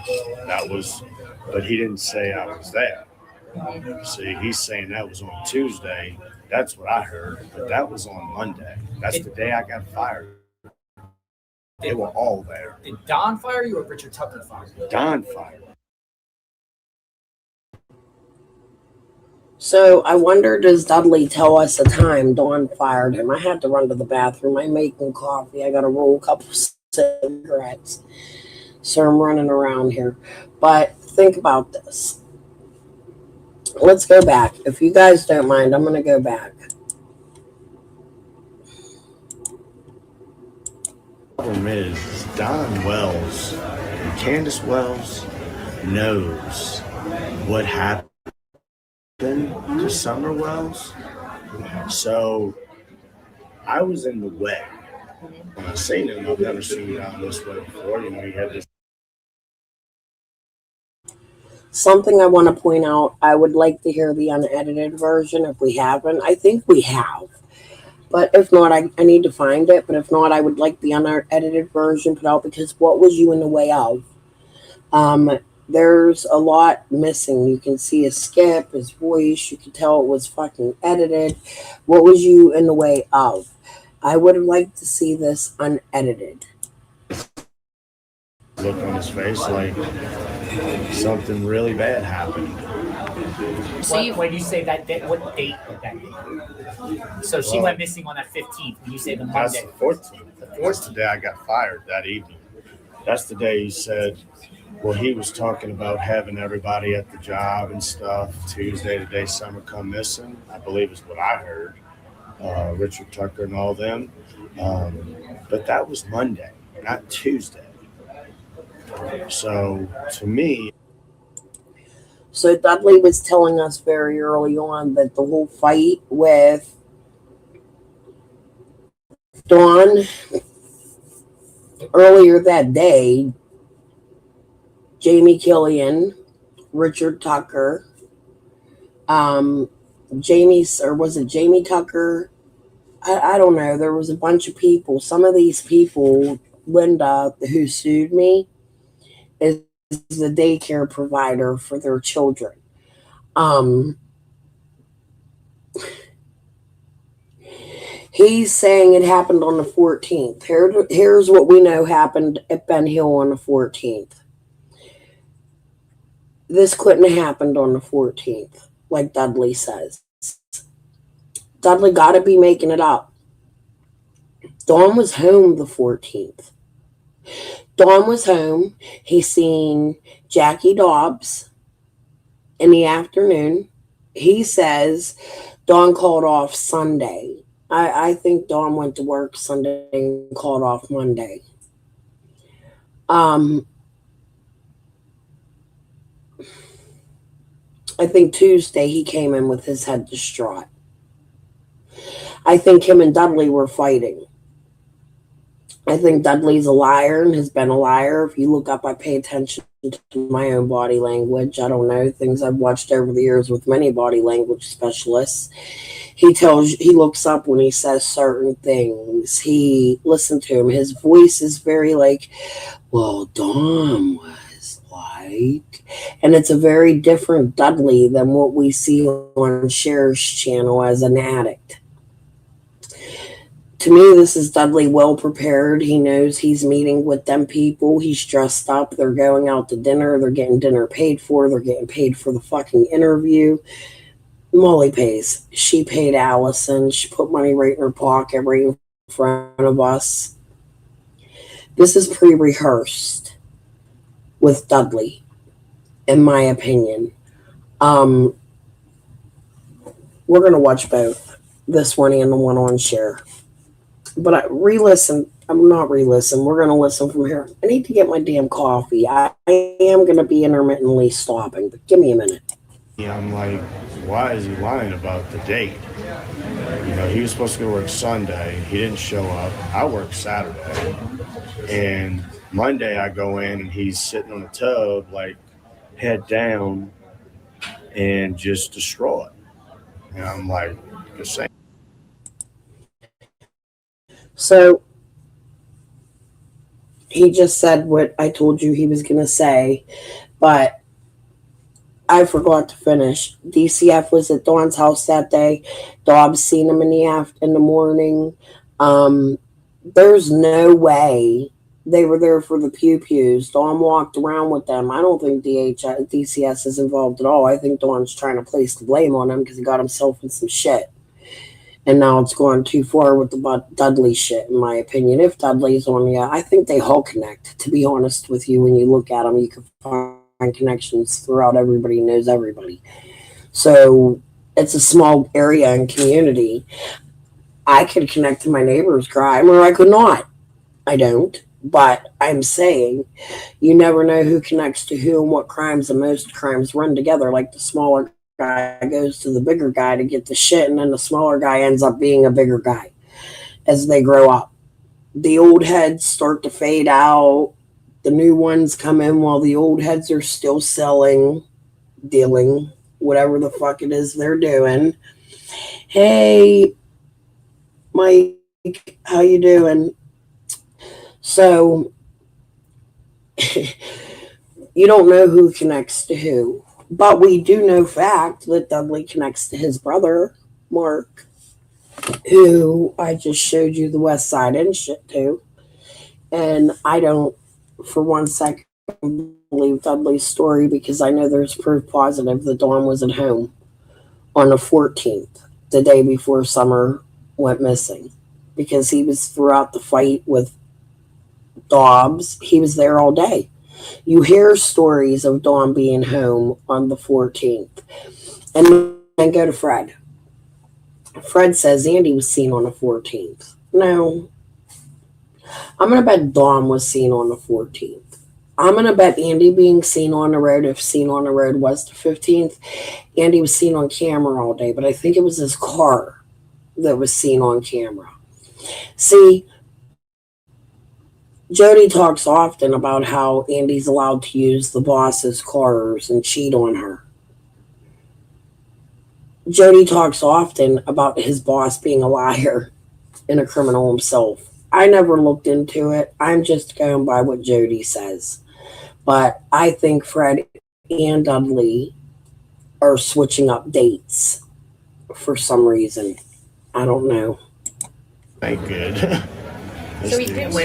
But he didn't say I was there. See, he's saying that was on Tuesday. That's what I heard, but that was on Monday. That's the day I got fired. They were all there. Did Don fire you or Richard Tucker fire you? Don fired. So I wonder, does Dudley tell us the time Dawn fired him? I had to run to the bathroom. I'm making coffee. I got to roll a couple cigarettes. So I'm running around here. But think about this. Let's go back. If you guys don't mind, I'm going to go back. The problem is Don Wells and Candace Wells knows what happened to Summer Wells. So I was in the way. When I seen him, I've never seen Don this way before. He had this. Something I want to point out, I would like to hear the unedited version if we haven't. I think we have. But if not, I need to find it. But if not, I would like the unedited version put out, because what was you in the way of? There's a lot missing. You can see his skip, his voice. You can tell it was fucking edited. What was you in the way of? I would have liked to see this unedited. Look on his face like something really bad happened. When you say that, what date would that be? So she went missing on that 15th. When you say the That's Monday. the 14th. That's the day I got fired that evening. That's the day he said, well, he was talking about having everybody at the job and stuff. Tuesday, the day Summer come missing, I believe is what I heard. Richard Tucker and all them. But that was Monday, not Tuesday. So to me, So Dudley was telling us very early on that the whole fight with Dawn earlier that day, Jamie Killian, Richard Tucker, Jamie Tucker? I don't know. There was a bunch of people. Some of these people, Linda, who sued me, is the daycare provider for their children. He's saying it happened on the 14th. Here's what we know happened at Ben Hill on the 14th. This couldn't have happened on the 14th, like Dudley says. Dudley got to be making it up. Dawn was home the 14th. Dawn was home. He seen Jackie Dobbs in the afternoon. He says Dawn called off Sunday. I think Dawn went to work Sunday and called off Monday. I think Tuesday he came in with his head distraught. I think him and Dudley were fighting. I think Dudley's a liar and has been a liar. If you look up, I pay attention to my own body language. I don't know, things I've watched over the years with many body language specialists. He looks up when he says certain things. Listen to him. His voice is very like, well, Dawn was like, and it's a very different Dudley than what we see on Cher's channel as an addict. To me, this is Dudley well prepared. He knows he's meeting with them people. He's dressed up. They're going out to dinner. They're getting dinner paid for. They're getting paid for the fucking interview. Molly pays. She paid Allison. She put money right in her pocket, right in front of us. This is pre-rehearsed with Dudley, in my opinion. We're going to watch both, this one and the one on Cher. But we're going to listen from here. I need to get my damn coffee. I am going to be intermittently stopping, but give me a minute. I'm like, why is he lying about the date? He was supposed to go work Sunday. He didn't show up. I work Saturday. And Monday I go in and he's sitting on a tub, like head down and just distraught. And I'm like, the same. So he just said what I told you he was going to say, but I forgot to finish. DCF was at Dawn's house that day. Dobbs seen him in the morning. There's no way they were there for the pew-pews. Dawn walked around with them. I don't think DCS is involved at all. I think Dawn's trying to place the blame on him because he got himself in some shit. And now it's gone too far with the Dudley shit, in my opinion. If Dudley's on I think they all connect. To be honest with you, when you look at them, you can find connections throughout. Everybody knows everybody. So it's a small area and community. I could connect to my neighbor's crime, or I could not. I don't. But I'm saying you never know who connects to who and what crimes, and most crimes run together. Like the smaller guy goes to the bigger guy to get the shit, and then the smaller guy ends up being a bigger guy as they grow up. The old heads start to fade out. The new ones come in while the old heads are still dealing, whatever the fuck it is they're doing. Hey, Mike, how you doing? So you don't know who connects to who. But we do know fact that Dudley connects to his brother, Mark, who I just showed you the West Side and shit to. And I don't, for one second, believe Dudley's story because I know there's proof positive that Dawn was at home on the 14th, the day before Summer went missing, because he was throughout the fight with Dobbs. He was there all day. You hear stories of Dawn being home on the 14th. And then go to Fred. Fred says Andy was seen on the 14th. No. I'm going to bet Dawn was seen on the 14th. I'm going to bet Andy being seen on the road, if seen on the road was the 15th, Andy was seen on camera all day, but I think it was his car that was seen on camera. See, Jody talks often about how Andy's allowed to use the boss's cars and cheat on her. Jody talks often about his boss being a liar and a criminal himself. I never looked into it. I'm just going by what Jody says. But I think Fred and Dudley are switching up dates for some reason. I don't know. Thank good. So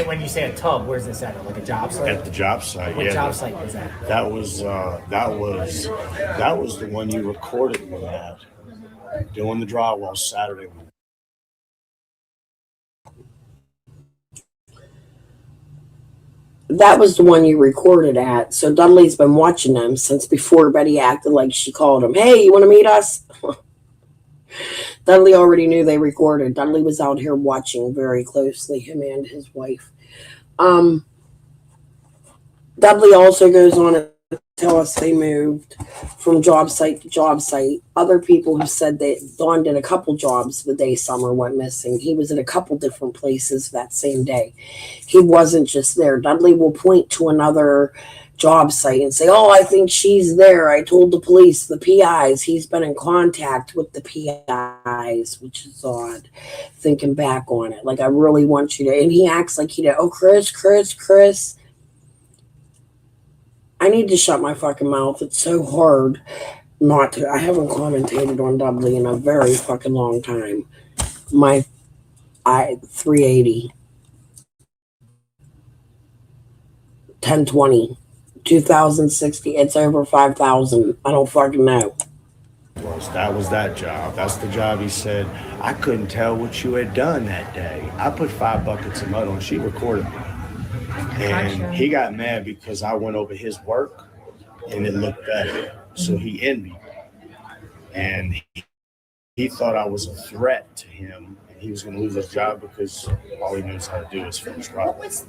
when you say a tub, where's this at? Like a job site? At the job site. What yeah. job site was that? That was the one you recorded me at, doing the drywall Saturday. That was the one you recorded at. So Dudley's been watching them since before Betty acted like she called him. Hey, you want to meet us? Dudley already knew they recorded. Dudley was out here watching very closely, him and his wife. Dudley also goes on to tell us they moved from job site to job site. Other people have said that Dawn did a couple jobs the day Summer went missing. He was at a couple different places that same day. He wasn't just there. Dudley will point to another job site and say, oh, I think she's there. I told the police, the PIs. He's been in contact with the PIs, which is odd, thinking back on it. Like, I really want you to, and he acts like he did. Oh, Chris. I need to shut my fucking mouth. It's so hard not to. I haven't commentated on Dudley in a very fucking long time. My 380, 1020, 2060. It's over 5,000. I don't fucking know. That was that job. That's the job he said, I couldn't tell what you had done that day. I put 5 buckets of mud on. She recorded me. And he got mad because I went over his work and it looked better. So he envied me. And he thought I was a threat to him. And he was going to lose his job because all he knows how to do is finish rock. What was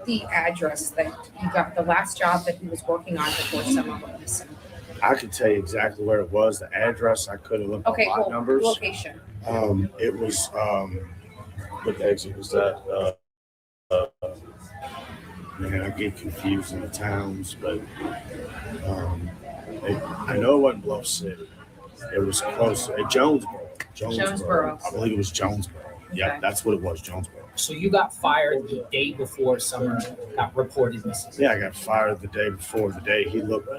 the address that you got, the last job that he was working on before Summer went missing? I could tell you exactly where it was. The address, I couldn't look at lot numbers. Location. It was, what exit was that? Man, I get confused in the towns, but I know it wasn't Bluff City. It was close at Jonesboro. I believe it was Jonesboro. Yeah, that's what it was, Jonesboro. So you got fired the day before Summer got reported missing? Yeah, I got fired the day before. The day he looked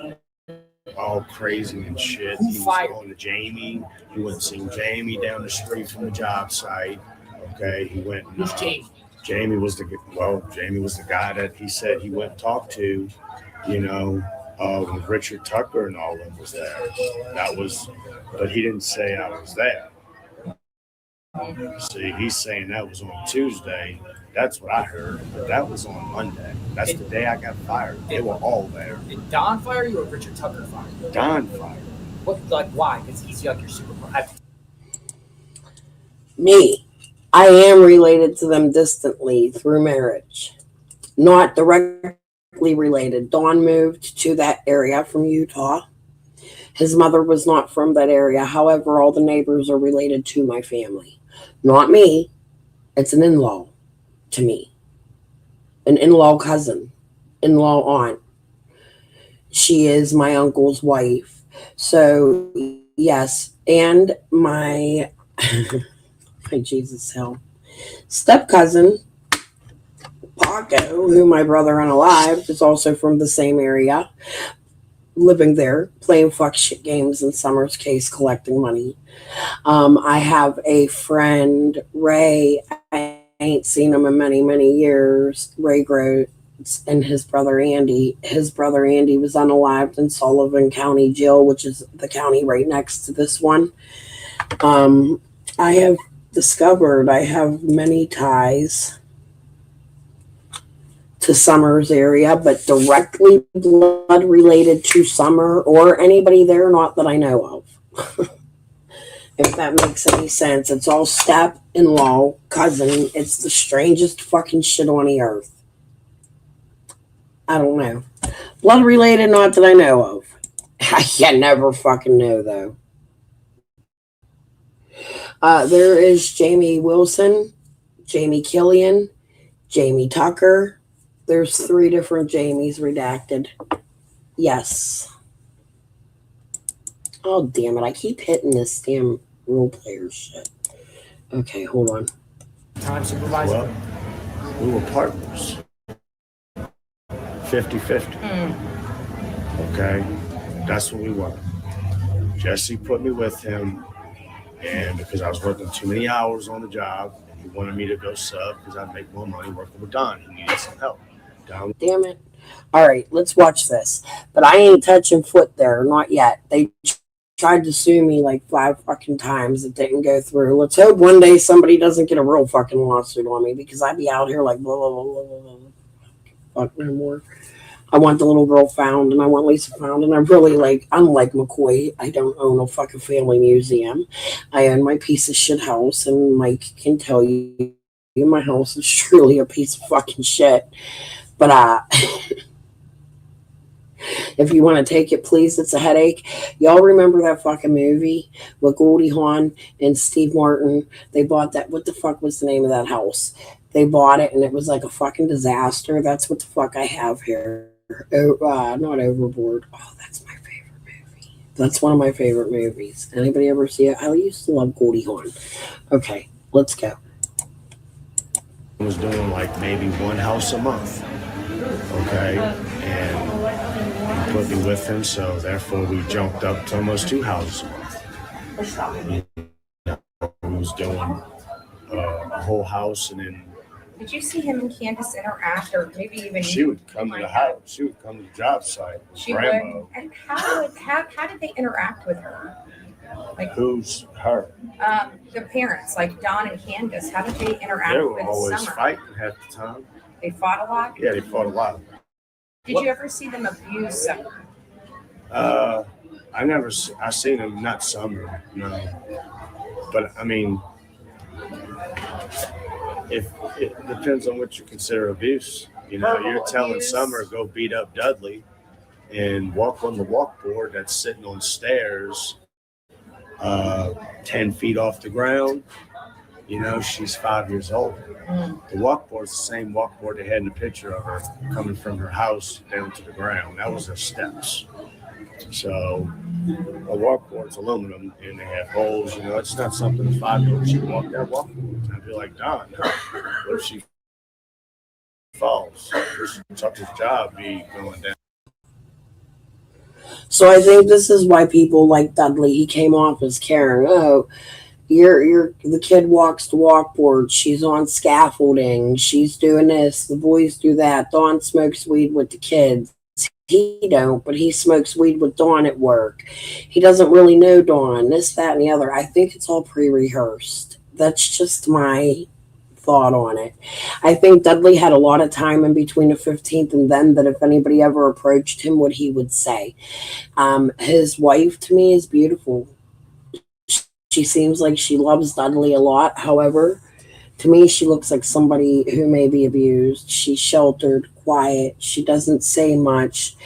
all crazy and shit. Who he was fired? going to Jamie. He went and seen Jamie down the street from the job site. Okay, he went. Who's Jamie? Jamie was the guy that he said he went and talked to, when Richard Tucker and all of them was there. But he didn't say I was there. See, he's saying that was on Tuesday. That's what I heard. But that was on Monday. That's the day I got fired. They were all there. Did Don fire you or Richard Tucker fire you? Don fired. Why? Because he's like your supervisor. Me. I am related to them distantly through marriage. Not directly related. Don moved to that area from Utah. His mother was not from that area. However, all the neighbors are related to my family. Not me. It's an in-law to me. An in-law cousin. In-law aunt. She is my uncle's wife. So, yes. And my... Jesus hell. Step cousin, Paco, who my brother unalived, is also from the same area, living there, playing fuck shit games in Summer's case, collecting money. I have a friend, Ray. I ain't seen him in many, many years. Ray and his brother Andy. His brother Andy was unalived in Sullivan County Jail, which is the county right next to this one. I have discovered I have many ties to Summer's area, but directly blood related to Summer or anybody there, not that I know of. If that makes any sense. It's all step-in-law, cousin. It's the strangest fucking shit on the earth. I don't know. Blood related, not that I know of. I never fucking know, though. There is Jamie Wilson, Jamie Killian, Jamie Tucker. There's 3 different Jamies redacted. Yes. Oh, damn it. I keep hitting this damn role player shit. Okay, hold on. Time supervisor. Well, we were partners. 50-50. Okay? That's what we were. Jesse put me with him, and because I was working too many hours on the job, and he wanted me to go sub because I'd make more money working with Don. He needed some help. Don. Damn it. All right, let's watch this. But I ain't touching foot there, not yet. They tried to sue me like 5 fucking times. It didn't go through. Let's hope one day somebody doesn't get a real fucking lawsuit on me, because I'd be out here like blah, blah, blah, blah, blah, blah. Fuck no more. I want the little girl found, and I want Lisa found, and I'm really like, unlike McCoy, I don't own a fucking family museum. I own my piece of shit house, and Mike can tell you my house is truly a piece of fucking shit. But if you want to take it, please, it's a headache. Y'all remember that fucking movie with Goldie Hawn and Steve Martin? They bought that. What the fuck was the name of that house? They bought it, and it was like a fucking disaster. That's what the fuck I have here. Not Overboard. Oh, that's my favorite movie. That's one of my favorite movies. Anybody ever see it? I used to love Goldie Hawn. Okay, let's go. I was doing like maybe 1 house a month. Okay? And he put me with him, so therefore we jumped up to almost 2 houses a month. He was doing a whole house, and then Did you see him and Candace interact, or maybe even she would come to the house. She would come to the job site. She Grandma. would. And how did they interact with her? Like, Who's her? the parents, like Don and Candace. How did they interact They were with always Summer? fighting half the time. They fought a lot. Yeah, they fought a lot. Did you ever see them abuse Summer? I seen him, not Summer, no. But I mean, if it depends on what you consider abuse. You know, you're telling Summer go beat up Dudley and walk on the walkboard that's sitting on stairs 10 feet off the ground. You know, she's 5 years old. The walkboard's the same walkboard they had in the picture of her coming from her house down to the ground. That was her steps. So a walkboard's aluminum and they have holes. You know, it's not something a 5-year-old should walk that walkboard. I'd be like, Don, what if she falls? Tucker's job be going down. So I think this is why people like Dudley, he came off as caring. Oh, you're the kid walks the walkboard. She's on scaffolding. She's doing this. The boys do that. Dawn smokes weed with the kids. He don't, but he smokes weed with Dawn at work. He doesn't really know Dawn, this, that, and the other. I think it's all pre-rehearsed. That's just my thought on it. I think Dudley had a lot of time in between the 15th and then that if anybody ever approached him, what he would say. His wife, to me, is beautiful. She seems like she loves Dudley a lot. However, to me, she looks like somebody who may be abused. She's sheltered, quiet. She doesn't say much.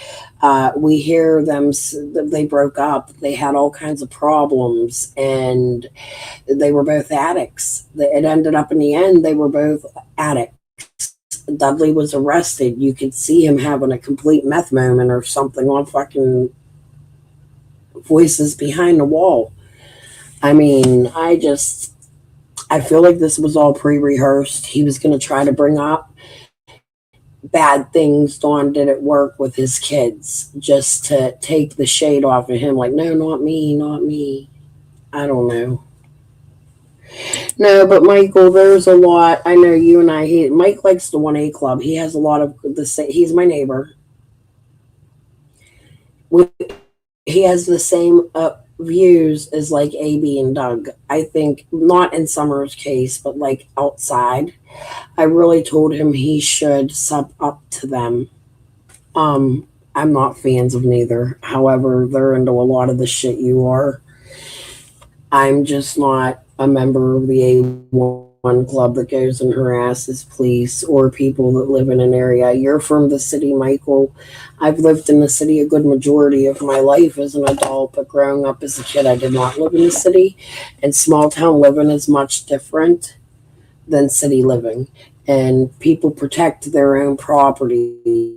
We hear them, they broke up. They had all kinds of problems, and they were both addicts. It ended up in the end, they were both addicts. Dudley was arrested. You could see him having a complete meth moment or something on fucking Voices Behind the Wall. I mean, I feel like this was all pre-rehearsed. He was going to try to bring up bad things Dawn did at work with his kids just to take the shade off of him. Like, no, not me, not me. I don't know. No, but Michael, there's a lot. I know you and Mike likes the 1A club. He has a lot of he's my neighbor. He has the same views as like AB and Doug. I think not in Summer's case, but like outside. I really told him he should sub up to them. I'm not fans of neither. However, they're into a lot of the shit you are. I'm just not a member of the A1 club that goes and harasses police or people that live in an area. You're from the city, Michael. I've lived in the city a good majority of my life as an adult, but growing up as a kid, I did not live in the city. And small town living is much different than city living. And people protect their own property.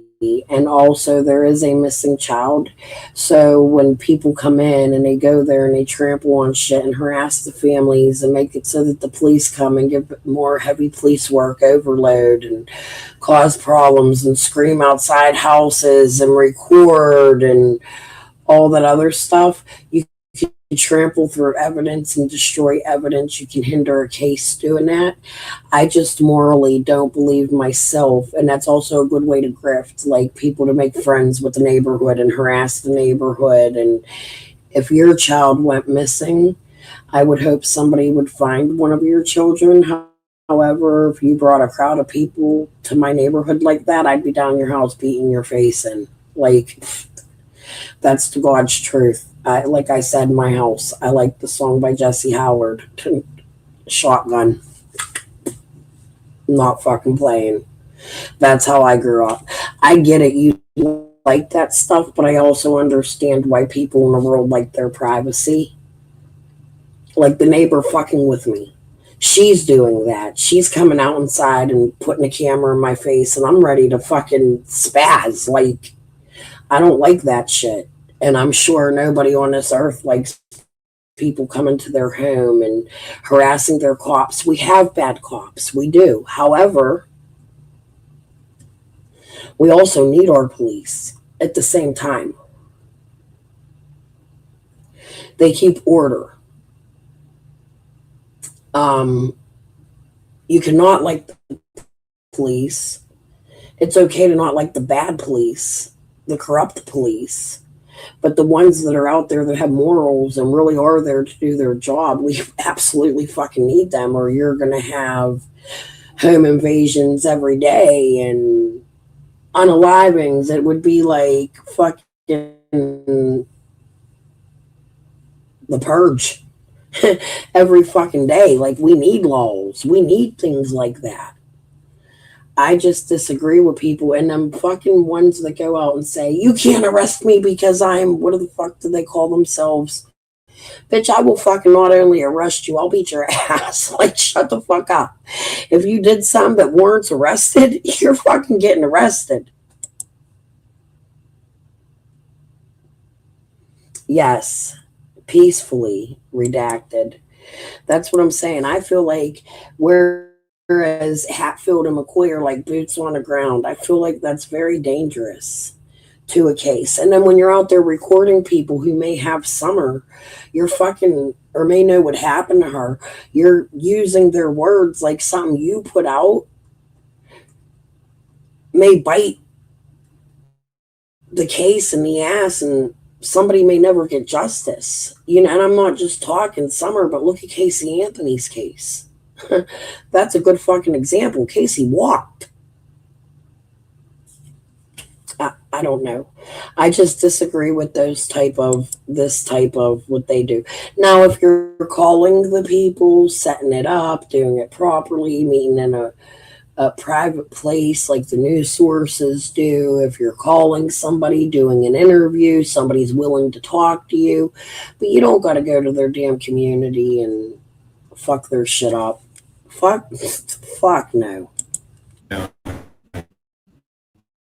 And also, there is a missing child. So when people come in and they go there and they trample on shit and harass the families and make it so that the police come and give more heavy police work overload and cause problems and scream outside houses and record and all that other stuff, you can trample through evidence and destroy evidence. You can hinder a case doing that. I just morally don't believe myself, and that's also a good way to grift, like people to make friends with the neighborhood and harass the neighborhood. And if your child went missing, I would hope somebody would find one of your children. However, if you brought a crowd of people to my neighborhood like that, I'd be down your house beating your face in. Like, that's the God's truth. Like I said, my house. I like the song by Jesse Howard, Shotgun. Not fucking playing. That's how I grew up. I get it. You like that stuff, but I also understand why people in the world like their privacy. Like the neighbor fucking with me. She's doing that. She's coming out inside and putting a camera in my face, and I'm ready to fucking spaz. Like, I don't like that shit. And I'm sure nobody on this earth likes people coming to their home and harassing their cops. We have bad cops. We do. However, we also need our police at the same time. They keep order. You cannot like the police. It's okay to not like the bad police, the corrupt police. But the ones that are out there that have morals and really are there to do their job, we absolutely fucking need them, or you're going to have home invasions every day and unalivings. It would be like fucking the purge every fucking day. Like, we need laws. We need things like that. I just disagree with people and them fucking ones that go out and say, you can't arrest me because I'm, what the fuck do they call themselves? Bitch, I will fucking not only arrest you, I'll beat your ass. Like, shut the fuck up. If you did something that warrants arrested, you're fucking getting arrested. Yes, peacefully redacted. That's what I'm saying. I feel like whereas Hatfield and McCoy are like boots on the ground, I feel like that's very dangerous to a case. And then when you're out there recording people who may have Summer, you're fucking, or may know what happened to her, you're using their words like something you put out may bite the case in the ass, and somebody may never get justice. You know, and I'm not just talking Summer, but look at Casey Anthony's case. That's a good fucking example. Casey walked. I don't know. I just disagree with this type of what they do. Now, if you're calling the people, setting it up, doing it properly, meeting in a private place like the news sources do, if you're calling somebody, doing an interview, somebody's willing to talk to you, but you don't got to go to their damn community and fuck their shit up. Fuck no.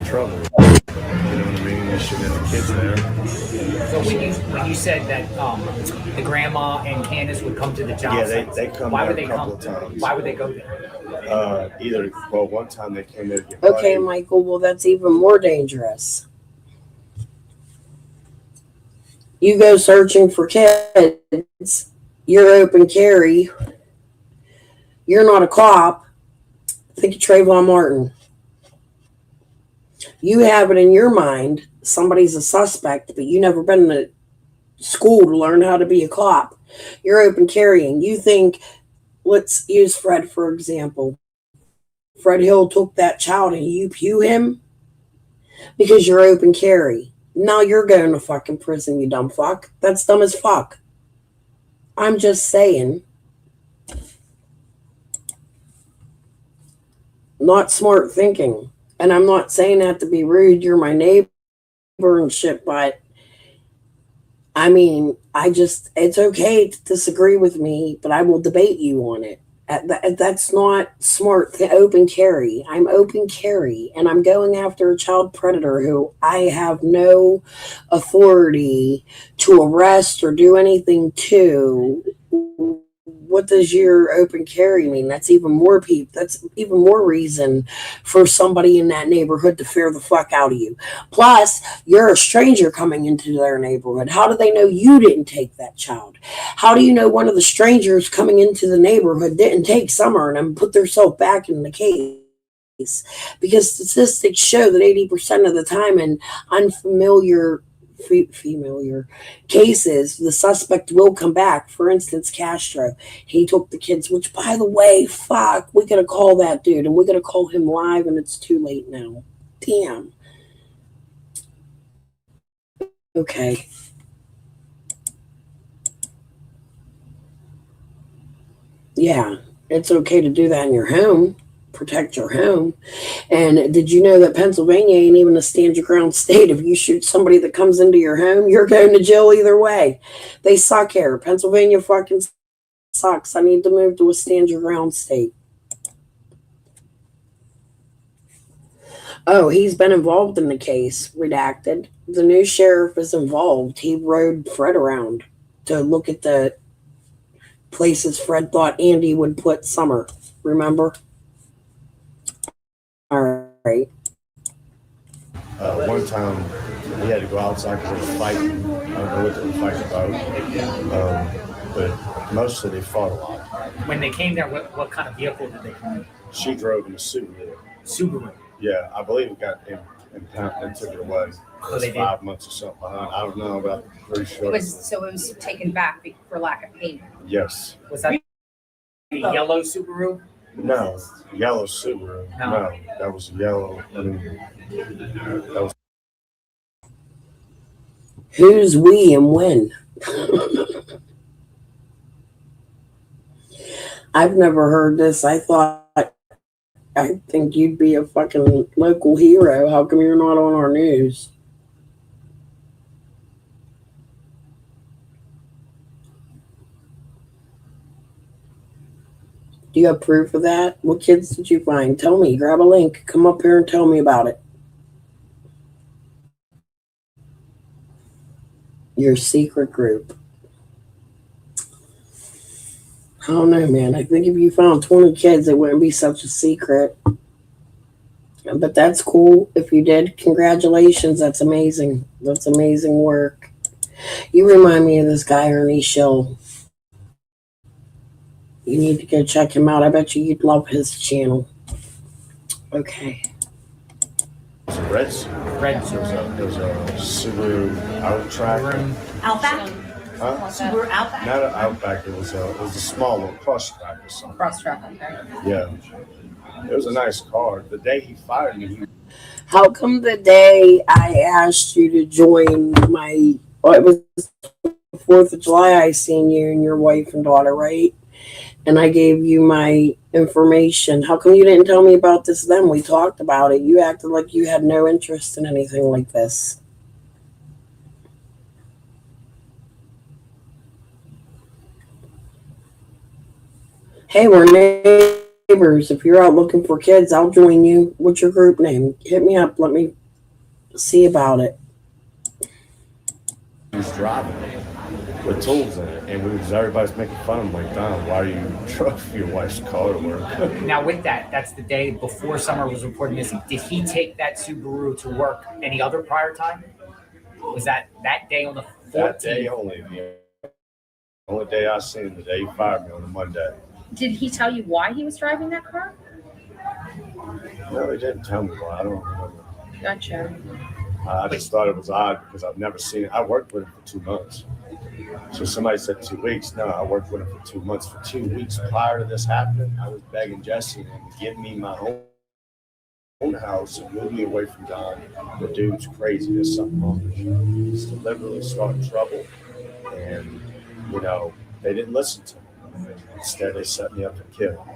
Trouble. You know what I mean? You should have the kids there. So when you said that the grandma and Candace would come to the job Yeah, they come why there would they a couple come? of times. Why would they go there? Either, well, one time they came there to get Okay, money. Michael, well, that's even more dangerous. You go searching for kids, you're open carry, You're not a cop. Think of Trayvon Martin. You have it in your mind somebody's a suspect, but you never been to school to learn how to be a cop. You're open carrying. You think, let's use Fred for example. Fred Hill took that child and you pew him because you're open carry. Now you're going to fucking prison, you dumb fuck. That's dumb as fuck. I'm just saying. Not smart thinking. And I'm not saying that to be rude. You're my neighbor and shit, but I mean, it's okay to disagree with me, but I will debate you on it. That's not smart to open carry. I'm open carry, and I'm going after a child predator who I have no authority to arrest or do anything to. What does your open carry mean? That's even more That's even more reason for somebody in that neighborhood to fear the fuck out of you. Plus, you're a stranger coming into their neighborhood. How do they know you didn't take that child? How do you know one of the strangers coming into the neighborhood didn't take Summer and put themselves back in the case? Because statistics show that 80% of the time in unfamiliar familiar cases, the suspect will come back. For instance, Castro, he took the kids, which by the way, fuck, we gotta call that dude and we're gonna call him live and it's too late now. Damn. Okay. Yeah, it's okay to do that in your home. Protect your home. And did you know that Pennsylvania ain't even a stand your ground state? If you shoot somebody that comes into your home, you're going to jail either way. They suck here. Pennsylvania fucking sucks. I need to move to a stand your ground state. Oh, he's been involved in the case. Redacted. The new sheriff is involved. He rode Fred around to look at the places Fred thought Andy would put Summer. Remember? All right. One time he had to go outside because they were fighting. I don't know what they were fighting about. But mostly they fought a lot. When they came there, what kind of vehicle did they come in? She drove in a Subaru. Subaru. Yeah, I believe it got impounded and took it away. So they 5 months or something behind. I don't know, but I'm pretty sure. It was taken back for lack of payment. Yes. Was that the yellow Subaru? No, yellow Subaru. No, that was yellow. That was. Who's we and when? I've never heard this. I think you'd be a fucking local hero. How come you're not on our news? Do you have proof of that? What kids did you find? Tell me. Grab a link. Come up here and tell me about it. Your secret group. I don't know, man. I think if you found 20 kids, it wouldn't be such a secret. But that's cool. If you did, congratulations. That's amazing. That's amazing work. You remind me of this guy, Ernie Schill. You need to go check him out. I bet you'd love his channel. Okay. It was a red Subaru. It was a Subaru Outback. Outback? Huh? Subaru Outback? Not an Outback. It was a small little cross-track or something. Cross-track, okay. Yeah. It was a nice car. The day he fired me, How come the day I asked you to join it was the 4th of July, I seen you and your wife and daughter, right? And I gave you my information. How come you didn't tell me about this then? We talked about it. You acted like you had no interest in anything like this. Hey, we're neighbors. If you're out looking for kids, I'll join you. What's your group name? Hit me up. Let me see about it. he was driving it with tools in it, and everybody's making fun of him. Like, Don, why do you drove your wife's car to work? Now, with that's the day before Summer was reported missing. Did he take that Subaru to work any other prior time? Was that day on the 14th? That day only. The only day I seen him, the day he fired me on a Monday. Did he tell you why he was driving that car? No, he didn't tell me why. I don't remember. Gotcha. I just thought it was odd because I've never seen it. I worked with him for 2 months. So somebody said 2 weeks. No, I worked with him for 2 months. For 2 weeks prior to this happening, I was begging Jesse to give me my own house and move me away from Don. The dude's crazy. There's something wrong with him. He's deliberately starting trouble. And, you know, they didn't listen to me. Instead, they set me up to kill.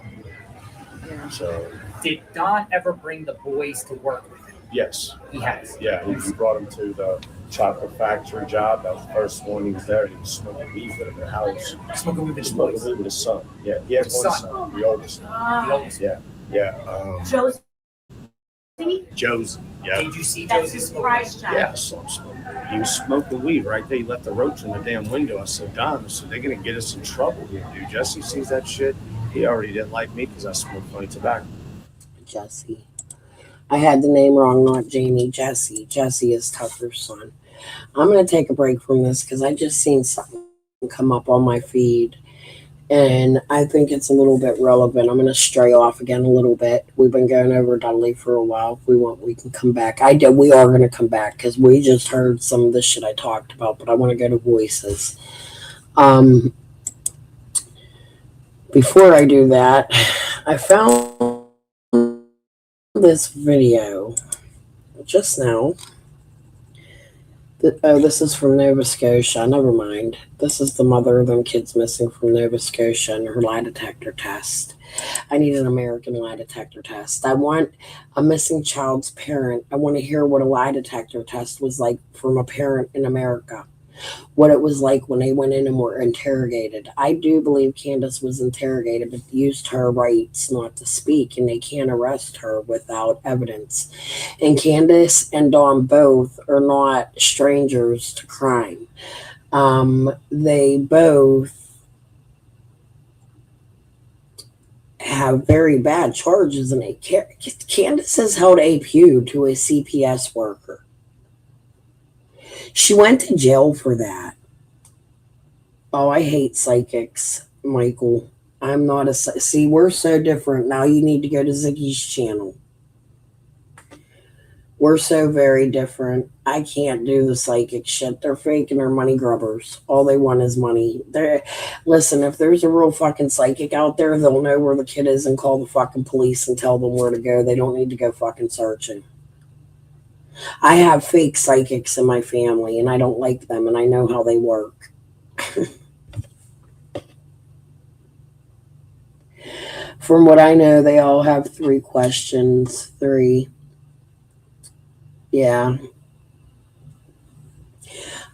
So, Did Don ever bring the boys to work with him? yes. He has. Yeah, he brought him to the chocolate factory job. That was the first one he was there. He was smoking weed with him in the house. Smoking weed with his Smoking boys. weed with his son. Yeah, he had His one son. son, the oldest. The oldest. Yeah, yeah. Josie? Josie. Yeah. Did you see That's Josie his smoking? prize child. Yeah, I saw him smoking. He was smoking weed right there. He left the roach in the damn window. I said, Don, so they're going to get us in trouble here, dude. Jesse sees that shit. He already didn't like me because I smoked funny tobacco. Jesse. I had the name wrong, not Jamie. Jesse. Jesse is Tucker's son. I'm going to take a break from this because I just seen something come up on my feed. And I think it's a little bit relevant. I'm going to stray off again a little bit. We've been going over Dudley for a while. If we want, we can come back. We are going to come back because we just heard some of the shit I talked about, but I want to go to voices. Before I do that, I found this video just now. This is from Nova Scotia. Never mind. This is the mother of them kids missing from Nova Scotia and her lie detector test. I need an American lie detector test. I want a missing child's parent. I want to hear what a lie detector test was like from a parent in America. What it was like when they went in and were interrogated. I do believe Candace was interrogated, but used her rights not to speak, and they can't arrest her without evidence. And Candace and Dawn both are not strangers to crime. They both have very bad charges, and Candace has held a pew to a CPS worker. She went to jail for that. Oh, I hate psychics, Michael. I'm not a... See, we're so different. Now you need to go to Ziggy's channel. We're so very different. I can't do the psychic shit. They're fake and they're money grubbers. All they want is money. Listen, if there's a real fucking psychic out there, they'll know where the kid is and call the fucking police and tell them where to go. They don't need to go fucking searching. I have fake psychics in my family, and I don't like them, and I know how they work. From what I know, they all have 3 questions. 3. Yeah.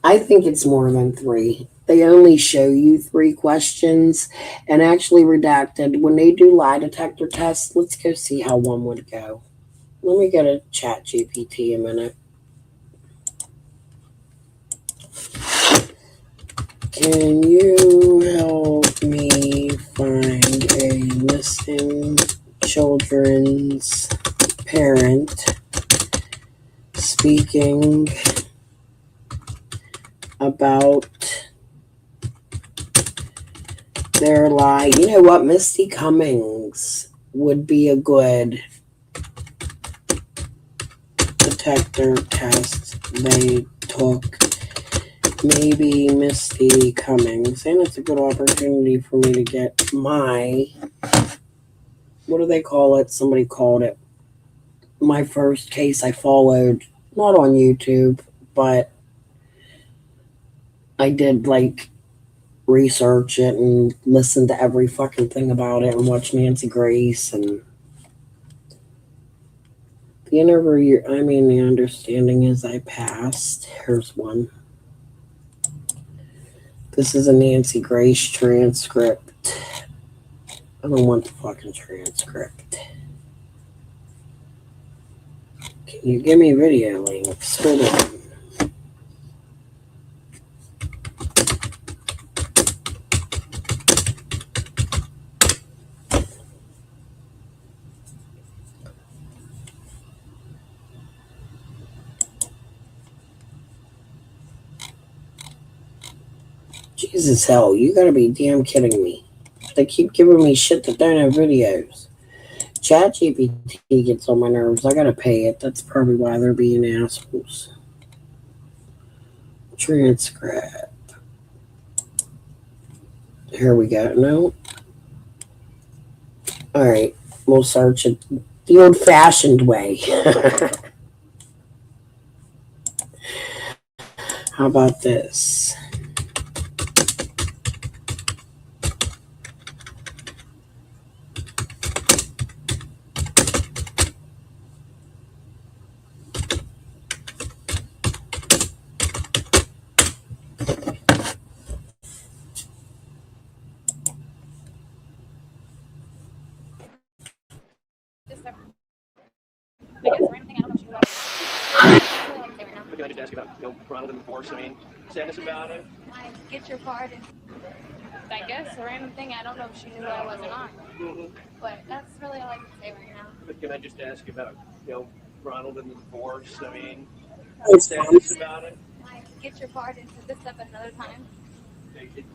I think it's more than 3. They only show you 3 questions and actually redacted. When they do lie detector tests, let's go see how one would go. Let me go to ChatGPT a minute. Can you help me find a missing children's parent speaking about their lie? You know what? Misty Cummings would be a good detector test they took. Maybe Misty Cummings. And it's a good opportunity for me to get my, what do they call it? Somebody called it my first case I followed, not on YouTube, but I did like research it and listen to every fucking thing about it and watch Nancy Grace and the interview. I mean, the understanding is I passed. Here's one. This is a Nancy Grace transcript. I don't want the fucking transcript. Can you give me video links? Hold on. Jesus hell, you gotta be damn kidding me. They keep giving me shit that don't have videos. ChatGPT gets on my nerves. I gotta pay it. That's probably why they're being assholes. Transcribe. Here we go. No. Alright. We'll search it the old fashioned way. How about this? Can I just ask you about, Ronald and the Force? I mean, sadness about it. I get your pardon. I guess a random thing. I don't know if she knew who I was or not. But that's really all I can say right now. But can I just ask you about, Ronald and the Force? I mean, It's sadness about it. I get your pardon to this up another time.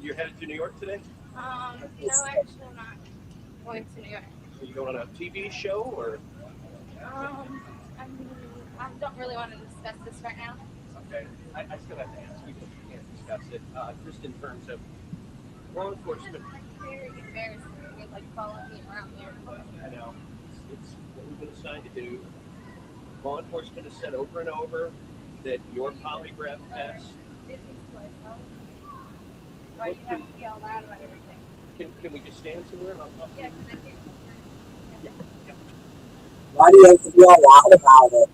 You're headed to New York today? No, actually I'm not going to New York. Are you going on a TV show or? I don't really want to discuss this right now. Okay, I still have to ask, even if you can't discuss it, just in terms of law enforcement. Very embarrassing. You like following me around there. I know. It's what we've been assigned to do. Law enforcement has said over and over that your polygraph test. Why do you have to be all loud about everything? Can we just stand somewhere and I'll talk to you? Why do you have to be all loud about it?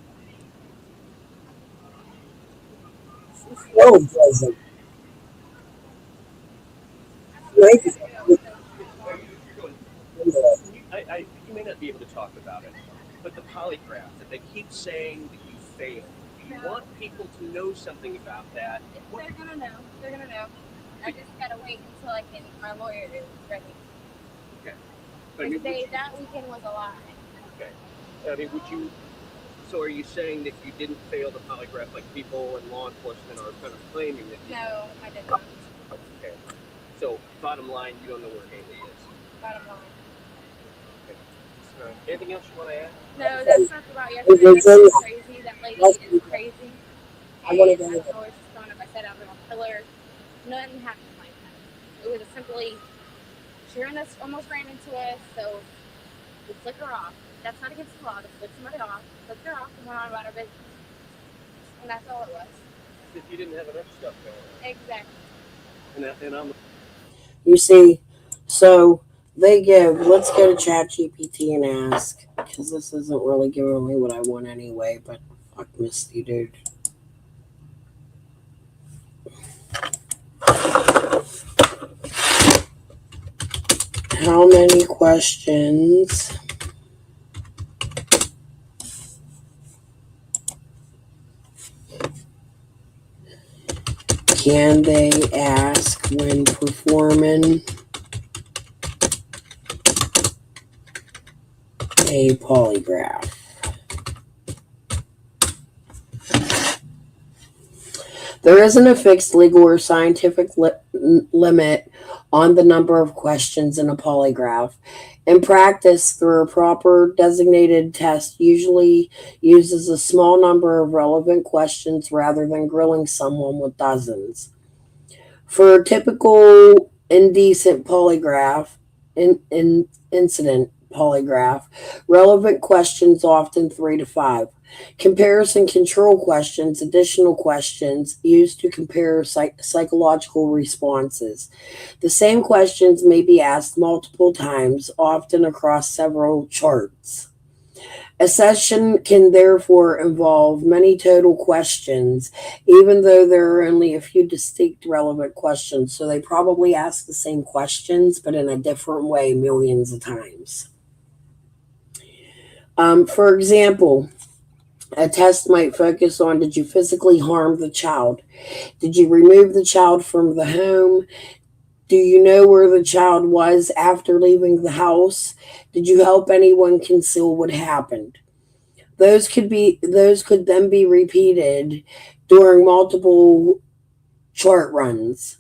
So pleasant. You may not be able to talk about it, but the polygraph that they keep saying that you failed. You want people to know something about that. They're gonna know. They're gonna know. I just gotta wait until my lawyer is ready. Okay. That weekend was a lie. Okay. I mean, so are you saying that you didn't fail the polygraph like people in law enforcement are kind of claiming that you did? No, I did not. Okay. So, bottom line, you don't know where Haley is. Bottom line. Okay. Anything else you want to add? No, that stuff about yesterday was crazy. That lady is crazy. I want to And go. I was just going up. I said I was on a pillar. Nothing happened like that. It was simply, she almost ran into us, so we flick her off. That's not against the law. To flick somebody off, flicked her off, and went on about our business. And that's all it was. If you didn't have enough stuff going on. Exactly. And I'm. You see, so they give, let's go to ChatGPT and ask, because this isn't really giving me what I want anyway, but fuck Misty, dude. How many questions can they ask when performing a polygraph? There isn't a fixed legal or scientific limit on the number of questions in a polygraph. In practice, through a proper designated test usually uses a small number of relevant questions rather than grilling someone with dozens. For a typical indecent polygraph, incident polygraph, relevant questions often 3 to 5. Comparison control questions, additional questions used to compare psychological responses. The same questions may be asked multiple times, often across several charts. A session can therefore involve many total questions, even though there are only a few distinct relevant questions. So they probably ask the same questions, but in a different way millions of times. For example, a test might focus on, did you physically harm the child? Did you remove the child from the home? Do you know where the child was after leaving the house? Did you help anyone conceal what happened? Those could then be repeated during multiple chart runs.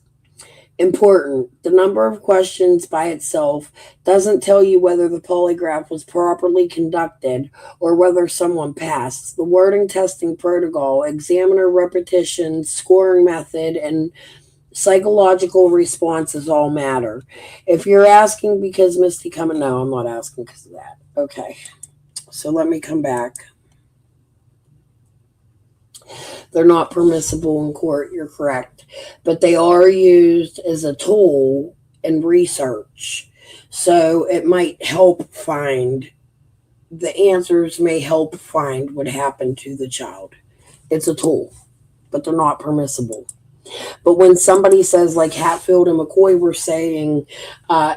Important. The number of questions by itself doesn't tell you whether the polygraph was properly conducted or whether someone passed. The wording, testing protocol, examiner repetition, scoring method, and psychological responses all matter. If you're asking because Misty coming, no, I'm not asking because of that. Okay, so let me come back. They're not permissible in court, you're correct. But they are used as a tool in research. So it might help find, the answers may help find what happened to the child. It's a tool, but they're not permissible. But when somebody says, like Hatfield and McCoy were saying,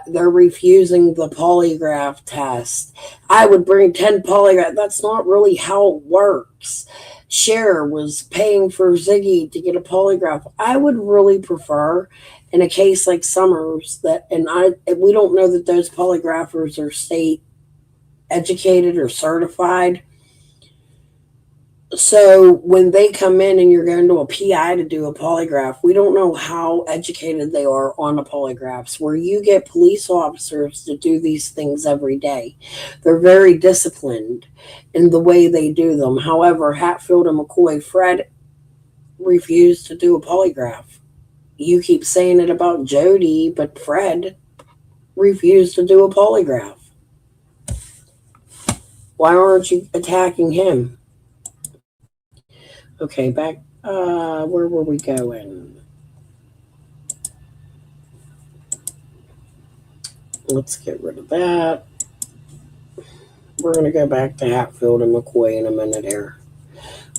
they're refusing the polygraph test, I would bring 10 polygraph. That's not really how it works. Cher was paying for Ziggy to get a polygraph. I would really prefer, in a case like Summers, that, we don't know that those polygraphers are state educated or certified. So when they come in and you're going to a PI to do a polygraph, we don't know how educated they are on the polygraphs. Where you get police officers to do these things every day. They're very disciplined in the way they do them. However, Hatfield and McCoy, Fred refused to do a polygraph. You keep saying it about Jody, but Fred refused to do a polygraph. Why aren't you attacking him? Okay, back, where were we going? Let's get rid of that. We're going to go back to Hatfield and McCoy in a minute here.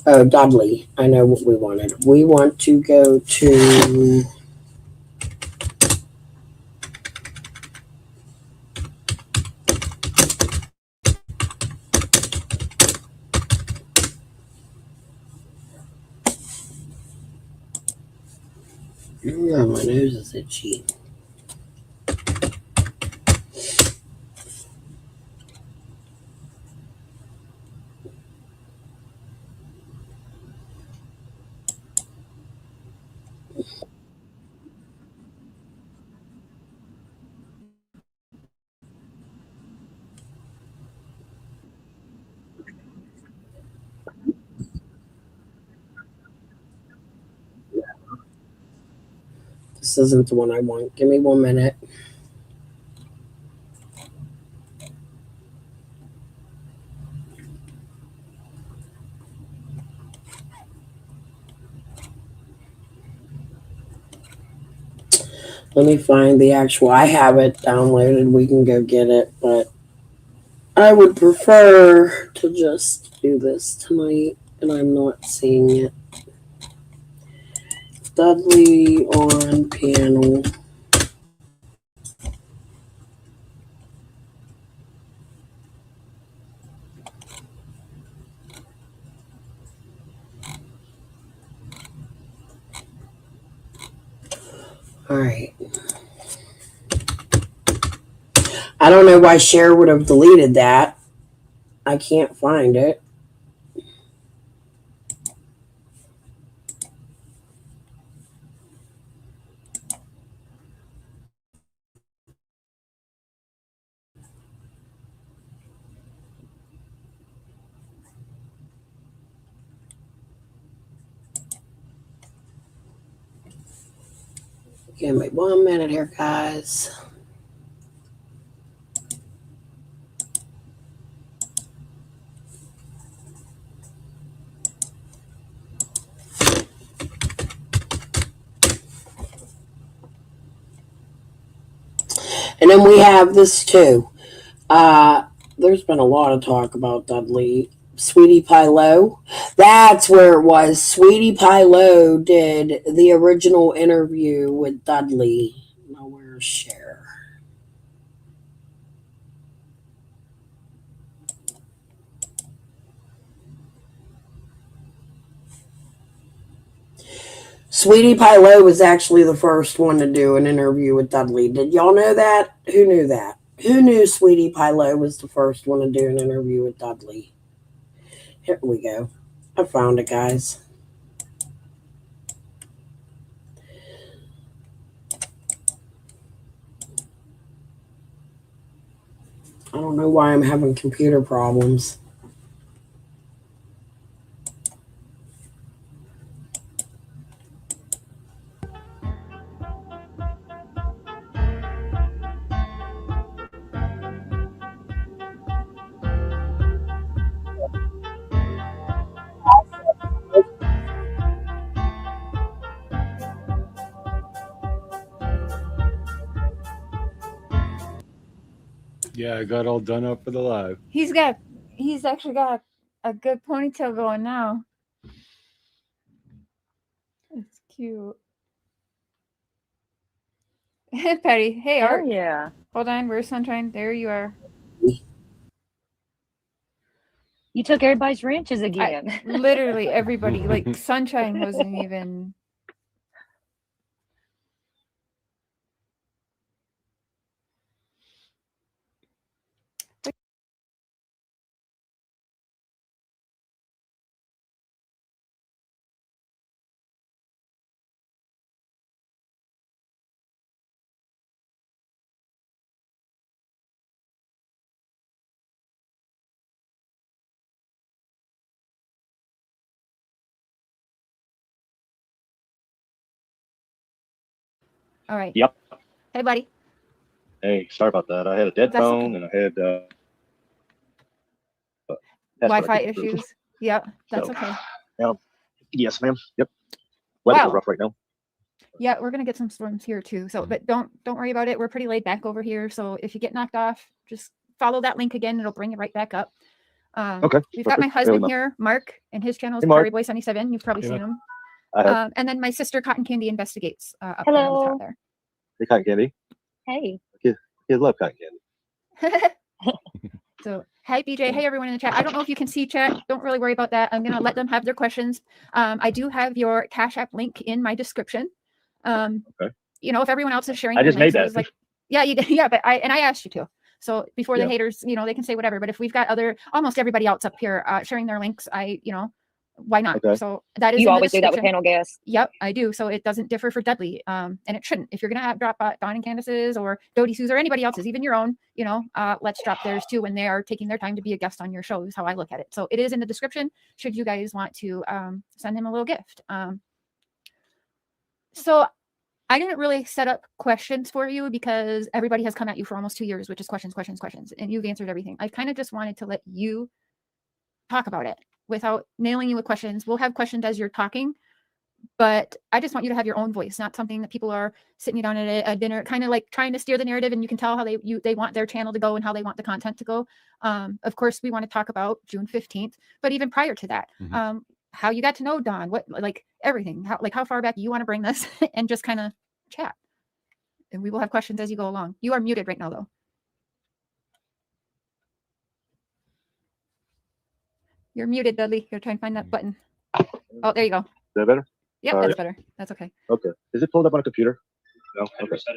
Oh, Dudley. I know what we wanted. We want to go to... Oh, my nose is itchy. This isn't the one I want. Give me 1 minute. Let me find the actual... I have it downloaded. We can go get it, but I would prefer to just do this tonight, and I'm not seeing it. Dudley on panel. All right. I don't know why Cher would have deleted that. I can't find it. Give me 1 minute here, guys. And then we have this too. There's been a lot of talk about Dudley. Sweetie Pie Low. That's where it was. Sweetie Pie Low did the original interview with Dudley. Now where's Cher? Sweetie Pie Low was actually the first one to do an interview with Dudley. Did y'all know that? Who knew that? Who knew Sweetie Pie Low was the first one to do an interview with Dudley? Here we go. I found it, guys. me why I'm having computer problems. Yeah, I got all done up for the live. He's actually got a good ponytail going now. It's cute. Patty, hey Hell Art. yeah. Hold on, where's Sunshine? There you are. You took everybody's ranches again. Literally everybody. Like Sunshine wasn't even. All right. Yep. Hey, buddy. Hey, sorry about that. I had a dead That's phone and I had Wi-Fi issues. Yep, that's So, okay. yeah. Yes, ma'am. Yep. Weather's Wow. rough right now. Yeah, we're gonna get some storms here too. So, but don't worry about it. We're pretty laid back over here. So if you get knocked off, just follow that link again. It'll bring you right back up. Okay, We've got my perfect. husband Really here, Mark, and his channel is Hey, Mark. Prairie Boy 77. You've probably Yeah. seen him. I have. And then my sister Cotton Candy Investigates up there on the Hello. top there. Hey, cotton candy. Hey. Kids love cotton candy. So, hi BJ, hey everyone in the chat. I don't know if you can see chat. Don't really worry about that. I'm gonna let them have their questions. I do have your Cash App link in my description. Okay. You know, if everyone else is sharing, I their just made links, it that. was like, yeah, you did, yeah, but I asked you to. So before the Yeah. haters, you know, they can say whatever. But if we've got almost everybody else up here sharing their links, why not? Okay. So that is You in the always do that with description. panel guests. Yep, I do. So it doesn't differ for Dudley, and it shouldn't. If you're gonna drop Don and Candace's or Dodie Sue's or anybody else's, even your own, let's drop theirs too when they are taking their time to be a guest on your show. Is how I look at it. So it is in the description. Should you guys want to send him a little gift. So I didn't really set up questions for you because everybody has come at you for almost 2 years, which is questions, and you've answered everything. I kind of just wanted to let you talk about it without nailing you with questions. We'll have questions as you're talking, but I just want you to have your own voice, not something that people are sitting you down at a dinner, kind of like trying to steer the narrative, and you can tell how they want their channel to go and how they want the content to go. Of course, we want to talk about June 15th, but even prior to that, how you got to know Don, what, like everything, how far back you want to bring this and just kind of chat. And we will have questions as you go along. You are muted right now, though. You're muted, Dudley. You're trying to find that button. Oh, there you go. Is that better? Yep, Sorry. that's better. That's okay. Okay. Is it pulled up on a computer? No. Okay. I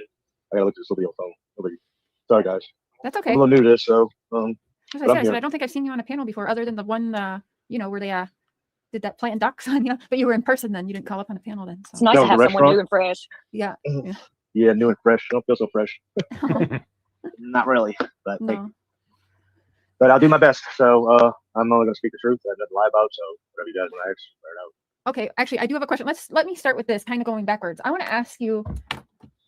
gotta look at this little phone. Nobody. Sorry, guys. That's okay. I'm a little new to this, so As but I I'm said, here. I don't think I've seen you on a panel before, other than the one, where they did that plant ducks on you. But you were in person then. You didn't call up on a panel then. So. It's nice to have someone new and fresh. Yeah. Yeah, new and fresh. I don't feel so fresh. Not really, but hey. But I'll do my best. So I'm only gonna speak the truth. I have nothing to lie about. So whatever you guys want to ask, fire it out. Okay, actually, I do have a question. Let me start with this, kind of going backwards. I want to ask you,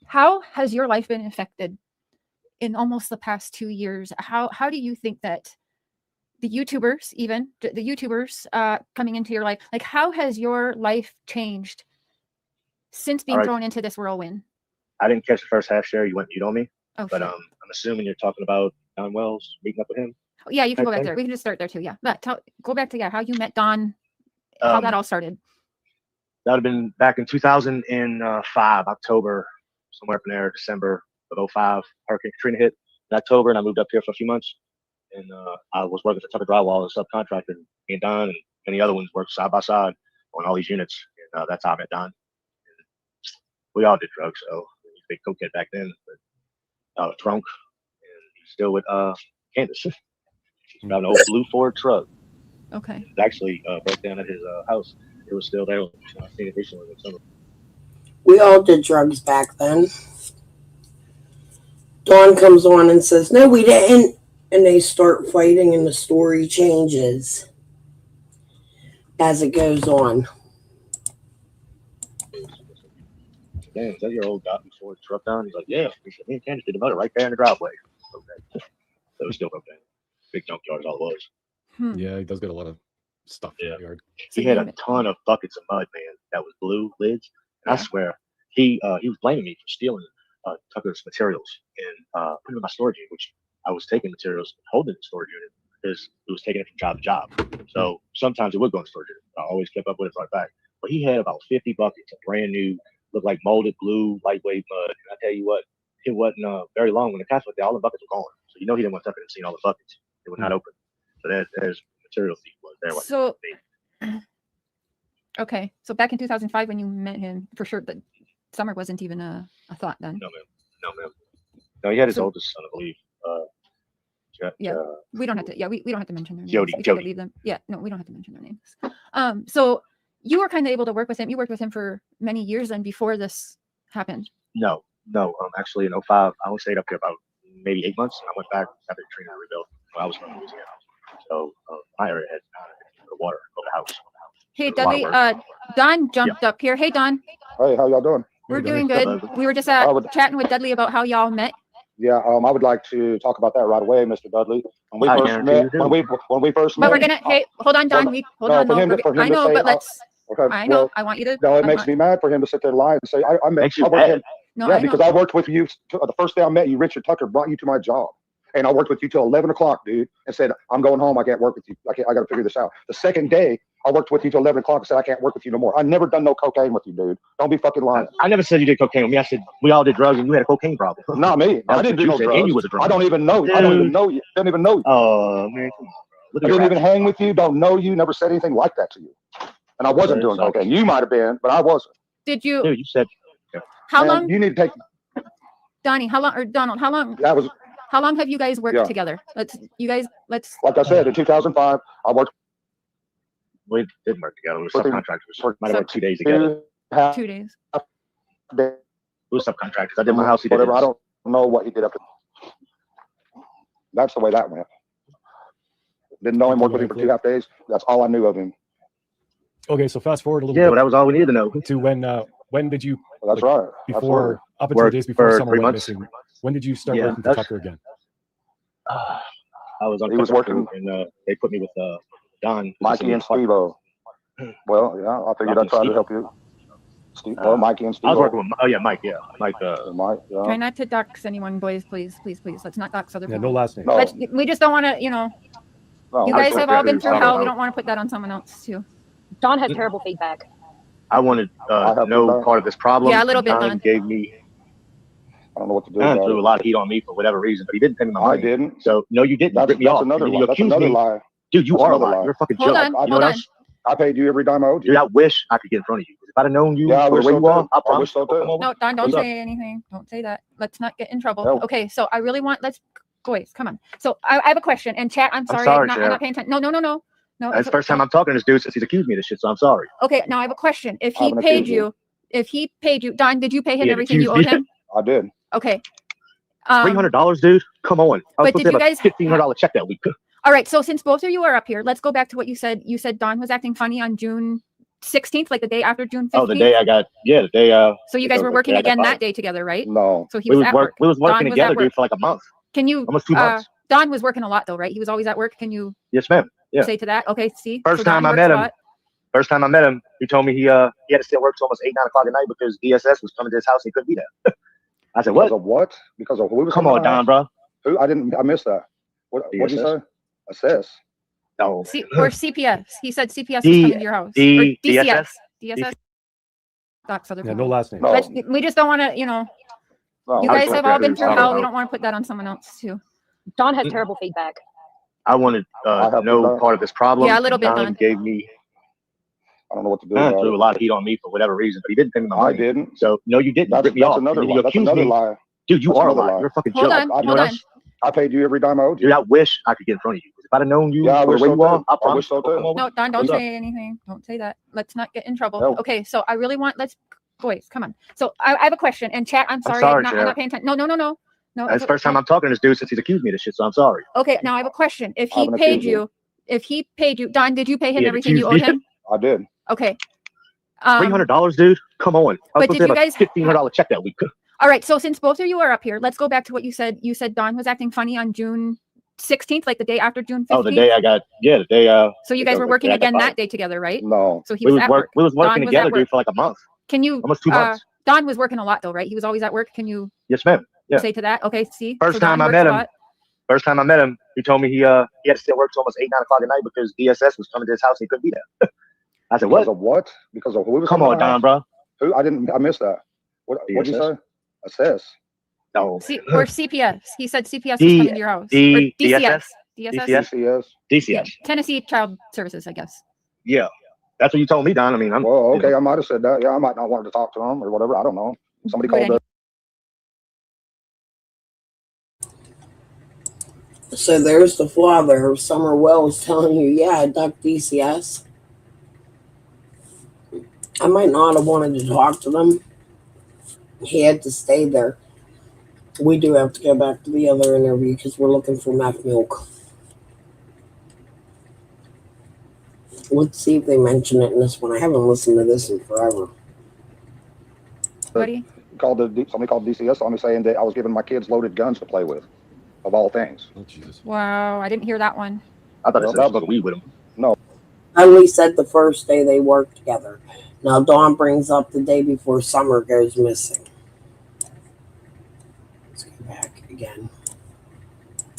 how has your life been affected in almost the past 2 years? How do you think that the YouTubers, coming into your life, like how has your life changed since being thrown into this whirlwind? I didn't catch the first half share. You went mute on me. Oh, but shit. I'm assuming you're talking about Don Wells meeting up with him. Yeah, you can go back Okay. there. We can just start there too. Yeah, but go back to how you met Don, how that all started. That would have been back in 2005, October, somewhere up in there, December of 05. Hurricane Katrina hit in October, and I moved up here for a few months. And I was working for Tucker Drywall as a subcontractor. Me and Don and many other ones worked side by side on all these units. And that's how I met Don. And we all did drugs, so he was a big cokehead back then. But drunk, and he's still with Candace. He's driving an old blue Ford truck. Okay. It actually broke down at his house. It was still there. I seen it recently in the summer. We all did drugs back then. Dawn comes on and says, "No, we didn't." and they start fighting, and the story changes as it goes on. Damn, is that your old guy before the truck down? He's like, yeah. He said, me and Candace did the murder right there in the driveway. Okay. So it was still okay. Big junkyard is all it was. Yeah, he does get a lot of stuff in the yard. He had a ton of buckets of mud, man, that was blue lids. And I swear, he was blaming me for stealing Tucker's materials and putting them in my storage unit, which I was taking materials and holding in the storage unit because it was taking it from job to job. So sometimes it would go in the storage unit. I always kept up with it right back. But he had about 50 buckets of brand new, looked like molded blue, lightweight mud. And I tell you what, it wasn't very long when the cops went there, all the buckets were gone. So you know he didn't want Tucker to see all the buckets. They were not open. So there's material thief was there. So, okay. So back in 2005 when you met him, for sure, that summer wasn't even a thought then. No, ma'am. No, he had his oldest son, I believe. We don't have to. Yeah, we don't have to mention their names. Jody. We can leave them. Yeah, no, we don't have to mention their names. So you were kind of able to work with him. You worked with him for many years then before this happened. No. Actually, in 2005, I only stayed up there about maybe 8 months. I went back after Katrina rebuilt. When I was from Louisiana, so my area had the water over the house. Hey, Dudley. Don jumped up here. Hey, Don. Hey, how y'all doing? We're doing good. We were just chatting with Dudley about how y'all met. Yeah, I would like to talk about that right away, Mr. Dudley. When we first met, when we first met. But we're gonna. Hey, hold on, Don. Hold on. I know, but let's. Okay. I know. I want you to. No, it makes me mad for him to sit there and lie and say I met. Makes you mad? No, yeah, because I worked with you the first day I met you. Richard Tucker brought you to my job. And I worked with you till 11 o'clock, dude, and said, I'm going home. I can't work with you. I got to figure this out. The second day, I worked with you till 11 o'clock and said, I can't work with you no more. I never done no cocaine with you, dude. Don't be fucking lying. I never said you did cocaine with me. I said we all did drugs and you had a cocaine problem. Not me. I didn't do no drugs. And you was a drug. I don't even know you. I don't even know you. Don't even know you. Oh, man. Come on, I didn't even hang with you. Don't know you. Never said anything like that to you. And I wasn't doing cocaine. You might have been, but I wasn't. Did you? Dude, you said. How long? You need to take. Donnie, how long? Or Donald, how long? That was. How long have you guys worked together? Let's. Like I said, in 2005, I worked. We didn't work together. We were subcontractors. Might have worked 2 days together. 2 days. We were subcontractors. I did my house. He did whatever. I don't know what he did up. That's the way that went. Didn't know him. Worked with him for 2.5 days. That's all I knew of him. Okay, so fast forward a little bit. Yeah, but that was all we needed to know. To when did you? Well, that's right. Before up until the days before summer went missing. When did you start working for Tucker again? I was on. He was working, and they put me with Don, Mikey, and Steve-O. Well, yeah, I figured I'd try to help you. Mikey and Steve-O. I was working with Mike. Yeah, Mike. Mike. Yeah. Try not to dox anyone, boys. Please. Let's not dox other people. No last name. No. We just don't want to. You guys have all been through hell. We don't want to put that on someone else too. Don has terrible feedback. I wanted no part of this problem. Yeah, a little bit. Don gave me. I don't know what to do. Don threw a lot of heat on me for whatever reason, but he didn't pay me my money. I didn't. So no, you didn't. That's another lie. That's another lie. Dude, you are a liar. You're a fucking joke. Hold on. I paid you every dime I owed you. Dude, I wish I could get in front of you. If I'd have known you for the way you are, I promise. So no, Don, don't say anything. Don't say that. Let's not get in trouble. No. Okay, so I really want. Boys, come on. So I have a question. And chat, I'm sorry, I'm not paying attention. No. That's the first time I'm talking to this dude since he's accused me of this shit, so I'm sorry. Okay, now I have a question. If he paid you, Don, did you pay him everything you owed him? I did. Okay. $300, dude. Come on. I was But supposed did to you have guys a $1,500 check that week. All right, so since both of you are up here, let's go back to what you said. You said Don was acting funny on June 16th, like the day after June 15th. Oh, the day I got, the day. So you guys were working again that day together, right? No. So he was at work. We was working together, dude, for like a month. Can you? Almost 2 months. Don was working a lot though, right? He was always at work. Can you? Yes, ma'am. Yeah. Say to that. Okay. See. First time I met him, he told me he had to stay at work till almost 8, 9 o'clock at night because DSS was coming to his house and he couldn't be there. I said, what? Because of what? Because of who was Come on, Don, bro. Who? I missed that. What did you say? Assess. No. Or CPS. He said CPS is coming to your house. Or DCS. DSS. Docs other people. No last name. No. We just don't want to, you guys have all been through hell. We don't want to put that on someone else too. Don has terrible feedback. I wanted no part of this problem. Yeah, a little bit, Don. Gave me. I don't know what to do. Don threw a lot of heat on me for whatever reason, but he didn't pay me my money. I didn't. So no, you didn't. That's another lie. That's another lie. Dude, you are a liar. You're a fucking joke. Hold on. I paid you every dime I owed you. Dude, I wish I could get in front of you. If I'd have known you the way you are, I promise. No, Don, don't say anything. Don't say that. Let's not get in trouble. No. Okay, so I really want. Boys, come on. So I have a question. And chat, I'm sorry, I'm not paying attention. No. No, That's the first time I'm talking to this dude since he's accused me of this shit, so I'm sorry. Okay, now I have a question. If I he haven't paid accused you. you, Don, did you pay him He had everything you accused owed me. him? I did. Okay. $300, dude. Come on. I was But supposed did to you have guys a $1,500 check that week. All right, so since both of you are up here, let's go back to what you said. You said Don was acting funny on June 16th, like the day after June 15th. Oh, the day I got, the day. So you guys were working again that day together, right? No. So he was at work. We was working Don was together, at work. dude, for like a month. Can you almost 2 months? Don was working a lot though, right? He was always at work. Can you Yes, ma'am. Yeah. say to that? Okay, see. First time I met him, he told me he had to stay at work till almost 8, 9 o'clock at night because DSS was coming to his house and he couldn't be there. I said, what? Because of what? Because of who was Come on, Don, bro. Who? I missed that. What did you say? Assess. No. Or CPS. He said CPS was coming to your house. Or DCS. DCS. Tennessee Child Services, I guess. Yeah. That's what you told me, Don. I mean, well, okay, I might have said that. Yeah, I might not want to talk to him or whatever. I don't know. Somebody called up. So there's the flaw there. Summer Wells telling you, yeah, I ducked DCS. I might not have wanted to talk to them. He had to stay there. We do have to go back to the other interview because we're looking for meth milk. Let's see if they mention it in this one. I haven't listened to this in forever. Buddy? Somebody called DCS on me saying that I was giving my kids loaded guns to play with, of all things. Oh, Jesus. Wow, I didn't hear that one. I thought it said about weed with him. No. Only said the first day they worked together. Now Dawn brings up the day before Summer goes missing. Let's go back again.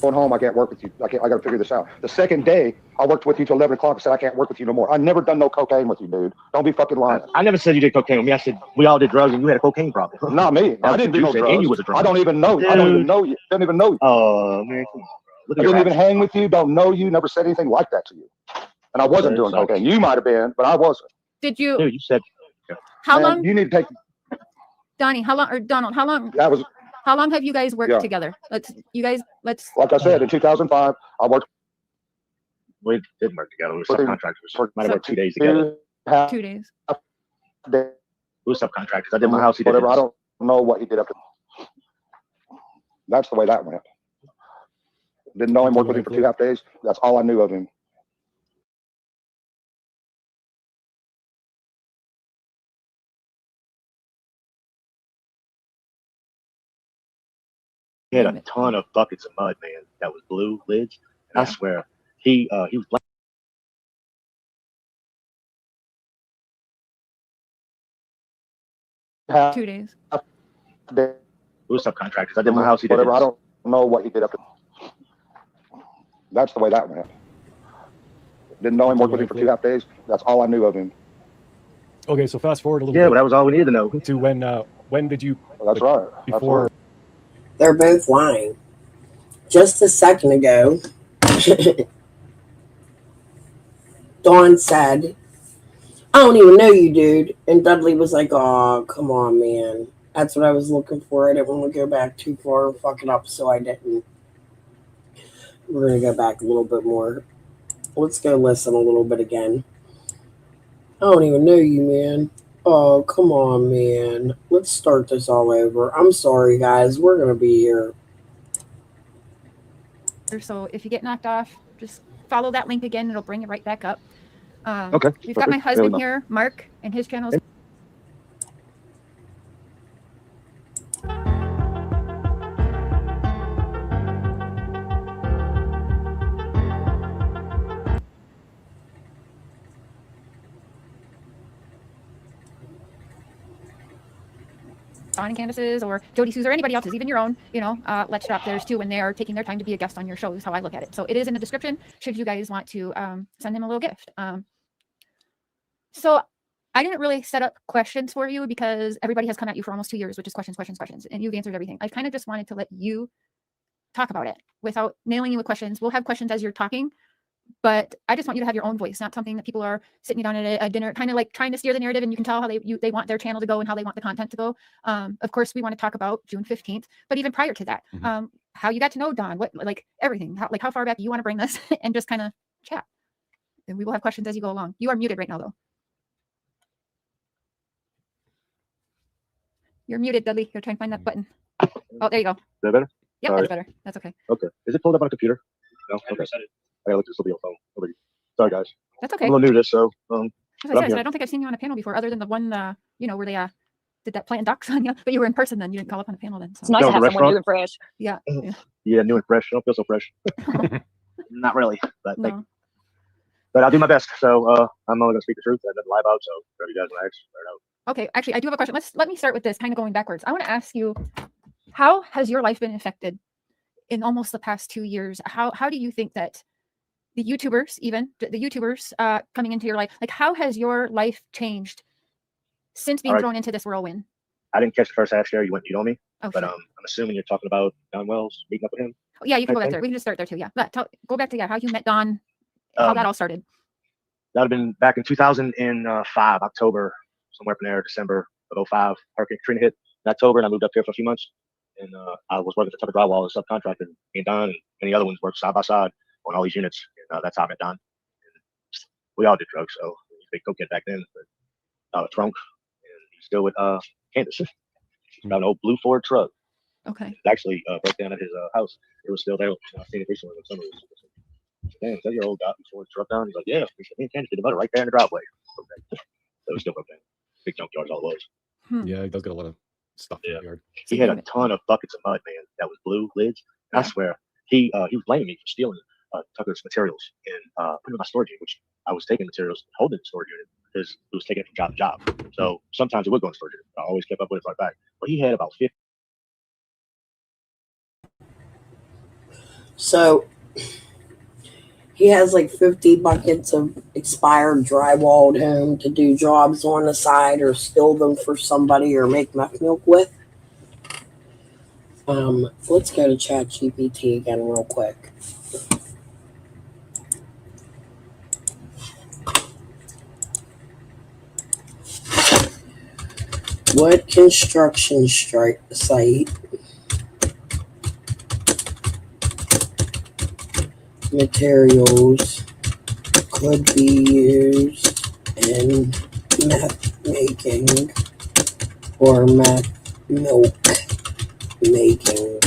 Going home, I can't work with you. I got to figure this out. The second day, I worked with you till 11 o'clock and said I can't work with you no more. I never done no cocaine with you, dude. Don't be fucking lying. I never said you did cocaine with me. I said we all did drugs and you had a cocaine problem. Not me. I didn't do no drugs. And you was a drug. I don't even know you. I don't even know you. Don't even know you. Oh, man. Come on, bro. I didn't even hang with you. Don't know you. Never said anything like that to you. And I wasn't doing cocaine. You might have been, but I wasn't. Did you? Dude, you said. How long? You need to take. Donnie, how long? Or Donald, how long? That was. How long have you guys worked Yeah. together? Let's. Like I said, in 2005, I worked. We did work together. We were subcontractors. Might have worked 2 days together. 2 days. We were subcontractors. I did my house. He did Whatever. his. I don't know what he did after. That's the way that went. Didn't know him. Worked with him for 2.5 days. That's all I knew of him. He had a ton of buckets of mud, man. That was blue lids. And I swear, he was black. Half 2 days. day. We were subcontractors. I did my house. He did Whatever. his. I don't know what he did after. That's the way that went. Didn't know him. Worked with him for 2.5 days. That's all I knew of him. Okay, so fast forward a little bit. Yeah, but that was all we needed to know. To when did you? That's right. Before. They're both lying. Just a second ago, Dawn said, I don't even know you, dude. And Dudley was like, oh, come on, man. That's what I was looking for. I didn't want to go back too far and fuck it up, so I didn't. We're going to go back a little bit more. Let's go listen a little bit again. I don't even know you, man. Oh, come on, man. Let's start this all over. I'm sorry, guys. We're going to be here. So if you get knocked off, just follow that link again. It'll bring it right back up. Okay. We've got my husband here, Mark, and his channel is. Don and Candace's or Jody Sue's or anybody else's, even your own, Let's Shop theirs too when they're taking their time to be a guest on your show is how I look at it. So it is in the description should you guys want to send them a little gift. So I didn't really set up questions for you because everybody has come at you for almost 2 years, which is questions, and you've answered everything. I kind of just wanted to let you talk about it without nailing you with questions. We'll have questions as you're talking, but I just want you to have your own voice, not something that people are sitting down at a dinner, kind of like trying to steer the narrative, and you can tell how they want their channel to go and how they want the content to go. Of course, we want to talk about June 15th, but even prior to that, how you got to know Don, what like everything, how far back you want to bring this, and just kind of chat. And we will have questions as you go along. You are muted right now, though. You're muted, Dudley. You're trying to find that button. Oh, there you go. Is that better? Yep, Sorry. that's better. That's okay. Okay. Is it pulled up on a computer? No. Okay. I gotta look at this on phone. Nobody. Sorry, guys. That's okay. I'm a little new to this, so As I said, I don't think I've seen you on a panel before, other than the one, where they did that plant ducks on you. But you were in person then. You didn't call up on a panel then. So. It's nice to have someone new and fresh. Yeah. Yeah, new and fresh. I don't feel so fresh. Not really, but No. but I'll do my best. So I'm only gonna speak the truth and nothing lie about. So whatever you guys want to ask, let know. Okay, actually, I do have a question. Let me start with this, kind of going backwards. I want to ask you, how has your life been affected in almost the past 2 years? How do you think that the YouTubers, coming into your life, like how has your life changed since being thrown into this whirlwind? I didn't catch the first half share. You on me, Oh, but sure. I'm assuming you're talking about Don Wells meeting up with him. Oh, yeah, you can go back Okay. there. We can just start there too. Yeah, but go back to how you met Don, how that all started. That would have been back in 2005, October, somewhere up in there, December of 05. Hurricane Katrina hit in October, and I moved up here for a few months. And I was working for Tucker Drywall as a subcontractor. Me and Don and many other ones worked side by side on all these units. And that's how I met Don. And we all did drugs, so he was a big cokehead back then. But drunk, and he's still with Candace. About an old blue Ford truck. Okay. It actually broke down at his house. It was still there. I seen it recently when summer was. Damn, is that your old guy who tore the truck down? He's like, yeah. He said, me and Candace did the motor right there in the driveway. Okay. So it was still broke down. Big junkyard is all it was. Yeah, he does get a lot of stuff in the yard. He had a ton of buckets of mud, man. That was blue lids. I swear, he was blaming me for stealing Tucker's materials and putting in my storage unit, which I was taking materials, holding the storage unit because it was taking it from job to job. So sometimes it would go in storage unit. I always kept up with it right back. But he had about 50. So he has like 50 buckets of expired drywalled home to do jobs on the side or steal them for somebody or make meth milk with. Let's go to ChatGPT again real quick. What construction site materials could be used in meth making or meth milk making?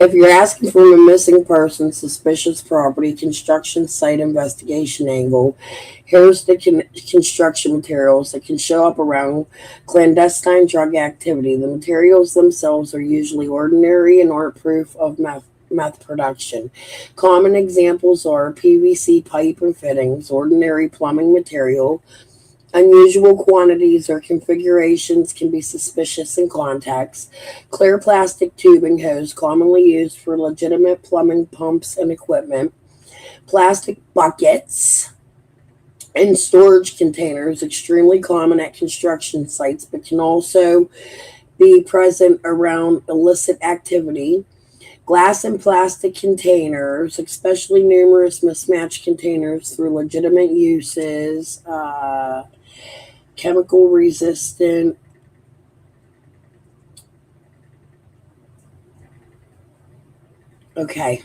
If you're asking from a missing person, suspicious property, construction site investigation angle, here's the construction materials that can show up around clandestine drug activity. The materials themselves are usually ordinary and aren't proof of meth production. Common examples are PVC pipe and fittings, ordinary plumbing material. Unusual quantities or configurations can be suspicious in context. Clear plastic tubing hose, commonly used for legitimate plumbing pumps and equipment. Plastic buckets and storage containers, extremely common at construction sites, but can also be present around illicit activity. Glass and plastic containers, especially numerous mismatched containers through legitimate uses. Chemical resistant. Okay.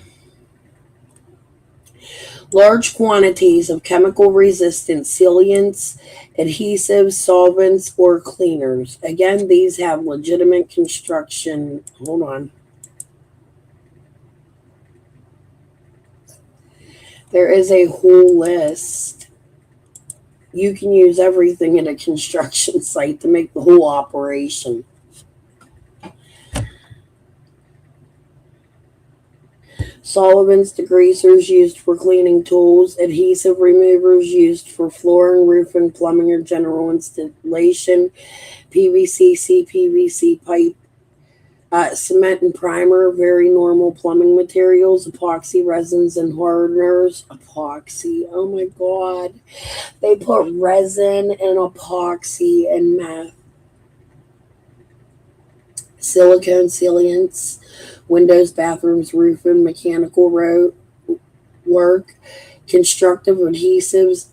Large quantities of chemical resistant sealants, adhesives, solvents, or cleaners. Again, these have legitimate construction. Hold on. There is a whole list. You can use everything at a construction site to make the whole operation. Solvents, degreasers used for cleaning tools, adhesive removers used for flooring, roofing, plumbing, or general installation, PVC, CPVC pipe, cement and primer, very normal plumbing materials, epoxy resins and hardeners. Epoxy, oh my god. They put resin and epoxy and meth. Silicone sealants, windows, bathrooms, roofing, mechanical work, constructive adhesives,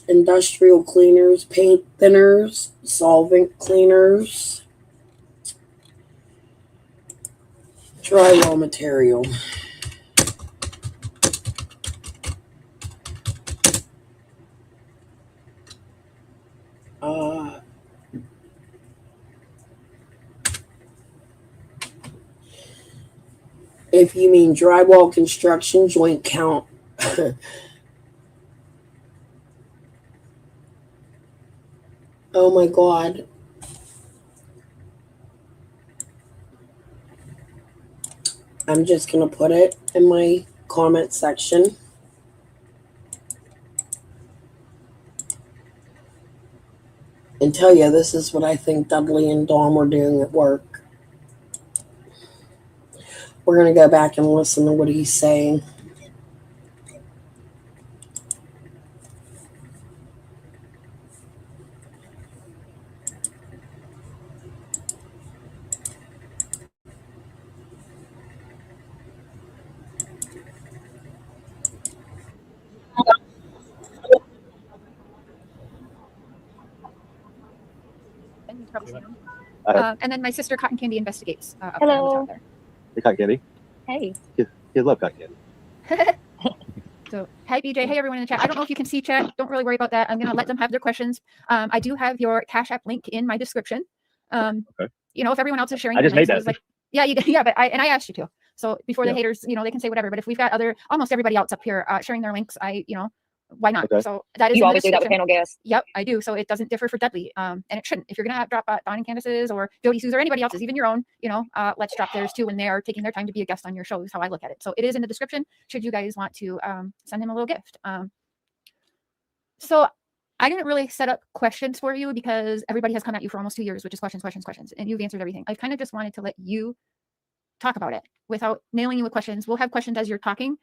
industrial cleaners, paint thinners, solvent cleaners, drywall material. If you mean drywall construction, joint count. Oh my God. I'm just going to put it in my comment section. And tell you this is what I think Dudley and Dawn were doing at work. We're going to go back and listen to what he's saying. And you've probably seen him. And then my sister Cotton Candy investigates. Up there on the Hello. top there. Hey, Cotton Candy. Hey. Kids love Cotton Candy. So, hey BJ, hey everyone in the chat. I don't know if you can see chat. Don't really worry about that. I'm gonna let them have their questions. I do have your Cash App link in my description. Okay. You know, if everyone else is sharing, I just their made links, that. like, yeah, but I asked you to. So before the Yeah. haters, you know, they can say whatever. But if we've got almost everybody else up here sharing their links, why not? Okay. So that is You in the always do that with description. panel guests. Yep, I do. So it doesn't differ for Dudley, and it shouldn't. If you're gonna drop Don and Candace's or Jody Sue's or anybody else's, even your own, let's drop theirs too when they are taking their time to be a guest on your show. Is how I look at it. So it is in the description. Should you guys want to send him a little gift. So I didn't really set up questions for you because everybody has come at you for almost 2 years, which is questions, and you've answered everything. I kind of just wanted to let you talk about it without nailing you with questions. We'll have questions as you're talking,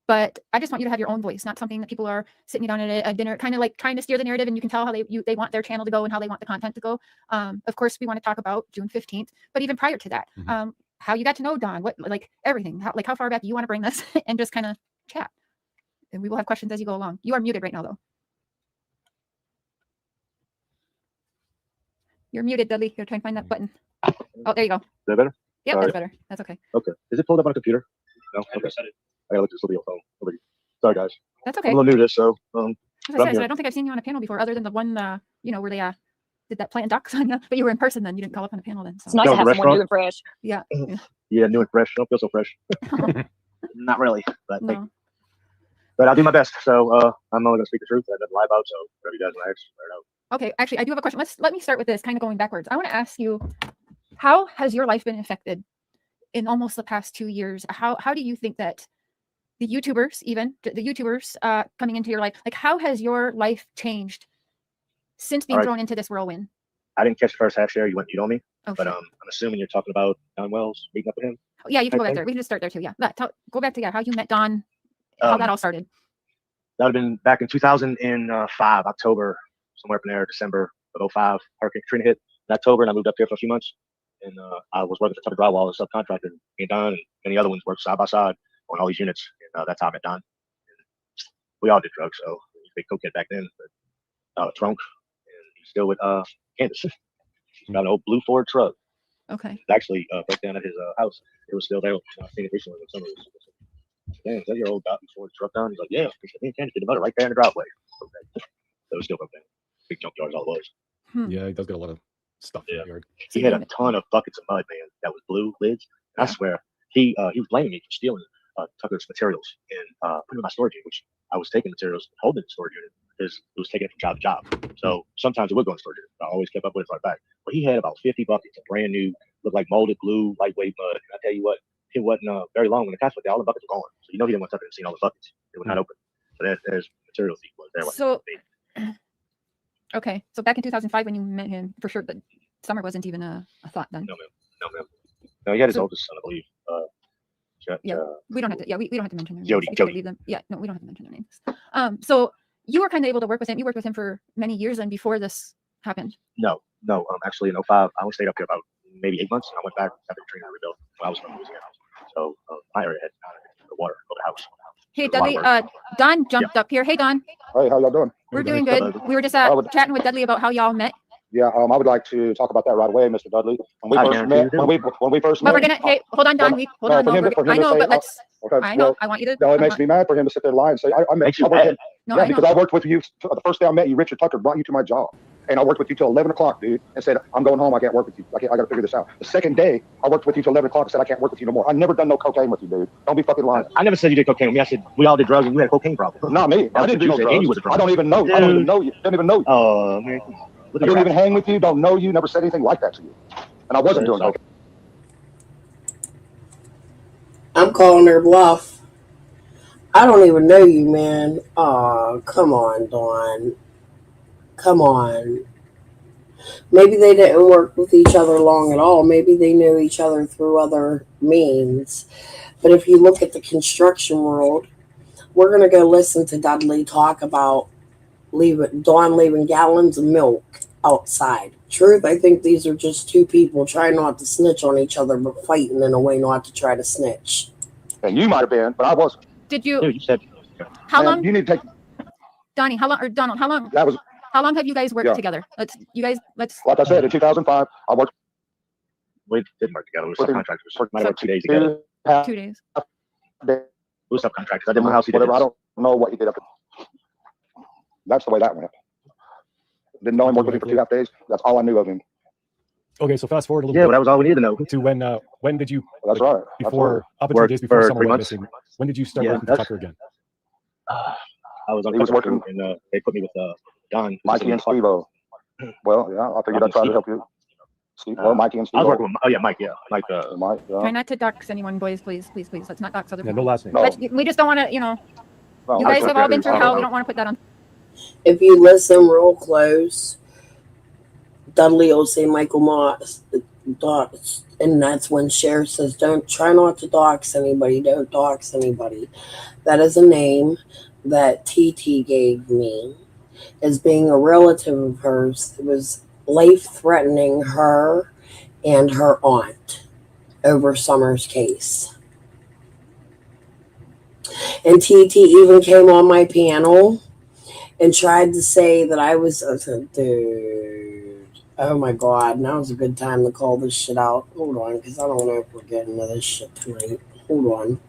but I just want you to have your own voice, not something that people are sitting down at a dinner, kind of like trying to steer the narrative, and you can tell how they want their channel to go and how they want the content to go. Of course, we want to talk about June 15th, but even prior to that, how you got to know Don, what, like everything, how far back you want to bring this, and just kind of chat. And we will have questions as you go along. You are muted right now, though. You're muted, Dudley. You're trying to find that button. Oh, there you go. Is that better? Yep, Sorry. that's better. That's okay. Okay. Is it pulled up on a computer? No. Okay. I gotta look at this little phone. Nobody. Sorry, guys. That's okay. I'm a little new to this, so As I said, I don't think I've seen you on a panel before, other than the one, where they did that plant ducks on you. But you were in person then. You didn't call up on a panel then. So. It's nice to have someone new and fresh. Yeah. Yeah, new and fresh. I don't feel so fresh. Not really, but No. but I'll do my best. So I'm only gonna speak the truth. I didn't lie about. So whatever you guys want to ask, fire it out. Okay, actually, I do have a question. Let me start with this, kind of going backwards. I want to ask you, how has your life been affected in almost the past 2 years? How do you think that the YouTubers coming into your life, like how has your life changed since being thrown into this whirlwind? I didn't catch the first half share. You went on me, Oh, but shit. I'm assuming you're talking about Don Wells meeting up with him. Oh, yeah, you can go I back think. there. We can just start there too. Yeah, go back to how you met Don, how that all started. That would have been back in 2005, October, somewhere up in there, December of 05. Hurricane Katrina hit in October, and I moved up here for a few months. And I was working at the top of drywall as a subcontractor. Me and Don and many other ones worked side by side on all these units. And that's how I met Don. And we all did drugs, so he was a big cokehead back then. But drunk, and he's still with Candace. He's got an old blue Ford truck. Okay. It actually broke down at his house. It was still there. I've seen it recently when summer was. Damn, is that your old Ford truck down? He's like, yeah. He said, me and Candace did the motor right there in the driveway. Okay. So it was still broke down. Big junkyard is all it was. Yeah, he does get a lot of stuff in the yard. He had a ton of buckets of mud, man, that was blue lids. And I swear, he was blaming me for stealing Tucker's materials and putting them in my storage unit, which I was taking materials and holding in the storage unit because it was taking it from job to job. So sometimes it would go in the storage unit. I always kept up with it right back. But he had about 50 buckets of brand new, looked like molded blue, lightweight mud. And I tell you what, it wasn't very long when the cops went there, all the buckets were gone. So you know he didn't want Tucker to see all the buckets. They were not open. So there's materials he was there. So, okay. So back in 2005 when you met him, for sure, the summer wasn't even a thought then. No, ma'am. No, he had his oldest son, I believe. We don't have to. Yeah, we don't have to mention their names. Jody. We can leave them. Yeah, no, we don't have to mention their names. So you were kind of able to work with him. You worked with him for many years, and before this happened. No. Actually, in 05, I only stayed up here about maybe 8 months. And I went back after Katrina rebuilt when I was from Louisiana. So my area had the water go to the house. Hey, Dudley. Don jumped up here. Hey, Don. Hey, how y'all doing? We're doing good. We were just chatting with Dudley about how y'all met. Yeah, I would like to talk about that right away, Mr. Dudley. When we first met, But we're gonna. Hey, hold on, Don. Hold on. I know, but let's. Okay, I know. I want you to. No, it makes me mad for him to sit there and lie and say I met you. mad? Yeah, because I worked with you the first day I met you. Richard Tucker brought you to my job, And I worked with you till 11 o'clock, dude, and said, I'm going home. I can't work with you. I got to figure this out. The second day, I worked with you till 11 o'clock and said, I can't work with you no more. I never done no cocaine with you, dude. Don't be fucking lying. I never said you did cocaine with me. I said we all did drugs and you had a cocaine problem. Not me. I didn't do no drugs. I don't even know you. I don't even know you. Don't even know you. Oh, man. I didn't even hang with you. Don't know you. Never said anything like that to you. And I wasn't doing cocaine. I'm calling her bluff. I don't even know you, man. Oh, come on, Dawn. Come on. Maybe they didn't work with each other long at all. Maybe they knew each other through other means. But if you look at the construction world, we're going to go listen to Dudley talk about Dawn leaving gallons of milk outside. Truth, I think these are just two people trying not to snitch on each other, but fighting in a way not to try to snitch. And you might have been, but I wasn't. Did you? Dude, you said. How long? You need to take. Donnie, how long? Or Donald, how long? That was. How long have you guys worked together? Let's. Like I said, in 2005, I worked. We didn't work together. We were subcontractors. Might have 2 days together. 2 days. We were subcontractors. I did my house. He did whatever. I don't know what you did up. That's the way that went. Didn't know him, worked with him for 2.5 days. That's all I knew of him. Okay, so fast forward a little bit. Yeah, but that was all we needed to know. To when did you? That's right. Before up until days before someone went missing. When did you start working for Tucker again? I was on working, and they put me with Don, Mikey and Steve-O. Well, yeah, I figured I'd try to help you. Well, Mikey and Steve-O. I was working with Mike. Yeah, Mike. Mike. Try not to dox anyone, boys. Please. Let's not dox other people. No last name. We just don't want to. You guys have all been through hell. We don't want to put that on. If you listen real close, Dudley will say Michael Moss, and that's when Cher says, "Don't try not to dox anybody. Don't dox anybody." That is a name that TT gave me as being a relative of hers. It was life-threatening her and her aunt over Summer's case. And TT even came on my panel and tried to say that I said, dude, oh my God, now's a good time to call this shit out. Hold on, because I don't know if we're getting to this shit tonight. Hold on.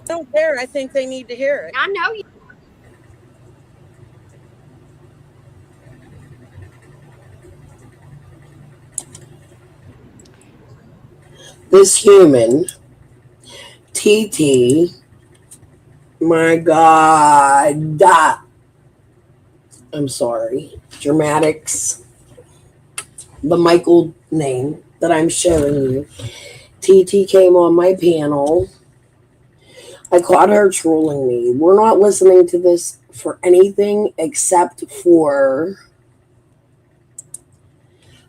Don't care. I think they need to hear it. I know you. This human, TT, my God, I'm sorry, Dramatics, the Michael name that I'm showing you. TT came on my panel. I caught her trolling me. We're not listening to this for anything except for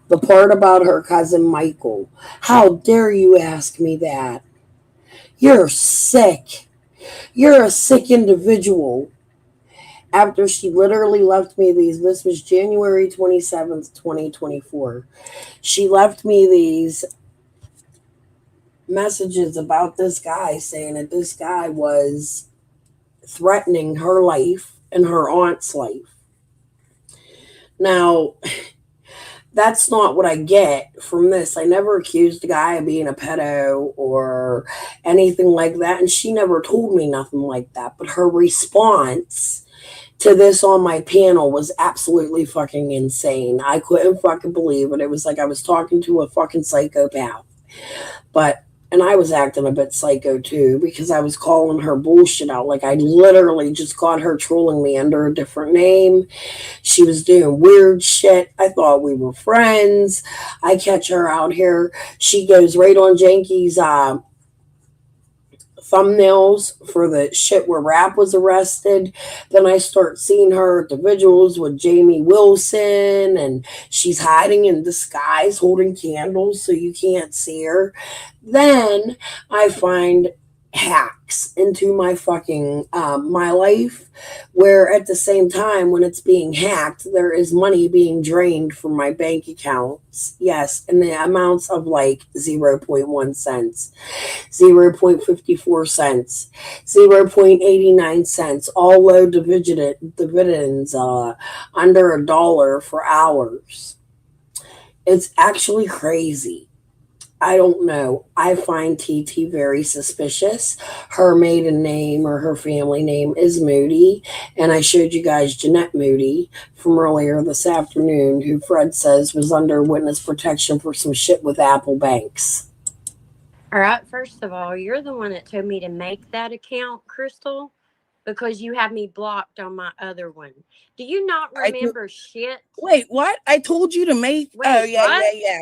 the part about her cousin Michael. How dare you ask me that? You're sick. You're a sick individual. After she literally left me these, this was January 27th, 2024. She left me these messages about this guy saying that this guy was threatening her life and her aunt's life. Now, that's not what I get from this. I never accused the guy of being a pedo or anything like that, and she never told me nothing like that. But her response to this on my panel was absolutely fucking insane. I couldn't fucking believe it. It was like I was talking to a fucking psychopath. And I was acting a bit psycho too, because I was calling her bullshit out. Like I literally just caught her trolling me under a different name. She was doing weird shit. I thought we were friends. I catch her out here. She goes right on Janky's thumbnails for the shit where Rap was arrested. Then I start seeing her at the vigils with Jamie Wilson, and she's hiding in disguise holding candles so you can't see her. Then I find hacks into my fucking my life, where at the same time when it's being hacked there is money being drained from my bank accounts, yes, in the amounts of like 0.1 cents, 0.54 cents, 0.89 cents, all low dividends, under $1 for hours. It's actually crazy. I don't know. I find TT very suspicious. Her maiden name or her family name is Moody. And I showed you guys Jeanette Moody from earlier this afternoon, who Fred says was under witness protection for some shit with Apple Banks. All right, first of all, you're the one that told me to make that account, Crystal, because you have me blocked on my other one. Do you not remember shit? Wait, what? I told you to make. Wait, oh, yeah, what? yeah.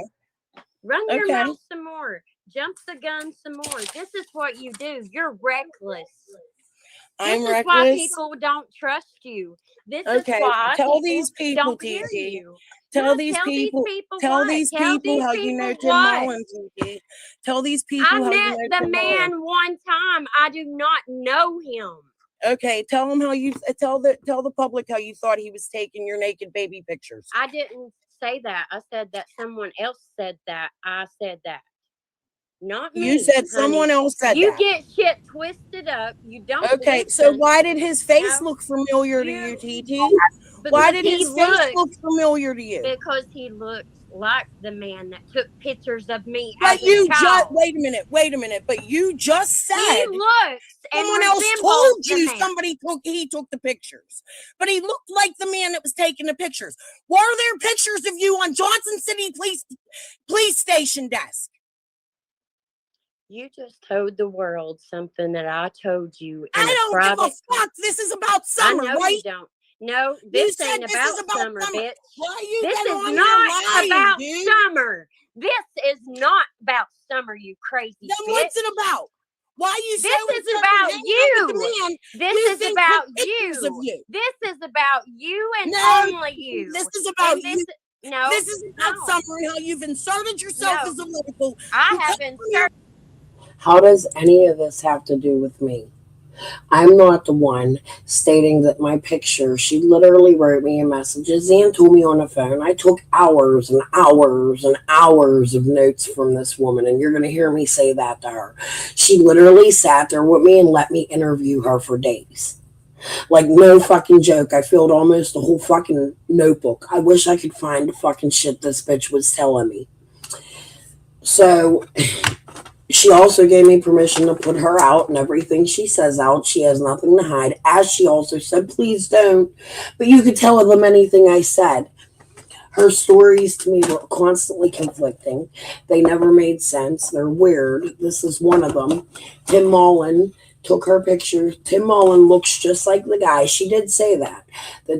Run your Okay. mouth some more. Jump the gun some more. This is what you do. You're reckless. I'm this is reckless. why people don't trust you. This Okay, is why tell these people, don't hear TT. you. Tell No, these tell people. these people Tell what? these Tell people these how you know people Tim what? Mullen, TT. Tell these people I how you met know the Tim man Mullen. one time. I do not know him. Okay, tell them how you tell the public how you thought he was taking your naked baby pictures. I didn't say that. I said that someone else said that. I said that. Not me. You said honey. someone else said you that. get shit twisted up. You don't. Okay, listen. so why did his face No, look familiar to you, TT? because Why did he his face looked- look familiar to you? Because he looks like the man that took pictures of me But as a you just child. wait a minute. But you just said He looks and someone else resembles told the you man. he took the pictures. But he looked like the man that was taking the pictures. Were there pictures of you on Johnson City police station desk? You just told the world something that I told you in I don't private. give a fuck. This is about Summer, I know right? you don't. No, this You said ain't this about is about Summer, bitch. Why are you This been is on here not lying, about dude? Summer. This is not about Summer, you crazy Then bitch. what's it about? Why are you This so is about hanging out you. with the man This you is think about took pictures you. of you? This is about you and No, only you. this is about And this, you. No, This is about no. Summer and how you've inserted yourself No. as a local. I have inserted. How does any of this have to do with me? I'm not the one stating that my picture, she literally wrote me a message. Zan told me on the phone. I took hours and hours and hours of notes from this woman, and you're going to hear me say that to her. She literally sat there with me and let me interview her for days. Like, no fucking joke. I filled almost the whole fucking notebook. I wish I could find the fucking shit this bitch was telling me. So she also gave me permission to put her out and everything she says out. She has nothing to hide. As she also said, please don't. But you could tell them anything I said. Her stories to me were constantly conflicting. They never made sense. They're weird. This is one of them. Tim Mullen took her picture. Tim Mullen looks just like the guy. She did say that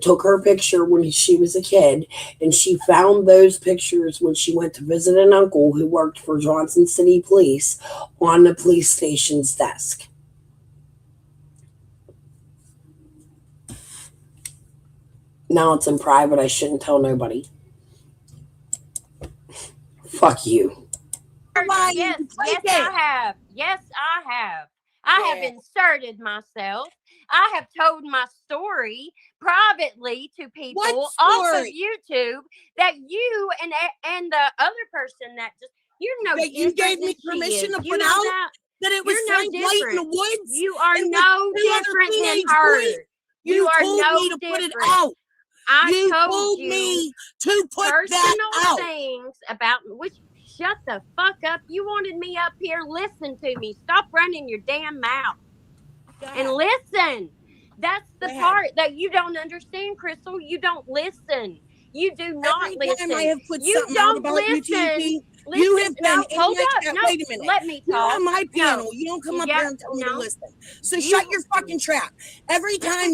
took her picture when she was a kid, and she found those pictures when she went to visit an uncle who worked for Johnson City Police on the police station's desk. Now it's in private. I shouldn't tell nobody. Fuck you. Yes, I have. Yes, I have. I have inserted myself. I have told my story privately to people off of YouTube that you and the other person that just you gave me permission to put out that it was Frank White in the woods. You are no different than her. You are told no me to different. put it out. I told me to put personal that out. things about which. Shut the fuck up. You wanted me up here. Listen to me. Stop running your damn mouth. And listen. That's the part that you don't understand, Crystal. You don't listen. You do not listen. I have put you something don't out about listen. you, Listen. You have been in hold my up. chat. No, Wait a minute. let me talk. You're on my panel. No. You don't come up here and tell me to no. listen. So shut your fucking trap. Every time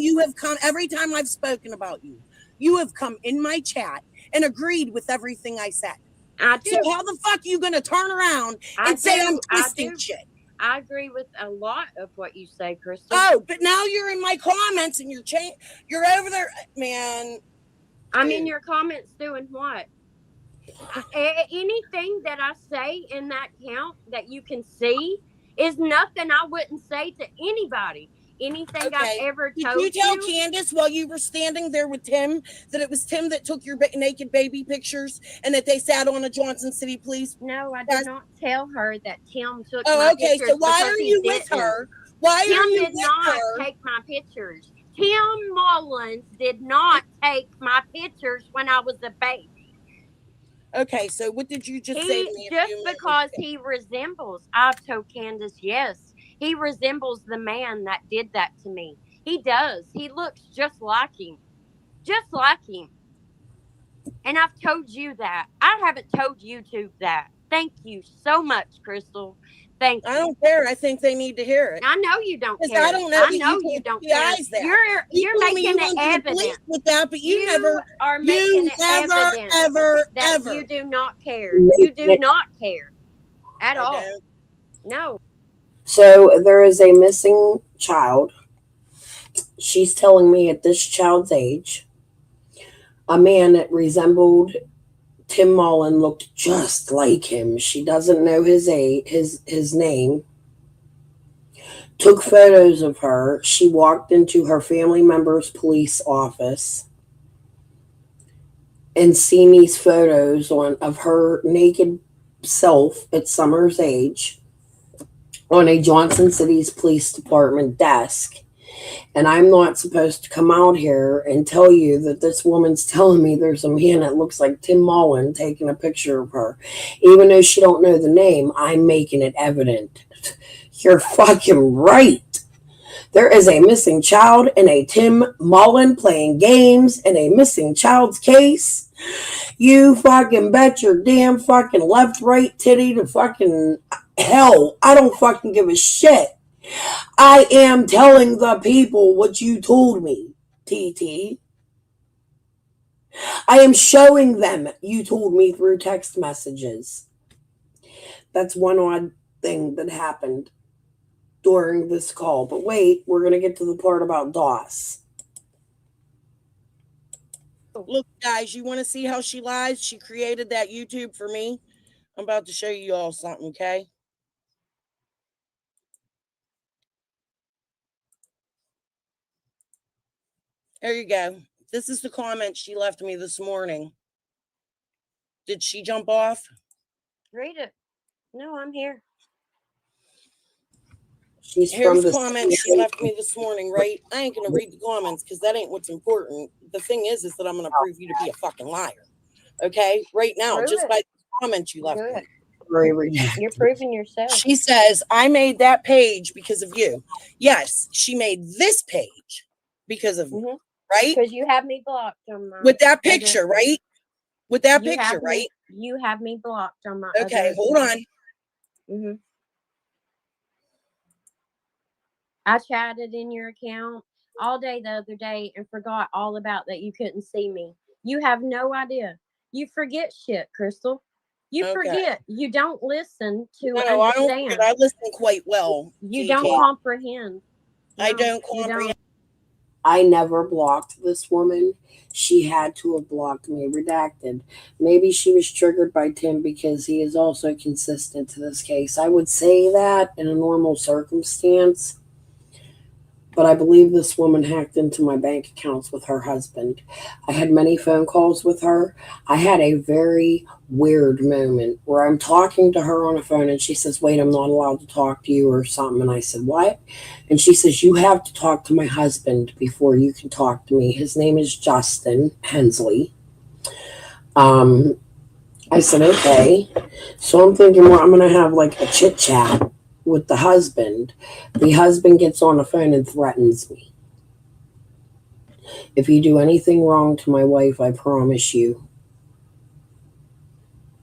I've spoken about you, you have come in my chat and agreed with everything I said. I do. So how the fuck are you going to turn around and say I'm twisting shit? I agree with a lot of what you say, Crystal. Oh, but now you're in my comments and you're over there, man. I'm in your comments doing what? Anything that I say in that count that you can see is nothing I wouldn't say to anybody. Anything I've ever told you. Did you tell Candace while you were standing there with Tim that it was Tim that took your naked baby pictures and that they sat on a Johnson City police? No, I did not tell her that Tim took my okay. pictures. So why are you with her? Why Tim are you did with not her? take my pictures. Tim Mullins did not take my pictures when I was a baby. Okay, so what did you just say to me? Just because he resembles, I've told Candace, yes, he resembles the man that did that to me. He does. He looks just like him. Just like him. And I've told you that. I haven't told YouTube that. Thank you so much, Crystal. Thank you. I don't care. I think they need to hear it. I know you don't care. I don't know. I know you don't care. You're making it evident with that, but you never are making it evident that you do not care. You do not care at all. No. So there is a missing child. She's telling me at this child's age, a man that resembled Tim Mullen looked just like him. She doesn't know his name. Took photos of her. She walked into her family member's police office and seen these photos of her naked self at Summer's age on a Johnson City's police department desk. And I'm not supposed to come out here and tell you that this woman's telling me there's a man that looks like Tim Mullen taking a picture of her. Even though she don't know the name, I'm making it evident. You're fucking right. There is a missing child and a Tim Mullen playing games in a missing child's case. You fucking bet your damn fucking left, right titty to fucking hell. I don't fucking give a shit. I am telling the people what you told me, TT. I am showing them you told me through text messages. That's one odd thing that happened during this call. But wait, we're going to get to the part about DOS. Look, guys, you want to see how she lies? She created that YouTube for me. I'm about to show you all something, okay? There you go. This is the comment she left me this morning. Did she jump off? Read it. No, I'm here. Here's the comment she left me this morning, right? I ain't going to read the comments because that ain't what's important. The thing is that I'm going to prove you to be a fucking liar. Okay? Right now, Prove just it. by the comments you left me. You're proving yourself. She says, I made that page because of you. Yes, she made this page because of me, right? Because you have me blocked on my... With that picture, right? With that You picture, have right? You have me blocked on my... Okay, hold on. Mm-hmm. I chatted in your account all day the other day and forgot all about that you couldn't see me. You have no idea. You forget shit, Crystal. You forget. You don't listen to No, I understand. don't. I listen quite well. You don't comprehend. I don't comprehend. I never blocked this woman. She had to have blocked me. Redacted. Maybe she was triggered by Tim because he is also consistent to this case. I would say that in a normal circumstance. But I believe this woman hacked into my bank accounts with her husband. I had many phone calls with her. I had a very weird moment where I'm talking to her on the phone and she says, wait, I'm not allowed to talk to you or something. And I said, what? And she says, you have to talk to my husband before you can talk to me. His name is Justin Hensley. I said, okay. So I'm thinking, well, I'm going to have like a chit chat with the husband. The husband gets on the phone and threatens me. If you do anything wrong to my wife, I promise you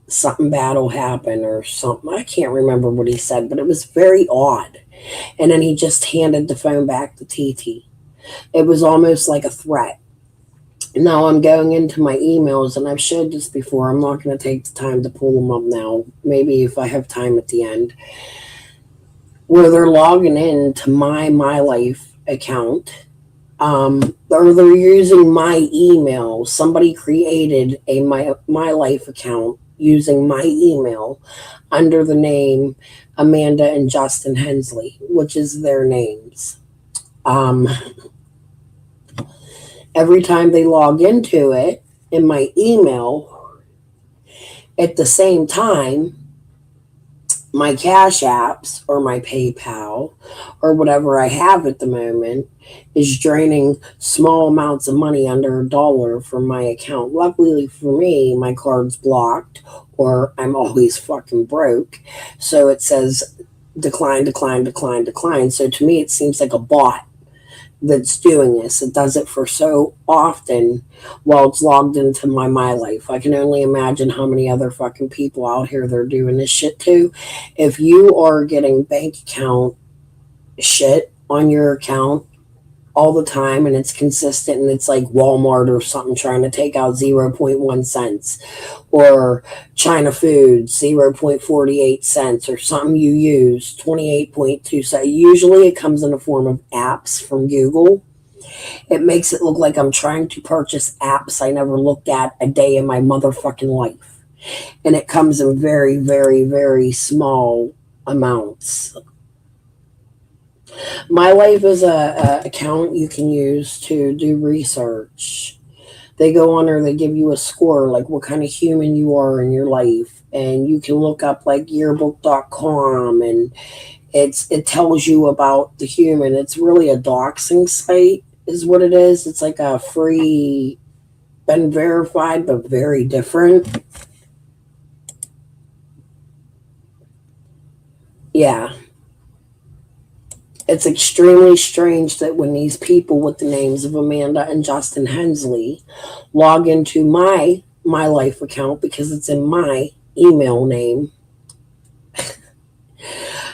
something bad will happen or something. I can't remember what he said, but it was very odd. And then he just handed the phone back to TT. It was almost like a threat. Now I'm going into my emails, and I've showed this before. I'm not going to take the time to pull them up now. Maybe if I have time at the end. Where they're logging in to my Life account, or they're using my email. Somebody created a my Life account using my email under the name Amanda and Justin Hensley, which is their names. Every time they log into it in my email, at the same time, my Cash Apps or my PayPal or whatever I have at the moment is draining small amounts of money under $1 from my account. Luckily for me, my card's blocked or I'm always fucking broke. So it says decline, decline, decline, decline. So to me, it seems like a bot that's doing this. It does it for so often while it's logged into my life. I can only imagine how many other fucking people out here they're doing this shit to. If you are getting bank account shit on your account all the time and it's consistent and it's like Walmart or something trying to take out 0.1 cents or China Foods 0.48 cents or something you use 28.2 cents. Usually it comes in the form of apps from Google. It makes it look like I'm trying to purchase apps I never looked at a day in my motherfucking life. And it comes in very, very, very small amounts. My Life is a account you can use to do research. They go on there, they give you a score, like what kind of human you are in your life. And you can look up like yearbook.com and it tells you about the human. It's really a doxing site is what it is. It's like a free, been verified, but very different. Yeah. It's extremely strange that when these people with the names of Amanda and Justin Hensley log into my Life account because it's in my email name,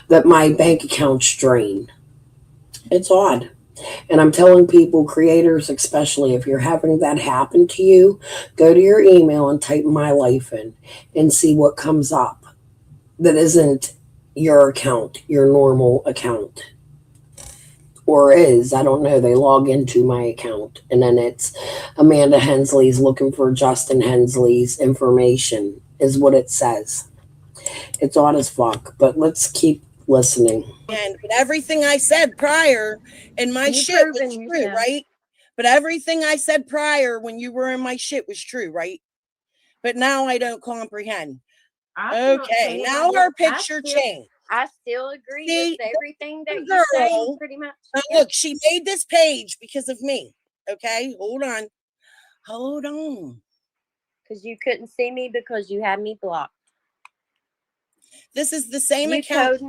that my bank accounts drain. It's odd. And I'm telling people, creators especially, if you're having that happen to you, go to your email and type My Life in and see what comes up that isn't your account, your normal account. Or is, I don't know, they log into my account and then it's Amanda Hensley's looking for Justin Hensley's information is what it says. It's odd as fuck, but let's keep listening. And but everything I said prior in my shit was true, right? But everything I said prior when you were in my shit was true, right? But now I don't comprehend. Okay, now our picture changed. I still agree with everything that girl, you're saying, pretty much. Look, she made this page because of me. Okay, hold on. Because you couldn't see me because you had me blocked. This is the same you account.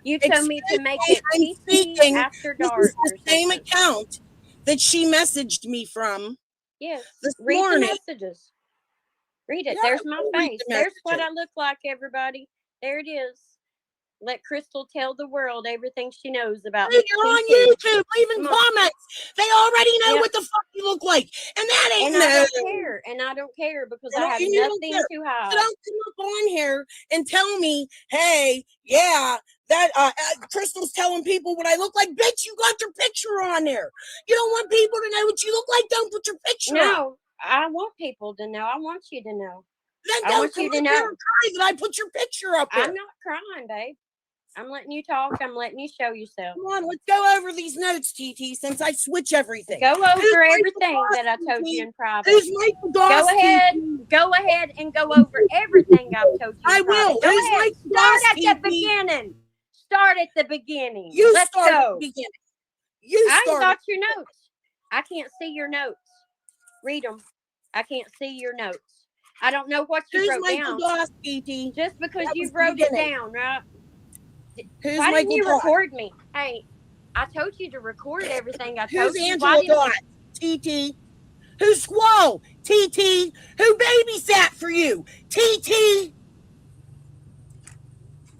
You told me to make it PC after dark. This is the same account that she messaged me from. Yes. This Read morning. the messages. Read it. Yeah, There's my read face. the There's what messages. I look like, everybody. There it is. Let Crystal tell the world everything she knows about me. You're on YouTube, leaving comments. They already know what the fuck you look like. And that ain't I don't care. And I don't care because I have nothing to hide. So don't come up on here and tell me, hey, yeah, that Crystal's telling people what I look like. Bitch, you got your picture on there. You don't want people to know what you look like. Don't put your picture up. No, I want people to know. I want you to know. Then I want you to know. Cry that I put your picture up there. I'm not crying, babe. I'm letting you talk. I'm letting you show yourself. Come on, let's go over these notes, TT, since I switch everything. Go over everything that I told you in private. Go ahead and go over everything I've told you. I will. Go ahead. Start at the beginning. Start at the beginning. Let's go. At the beginning. I ain't got your notes. I can't see your notes. Read them. I can't see your notes. I don't know what you wrote down. Just because you wrote it down, right? Why didn't you record me? Hey, I told you to record everything I told you. Angela Dot? TT. Who's Squall? TT. Who babysat for you? TT.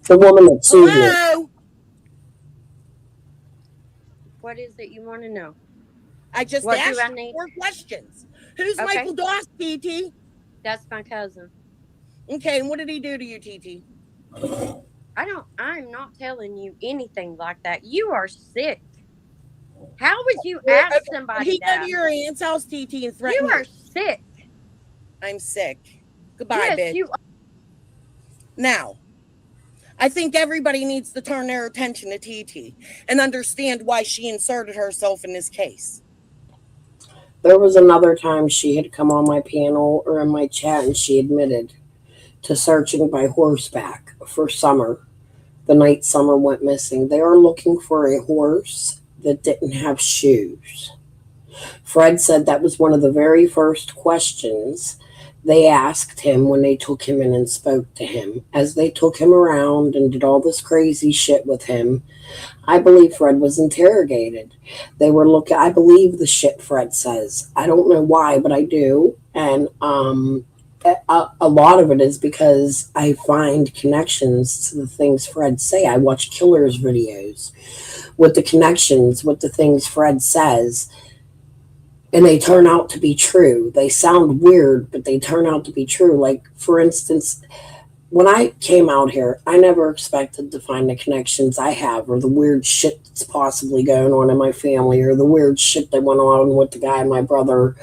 The woman that sued me. Hello? What is it you want to know? I just asked 4 questions. Who's Michael Doss, TT? That's my cousin. Okay, and what did he do to you, TT? I'm not telling you anything like that. You are sick. How would you ask somebody that? He go to your aunt's house, TT, and threaten you are sick. I'm sick. Goodbye, bitch. Now, I think everybody needs to turn their attention to TT and understand why she inserted herself in this case. There was another time she had come on my panel or in my chat and she admitted to searching by horseback for Summer the night Summer went missing. They are looking for a horse that didn't have shoes. Fred said that was one of the very first questions they asked him when they took him in and spoke to him. As they took him around and did all this crazy shit with him, I believe Fred was interrogated. They were looking, I believe the shit Fred says. I don't know why, but I do. And a lot of it is because I find connections to the things Fred say. I watch Killer's videos with the connections, with the things Fred says, and they turn out to be true. They sound weird, but they turn out to be true. Like, for instance, when I came out here, I never expected to find the connections I have or the weird shit that's possibly going on in my family or the weird shit that went on with the guy, my brother,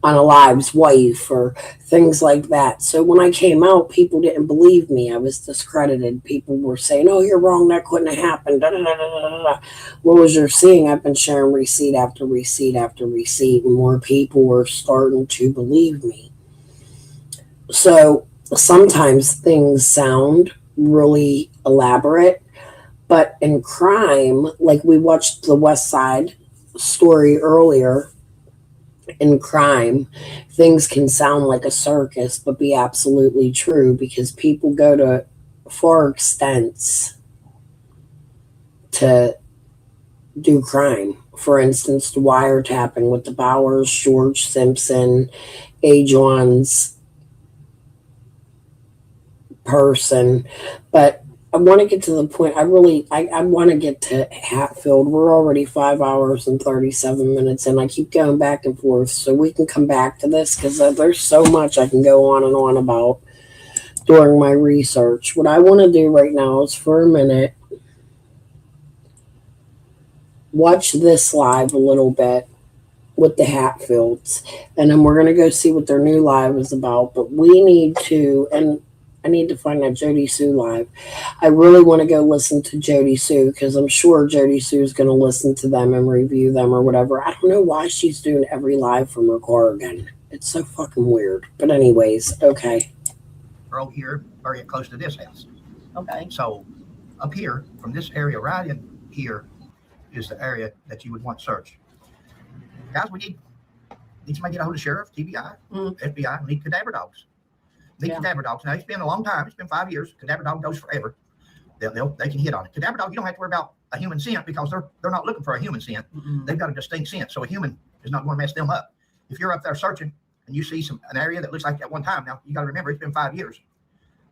Unalive's wife or things like that. So when I came out, people didn't believe me. I was discredited. People were saying, oh, you're wrong. That couldn't have happened. Da, da, da, da, da. Well, as you're seeing, I've been sharing receipt after receipt after receipt, and more people were starting to believe me. So sometimes things sound really elaborate, but in crime, like we watched the West Side Story earlier, in crime, things can sound like a circus, but be absolutely true because people go to far extents to do crime. For instance, the wiretapping with the Bowers, George Simpson, Ajon's person. But I want to get to the point. I want to get to Hatfield. We're already 5 hours and 37 minutes, and I keep going back and forth. So we can come back to this because there's so much I can go on and on about during my research. What I want to do right now is for a minute, watch this live a little bit with the Hatfields, and then we're going to go see what their new live is about. But we need to, and I need to find that Jody Sue live. I really want to go listen to Jody Sue because I'm sure Jody Sue is going to listen to them and review them or whatever. I don't know why she's doing every live from her car again. It's so fucking weird. But anyways, okay. Over here, very close to this house. Okay. So up here, from this area right in here, is the area that you would want searched. Guys, we need somebody to get a hold of sheriff, TBI, FBI. We need cadaver dogs. Cadaver dogs. Now, it's been a long time. It's been 5 years. Cadaver dog goes forever. They can hit on it. Cadaver dog, you don't have to worry about a human scent because they're not looking for a human scent. They've got a distinct scent, so a human is not going to mess them up. If you're up there searching and you see an area that looks like at one time, now you got to remember it's been 5 years.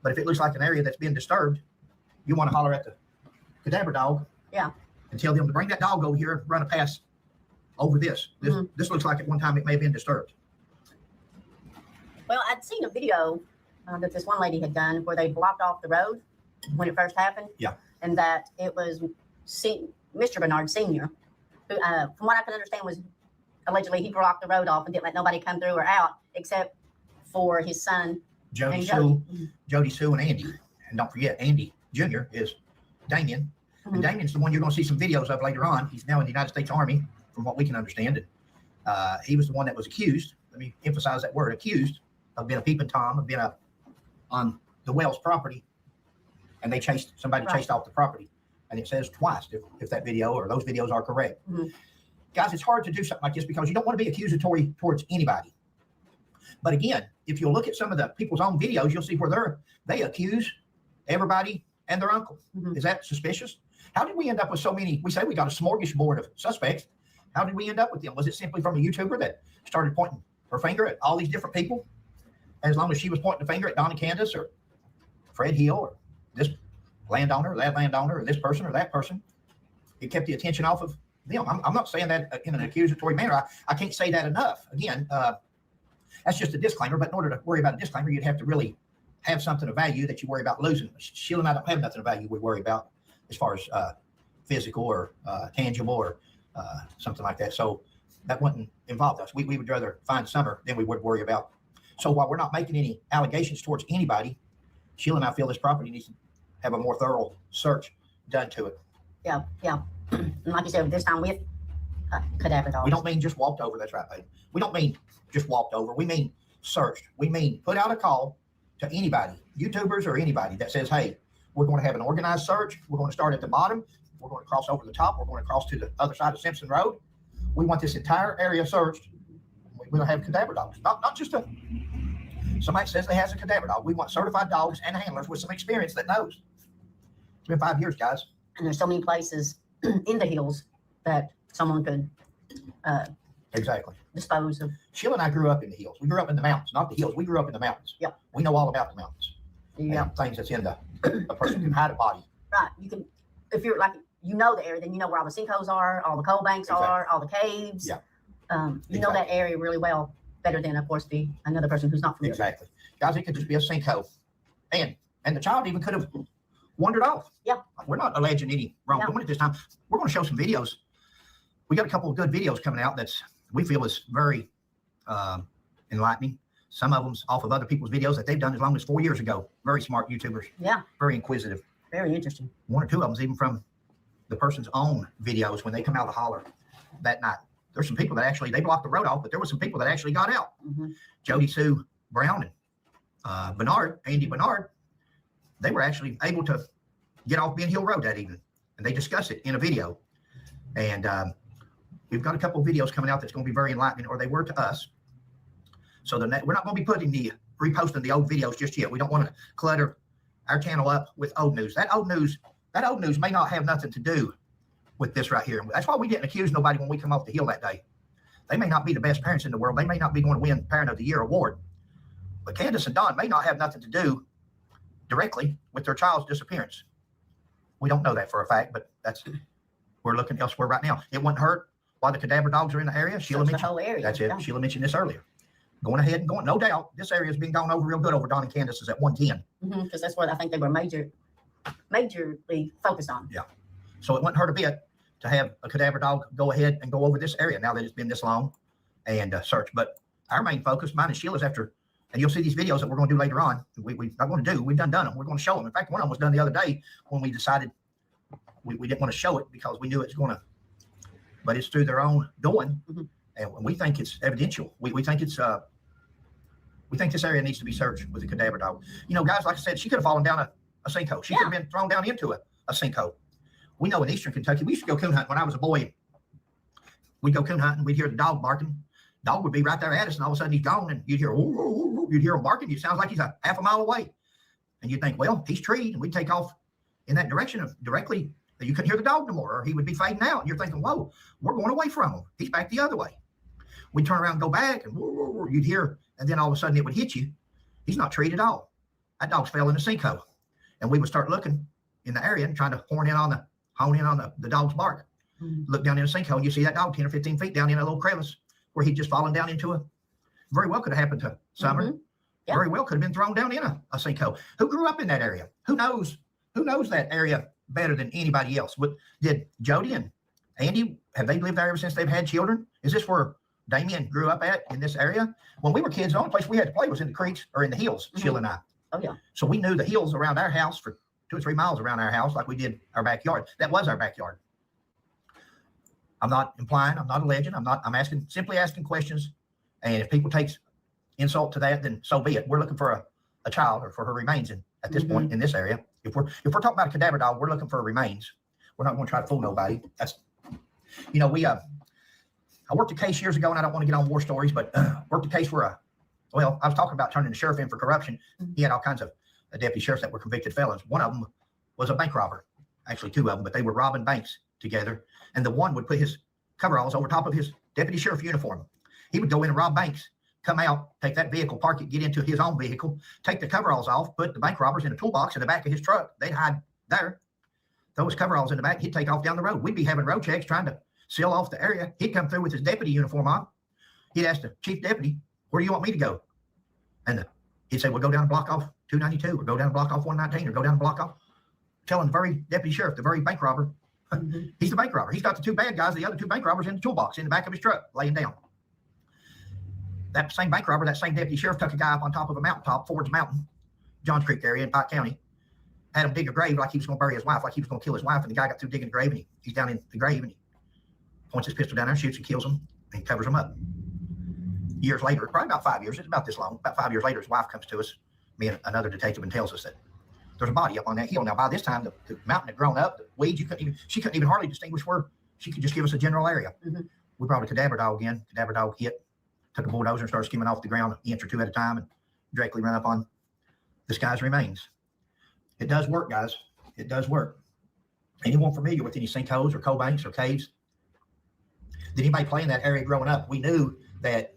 But if it looks like an area that's been disturbed, you want to holler at the cadaver dog. Yeah. And tell them to bring that dog over here and run a pass over this. This looks like at one time it may have been disturbed. Well, I'd seen a video that this one lady had done where they blocked off the road when it first happened. Yeah. And that it was Mr. Bernard Sr., who, from what I can understand, was allegedly he blocked the road off and didn't let nobody come through or out except for his son. Jody Sue and Andy. And don't forget, Andy Jr. is Damien. And Damien's the one you're going to see some videos of later on. He's now in the United States Army, from what we can understand. And he was the one that was accused. Let me emphasize that word, accused of being a peeping Tom, of being on the Wells property. And they chased off the property. And it says twice if that video or those videos are correct. Guys, it's hard to do something like this because you don't want to be accusatory towards anybody. But again, if you look at some of the people's own videos, you'll see where they accuse everybody and their uncle. Is that suspicious? How did we end up with so many? We say we got a smorgasbord of suspects. How did we end up with them? Was it simply from a YouTuber that started pointing her finger at all these different people? As long as she was pointing the finger at Donna Candace or Fred Hill or this landowner or that landowner or this person or that person, it kept the attention off of them. I'm not saying that in an accusatory manner. I can't say that enough. Again, that's just a disclaimer. But in order to worry about a disclaimer, you'd have to really have something of value that you worry about losing. Sheila and I don't have nothing of value we worry about as far as physical or tangible or something like that. So that wouldn't involve us. We would rather find Summer than we would worry about. So while we're not making any allegations towards anybody, Sheila and I feel this property needs to have a more thorough search done to it. Yeah. And like you said, this time with cadaver dogs. We don't mean just walked over. That's right, babe. We don't mean just walked over. We mean searched. We mean put out a call to anybody, YouTubers or anybody that says, hey, we're going to have an organized search. We're going to start at the bottom. We're going to cross over the top. We're going to cross to the other side of Simpson Road. We want this entire area searched. We're going to have cadaver dogs, not just somebody says they has a cadaver dog. We want certified dogs and handlers with some experience that knows. It's been 5 years, guys. And there's so many places in the hills that someone could exactly dispose of. Sheila and I grew up in the hills. We grew up in the mountains, not the hills. We grew up in the mountains. Yep. We know all about the mountains. Yeah. And things that's in the a person can hide a body. Right. You can, if you're like, you know the area, then you know where all the sinkholes are, all the coal banks are, all the caves. Yeah. You know that area really well, better than, of course, another person who's not familiar. Exactly. Guys, it could just be a sinkhole. And the child even could have wandered off. Yeah. We're not alleging any wrongdoing at this time. We're going to show some videos. We got a couple of good videos coming out that's we feel is very enlightening. Some of them's off of other people's videos that they've done as long as 4 years ago. Very smart YouTubers. Yeah. Very inquisitive. Very interesting. One or two of them's even from the person's own videos when they come out of the holler that night. There's some people that actually, they blocked the road off, but there were some people that actually got out. Jody Sue Brown and Andy Bernard, they were actually able to get off Ben Hill Road that evening. And they discuss it in a video. And we've got a couple of videos coming out that's going to be very enlightening, or they were to us. So we're not going to be reposting the old videos just yet. We don't want to clutter our channel up with old news. That old news may not have nothing to do with this right here. That's why we didn't accuse nobody when we come off the hill that day. They may not be the best parents in the world. They may not be going to win Parent of the Year award. But Candace and Don may not have nothing to do directly with their child's disappearance. We don't know that for a fact, but we're looking elsewhere right now. It wouldn't hurt while the cadaver dogs are in the area. Sheila mentioned the whole area. That's it. Yeah. Sheila mentioned this earlier. Going ahead and going, no doubt, this area has been gone over real good over Don and Candace's at 110. Because that's what I think they were majorly focused on. Yeah. So it wouldn't hurt a bit to have a cadaver dog go ahead and go over this area now that it's been this long and search. But our main focus, mine and Sheila's after, and you'll see these videos that we're going to do later on. We're not going to do, we've done them. We're going to show them. In fact, one of them was done the other day when we decided we didn't want to show it because we knew it's going to, but it's through their own doing. And we think it's evidential. We think it's, we think this area needs to be searched with a cadaver dog. You know, guys, like I said, she could have fallen down a sinkhole. She could have been thrown down into a sinkhole. We know in eastern Kentucky, we used to go coon hunting when I was a boy. We'd go coon hunting. We'd hear the dog barking. Dog would be right there at us, and all of a sudden he's gone, and you'd hear, you'd hear him barking. It sounds like he's a half a mile away. And you'd think, well, he's treed, and we'd take off in that direction of directly. You couldn't hear the dog no more, or he would be fading out. And you're thinking, whoa, we're going away from him. He's back the other way. We'd turn around and go back, and you'd hear, and then all of a sudden it would hit you. He's not treed at all. That dog's fell in a sinkhole. And we would start looking in the area and trying to hone in on the dog's bark. Look down in a sinkhole, and you see that dog 10 or 15 feet down in a little crevice where he'd just fallen down into very well could have happened to Summer. Very well could have been thrown down in a sinkhole. Who grew up in that area? Who knows that area better than anybody else? Did Jody and Andy, have they lived there ever since they've had children? Is this where Damien grew up at, in this area? When we were kids, the only place we had to play was in the creeks or in the hills, Sheila and I. Oh, yeah. So we knew the hills around our house for 2 or 3 miles around our house, like we did our backyard. That was our backyard. I'm not implying, I'm not alleging, I'm simply asking questions. And if people take insult to that, then so be it. We're looking for a child or for her remains at this point in this area. If we're talking about a cadaver dog, we're looking for remains. We're not going to try to fool nobody. That's, you know, I worked a case years ago, and I don't want to get on war stories, but worked a case where I was talking about turning the sheriff in for corruption. He had all kinds of deputy sheriffs that were convicted felons. One of them was a bank robber, actually 2 of them, but they were robbing banks together. And the one would put his coveralls over top of his deputy sheriff uniform. He would go in and rob banks, come out, take that vehicle, park it, get into his own vehicle, take the coveralls off, put the bank robbers in a toolbox in the back of his truck. They'd hide there, throw his coveralls in the back. He'd take off down the road. We'd be having road checks trying to seal off the area. He'd come through with his deputy uniform on. He'd ask the chief deputy, where do you want me to go? And he'd say, well, go down and block off 292, or go down and block off 119, or go down and block off. Telling the very deputy sheriff, the very bank robber, he's the bank robber. He's got the 2 bad guys, the other 2 bank robbers in the toolbox in the back of his truck, laying down. That same bank robber, that same deputy sheriff took a guy up on top of a mountaintop, Ford's Mountain, Johns Creek area in Pike County, had him dig a grave like he was going to bury his wife, like he was going to kill his wife. And the guy got through digging the grave, and he's down in the grave, and he points his pistol down there, shoots and kills him, and covers him up. Years later, probably about 5 years, it's about this long, about 5 years later, his wife comes to us, me and another detective, and tells us that there's a body up on that hill. Now, by this time, the mountain had grown up, the weeds, she couldn't even hardly distinguish where. She could just give us a general area. We brought a cadaver dog in. Cadaver dog hit, took a bulldozer and started skimming off the ground an inch or two at a time and directly ran up on this guy's remains. It does work, guys. It does work. Anyone familiar with any sinkholes or coal banks or caves? Did anybody play in that area growing up? We know that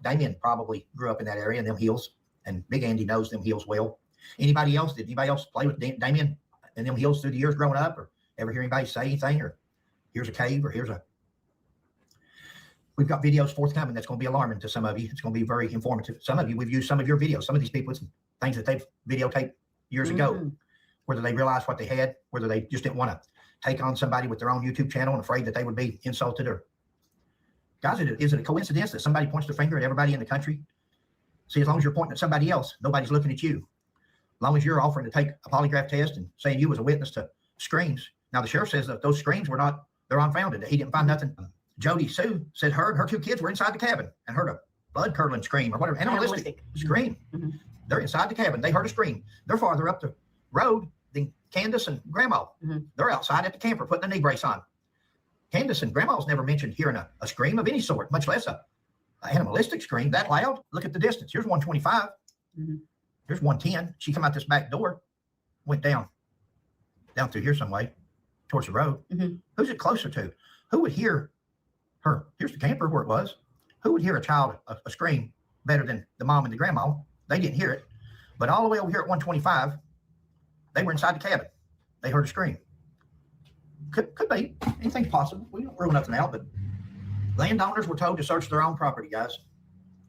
Damien probably grew up in that area in them hills, and Big Andy knows them hills well. Anybody else? Did anybody else play with Damien in them hills through the years growing up, or ever hear anybody say anything, or here's a cave, or we've got videos forthcoming that's going to be alarming to some of you. It's going to be very informative. Some of you, we've used some of your videos. Some of these people, it's things that they've videotaped years ago, whether they realized what they had, whether they just didn't want to take on somebody with their own YouTube channel and afraid that they would be insulted. Or guys, is it a coincidence that somebody points their finger at everybody in the country? See, as long as you're pointing at somebody else, nobody's looking at you. As long as you're offering to take a polygraph test and saying you was a witness to screams. Now, the sheriff says that those screams they're unfounded, that he didn't find nothing. Jody Sue said her and her 2 kids were inside the cabin and heard a blood-curdling scream or whatever, animalistic scream. They're inside the cabin. They heard a scream. They're farther up the road than Candace and Grandma. They're outside at the camper putting a knee brace on. Candace and Grandma's never mentioned hearing a scream of any sort, much less a animalistic scream that loud. Look at the distance. Here's 125. Here's 110. She come out this back door, went down through here some way towards the road. Who's it closer to? Who would hear her? Here's the camper where it was. Who would hear a child a scream better than the mom and the grandma? They didn't hear it. But all the way over here at 125, they were inside the cabin. They heard a scream. Could be. Anything's possible. We don't rule nothing out, but landowners were told to search their own property, guys.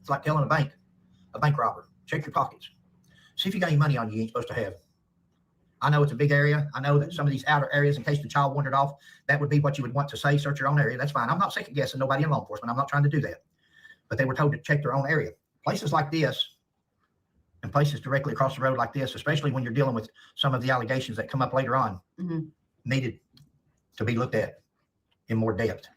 It's like telling a bank robber, check your pockets. See if you got any money on you ain't supposed to have. I know it's a big area. I know that some of these outer areas, in case the child wandered off, that would be what you would want to say, search your own area. That's fine. I'm not second guessing nobody in law enforcement. I'm not trying to do that. But they were told to check their own area. Places like this and places directly across the road like this, especially when you're dealing with some of the allegations that come up later on, needed to be looked at in more depth.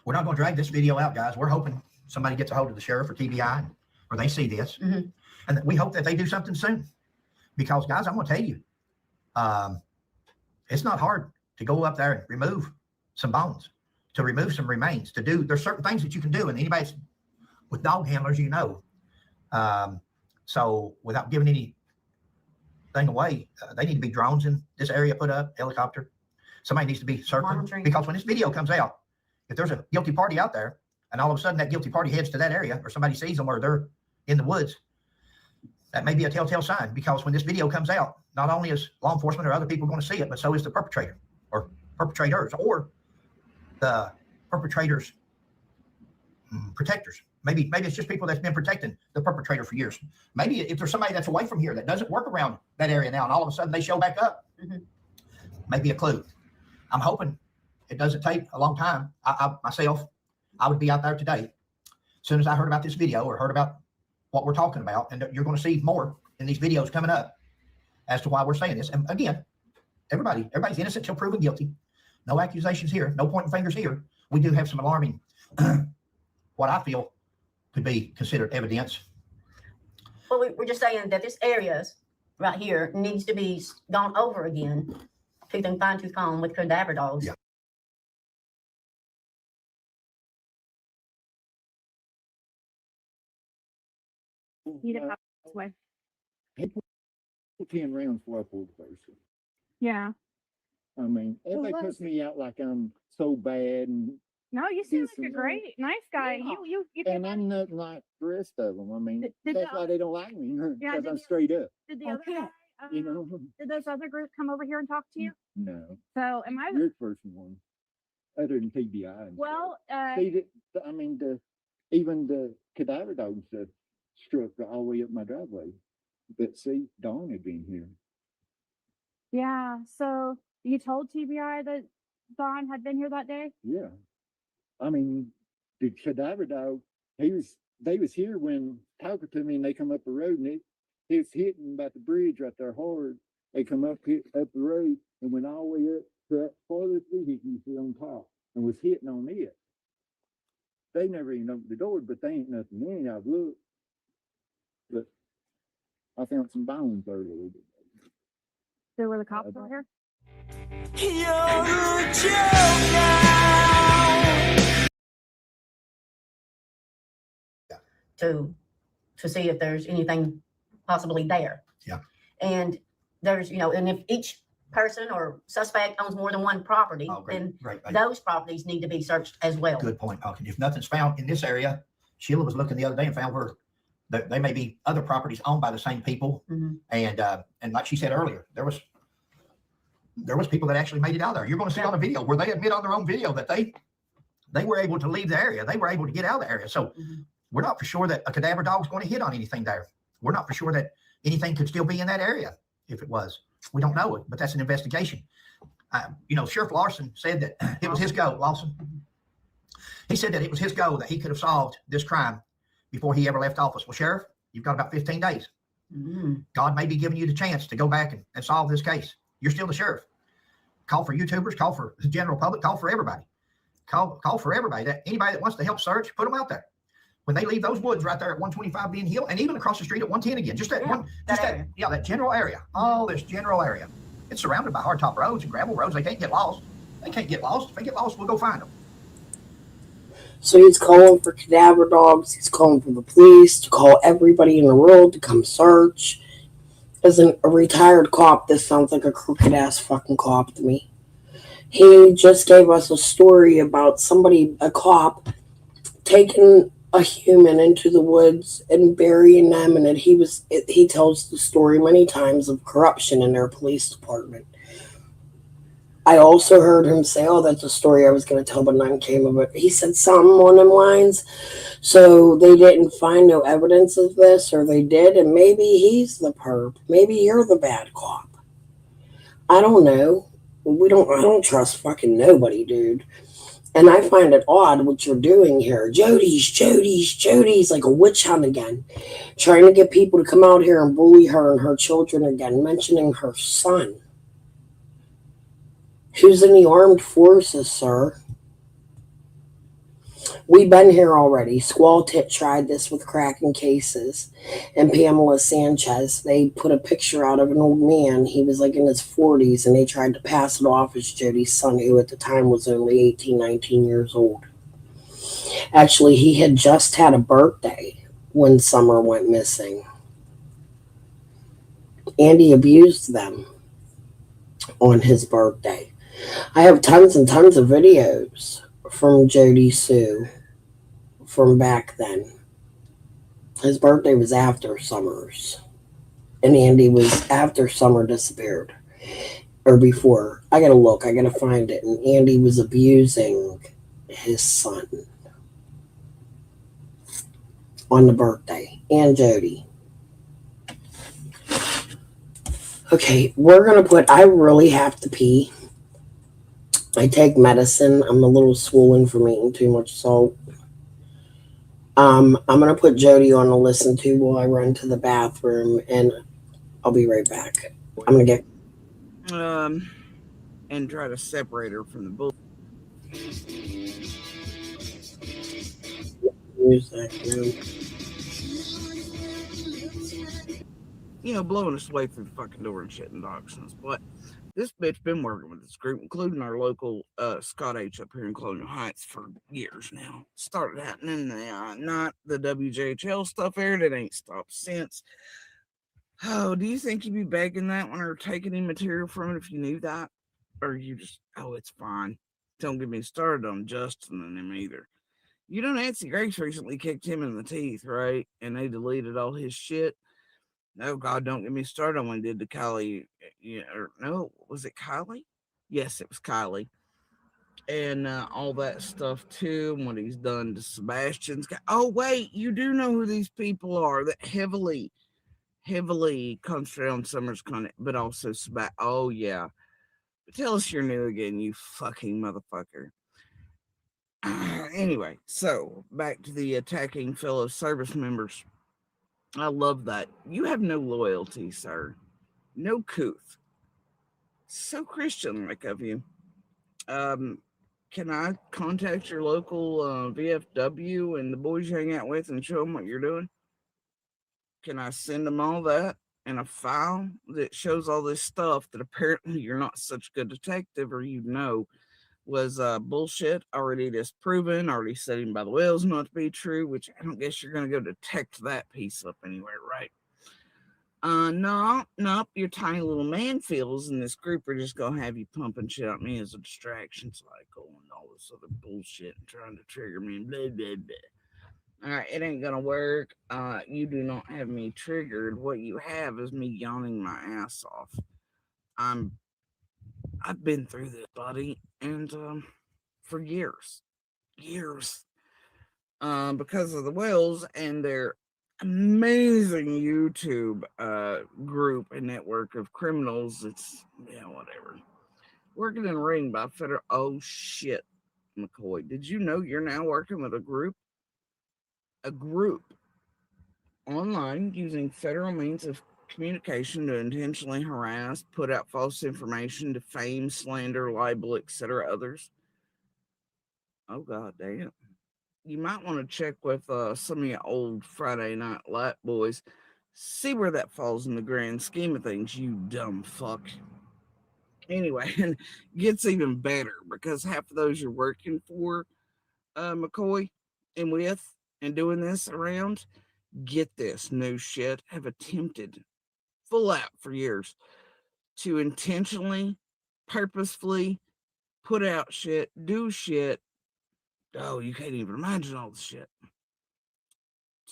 We're not going to drag this video out, guys. We're hoping somebody gets a hold of the sheriff or TBI, or they see this. And we hope that they do something soon. Because, guys, I'm going to tell you, it's not hard to go up there and remove some bones, to remove some remains, there's certain things that you can do. And anybody with dog handlers, you know. So without giving anything away, they need to be drones in this area put up, helicopter. Somebody needs to be circling. Because when this video comes out, if there's a guilty party out there, and all of a sudden that guilty party heads to that area, or somebody sees them or they're in the woods, that may be a telltale sign, because when this video comes out, not only is law enforcement or other people going to see it, but so is the perpetrator or perpetrators or the perpetrators' protectors. Maybe it's just people that's been protecting the perpetrator for years. Maybe if there's somebody that's away from here that doesn't work around that area now, and all of a sudden they show back up, maybe a clue. I'm hoping it doesn't take a long time. I myself, I would be out there today. As soon as I heard about this video or heard about what we're talking about, and you're going to see more in these videos coming up as to why we're saying this. And again, everybody's innocent till proven guilty. No accusations here, no pointing fingers here. We do have some alarming, what I feel could be considered evidence. Well, we're just saying that this area right here needs to be gone over again, tooth and fine tooth comb with cadaver dogs. Yeah. Way. 10 rounds for a person. Yeah. I mean, everybody puts me out like I'm so bad and no, you seem like a great, nice guy. Yeah. You and I'm nothing like the rest of them. I mean, that's why they don't like me, Yeah, because I'm straight up. Did the other guy, You know? did those other groups come over here and talk to you? No. So am I? You're the first one, other than TBI. And Well, see, I mean, even the cadaver dogs that struck all the way up my driveway. But see, Dawn had been here. yeah. So you told TBI that Don had been here that day? Yeah. I mean, the cadaver dog, they was here when talking to me, and they come up the road, and it's hitting about the bridge right there hard. They come up the road and went all the way up to that farthest vehicle you see on top and was hitting on it. They never even opened the door, but they ain't nothing in it. I've looked. But I found some bones earlier. There were the cops out here? You're a joke now. To see if there's anything possibly there. Yeah. And there's, and if each person or suspect owns more than one property, then those properties need to be searched as well. Good point, Hawkins. If nothing's found in this area, Sheila was looking the other day and found where there may be other properties owned by the same people. And like she said earlier, there was people that actually made it out there. You're going to see on a video where they admit on their own video that they were able to leave the area. They were able to get out of the area. So we're not for sure that a cadaver dog is going to hit on anything there. We're not for sure that anything could still be in that area if it was. We don't know it, but that's an investigation. Sheriff Larson said that it was his goal, Lawson. He said that it was his goal that he could have solved this crime before he ever left office. Well, Sheriff, you've got about 15 days. God may be giving you the chance to go back and solve this case. You're still the sheriff. Call for YouTubers, call for the general public, call for everybody. Call for everybody. Anybody that wants to help search, put them out there. When they leave those woods right there at 125 Bean Hill, and even across the street at 110 again, that general area, all this general area. It's surrounded by hardtop roads and gravel roads. They can't get lost. If they get lost, we'll go find them. So he's calling for cadaver dogs. He's calling for the police to call everybody in the world to come search. As a retired cop, this sounds like a crooked ass fucking cop to me. He just gave us a story about a cop, taking a human into the woods and burying them, and he tells the story many times of corruption in their police department. I also heard him say, that's a story I was going to tell, but none came of it. He said something on them lines. So they didn't find no evidence of this, or they did, and maybe he's the perp. Maybe you're the bad cop. I don't know. I don't trust fucking nobody, dude. And I find it odd what you're doing here. Jody's like a witch hunt again. Trying to get people to come out here and bully her and her children again, mentioning her son. Who's in the armed forces, sir? We've been here already. Squall Tit tried this with cracking cases. And Pamela Sanchez, they put a picture out of an old man. He was like in his 40s, and they tried to pass it off as Jody's son, who at the time was only 18, 19 years old. Actually, he had just had a birthday when Summer went missing. Andy abused them on his birthday. I have tons and tons of videos from Jody Sue from back then. His birthday was after Summer's, and Andy was after Summer disappeared, or before. I gotta find it. And Andy was abusing his son on the birthday, and Jody. Okay, I really have to pee. I take medicine. I'm a little swollen from eating too much salt. I'm going to put Jody on to listen to while I run to the bathroom, and I'll be right back. I'm going to get... And try to separate her from the bull. Blowing us away through the fucking door and shit and dog sense. But this bitch been working with this group, including our local Scott H up here in Colonial Heights for years now. Started happening, not the WJHL stuff aired. It ain't stopped since. Oh, do you think you'd be begging that one or taking any material from it if you knew that? Or you just, it's fine. Don't get me started on Justin and him either. Nancy Grace recently kicked him in the teeth, right? And they deleted all his shit. Oh, God, don't get me started on when did to Kylie. Was it Kylie? Yes, it was Kylie. And all that stuff, too, and what he's done to Sebastian's guy. Oh, wait, you do know who these people are that heavily concentrate on Summer's content, but also Sebastian. Oh, yeah. But tell us you're new again, you fucking motherfucker. Anyway, so back to the attacking fellow service members. I love that. You have no loyalty, sir. No couth. So Christian like of you. Um, can I contact your local VFW and the boys you hang out with and show them what you're doing? Can I send them all that in a file that shows all this stuff that apparently you're not such a good detective or was bullshit, already disproven, already setting by the whales not to be true, which I don't guess you're going to go detect that piece up anywhere, right? No, your tiny little man feels in this group are just gonna have you pumping shit on me as a distraction cycle and all this other bullshit and trying to trigger me and blah blah blah. All right, it ain't gonna work. You do not have me triggered. What you have is me yawning my ass off. I've been through this, buddy, and for years, because of the whales and their amazing YouTube group and network of criminals. It's whatever. Working in a ring by federal. Oh shit, McCoy! Did you know you're now working with a group? A group online using federal means of communication to intentionally harass, put out false information, defame, slander, libel, etc. others. Oh god damn. You might want to check with some of your old Friday Night Light boys. See where that falls in the grand scheme of things, you dumb fuck. Anyway, and gets even better because half of those you're working for, McCoy, and with, and doing this around, get this new shit, have attempted full out for years to intentionally, purposefully put out shit, do shit. Oh, you can't even imagine all the shit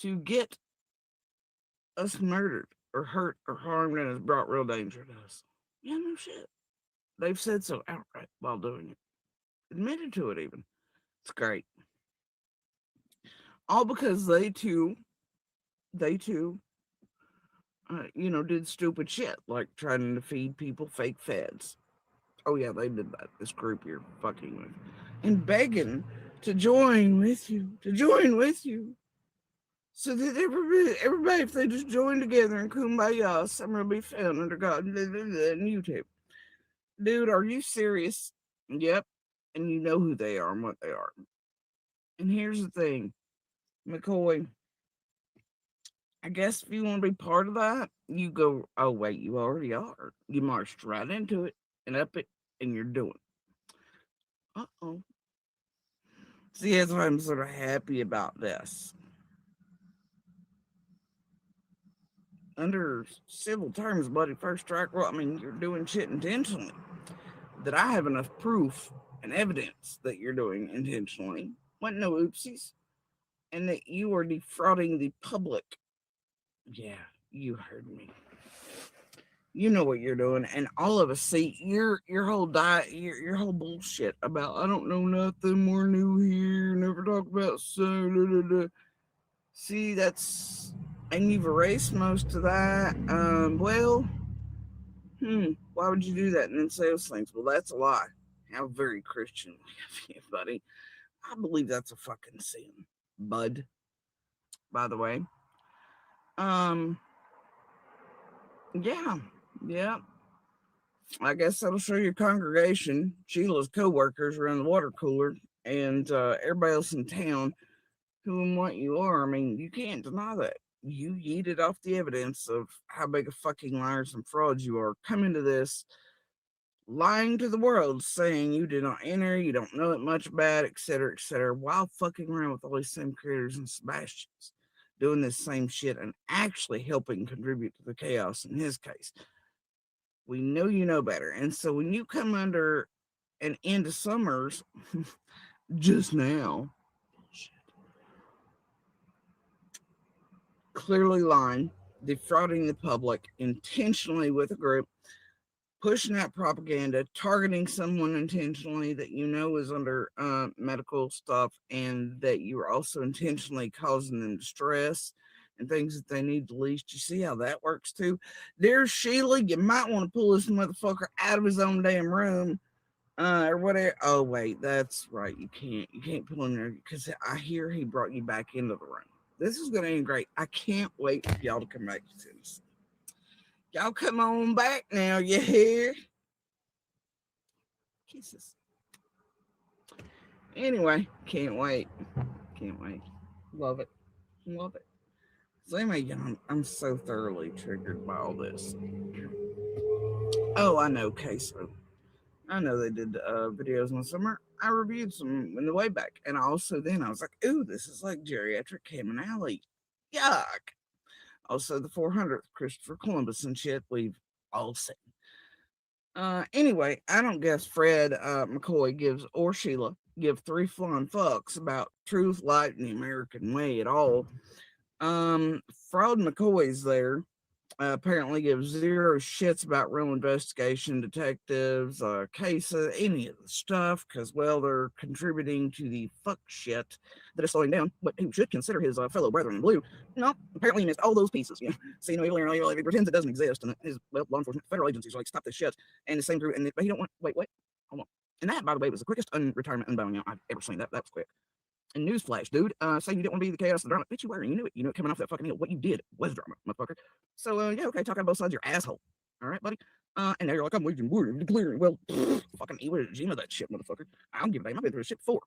to get us murdered or hurt or harmed and has brought real danger to us. Yeah, no shit. They've said so outright while doing it. Admitted to it even. It's great. All because they too, did stupid shit like trying to feed people fake feds. Oh yeah, they did that. This group you're fucking with. And begging to join with you. So that everybody, if they just join together in kumbaya, summer will be found under God and YouTube. Dude, are you serious? Yep. And you know who they are and what they are. And here's the thing, McCoy. I guess if you want to be part of that, you go, oh, wait, you already are. You marched right into it and up it, and you're doing it. Uh-oh. See, that's why I'm sort of happy about this. Under civil terms, buddy, first strike, well, I mean, you're doing shit intentionally. That I have enough proof and evidence that you're doing intentionally. Wasn't no oopsies. And that you are defrauding the public. Yeah, you heard me. You know what you're doing, and all of us see your whole diet, your whole bullshit about I don't know nothing more new here, never talk about so. See, that's and you've erased most of that. Why would you do that and then say those things? Well, that's a lie. How very Christian of you, buddy. I believe that's a fucking sin, bud. By the way, yeah. I guess that'll show your congregation, Sheila's co-workers around the water cooler, and everybody else in town who and what you are. I mean, you can't deny that. You yeeted off the evidence of how big a fucking liars and frauds you are. Come into this lying to the world, saying you did not enter, you don't know it much about, etc., while fucking around with all these same creators and Sebastians, doing this same shit and actually helping contribute to the chaos in his case. We know you know better. And so when you come under an end of summers just now, clearly lying, defrauding the public intentionally with a group, pushing out propaganda, targeting someone intentionally that you know is under medical stuff, and that you are also intentionally causing them distress and things that they need the least. You see how that works too? There's Sheila. You might want to pull this motherfucker out of his own damn room, or whatever. Oh wait, that's right. You can't pull him there because I hear he brought you back into the room. This is gonna end great. I can't wait for y'all to come back to Tennessee. Y'all come on back now, you hear? Kisses. Anyway, can't wait. Can't wait. Love it. Love it. So anyway, I'm so thoroughly triggered by all this. Oh, I know queso. I know they did videos in the summer. I reviewed some in the way back. And also then I was like, ooh, this is like geriatric Cam and Alley. Yuck. Also the 400th Christopher Columbus and shit we've all seen. Anyway, I don't guess Fred McCoy gives or Sheila give three flying fucks about truth, light, and the American way at all. Fraud McCoy's there. Apparently gives zero shits about real investigation, detectives, cases, any of the stuff, because, well, they're contributing to the fuck shit that is slowing down what he should consider his fellow brethren in blue. No, apparently he missed all those pieces, you know. So, you know, he pretends it doesn't exist, and his, well, law enforcement, federal agencies are like, stop this shit, and the same through, and he don't want, wait, hold on. And that, by the way, was the quickest retirement unbowing I've ever seen. That was quick. And newsflash, dude, saying you didn't want to be the chaos of the drama. Bitch, you were. You knew it. You knew it coming off that fucking hill. What you did was drama, motherfucker. So, yeah, okay, talk on both sides of your asshole. All right, buddy? And now you're like, I'm waging war, declaring. Well, fucking you were the regime of that shit, motherfucker. I don't give a damn. I've been through this shit before.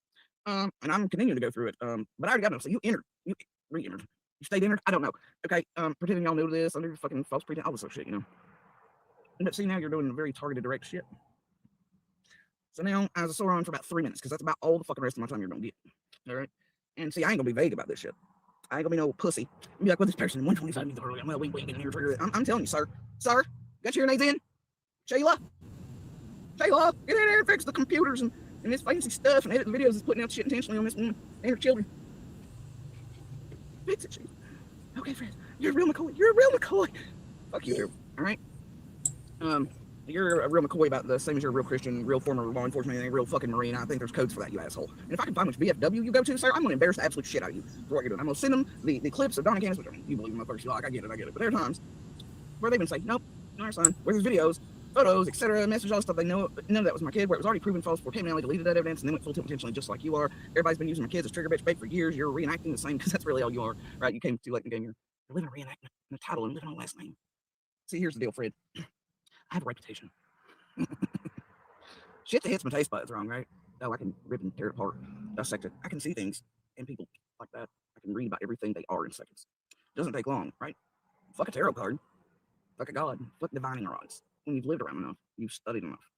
And I'm continuing to go through it. But I already got enough. So you entered. You re-entered. You stayed entered? I don't know. Okay, pretending y'all knew this under fucking false pretense, all this sort of shit, you know. But see, now you're doing very targeted, direct shit. So now I was sore on for about 3 minutes, because that's about all the fucking rest of my time you're going to get. All right? And see, I ain't gonna be vague about this shit. I ain't gonna be no pussy. I'll be like, well, this person 125 needs the program. Well, we ain't getting here trigger. I'm telling you, sir. Sir, got your names in? Shayla, get in there and fix the computers and this fancy stuff and edit the videos that's putting out shit intentionally on this woman and her children. Fix it, Shayla. Okay, Fred. You're a real McCoy. You're a real McCoy. Fuck you, too. All right? You're a real McCoy about the same as you're a real Christian, real former law enforcement, and a real fucking Marine. I think there's codes for that, you asshole. And if I can find which VFW you go to, sir, I'm going to embarrass the absolute shit out of you for what you're doing. I'm going to send them the clips of Don and Candace, which you believe in motherfuckers, you're like, I get it. But there are times where they've been saying, nope, not our son, where there's videos, photos, etc., messages, all this stuff. They know none of that was my kid, where it was already proven false before Pam and Allie deleted that evidence and then went full tilt intentionally, just like you are. Everybody's been using my kids as trigger bitch bait for years. You're reenacting the same, because that's really all you are, right? You came too late in the game. You're living a reenactment in the title and living on the last name. See, here's the deal, Fred. I have a reputation. Shit that hits my taste buds wrong, right? Oh, I can rip and tear it apart, dissect it. I can see things in people like that. I can read about everything they are in seconds. Doesn't take long, right? Fuck a tarot card. Fuck a god. Fuck divining rods. When you've lived around enough, you've studied enough.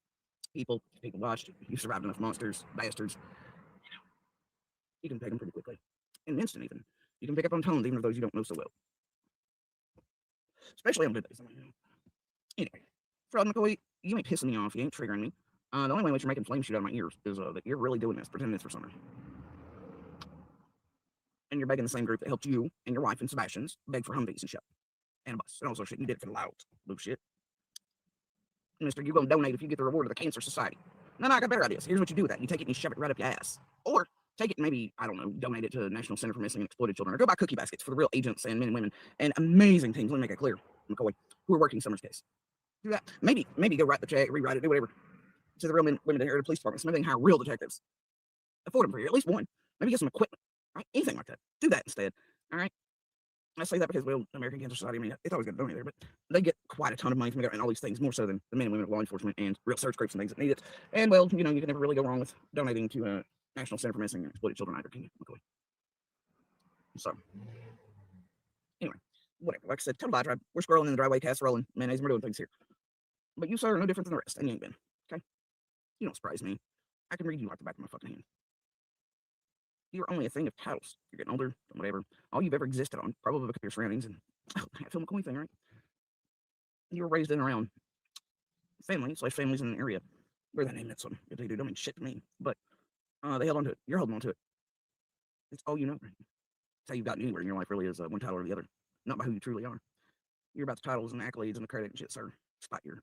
People watched, you've survived enough monsters, bastards. You know, you can pick them pretty quickly. In an instant, even. You can pick up on tones, even of those you don't know so well. Especially on good days. Anyway, Fraud McCoy, you ain't pissing me off. You ain't triggering me. The only way in which you're making flames shoot out of my ears is that you're really doing this, pretending this for summer. And you're begging the same group that helped you and your wife and Sebastian's beg for Humvees and shit. And a bus. And also shit. You did it for the loud bullshit. Mister, you're going to donate if you get the reward of the Cancer Society. No, I got better ideas. Here's what you do with that. You take it and you shove it right up your ass. Or take it and maybe, I don't know, donate it to the National Center for Missing and Exploited Children. Or go buy cookie baskets for the real agents and men and women and amazing teams. Let me make it clear, McCoy, who are working Summer's case. Do that. Maybe go write the check, rewrite it, do whatever. To the real men, women here at the police department. So maybe they can hire real detectives. Afford them for you, at least one. Maybe get some equipment, right? Anything like that. Do that instead, all right? I say that because, well, American Cancer Society, I mean, it's always going to donate there, but they get quite a ton of money from there and all these things, more so than the men and women of law enforcement and real search groups and things that need it. And, well, you know, you can never really go wrong with donating to National Center for Missing and Exploited Children either, can you, McCoy? So, anyway, whatever. Like I said, total diatribe. We're scrolling in the driveway, casserole and mayonnaise, and we're doing things here. But you, sir, are no different than the rest, and you ain't been, okay? You don't surprise me. I can read you like the back of my fucking hand. You're only a thing of titles. You're getting older, whatever. All you've ever existed on, probably because of your surroundings and Phil McCoy thing, right? You were raised in and around families in an area where that name meant something. If they do, don't mean shit to me. But they held on to it. You're holding on to it. It's all you know, right? It's how you've gotten anywhere in your life, really, is one title or the other. Not by who you truly are. You're about the titles and accolades and the credit and shit, sir. Despite your,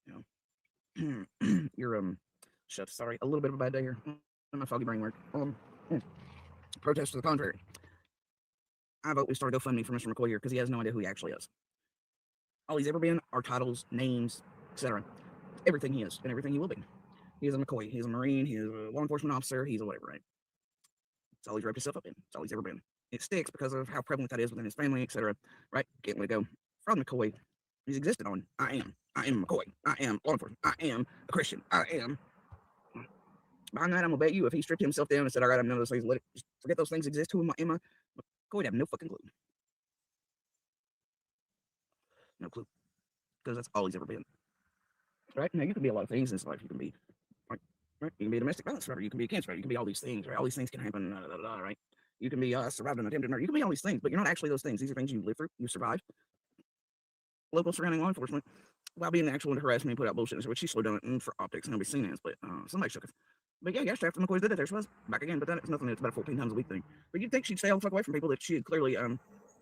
you know, your, shit, sorry, a little bit of a bad day here. My foggy brain work. Protest to the contrary. I vote we start a GoFundMe for Mr. McCoy here because he has no idea who he actually is. All he's ever been are titles, names, etc. Everything he is and everything he will be. He is a McCoy. He is a Marine. He is a law enforcement officer. He's a whatever, right? That's all he's wrapped himself up in. That's all he's ever been. it sticks because of how prevalent that is within his family, etc. Right? Can't let it go. Fraud McCoy, he's existed on. I am McCoy. I am law enforcement. I am a Christian. I am. Behind that, I'm gonna bet you if he stripped himself down and said, "All right, I'm none of those things. Let it just forget those things exist." Who am I? McCoy would have no fucking clue. No clue, because that's all he's ever been. Right now, you can be a lot of things in this life. You can be right. You can be a domestic violence survivor. You can be a cancer survivor. You can be all these things. Right? All these things can happen. Right? You can be survived an attempted murder. You can be all these things, but you're not actually those things. These are things you live through. You survive. Local surrounding law enforcement, while being the actual harassment, put out bullshit, which she slowed down for optics and nobody seen as, but somebody shook us. But yeah, after McCoy did it, there she was back again. But then it's nothing. It's about a 14 times a week thing. But you'd think she'd stay all the fuck away from people that she had clearly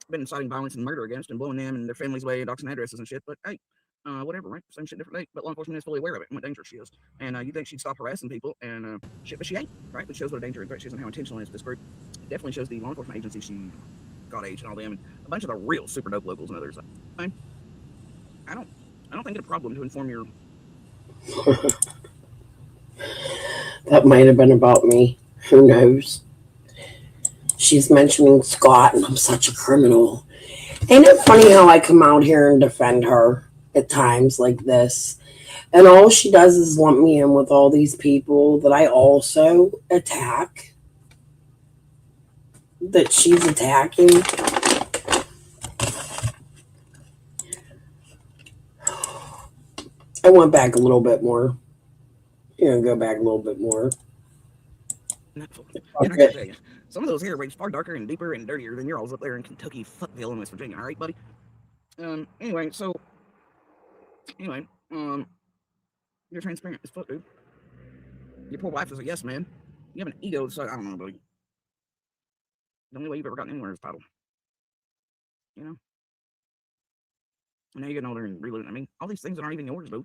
been inciting violence and murder against and blowing them and their families away, doxing addresses and shit. But hey, whatever, right? Same shit, different day. But law enforcement is fully aware of it and what dangerous she is. And you think she'd stop harassing people and shit, but she ain't, right? Which shows what a danger and threat she is and how intentional it is to this group. It definitely shows the law enforcement agency she got age and all them and a bunch of the real super dope locals and others. I don't think it's a problem to inform your. That might have been about me. Who knows? She's mentioning Scott, and I'm such a criminal. Ain't it funny how I come out here and defend her at times like this? And all she does is lump me in with all these people that I also attack, that she's attacking. I went back a little bit more. Go back a little bit more. And I gotta tell you, some of those here rates far darker and deeper and dirtier than yours up there in Kentucky, Fuckville, and West Virginia. All right, buddy. Anyway, you're transparent as fuck, dude. Your poor wife is a yes man. You have an ego, so I don't know, buddy. The only way you've ever gotten anywhere is title. You know. And now you're getting older and reliving. I mean, all these things that aren't even yours, dude.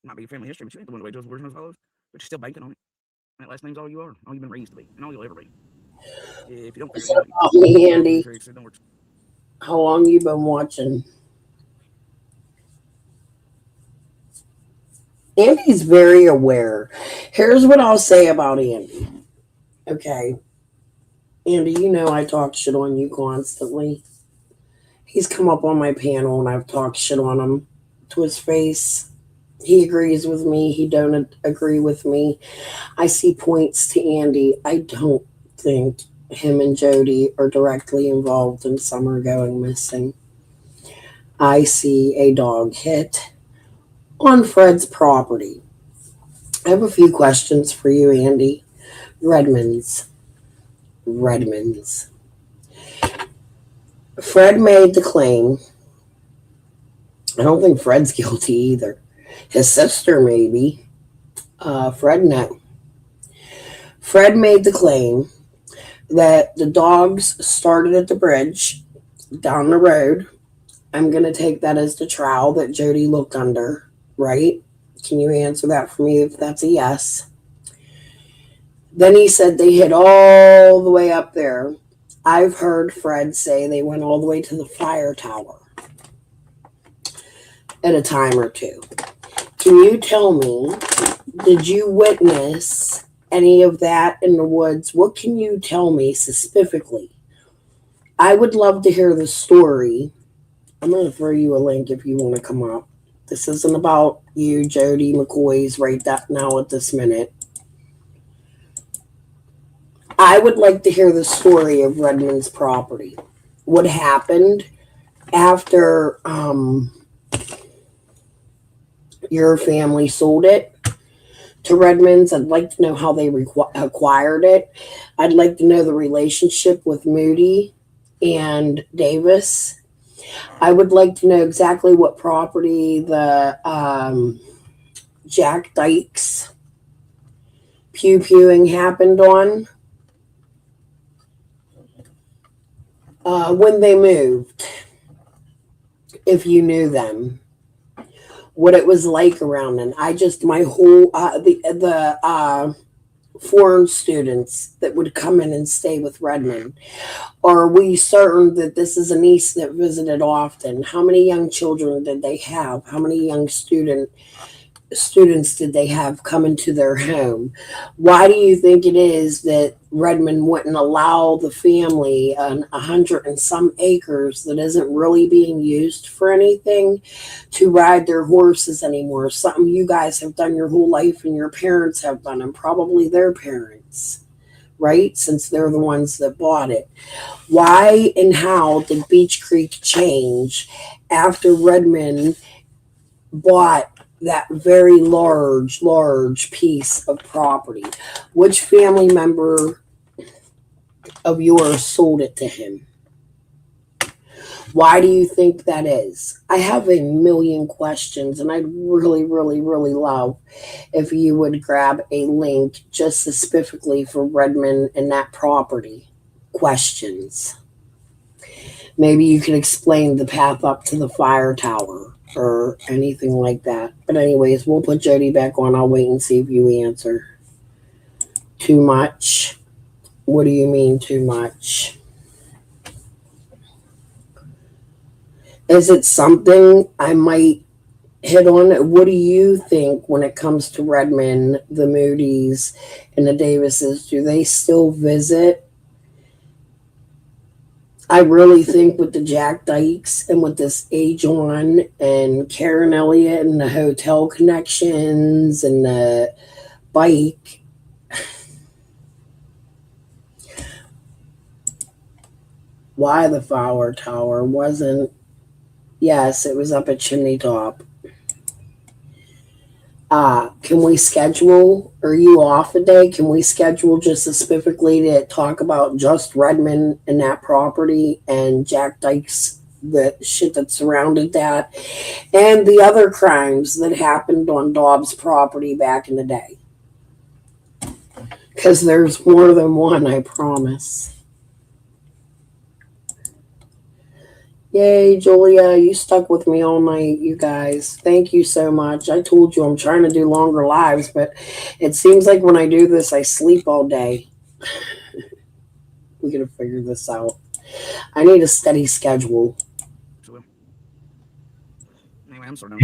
Might be your family history, but you ain't the one that chose version of follows. But you're still banking on it. That last name's all you are, all you've been raised to be, and all you'll ever be. If you don't figure it out, me, Andy. How long you been watching? Andy's very aware. Here's what I'll say about Andy. Okay. Andy, you know I talk shit on you constantly. He's come up on my panel and I've talked shit on him to his face. He agrees with me. He don't agree with me. I see points to Andy. I don't think him and Jody are directly involved in Summer going missing. I see a dog hit on Fred's property. I have a few questions for you, Andy. Redmond's. Fred made the claim. I don't think Fred's guilty either. His sister, maybe. Fred, no. Fred made the claim that the dogs started at the bridge down the road. I'm going to take that as the trowel that Jody looked under, right? Can you answer that for me if that's a yes? Then he said they hit all the way up there. I've heard Fred say they went all the way to the fire tower at a time or two. Can you tell me, did you witness any of that in the woods? What can you tell me specifically? I would love to hear the story. I'm going to throw you a link if you want to come up. This isn't about you, Jody McCoy's right now at this minute. I would like to hear the story of Redmond's property. What happened after your family sold it to Redmond's? I'd like to know how they acquired it. I'd like to know the relationship with Moody and Davis. I would like to know exactly what property the Jack Dykes pew-pewing happened on. When they moved, if you knew them, what it was like around them. My whole, the foreign students that would come in and stay with Redmond. Are we certain that this is a niece that visited often? How many young children did they have? How many young student students did they have come into their home? Why do you think it is that Redmond wouldn't allow the family on 100 and some acres that isn't really being used for anything to ride their horses anymore? Something you guys have done your whole life and your parents have done, and probably their parents, right? Since they're the ones that bought it. Why and how did Beach Creek change after Redmond bought that very large piece of property? Which family member of yours sold it to him? Why do you think that is? I have a million questions, and I'd really love if you would grab a link just specifically for Redmond and that property. Questions. Maybe you can explain the path up to the fire tower or anything like that. But anyways, we'll put Jody back on. I'll wait and see if you answer. Too much? What do you mean too much? Is it something I might hit on? What do you think when it comes to Redmond, the Moody's, and the Davises? Do they still visit? I really think with the Jack Dykes and with this Ajon and Karen Elliott and the hotel connections and the bike, why the Fowler Tower wasn't, yes, it was up at Chimney Top. Can we schedule, are you off a day? Can we schedule just specifically to talk about just Redmond and that property and Jack Dykes, the shit that surrounded that, and the other crimes that happened on Dobbs' property back in the day? Because there's more than one, I promise. Yay, Julia, you stuck with me all night, you guys. Thank you so much. I told you I'm trying to do longer lives, but it seems like when I do this, I sleep all day. We gotta figure this out. I need a steady schedule. Anyway, I'm sorry.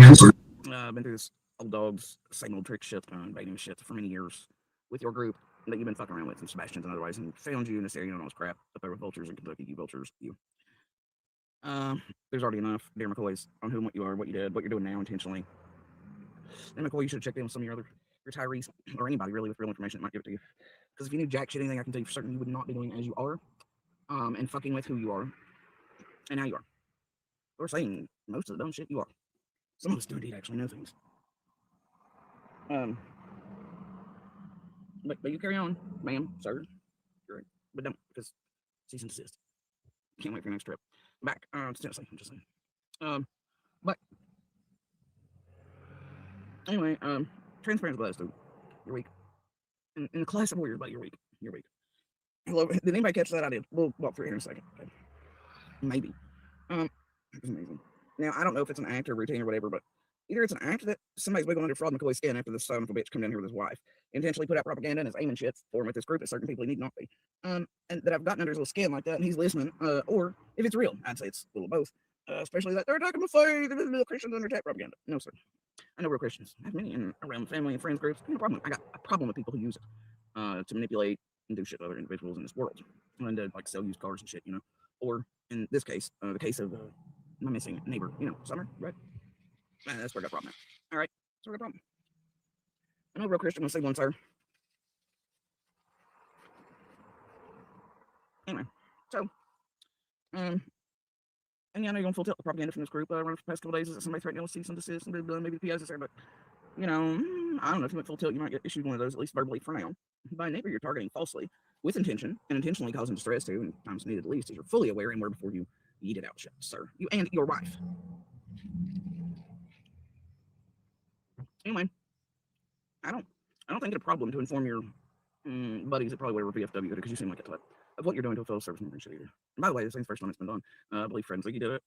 I've been through this old dogs, same old trick shit, baiting shit for many years with your group that you've been fucking around with, and Sebastian's and otherwise, and found you in this area and all this crap up there with vultures in Kentucky, you vultures, you. There's already enough Dear McCoys on who and what you are, what you did, what you're doing now intentionally. And McCoy, you should have checked in with some of your other retirees or anybody really with real information that might give it to you. Because if you knew jack shit anything, I can tell you for certain you would not be doing as you are, and fucking with who you are and how you are. Or saying most of the dumb shit you are. Some of us do indeed actually know things. But you carry on, ma'am, sir. Great. But don't, because cease and desist. Can't wait for your next trip. Back to Tennessee, I'm just saying. But anyway, transparent glass, dude. You're weak. In the class of warriors, but you're weak. You're weak. Hello, did anybody catch that? I did. We'll walk through here in a second. Okay. Maybe. It's amazing. Now, I don't know if it's an act or routine or whatever, but either it's an act that somebody's wiggling under Fraud McCoy's skin after this son of a bitch come down here with his wife, intentionally put out propaganda and is aiming shit for him with this group that certain people he need not be. And that I've gotten under his little skin like that and he's listening, or if it's real, I'd say it's a little of both. Especially that they're attacking my faith, the Christians under attack propaganda. No, sir. I know real Christians. I have many in around family and friends groups. No problem. I got a problem with people who use it to manipulate and do shit to other individuals in this world. And to like sell used cars and shit, Or in this case, the case of my missing neighbor, Summer, right? That's where I got a problem at. All right, that's where I got a problem. I know real Christian will say one, sir. Anyway, so, and yeah, I know you're going full tilt the propaganda from this group. Around the past couple days, is that somebody threatening to cease and desist and maybe the PIs is there, but I don't know if you went full tilt, you might get issued one of those, at least verbally for now. By a neighbor you're targeting falsely, with intention, and intentionally causing distress to, and times needed at least, as you're fully aware and aware before you eat it out, shit, sir. You and your wife. Anyway, I don't think it's a problem to inform your buddies that probably whatever VFW, because you seem like a type of what you're doing to a fellow service member and shit either. And by the way, this ain't the first time it's been done. I believe Friends League did it.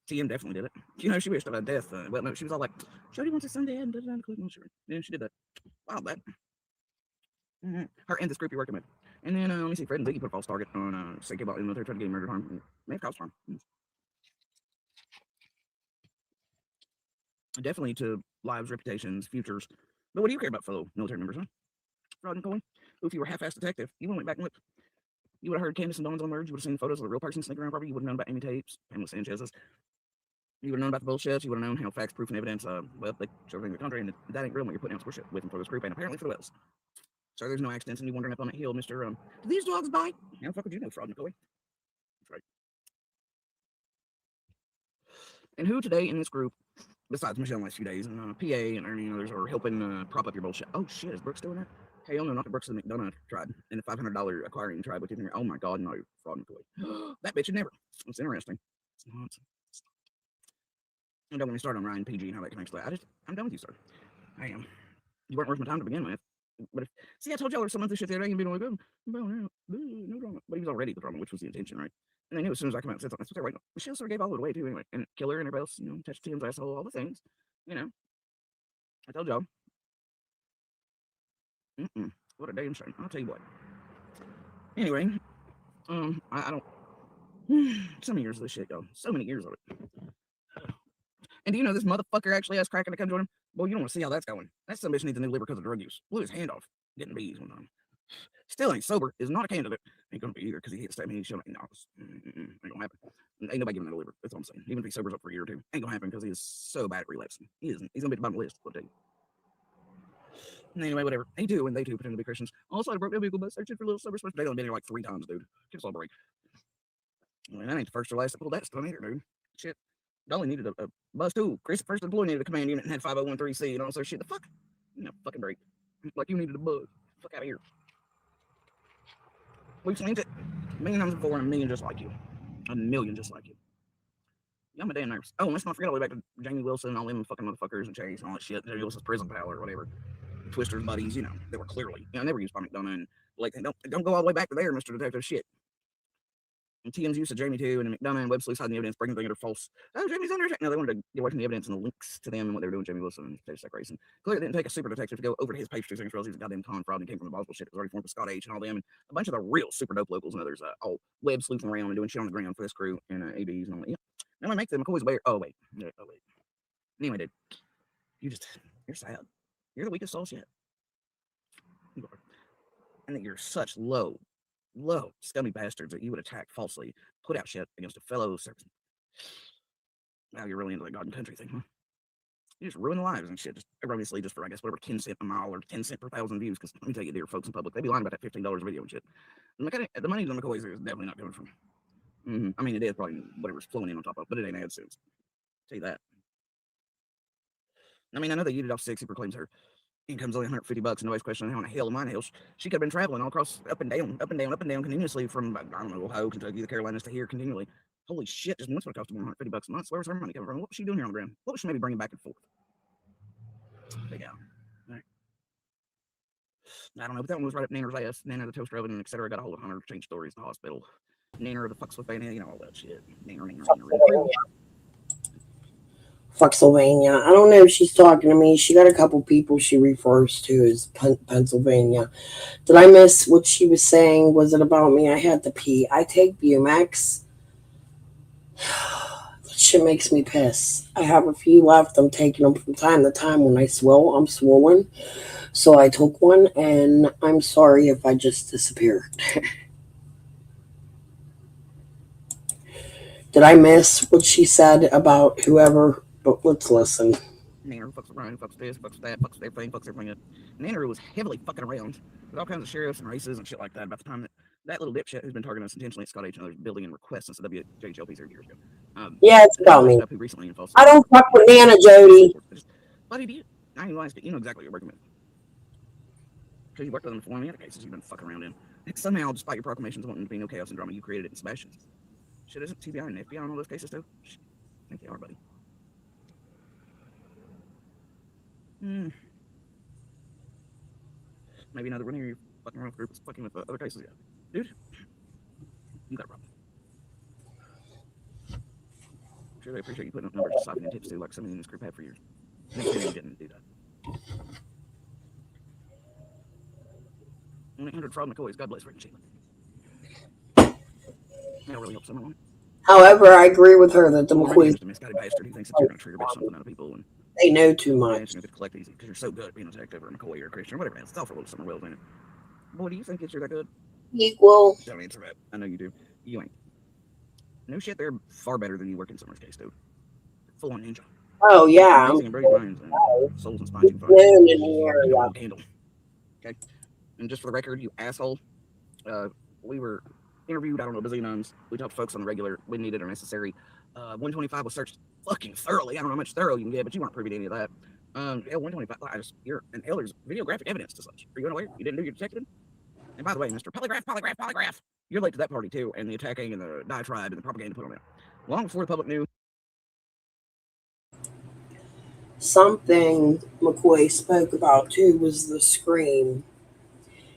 TM definitely did it. She wished about death. Well, no, she was all like, Jody wants his son dead, and sure. Yeah, she did that. Wow, that. Her and this group you're working with. And then, let me see, Fred and Ziggy put a false target on, Sake about in the military, tried to get murdered, harm, and may have caused harm. Definitely to lives, reputations, futures. But what do you care about fellow military members, huh? Fraud and Coin? If you were a half-assed detective, you would have went back and looked. You would have heard Candace and Dawn's on merge. You would have seen photos of the real person sneaking around property. You would have known about Amy Tapes, Pamela Sanchez's. You would have known about the bullshit. You would have known how facts, proof, and evidence, well, they show everything in the country, and that ain't real when you're putting out bullshit with and for this group, and apparently for the Wells. So there's no accidents, and you wandering up on that hill, Mr. Do these dogs bite? How the fuck would you know, Fraud and Coin? That's right. And who today in this group, besides Michelle in the last few days, and PA and Ernie and others, are helping prop up your bullshit? Oh shit, is Brooks doing that? Hell no, not the Brooks of the McDonough tribe and the $500 acquiring tribe with you. Oh my god, no, Fraud and Coin. That bitch would never. It's interesting. It's not. Don't get me started on Ryan PG and how that connects to that. I'm done with you, sir. I am. You weren't worth my time to begin with. But see, I told y'all there was some other shit the other day and being like, oh, no drama. But he was already the drama, which was the intention, right? And they knew as soon as I come out and said something, that's what they're waiting on. Michelle sort of gave all of it away too, anyway. And Killer and everybody else, touched Tim's asshole, all the things. I told y'all. What a damn shame. I'll tell you what. Anyway, I don't. So many years of this shit, y'all. So many years of it. And do you know this motherfucker actually has Kraken to come join him? Boy, you don't want to see how that's going. That some bitch needs a new liver because of drug use. Blew his hand off getting bees one time. Still ain't sober. Is not a candidate. Ain't gonna be either because he hit state. He's showing no. Ain't gonna happen. Ain't nobody giving him a liver. That's all I'm saying. Even if he sobers up for a year or two, ain't gonna happen because he is so bad at relapsing. He isn't. He's gonna be at the bottom of the list. I'll tell you. Anyway, whatever. They do, and they too pretend to be Christians. Also, I broke their vehicle bus searching for a little sober special. They done been here like 3 times, dude. Give us all a break. Well, that ain't the first or last to pull that stunt either, dude. Shit. Dolly needed a bus too. Chris, first employee, needed a command unit and had 5013C and all so shit. The fuck? Fucking break. Like you needed a bug. Fuck out of here. We've seen it a million times before, and a million just like you. A million just like you. Yeah, I'm a damn nervous. Oh, let's not forget all the way back to Jamie Wilson and all them fucking motherfuckers and Chase and all that shit. Jamie Wilson's prison pal or whatever. Twister's buddies, they were clearly, never used by McDonough and Blake. Don't go all the way back to there, Mr. Detective. Shit. And TM's use of Jamie too, and McDonough and Webb Sleuth's hiding the evidence, breaking things that are false. Oh, Jamie's under attack. No, they wanted to get away from the evidence and the links to them and what they were doing, Jamie Wilson and Stage Stack Racing. Clearly, it didn't take a super detective to go over to his page 2 seconds for us. He was a goddamn con fraud and he came from the Boswell shit. It was already formed with Scott H and all them, and a bunch of the real super dope locals and others, all Webb sleuthing around and doing shit on the ground for this crew and ABs and all that. Yeah. Now I make them McCoy's aware. Oh, wait. Anyway, dude, you're sad. You're the weakest souls yet. You are. And that you're such low, scummy bastards that you would attack falsely, put out shit against a fellow citizen. Now you're really into the God and country thing, huh? You just ruin the lives and shit, just erroneously, just for, I guess, whatever, 10 cents a mile or 10 cents per 1,000 views, because let me tell you, dear folks in public, they be lying about that $15 a video and shit. The money on McCoy's is definitely not coming from. I mean, it is probably whatever's flowing in on top of, but it ain't AdSense. Tell you that. I mean, I know they eat it off 6. He proclaims her income's only $150, and nobody's questioning how in the hell of mine hell she could have been traveling all across up and down continuously from, I don't know, Ohio, Kentucky, the Carolinas to here continually. Holy shit, just once would have cost $150 a month. So where was her money coming from? What was she doing here on the ground? What was she maybe bringing back and forth? Big out. Right. I don't know, but that one was right up Nanner's ass. Nanner the toaster oven, etc. Got a hold of Hunter, changed stories in the hospital. Nanner the fucks with Vanna, all that shit. Nanner. Fucksylvania. I don't know if she's talking to me. She got a couple people she refers to as Pennsylvania. Did I miss what she was saying? Was it about me? I had to pee. I take Bumax. That shit makes me piss. I have a few left. I'm taking them from time to time when I swell. I'm swollen. So I took one, and I'm sorry if I just disappeared. Did I miss what she said about whoever? But let's listen. Nanner fucks around, fucks this, fucks that, fucks everything. Nanner was heavily fucking around with all kinds of sheriffs and races and shit like that about the time that little dipshit who's been targeting us intentionally at Scott H and others building and requests since the WJHLP 30 years ago. Yeah, it's about me. Recently I don't fuck with Nana Jody. But he did. I ain't lying, you know exactly what you're working with. Because you worked with them before, and the other cases you've been fucking around in. And somehow, despite your proclamations wanting to be no chaos and drama, you created it in Sebastian's. Shit, isn't TBI and FBI on all those cases too? Shit. I think they are, buddy. Maybe another one here, your fucking around group is fucking with other cases. Yeah. Dude, you got a problem. Sure, I appreciate you putting up numbers to and tips too, like some of you in this group have for years. You didn't do that. 1-800 Fraud McCoys. God bless Rick and Sheila. That'll really help someone. However, I agree with her that the McCoys. A misguided bastard who thinks that you're going to trigger bitch something out of people. And They know too much. You could collect these because you're so good at being a detective or a McCoy or a Christian or whatever. It's all for a little summer wells in it. Boy, do you think you're that good? Equal. Don't answer that. I know you do. You ain't. No shit, they're far better than you work in Summer's case, dude. Full on ninja. Oh yeah. Amazing and brilliant minds and souls and spines and fun. Known in the area. You handle. Okay. And just for the record, you asshole. We were interviewed, I don't know, bazillions. We talked to folks on the regular when needed or necessary. 125 was searched fucking thoroughly. I don't know how much thorough you can get, but you weren't privy to any of that. Yeah, 125. You're and hell, there's videographic evidence to such. Are you unaware? You didn't do your detecting? And by the way, Mr. Polygraph, you're late to that party too, and the attacking and the diatribe and the propaganda put on it. Long before the public knew. Something McCoy spoke about too was the scream.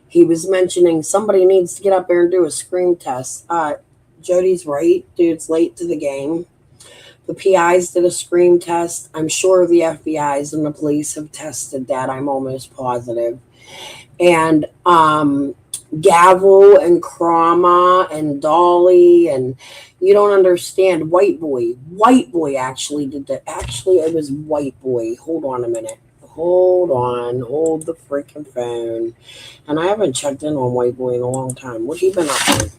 He was mentioning somebody needs to get up there and do a scream test. Jody's right. Dude's late to the game. The PIs did a scream test. I'm sure the FBIs and the police have tested that. I'm almost positive. And Gavel and Krama and Dolly and you don't understand. White Boy actually did that. Actually, it was White Boy. Hold on a minute. Hold the freaking phone. And I haven't checked in on White Boy in a long time. What he been up to?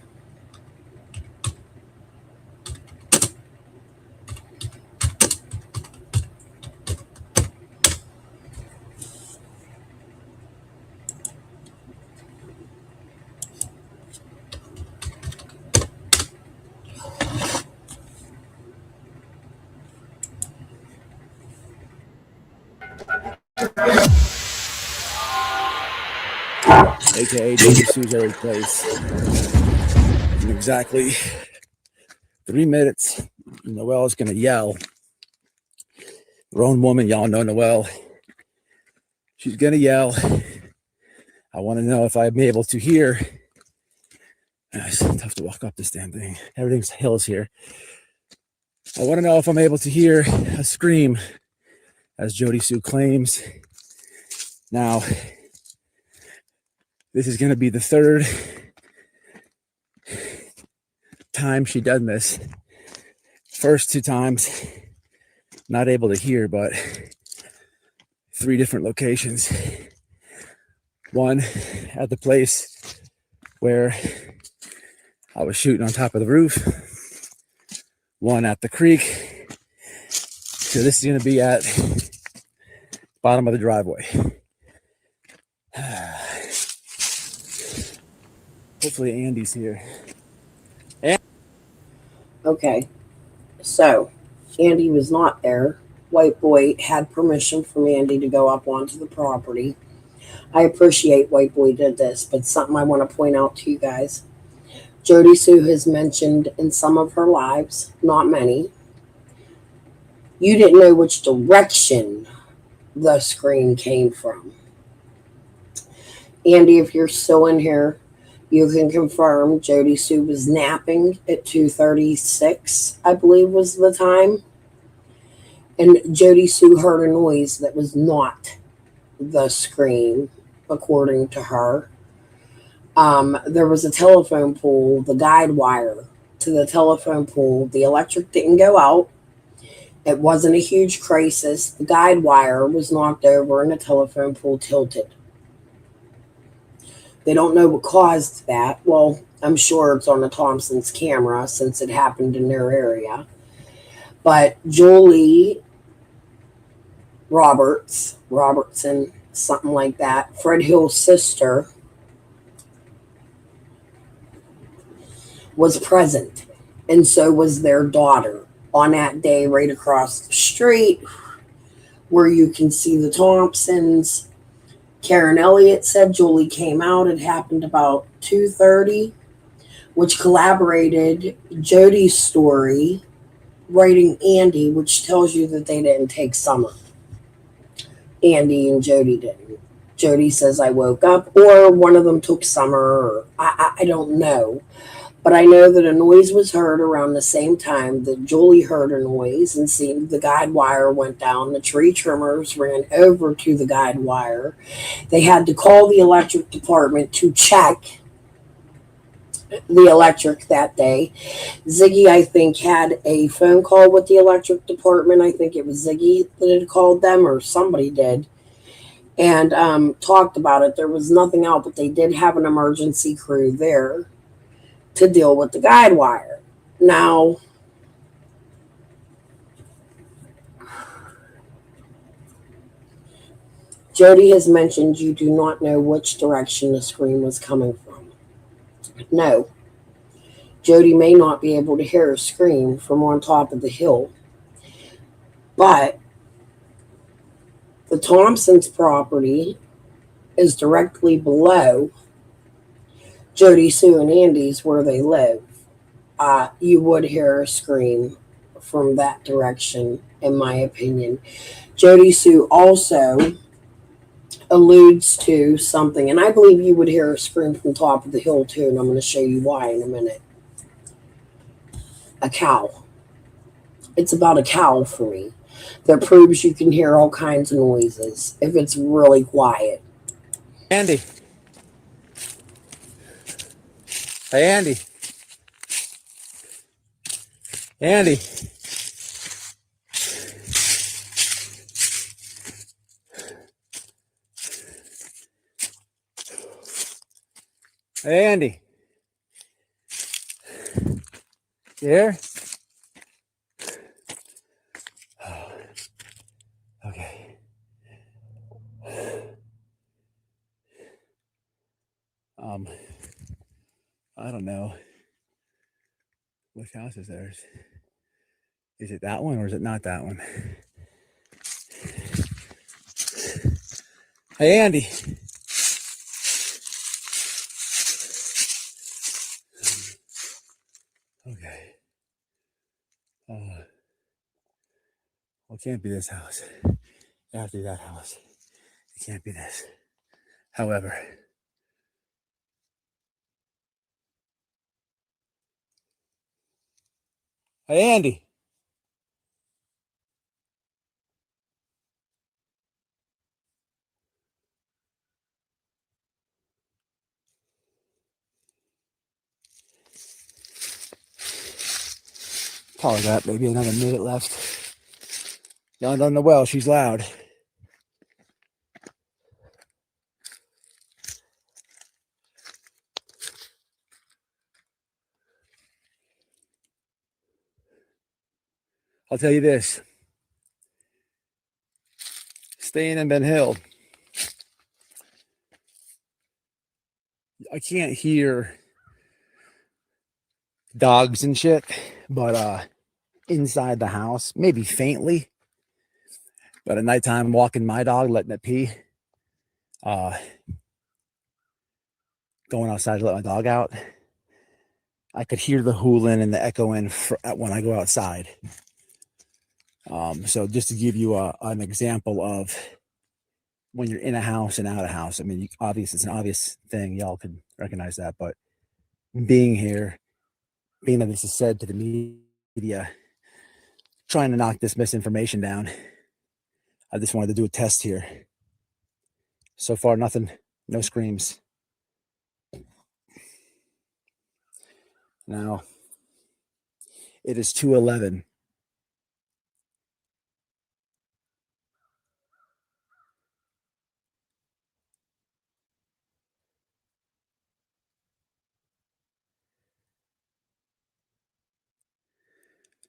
AKA Jody Sue's place. In exactly 3 minutes, Noelle is going to yell. Grown woman, y'all know Noelle. She's going to yell. I want to know if I'm able to hear. It's tough to walk up this damn thing. Everything's hills here. I want to know if I'm able to hear a scream, as Jody Sue claims. Now, this is going to be the third time she done this. First 2 times, not able to hear, but 3 different locations. One at the place where I was shooting on top of the roof. One at the creek. So this is going to be at bottom of the driveway. Hopefully Andy's here. Okay. So, Andy was not there. White Boy had permission from Andy to go up onto the property. I appreciate White Boy did this, but something I want to point out to you guys. Jody Sue has mentioned in some of her lives, not many, you didn't know which direction the scream came from. Andy, if you're still in here, you can confirm Jody Sue was napping at 2:36, I believe was the time. And Jody Sue heard a noise that was not the scream, according to her. There was a telephone pole, the guide wire to the telephone pole. The electric didn't go out. It wasn't a huge crisis. The guide wire was knocked over and the telephone pole tilted. They don't know what caused that. Well, I'm sure it's on the Thompson's camera since it happened in their area. But Julie Robertson, something like that, Fred Hill's sister, was present. And so was their daughter on that day right across the street where you can see the Thompsons. Karen Elliott said Julie came out. It happened about 2:30, which collaborated Jody's story, writing Andy, which tells you that they didn't take Summer. Andy and Jody didn't. Jody says, I woke up, or one of them took Summer, or I don't know. But I know that a noise was heard around the same time that Julie heard a noise and seen the guide wire went down. The tree trimmers ran over to the guide wire. They had to call the electric department to check the electric that day. Ziggy, I think, had a phone call with the electric department. I think it was Ziggy that had called them, or somebody did, and talked about it. There was nothing out, but they did have an emergency crew there to deal with the guide wire. Now, Jody has mentioned you do not know which direction the scream was coming from. No, Jody may not be able to hear a scream from on top of the hill, but the Thompsons' property is directly below Jody, Sue, and Andy's where they live. You would hear a scream from that direction, in my opinion. Jody Sue also alludes to something, and I believe you would hear a scream from top of the hill too, and I'm going to show you why in a minute. A cow. It's about a cow for me. That proves you can hear all kinds of noises if it's really quiet. Andy. Hey, Andy. Andy. Hey, Andy. You here? Okay. I don't know. Which house is theirs? Is it that one or is it not that one? Hey, Andy. Okay. Well, it can't be this house. It has to be that house. It can't be this. However, hey, Andy. Probably got maybe another minute left. Y'all don't know well, she's loud. I'll tell you this. Staying in Ben Hill, I can't hear dogs and shit, but inside the house, maybe faintly. But at nighttime, walking my dog, letting it pee, going outside to let my dog out, I could hear the hooling and the echoing when I go outside. So just to give you an example of when you're in a house and out of house, I mean, it's an obvious thing. Y'all could recognize that, but being here, being that this is said to the media, trying to knock this misinformation down, I just wanted to do a test here. So far, nothing, no screams. Now, it is 2:11.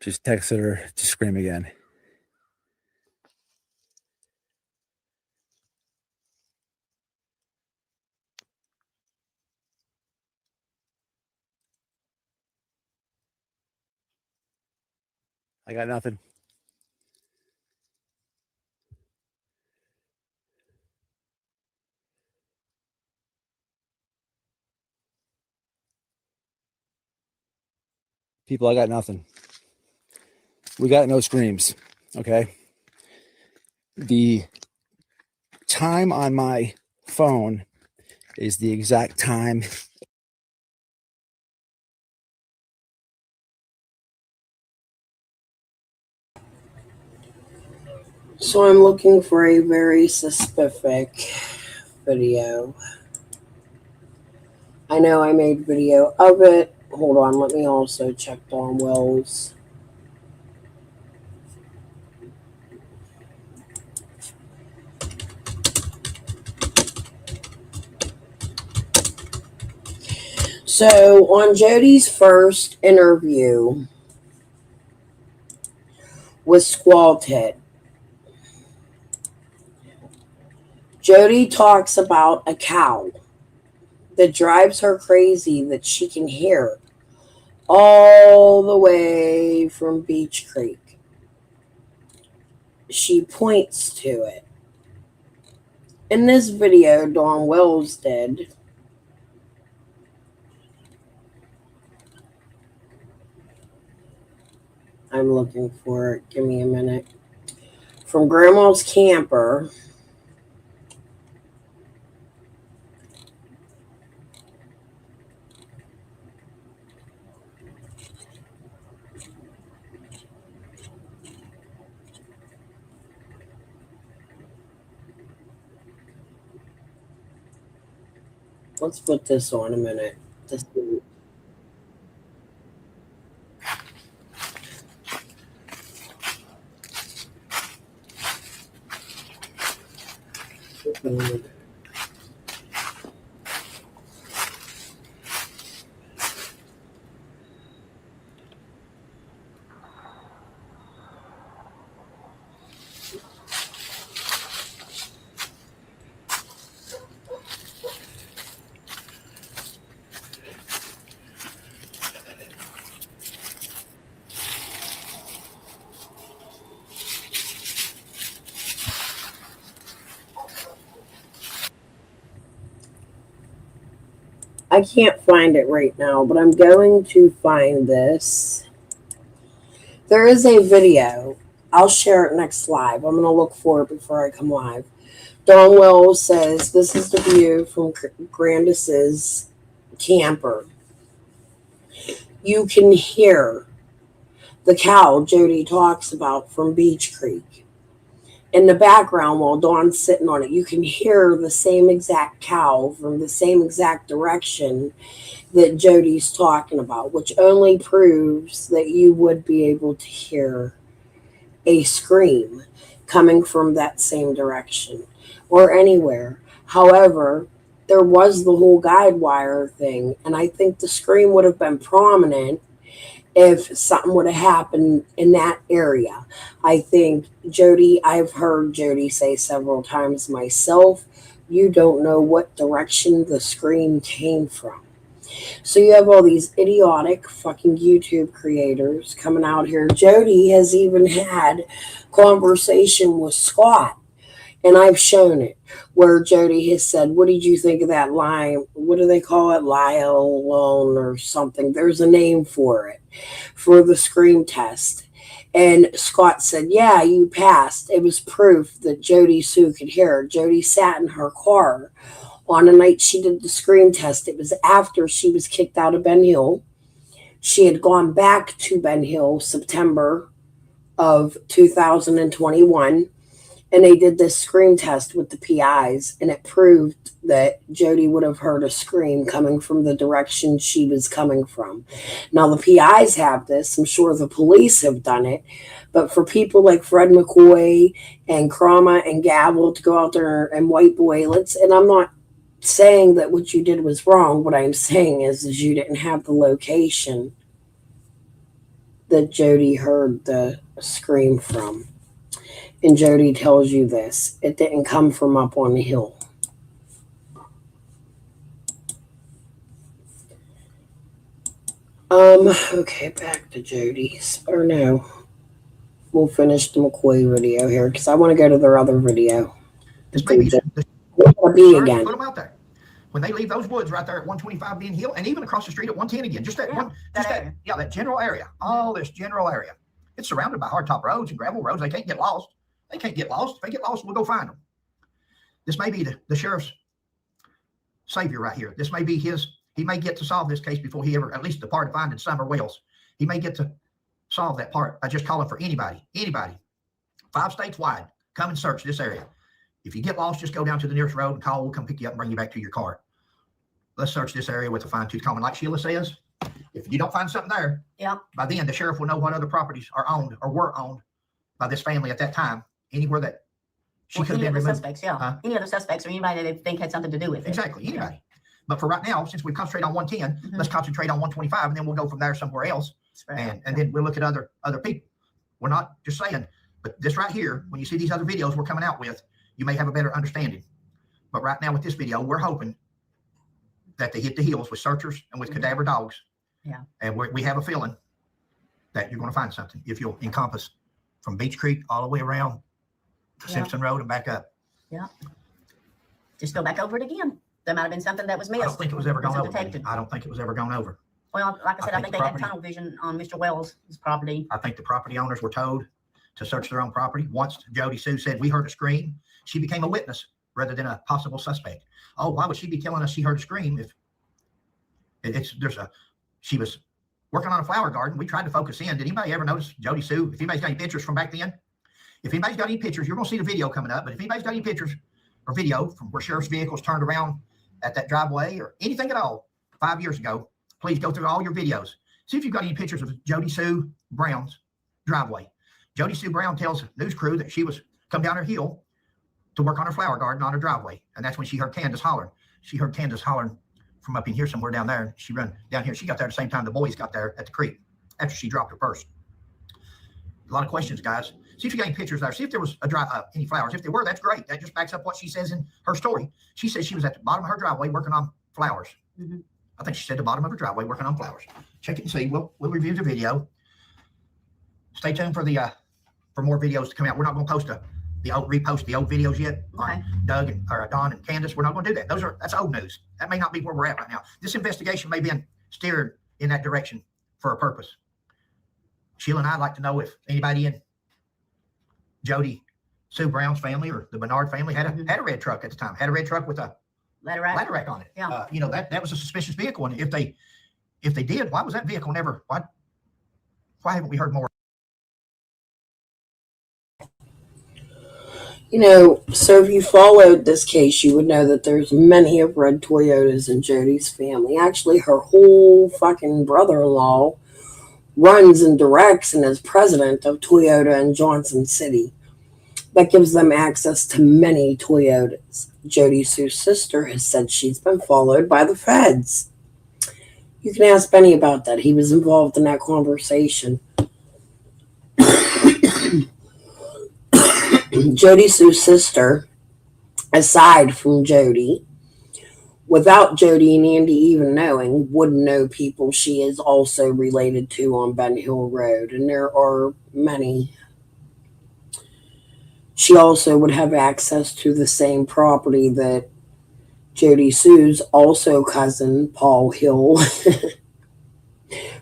Just texted her to scream again. I got nothing. People, I got nothing. We got no screams, okay? The time on my phone is the exact time. So I'm looking for a very specific video. I know I made video of it. Hold on, let me also check Dawn Wells. So on Jody's first interview with Squall Tit, Jody talks about a cow that drives her crazy that she can hear all the way from Beach Creek. She points to it. In this video, Dawn Wells did. I'm looking for it. Give me a minute. From Grandma's Camper. Let's put this on a minute. This I can't find it right now, but I'm going to find this. There is a video. I'll share it next live. I'm going to look for it before I come live. Dawn Wells says, this is the view from Grandis's camper. You can hear the cow Jody talks about from Beach Creek. In the background, while Dawn's sitting on it, you can hear the same exact cow from the same exact direction that Jody's talking about, which only proves that you would be able to hear a scream coming from that same direction or anywhere. However, there was the whole guide wire thing, and I think the scream would have been prominent if something would have happened in that area. I think Jody, I've heard Jody say several times myself, you don't know what direction the scream came from. So you have all these idiotic fucking YouTube creators coming out here. Jody has even had conversation with Scott, and I've shown it, where Jody has said, what did you think of that line? What do they call it? Lie alone or something. There's a name for it, for the scream test. And Scott said, yeah, you passed. It was proof that Jody Sue could hear. Jody sat in her car on the night she did the scream test. It was after she was kicked out of Ben Hill. She had gone back to Ben Hill September of 2021, and they did this scream test with the PIs, and it proved that Jody would have heard a scream coming from the direction she was coming from. Now, the PIs have this. I'm sure the police have done it. But for people like Fred McCoy and Crama and Gavel to go out there and white boy, and I'm not saying that what you did was wrong. What I'm saying is you didn't have the location that Jody heard the scream from. And Jody tells you this. It didn't come from up on the hill. Okay, back to Jody's. Or no. We'll finish the McCoy video here because I want to go to their other video. This may be again. Put them out there. When they leave those woods right there at 125 Ben Hill, and even across the street at 110 again, just that that general area, all this general area. It's surrounded by hardtop roads and gravel roads. They can't get lost. They can't get lost. If they get lost, we'll go find them. This may be the sheriff's savior right here. This may be his. He may get to solve this case before he ever, at least the part of finding Summer Wells. He may get to solve that part by just calling for anybody. 5 states wide, come and search this area. If you get lost, just go down to the nearest road and call. We'll come pick you up and bring you back to your car. let's search this area with a fine tooth comb. And like Sheila says, if you don't find something there, by then the sheriff will know what other properties are owned or were owned by this family at that time, anywhere that she could have been removed. Suspects, any other suspects or anybody that they think had something to do with it. Exactly, anybody. But for right now, since we've concentrated on 110, let's concentrate on 125, and then we'll go from there somewhere else, and then we'll look at other people. We're not just saying, but this right here, when you see these other videos we're coming out with, you may have a better understanding. But right now with this video, we're hoping that they hit the heels with searchers and with cadaver dogs. Yeah. And we have a feeling that you're going to find something if you'll encompass from Beach Creek all the way around to Simpson Road and back up. Yeah. Just go back over it again. There might have been something that was missed. I don't think it was ever gone over. I don't think it was ever gone over. Well, like I said, I think they had tunnel vision on Mr. Wells' property. I think the property owners were told to search their own property. Once Jody Sue said, we heard a scream, she became a witness rather than a possible suspect. Oh, why would she be telling us she heard a scream if she was working on a flower garden? We tried to focus in. Did anybody ever notice Jody Sue? If anybody's got any pictures from back then, if anybody's got any pictures, you're going to see the video coming up. But if anybody's got any pictures or video from where sheriff's vehicles turned around at that driveway or anything at all 5 years ago, please go through all your videos. See if you've got any pictures of Jody Sue Brown's driveway. Jody Sue Brown tells news crew that she was come down her hill to work on her flower garden on her driveway. And that's when she heard Candace hollering. She heard Candace hollering from up in here somewhere down there. She ran down here. She got there at the same time the boys got there at the creek after she dropped her purse. A lot of questions, guys. See if you got any pictures there. See if there was any flowers. If there were, that's great. That just backs up what she says in her story. She says she was at the bottom of her driveway working on flowers. I think she said the bottom of her driveway working on flowers. Check it and see. We'll review the video. Stay tuned for the for more videos to come out. We're not going to repost the old videos yet on Doug or Don and Candace. We're not going to do that. That's old news. That may not be where we're at right now. This investigation may be steered in that direction for a purpose. Sheila and I'd like to know if anybody in Jody Sue Brown's family or the Bernard family had a red truck at the time. Had a red truck with a ladder rack on it. Yeah. That was a suspicious vehicle. And if they did, why was that vehicle never? Why haven't we heard more? So if you followed this case, you would know that there's many of red Toyotas in Jody's family. Actually, her whole fucking brother-in-law runs and directs and is president of Toyota in Johnson City. That gives them access to many Toyotas. Jody Sue's sister has said she's been followed by the feds. You can ask Benny about that. He was involved in that conversation. Jody Sue's sister, aside from Jody, without Jody and Andy even knowing, would know people she is also related to on Ben Hill Road. And there are many. She also would have access to the same property that Jody Sue's also cousin, Paul Hill,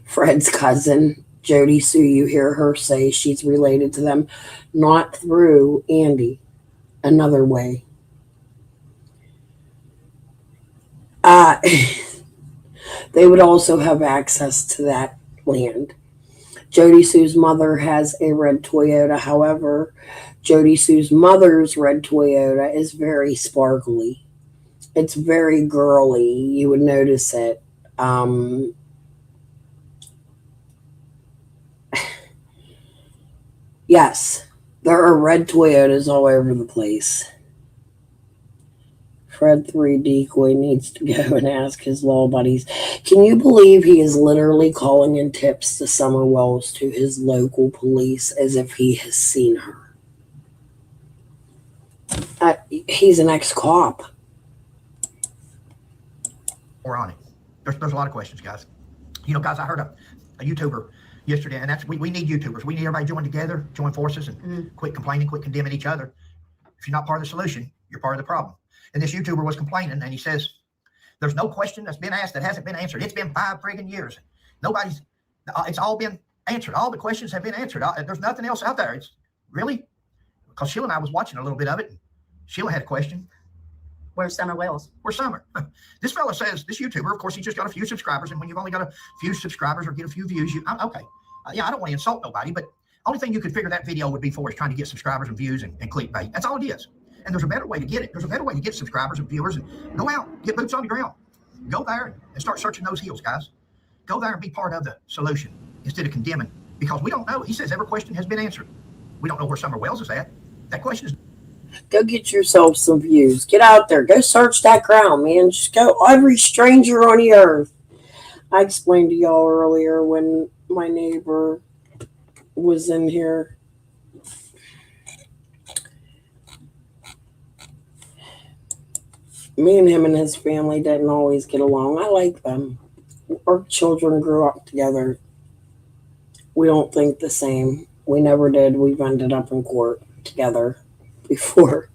Fred's cousin, Jody Sue, you hear her say she's related to them, not through Andy, another way. They would also have access to that land. Jody Sue's mother has a red Toyota. However, Jody Sue's mother's red Toyota is very sparkly. It's very girly. You would notice it. Yes, there are red Toyotas all over the place. Fred 3 Decoy needs to go and ask his law buddies. Can you believe he is literally calling in tips to Summer Wells to his local police as if he has seen her? He's an ex-cop. We're on it. There's a lot of questions, guys. Guys, I heard a YouTuber yesterday, and we need YouTubers. We need everybody join together, join forces, and quit complaining, quit condemning each other. If you're not part of the solution, you're part of the problem. And this YouTuber was complaining, and he says, there's no question that's been asked that hasn't been answered. It's been 5 friggin' years. It's all been answered. All the questions have been answered. There's nothing else out there. It's really, because Sheila and I was watching a little bit of it. And Sheila had a question. Where's Summer Wells? Where's Summer? This fella says, this YouTuber, of course, he just got a few subscribers. And when you've only got a few subscribers or get a few views, okay. I don't want to insult nobody, but only thing you could figure that video would be for is trying to get subscribers and views and clickbait. That's all it is. And there's a better way to get it. There's a better way to get subscribers and viewers and go out, get boots on the ground. Go there and start searching those hills, guys. Go there and be part of the solution instead of condemning, because we don't know. He says every question has been answered. We don't know where Summer Wells is at. That question is. Go get yourself some views. Get out there. Go search that ground, man. Just go. Every stranger on the earth. I explained to y'all earlier when my neighbor was in here. Me and him and his family didn't always get along. I like them. Our children grew up together. We don't think the same. We never did. We've ended up in court together before.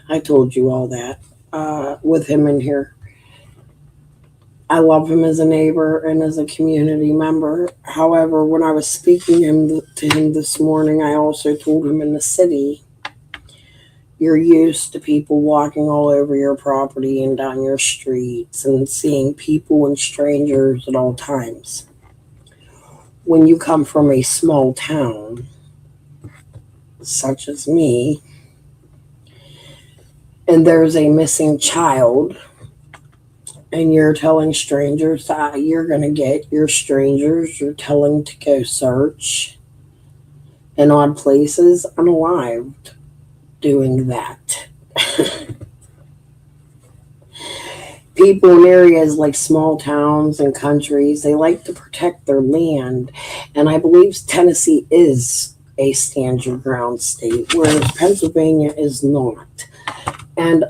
I told you all that with him in here. I love him as a neighbor and as a community member. However, when I was speaking to him this morning, I also told him in the city, you're used to people walking all over your property and down your streets and seeing people and strangers at all times. When you come from a small town, such as me, and there's a missing child, and you're telling strangers that you're going to get your strangers, you're telling to go search in odd places, I'm alive doing that. People in areas like small towns and countries, they like to protect their land. And I believe Tennessee is a stand your ground state, whereas Pennsylvania is not. And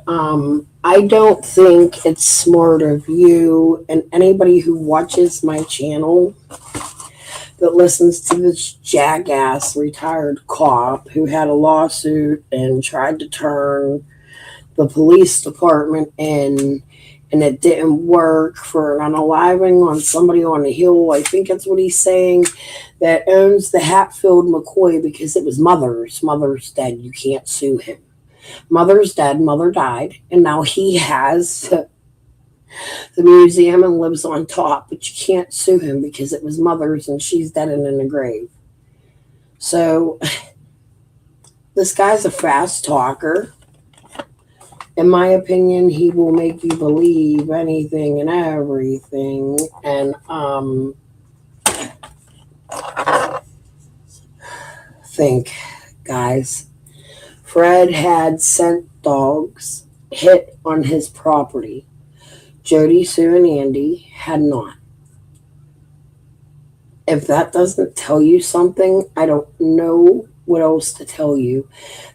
I don't think it's smart of you and anybody who watches my channel that listens to this jackass retired cop who had a lawsuit and tried to turn the police department in, and it didn't work, for an unaliving on somebody on the hill, I think that's what he's saying, that owns the Hatfield McCoy, because it was Mother's dead. You can't sue him. Mother's dead, mother died, and now he has the museum and lives on top, but you can't sue him because it was Mother's and she's dead and in the grave. So this guy's a fast talker. In my opinion, he will make you believe anything and everything. And think, guys, Fred had scent dogs hit on his property. Jody, Sue, and Andy had not. If that doesn't tell you something, I don't know what else to tell you.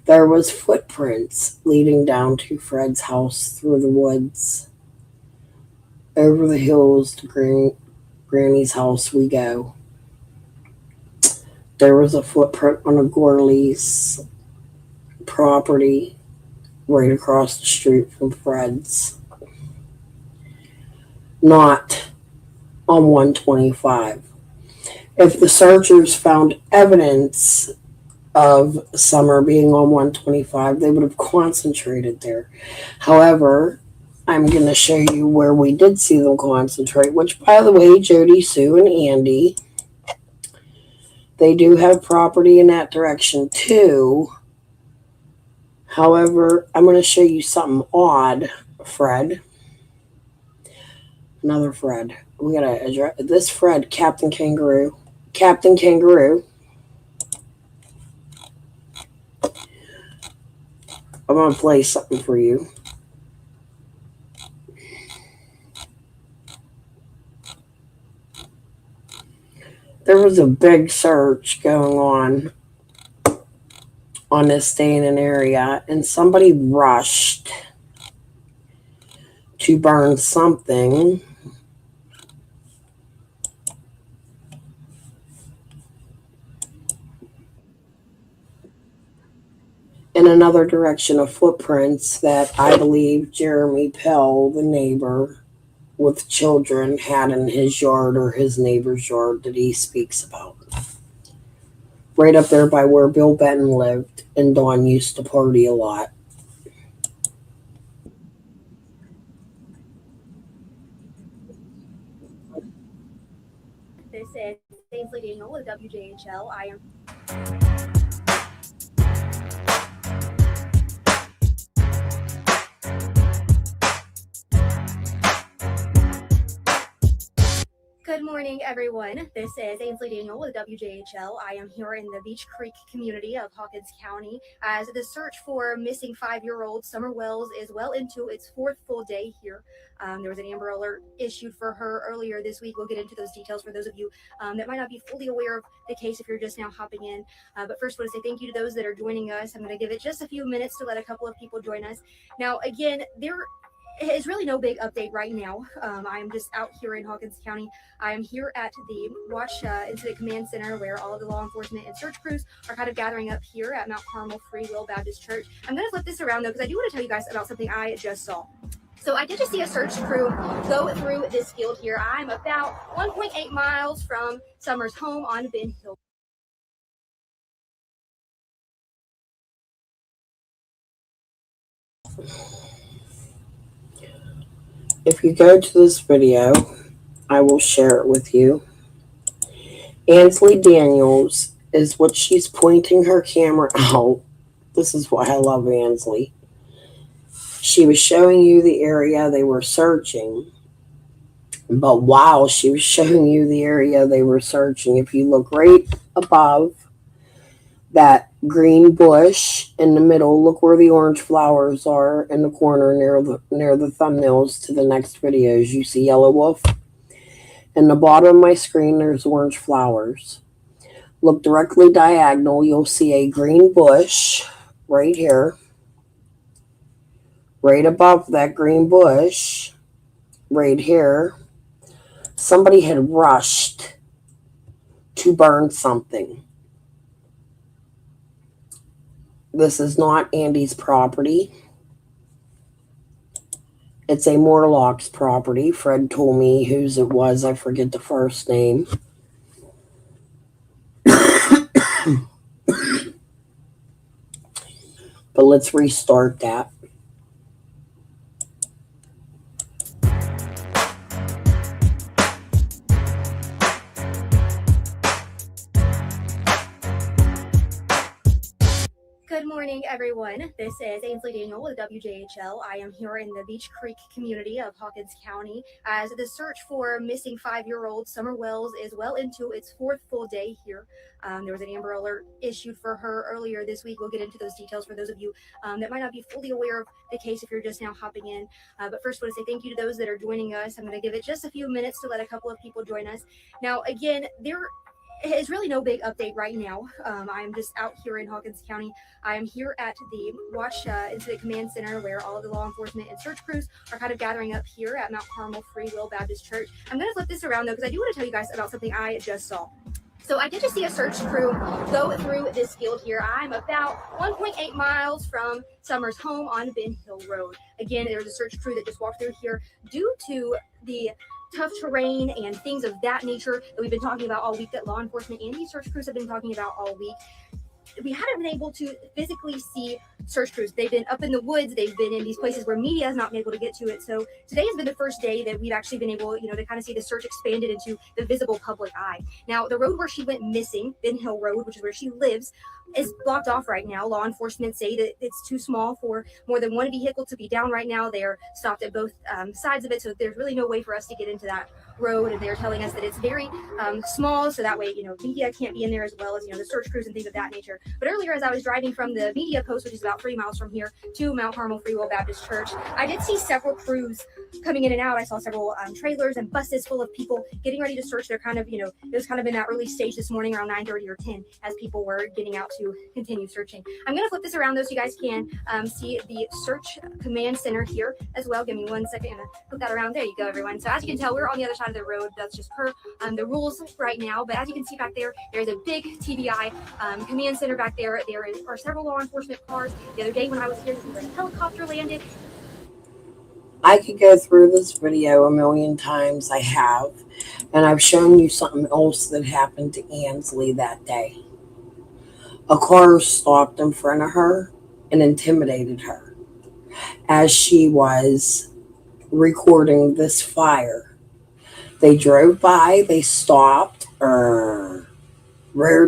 There was footprints leading down to Fred's house through the woods. Over the hills to Granny's house we go. There was a footprint on a Gorley's property right across the street from Fred's. Not on 125. If the searchers found evidence of Summer being on 125, they would have concentrated there. However, I'm going to show you where we did see them concentrate, which, by the way, Jody, Sue, and Andy, they do have property in that direction too. However, I'm going to show you something odd, Fred. Another Fred. We got to address this Fred, Captain Kangaroo. Captain Kangaroo. I'm going to play something for you. There was a big search going on this day in an area, and somebody rushed to burn something. In another direction of footprints that I believe Jeremy Pell, the neighbor with children, had in his yard or his neighbor's yard that he speaks about. Right up there by where Bill Benton lived and Dawn used to party a lot. This is Ainsley Daniel with WJHL. I am morning, everyone. This is Ainsley Daniel with WJHL. I am here in the Beach Creek community of Hawkins County as the search for missing 5-year-old Summer Wells is well into its 4th full day here. There was an Amber Alert issued for her earlier this week. We'll get into those details for those of you that might not be fully aware of the case if you're just now hopping in. But first, I want to say thank you to those that are joining us. I'm going to give it just a few minutes to let a couple of people join us. Now, again, there is really no big update right now. I'm just out here in Hawkins County. I am here at the Watch Incident Command Center where all of the law enforcement and search crews are kind of gathering up here at Mount Carmel Free Will Baptist Church. I'm going to flip this around though because I do want to tell you guys about something I just saw. So I did just see a search crew go through this field here. I'm about 1.8 miles from Summer's home on Ben Hill. If you go to this video, I will share it with you. Ainsley Daniels is what she's pointing her camera out. This is why I love Ainsley. She was showing you the area they were searching. But while she was showing you the area they were searching, if you look right above that green bush in the middle, look where the orange flowers are in the corner near the thumbnails to the next videos. You see Yellow Wolf. In the bottom of my screen, there's orange flowers. Look directly diagonal. You'll see a green bush right here. Right above that green bush, right here, somebody had rushed to burn something. This is not Andy's property. It's a Morlock's property. Fred told me whose it was. I forget the first name. But let's restart that. Good morning, everyone. This is Ainsley Daniel with WJHL. I am here in the Beach Creek community of Hawkins County as the search for missing 5-year-old Summer Wells is well into its 4th full day here. There was an Amber Alert issued for her earlier this week. We'll get into those details for those of you that might not be fully aware of the case if you're just now hopping in. But first, I want to say thank you to those that are joining us. I'm going to give it just a few minutes to let a couple of people join us. Now, again, there is really no big update right now. I'm just out here in Hawkins County. I am here at the Watch Incident Command Center where all of the law enforcement and search crews are kind of gathering up here at Mount Carmel Free Will Baptist Church. I'm going to flip this around though because I do want to tell you guys about something I just saw. So I did just see a search crew go through this field here. I'm about 1.8 miles from Summer's home on Ben Hill Road. Again, there was a search crew that just walked through here due to the tough terrain and things of that nature that we've been talking about all week, that law enforcement and these search crews have been talking about all week. We haven't been able to physically see search crews. They've been up in the woods. They've been in these places where media has not been able to get to it. So today has been the first day that we've actually been able, to kind of see the search expanded into the visible public eye. Now, the road where she went missing, Ben Hill Road, which is where she lives, is blocked off right now. Law enforcement say that it's too small for more than one vehicle to be down right now. They are stopped at both sides of it, so there's really no way for us to get into that road, and they're telling us that it's very small, so that way media can't be in there, as well as the search crews and things of that nature. But earlier, as I was driving from the media post, which is about 3 miles from here, to Mount Carmel Free Will Baptist Church, I did see several crews coming in and out. I saw several trailers and buses full of people getting ready to search. They're kind of it was kind of in that early stage this morning around 9:30 or 10 as people were getting out to continue searching. I'm going to flip this around though so you guys can see the search command center here as well. Give me 1 second. I'm going to flip that around. There you go, everyone. So as you can tell, we're on the other side of the road. That's just per the rules right now. But as you can see back there, there's a big TBI command center back there. There are several law enforcement cars. The other day when I was here, a helicopter landed. I could go through this video a million times. I have. And I've shown you something else that happened to Ainsley that day. A car stopped in front of her and intimidated her as she was recording this fire. They drove by, they stopped, reared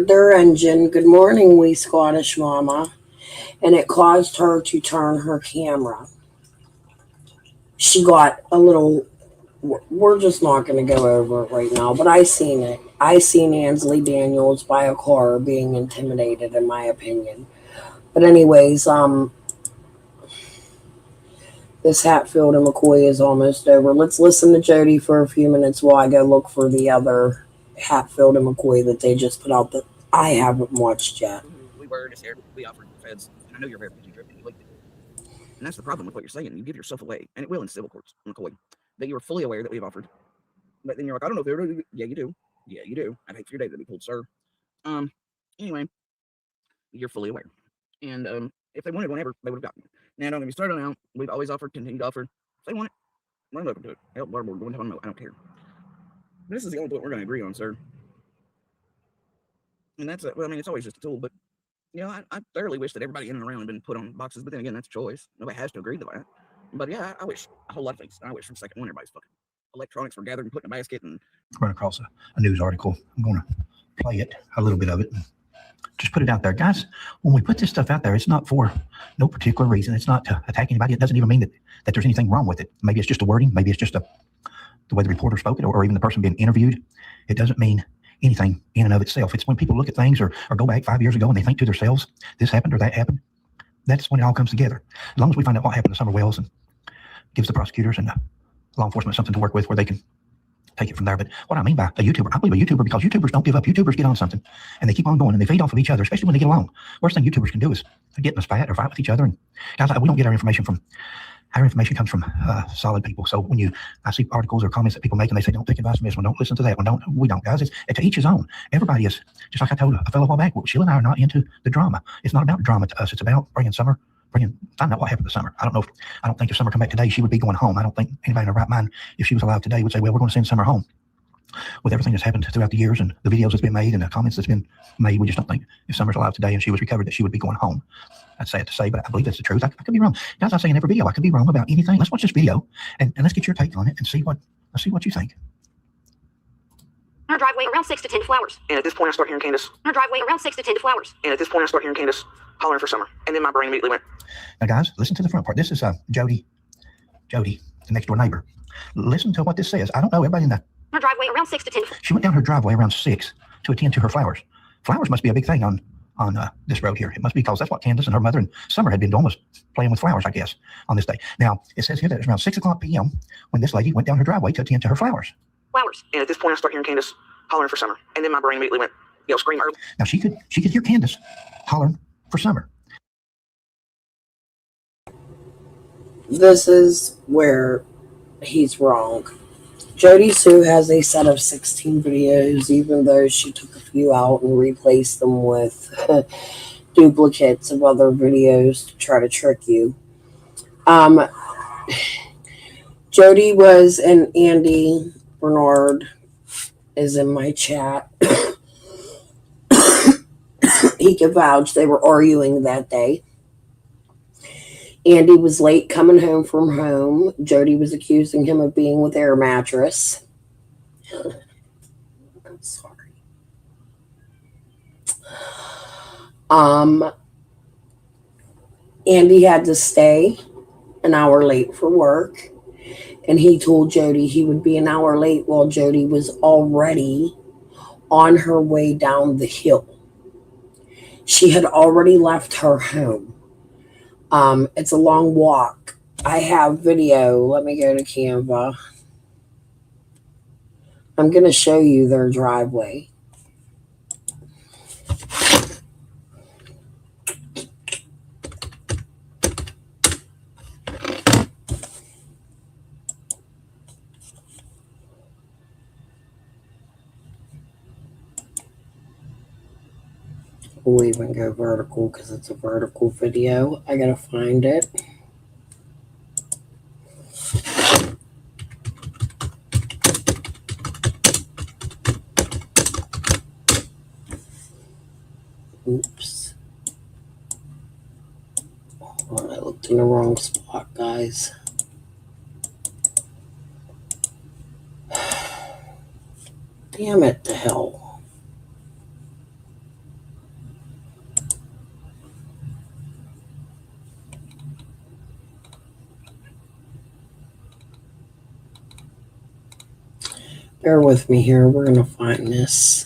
their engine. Good morning, wee Scottish mama. And it caused her to turn her camera. She got a little we're just not going to go over it right now, but I seen it. I seen Ansley Daniels by a car being intimidated, in my opinion. But anyways, this Hatfield and McCoy is almost over. Let's listen to Jody for a few minutes while I go look for the other Hatfield and McCoy that they just put out that I haven't watched yet. We were just here. We offered the feds, and I know you're very driven. You leaked it. And that's the problem with what you're saying. You give yourself away, and it will in civil courts, McCoy, that you were fully aware that we've offered. But then you're like, I don't know if they're. Yeah, you do. Yeah, you do. I'd hate for your day to be pulled, sir. Anyway, you're fully aware. And if they wanted whenever, they would have gotten it. Now, don't get me started out. We've always offered, continued to offer. If they want it, we're open to it. Hell, we're going to know. I don't care. But this is the only point we're going to agree on, sir. And that's, well, I mean, it's always just a tool, but, you know, I thoroughly wish that everybody in and around had been put on boxes, but then again, that's a choice. Nobody has to agree to that. But yeah, I wish a whole lot of things. I wish from second one, everybody's fucking electronics were gathered and put in a basket and run across a news article. I'm going to play it, a little bit of it, and just put it out there. Guys, when we put this stuff out there, it's not for no particular reason. It's not to attack anybody. It doesn't even mean that there's anything wrong with it. Maybe it's just a wording. Maybe it's just the way the reporter spoke it, or even the person being interviewed. It doesn't mean anything in and of itself. It's when people look at things or go back 5 years ago and they think to themselves, this happened or that happened. That's when it all comes together. As long as we find out what happened to Summer Wells and gives the prosecutors and the law enforcement something to work with where they can take it from there. But what I mean by a YouTuber, I believe a YouTuber because YouTubers don't give up. YouTubers get on something and they keep on going and they feed off of each other, especially when they get along. Worst thing YouTubers can do is get in a spat or fight with each other. And guys, we don't get our information from, our information comes from solid people. So when I see articles or comments that people make and they say, don't take advice from this one, don't listen to that one, we don't, guys. It's to each his own. Everybody is, just like I told a fellow a while back, Sheila and I are not into the drama. It's not about drama to us. It's about find out what happened to Summer. I don't think if Summer come back today, she would be going home. I don't think anybody in her right mind, if she was alive today, would say, well, we're going to send Summer home. With everything that's happened throughout the years and the videos that's been made and the comments that's been made, we just don't think if Summer's alive today and she was recovered that she would be going home. That's sad to say, but I believe that's the truth. I could be wrong. Guys, I say in every video, I could be wrong about anything. Let's watch this video and let's get your take on it and see what you think. Her driveway around 6 to 10 flowers. And at this point, I start hearing Candace. Her driveway around 6 to 10 flowers. And at this point, I start hearing Candace hollering for Summer. And then my brain immediately went. Now, guys, listen to the front part. This is Jody, the next door neighbor. Listen to what this says. I don't know everybody in the. Her driveway around 6 to 10. She went down her driveway around 6 to attend to her flowers. Flowers must be a big thing on this road here. It must be because that's what Candace and her mother and Summer had been doing, was playing with flowers, I guess, on this day. Now, it says here that it's around 6 o'clock p.m. when this lady went down her driveway to attend to her flowers. Flowers. And at this point, I start hearing Candace hollering for Summer. And then my brain immediately went, scream early. Now, she could hear Candace hollering for Summer. This is where he's wrong. Jody Sue has a set of 16 videos, even though she took a few out and replaced them with duplicates of other videos to try to trick you. Jody was, and Andy Bernard is in my chat. He can vouch they were arguing that day. Andy was late coming home from home. Jody was accusing him of being with Air Mattress. I'm sorry. Andy had to stay an hour late for work, and he told Jody he would be an hour late while Jody was already on her way down the hill. She had already left her home. It's a long walk. I have video. Let me go to Canva. I'm going to show you their driveway. We'll even go vertical because it's a vertical video. I gotta find it. Oops. Oh, I looked in the wrong spot, guys. Damn it to hell. Bear with me here. We're going to find this.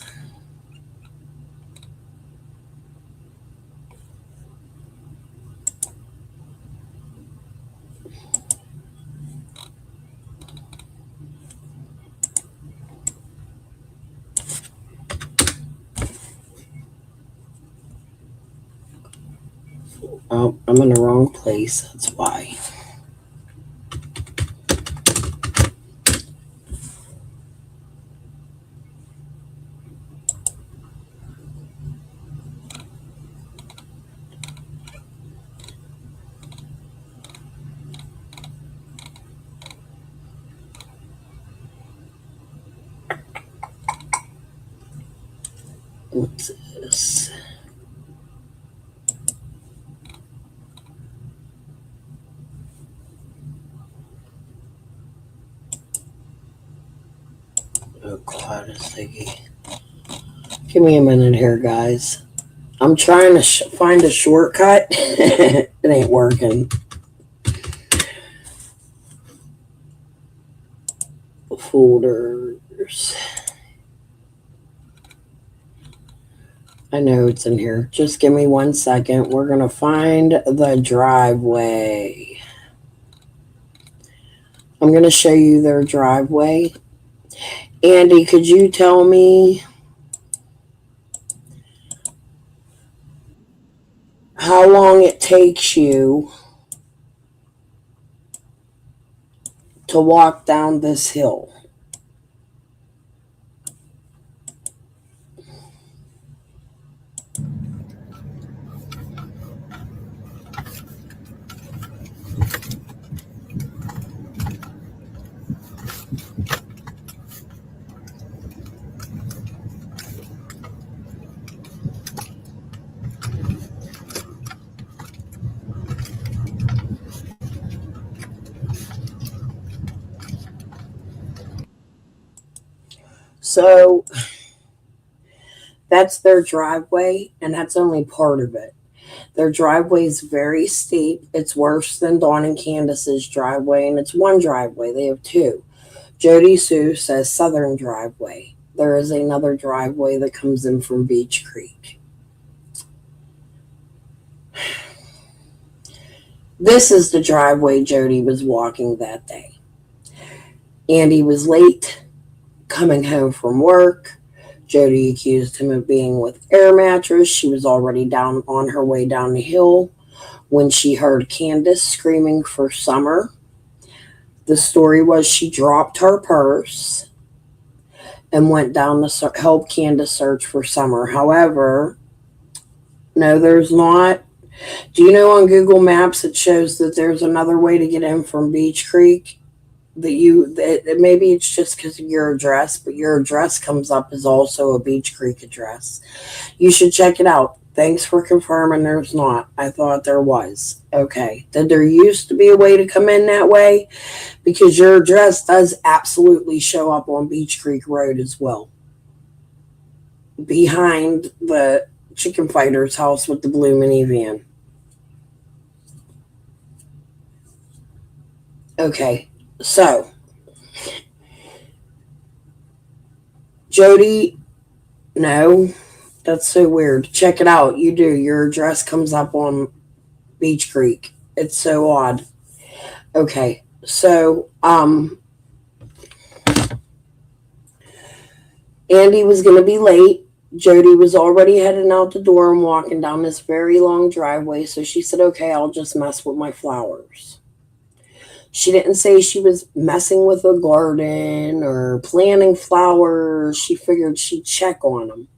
Oh, I'm in the wrong place. That's why. What's this? Oh, God, it's thingy. Give me a minute here, guys. I'm trying to find a shortcut. It ain't working. Folders. I know it's in here. Just give me 1 second. We're going to find the driveway. I'm going to show you their driveway. Andy, could you tell me how long it takes you to walk down this hill? So that's their driveway, and that's only part of it. Their driveway is very steep. It's worse than Dawn and Candace's driveway, and it's one driveway. They have two. Jody Sue says southern driveway. There is another driveway that comes in from Beach Creek. This is the driveway Jody was walking that day. Andy was late coming home from work. Jody accused him of being with Air Mattress. She was already down on her way down the hill when she heard Candace screaming for Summer. The story was she dropped her purse and went down to help Candace search for Summer. However, no, there's not. Do you know on Google Maps it shows that there's another way to get in from Beach Creek? That maybe it's just because of your address, but your address comes up as also a Beach Creek address. You should check it out. Thanks for confirming there's not. I thought there was. Okay. Did there used to be a way to come in that way? Because your address does absolutely show up on Beach Creek Road as well. Behind the chicken fighter's house with the blue minivan. Okay. So, Jody, no, that's so weird. Check it out. You do. Your address comes up on Beach Creek. It's so odd. Okay. So, Andy was going to be late. Jody was already heading out the door and walking down this very long driveway. So she said, okay, I'll just mess with my flowers. She didn't say she was messing with a garden or planting flowers. She figured she'd check on them.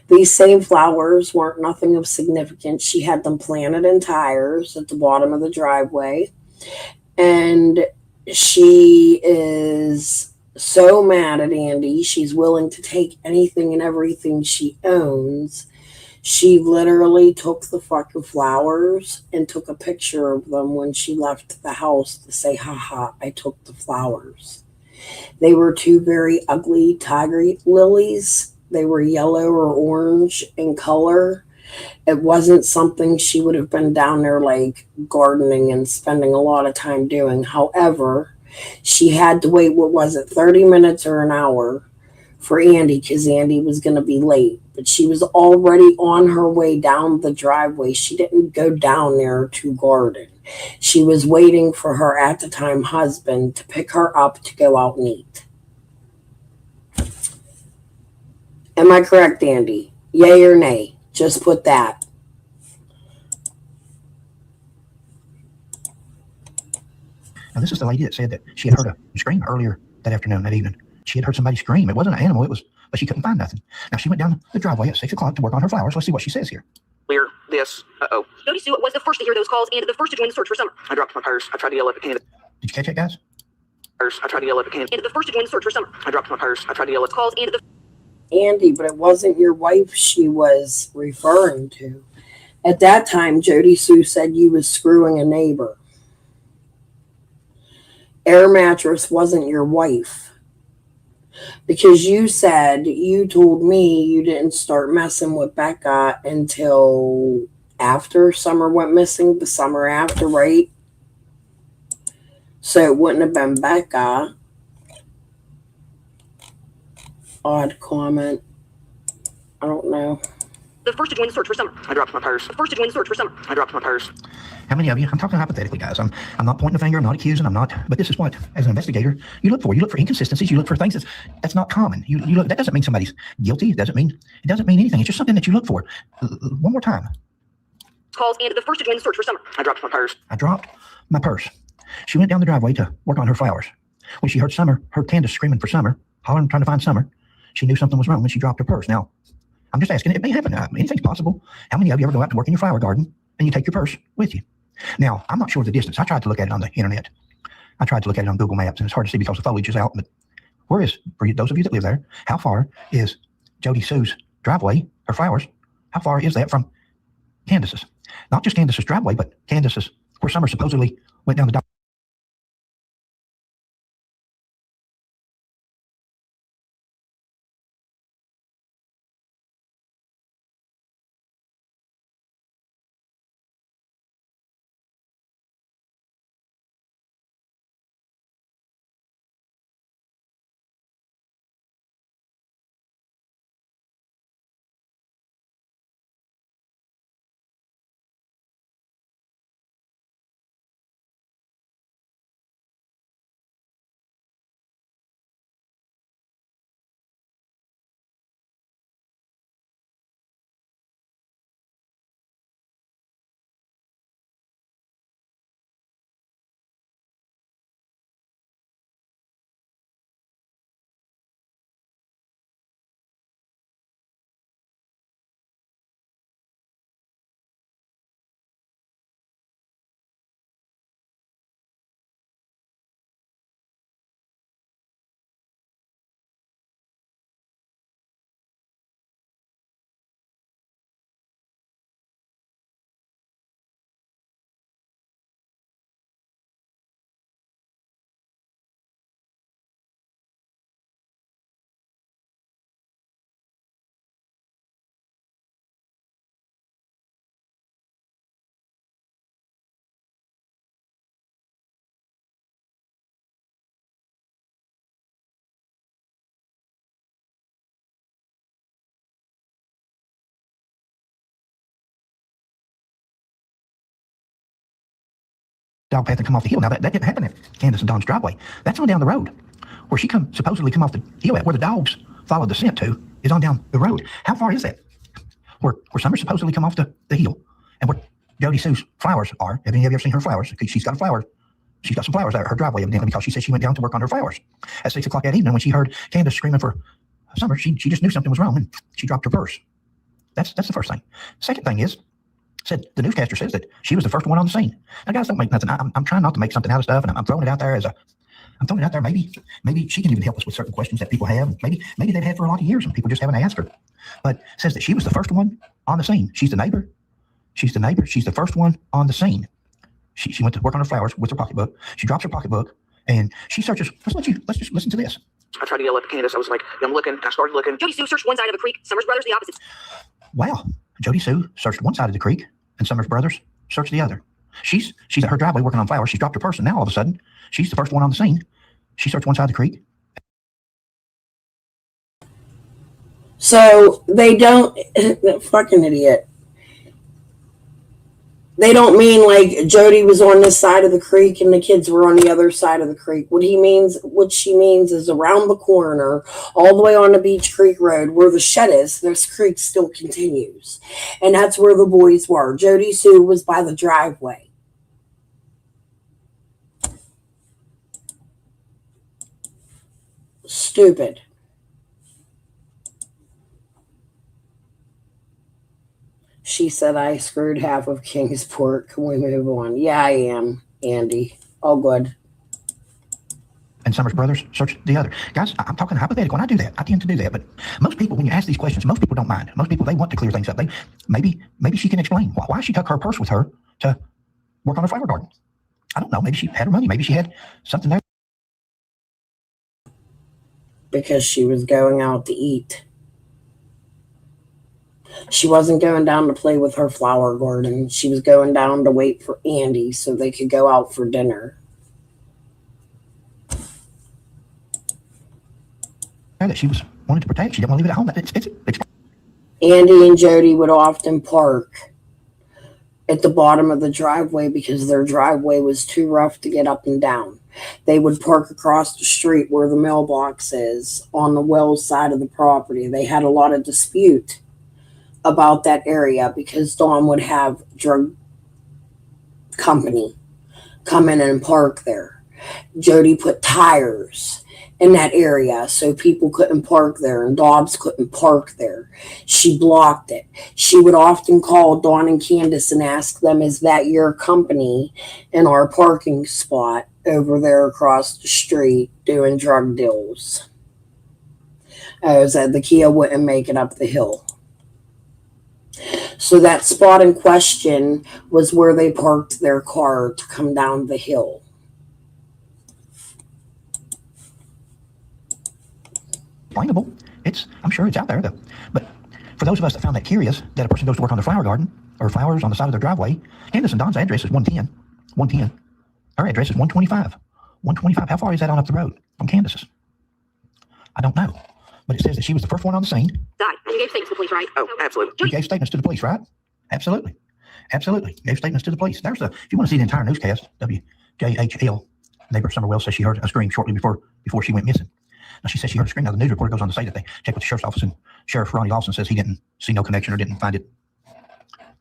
These same flowers weren't nothing of significance. She had them planted in tires at the bottom of the driveway. And she is so mad at Andy. She's willing to take anything and everything she owns. She literally took the fucking flowers and took a picture of them when she left the house to say, haha, I took the flowers. They were two very ugly tiger lilies. They were yellow or orange in color. It wasn't something she would have been down there like gardening and spending a lot of time doing. However, She had to wait, what was it, 30 minutes or an hour for Andy because Andy was going to be late. But she was already on her way down the driveway. She didn't go down there to garden. She was waiting for her at the time husband to pick her up to go out and eat. Am I correct, Andy? Yay or nay? Just put that. Now, this is the lady that said that she had heard a scream earlier that afternoon, that evening. She had heard somebody scream. It wasn't an animal, but she couldn't find nothing. Now, she went down the driveway at 6 o'clock to work on her flowers. Let's see what she says here. Clear this. Jody Sue was the first to hear those calls and the first to join the search for Summer. I dropped my purse. I tried to yell at the candidate. Did you catch it, guys? I tried to yell at the candidate. And the first to join the search for Summer. I dropped my purse. I tried to yell at the calls and the Andy, but it wasn't your wife she was referring to. At that time, Jody Sue said you was screwing a neighbor. Air Mattress wasn't your wife. Because you said, you told me you didn't start messing with Becca until after Summer went missing, the summer after, right? So it wouldn't have been Becca. Odd comment. I don't know. The first to join the search for Summer. I dropped my purse. The first to join the search for Summer. I dropped my purse. How many of you, I'm talking hypothetically, guys. I'm not pointing a finger, I'm not accusing, but this is what, as an investigator, you look for. You look for inconsistencies, you look for things that's not common. You look, that doesn't mean somebody's guilty, it doesn't mean anything. It's just something that you look for. One more time. Calls and the first to join the search for Summer. I dropped my purse. I dropped my purse. She went down the driveway to work on her flowers. When she heard Candace screaming for Summer, hollering, trying to find Summer, she knew something was wrong when she dropped her purse. Now, I'm just asking, it may happen. Anything's possible. How many of you ever go out to work in your flower garden and you take your purse with you? Now, I'm not sure of the distance. I tried to look at it on the internet. I tried to look at it on Google Maps, and it's hard to see because the foliage is out. But where is, for those of you that live there, how far is Jody Sue's driveway, her flowers, how far is that from Candace's? Not just Candace's driveway, but Candace's, where Summer supposedly went down the dock. Dog path and come off the hill. Now that didn't happen at Candace and Don's driveway. That's on down the road. Where she supposedly come off the hill at, where the dogs followed the scent to, is on down the road. How far is that? Where Summer supposedly come off the hill, and where Jody Sue's flowers are. Have any of you ever seen her flowers? She's got a flower. She's got some flowers at her driveway, evidently, because she said she went down to work on her flowers at 6 o'clock that evening. When she heard Candace screaming for Summer, she just knew something was wrong, and she dropped her purse. That's the first thing. Second thing is, the newscaster says that she was the first one on the scene. Now, guys, don't make nothing. I'm trying not to make something out of stuff, and I'm throwing it out there Maybe she can even help us with certain questions that people have. Maybe they've had for a lot of years, and people just haven't asked her. But says that she was the first one on the scene. She's the neighbor. She's the first one on the scene. She went to work on her flowers with her pocketbook. She drops her pocketbook, and she searches. Let's just listen to this. I tried to yell at Candace. I was like, I'm looking. I started looking. Jody Sue searched one side of a creek. Summer's brothers the opposite. Wow. Jody Sue searched one side of the creek, and Summer's brothers searched the other. She's at her driveway working on flowers. She's dropped her purse, and now all of a sudden, she's the first one on the scene. She searched one side of the creek. So they don't, fucking idiot. They don't mean like Jody was on this side of the creek and the kids were on the other side of the creek. What she means is around the corner, all the way on the Beach Creek Road where the shed is, this creek still continues. And that's where the boys were. Jody Sue was by the driveway. Stupid. She said, I screwed half of Kingsport. Can we move on? Yeah, I am, Andy. All good. And Summers Brothers searched the other. Guys, I'm talking hypothetical, and I do that. I tend to do that. But most people, when you ask these questions, most people don't mind. Most people, they want to clear things up. Maybe she can explain why she took her purse with her to work on her flower garden. I don't know. Maybe she had her money. Maybe she had something there. Because she was going out to eat. She wasn't going down to play with her flower garden. She was going down to wait for Andy so they could go out for dinner. That she wanted to protect. She didn't want to leave it at home. It's Andy and Jody would often park at the bottom of the driveway because their driveway was too rough to get up and down. They would park across the street where the mailbox is on the Wells side of the property. They had a lot of dispute about that area because Dawn would have drug company come in and park there. Jody put tires in that area so people couldn't park there and dogs couldn't park there. She blocked it. She would often call Dawn and Candace and ask them, is that your company in our parking spot over there across the street doing drug deals? Said the Kia wouldn't make it up the hill. So that spot in question was where they parked their car to come down the hill. Explainable. I'm sure it's out there, though. But for those of us that found that curious, that a person goes to work on their flower garden or flowers on the side of their driveway, Candace and Don's address is 110. 110. Her address is 125. 125. How far is that on up the road from Candace's? I don't know. But it says that she was the first one on the scene. Died. And you gave statements to the police, right? Oh, absolutely. You gave statements to the police, right? Absolutely. Absolutely. Gave statements to the police. If you want to see the entire newscast, WJHL, neighbor Summer Wells says she heard a scream shortly before she went missing. Now, she says she heard a scream. Now, the news reporter goes on to say that they checked with the sheriff's office, and Sheriff Ronnie Lawson says he didn't see no connection or didn't find it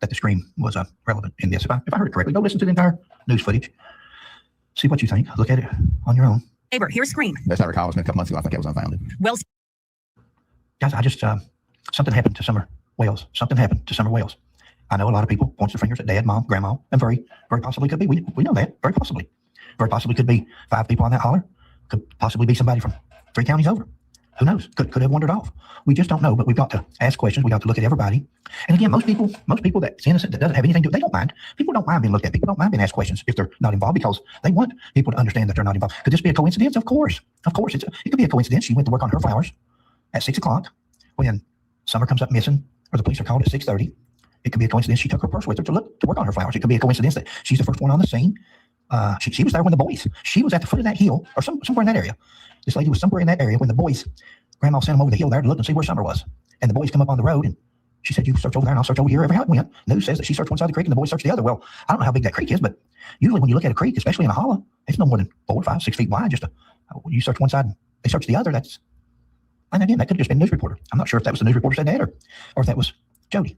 that the scream was relevant in this. If I heard it correctly, go listen to the entire news footage. See what you think. Look at it on your own. Neighbor, here's scream. Best I recall, it was a couple months ago. I think it was unfounded. Well, guys, I just something happened to Summer Wells. Something happened to Summer Wells. I know a lot of people point their fingers at dad, mom, grandma, and very, very possibly could be. We know that. Very possibly. Very possibly could be 5 people on that holler. Could possibly be somebody from 3 counties over. Who knows? Could have wandered off. We just don't know, but we've got to ask questions. We got to look at everybody. And again, most people that's innocent, that doesn't have anything to do, they don't mind. People don't mind being looked at. People don't mind being asked questions if they're not involved because they want people to understand that they're not involved. Could this be a coincidence? Of course. Of course. It could be a coincidence. She went to work on her flowers at 6 o'clock when Summer comes up missing or the police are called at 6:30. It could be a coincidence she took her purse with her to work on her flowers. It could be a coincidence that she's the first one on the scene. She was there when the boys, she was at the foot of that hill or somewhere in that area. This lady was somewhere in that area when the boys, grandma sent them over the hill there to look and see where Summer was. And the boys come up on the road and she said, you search over there and I'll search over here every how it went. News says that she searched one side of the creek and the boys searched the other. Well, I don't know how big that creek is, but usually when you look at a creek, especially in a hollow, it's no more than 4, 5, 6 feet wide. You search one side and they search the other. And again, that could have just been a news reporter. I'm not sure if that was the news reporter said that or if that was Jody.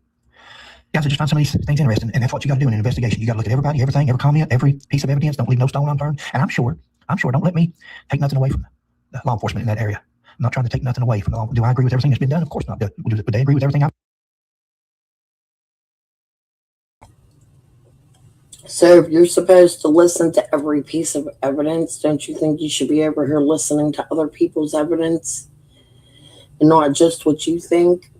Guys, I just find some of these things interesting, and that's what you got to do in an investigation. You got to look at everybody, everything, every comment, every piece of evidence. Don't leave no stone unturned. And I'm sure, don't let me take nothing away from the law enforcement in that area. I'm not trying to take nothing away from the law. Do I agree with everything that's been done? Of course not. Would they agree with everything So if you're supposed to listen to every piece of evidence, don't you think you should be over here listening to other people's evidence and not just what you think?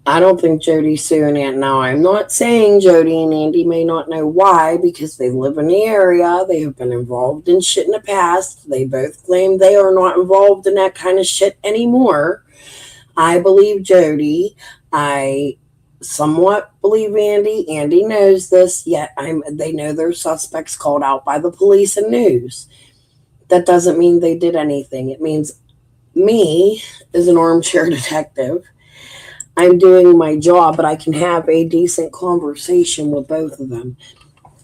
I don't think Jody, Sue, and Aunt. Now, I'm not saying Jody and Andy may not know why, because they live in the area. They have been involved in shit in the past. They both claim they are not involved in that kind of shit anymore. I believe Jody. I somewhat believe Andy. Andy knows this, yet they know they're suspects called out by the police and news. That doesn't mean they did anything. It means me, as an armchair detective, I'm doing my job, but I can have a decent conversation with both of them.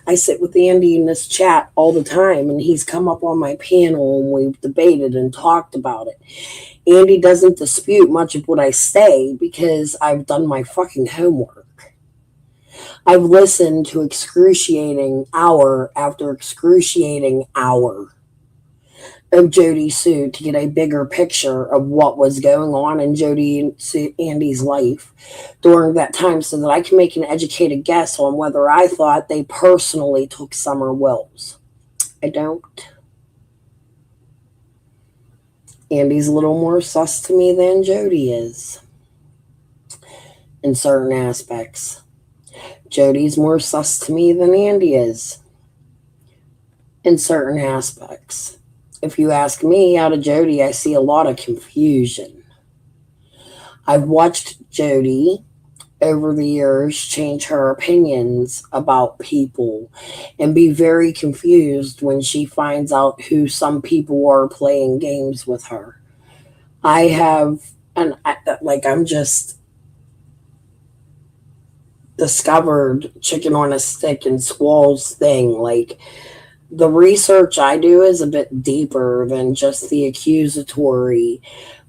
I sit with Andy in this chat all the time, and he's come up on my panel, and we've debated and talked about it. Andy doesn't dispute much of what I say because I've done my fucking homework. I've listened to excruciating hour after excruciating hour of Jody Sue to get a bigger picture of what was going on in Jody and Andy's life during that time so that I can make an educated guess on whether I thought they personally took Summer Wills. I don't. Andy's a little more sus to me than Jody is in certain aspects. Jody's more sus to me than Andy is in certain aspects. If you ask me, out of Jody, I see a lot of confusion. I've watched Jody over the years change her opinions about people and be very confused when she finds out who some people are playing games with her. I'm just discovered chicken on a stick and Squall's thing. Like, the research I do is a bit deeper than just the accusatory.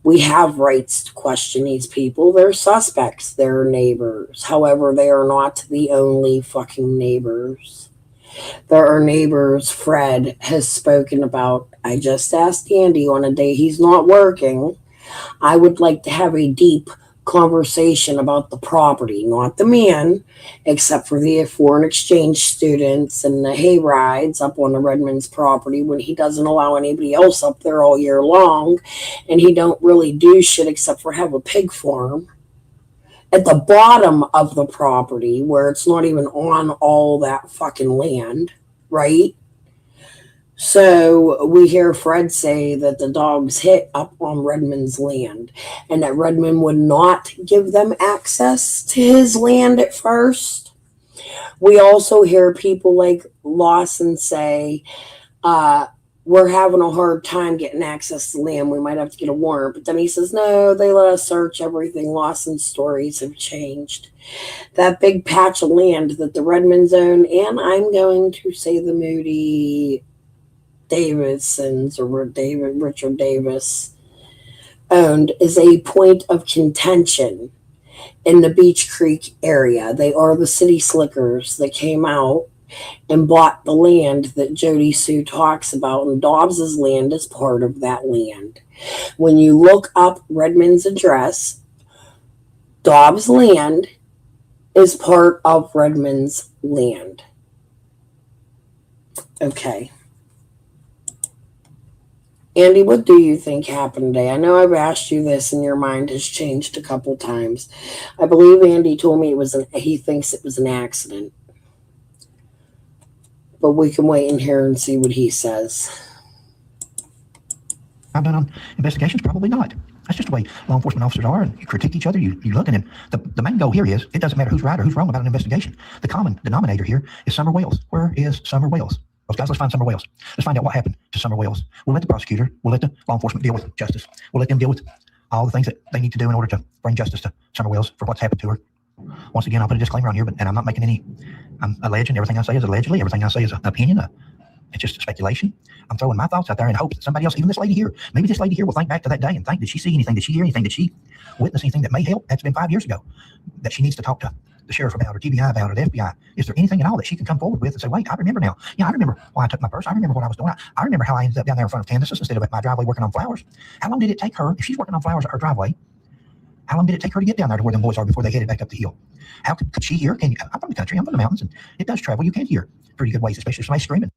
We have rights to question these people. They're suspects. They're neighbors. However, they are not the only fucking neighbors. There are neighbors Fred has spoken about. I just asked Andy on a day he's not working. I would like to have a deep conversation about the property, not the man, except for the foreign exchange students and the hay rides up on the Redmond's property when he doesn't allow anybody else up there all year long, and he don't really do shit except for have a pig farm at the bottom of the property where it's not even on all that fucking land, right? So we hear Fred say that the dogs hit up on Redmond's land and that Redmond would not give them access to his land at first. We also hear people like Lawson say, we're having a hard time getting access to land. We might have to get a warrant. But then he says, no, they let us search everything. Lawson's stories have changed. That big patch of land that the Redmonds own, and I'm going to say the Moody Davisons or Richard Davis owned, is a point of contention in the Beach Creek area. They are the city slickers that came out and bought the land that Jody Sue talks about, and Dobbs's land is part of that land. When you look up Redmond's address, Dobbs' land is part of Redmond's land. Okay. Andy, what do you think happened today? I know I've asked you this and your mind has changed a couple times. I believe Andy told me he thinks it was an accident. But we can wait in here and see what he says. I've done on investigations? Probably not. That's just the way law enforcement officers are, and you critique each other, you look at him. The main goal here is, it doesn't matter who's right or who's wrong about an investigation. The common denominator here is Summer Wells. Where is Summer Wells? Well, guys, let's find Summer Wells. Let's find out what happened to Summer Wells. We'll let the prosecutor, we'll let the law enforcement deal with justice. We'll let them deal with all the things that they need to do in order to bring justice to Summer Wells for what's happened to her. Once again, I'll put a disclaimer on here, and I'm not making any, I'm alleging. Everything I say is allegedly. Everything I say is an opinion. It's just speculation. I'm throwing my thoughts out there in hopes that somebody else, even this lady here, maybe this lady here will think back to that day and think, did she see anything? Did she hear anything? Did she witness anything that may help? That's been 5 years ago that she needs to talk to the sheriff about, or TBI about, or the FBI. Is there anything at all that she can come forward with and say, wait, I remember now. Yeah, I remember why I took my purse. I remember what I was doing. I remember how I ended up down there in front of Candace's instead of at my driveway working on flowers. How long did it take her, if she's working on flowers at her driveway, how long did it take her to get down there to where them boys are before they headed back up the hill? How could she hear? I'm from the country, I'm from the mountains, and it does travel. You can hear pretty good ways, especially if somebody's screaming.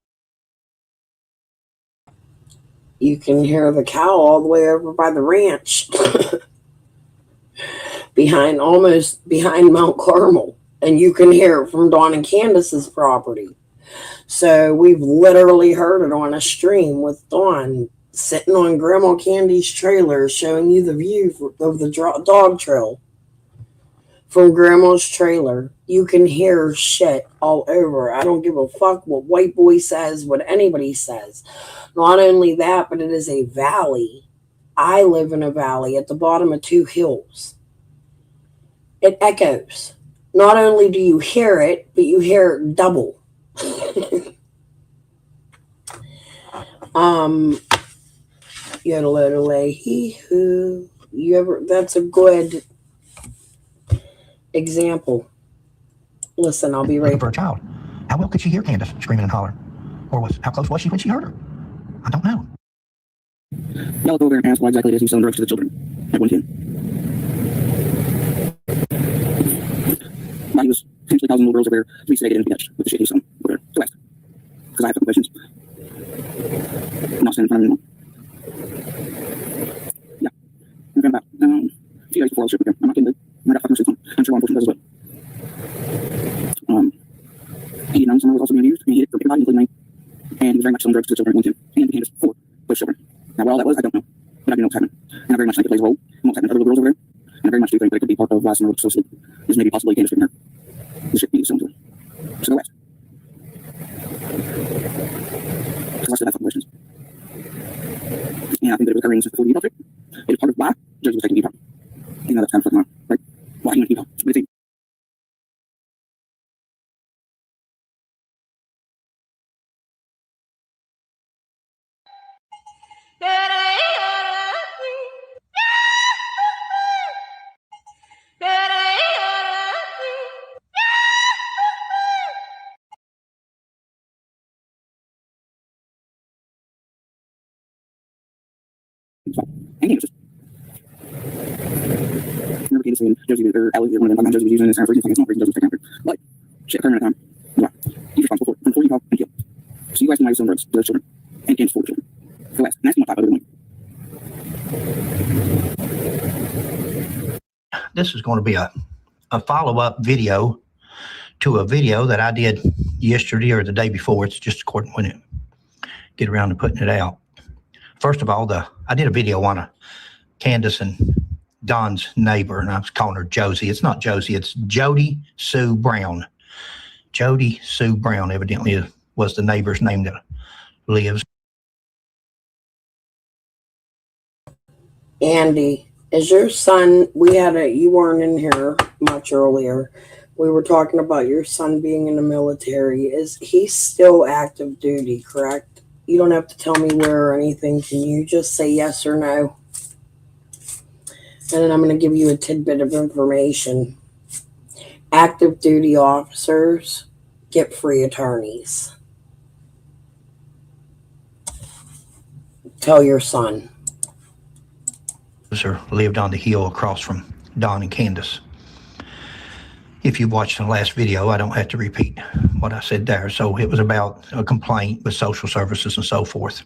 You can hear the cow all the way over by the ranch almost behind Mount Carmel, and you can hear it from Dawn and Candace's property. So we've literally heard it on a stream with Dawn sitting on Grandma Candy's trailer showing you the view of the dog trail from Grandma's trailer. You can hear shit all over. I don't give a fuck what white boy says, what anybody says. Not only that, but it is a valley. I live in a valley at the bottom of 2 hills. It echoes. Not only do you hear it, but you hear it double. Yodelay, he who you ever, that's a good example. Listen, I'll be right for a child. How well could she hear Candace screaming and hollering? Or how close was she when she heard her? I don't know. Y'all go over and ask why exactly it is he's selling drugs to the children at 110. Why he was potentially causing little girls over there to be sedated and be touched with the shit he's selling over there. So ask. Because I have a couple questions. I'm not standing in front of him anymore. Yeah. I'm about a few days before I was shipped with him. I'm not kidding, dude. I got fucking receipts on. I'm sure law enforcement does as well. He known someone was also being used, and he hit for everybody, including me. And he was very much selling drugs to the children at 110. And Candace for both children. Now, what all that was, I don't know. But I do know what's happening. And I very much think it plays a role in what's happening to other little girls over there. And I very much do think that it could be part of why some of the social is maybe possibly Candace getting her. The shit being someone to her. So go ask. Because I still have fucking questions. And I think that it was occurring before the depot trip. It is part of why Josie was taking depot. You know, that's kind of fucking wrong, right? Why he went to depot. But it's and Candace. Remember Candace saying Josie or Allie or one of them, Josie was using this time for anything. It's not for Josie was taking after. But shit occurring at a time. Yeah. He's responsible for it. From 40 call and kill. So you ask him why he's selling drugs to those children. And Candace for the children. Go ask. And ask him what type of money. This is going to be a follow-up video to a video that I did yesterday or the day before. It's just according when it get around to putting it out. First of all, I did a video on Candace and Don's neighbor, and I was calling her Josie. It's not Josie, it's Jody Sue Brown. Jody Sue Brown evidently was the neighbor's name that lives. Andy, is your son, you weren't in here much earlier. We were talking about your son being in the military. Is he still active duty, correct? You don't have to tell me where or anything. Can you just say yes or no? And then I'm going to give you a tidbit of information. Active duty officers get free attorneys. Tell your son. Lived on the hill across from Don and Candace. If you watched the last video, I don't have to repeat what I said there. So it was about a complaint with social services and so forth.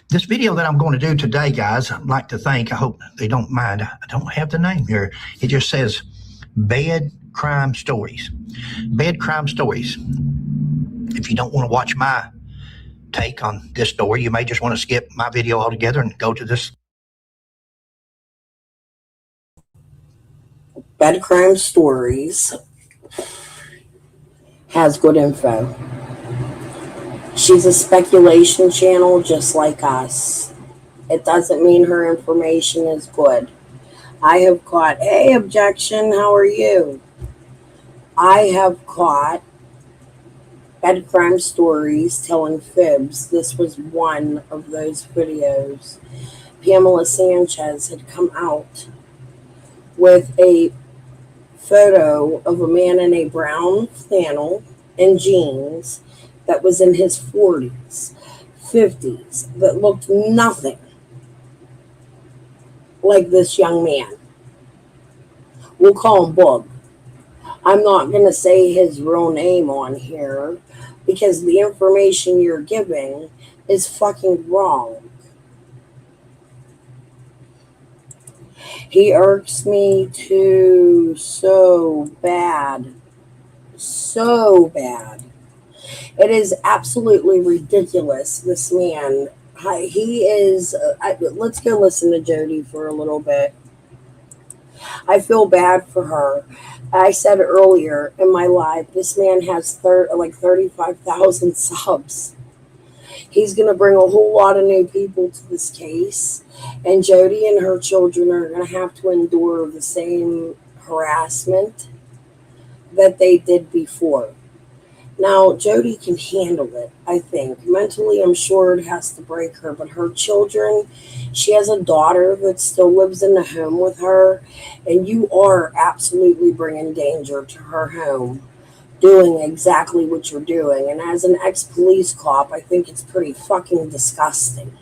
This video that I'm going to do today, guys, I'd like to thank, I hope they don't mind, I don't have the name here. It just says Bed Crime Stories. Bed Crime Stories. If you don't want to watch my take on this story, you may just want to skip my video altogether and go to this. Bed Crime Stories has good info. She's a speculation channel just like us. It doesn't mean her information is good. I have caught, hey, objection, how are you? I have caught Bed Crime Stories telling fibs. This was one of those videos. Pamela Sanchez had come out with a photo of a man in a brown flannel and jeans that was in his 40s, 50s, that looked nothing like this young man. We'll call him Bug. I'm not going to say his real name on here because the information you're giving is fucking wrong. He irks me too so bad. So bad. It is absolutely ridiculous, this man. He is... let's go listen to Jody for a little bit. I feel bad for her. I said earlier in my live, this man has like 35,000 subs. He's going to bring a whole lot of new people to this case, and Jody and her children are going to have to endure the same harassment that they did before. Now, Jody can handle it, I think. Mentally, I'm sure it has to break her, but her children, she has a daughter that still lives in the home with her, and you are absolutely bringing danger to her home, doing exactly what you're doing. And as an ex-police cop, I think it's pretty fucking disgusting.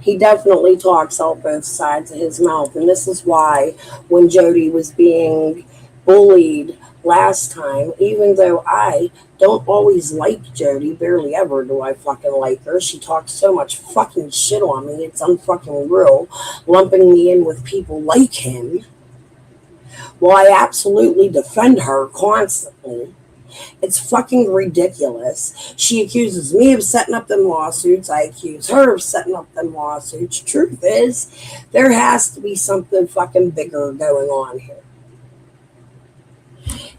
He definitely talks out both sides of his mouth, and this is why when Jody was being bullied last time, even though I don't always like Jody, barely ever do I fucking like her. She talks so much fucking shit on me, it's unfucking real, lumping me in with people like him. Well, I absolutely defend her constantly. It's fucking ridiculous. She accuses me of setting up them lawsuits. I accuse her of setting up them lawsuits. Truth is, there has to be something fucking bigger going on here.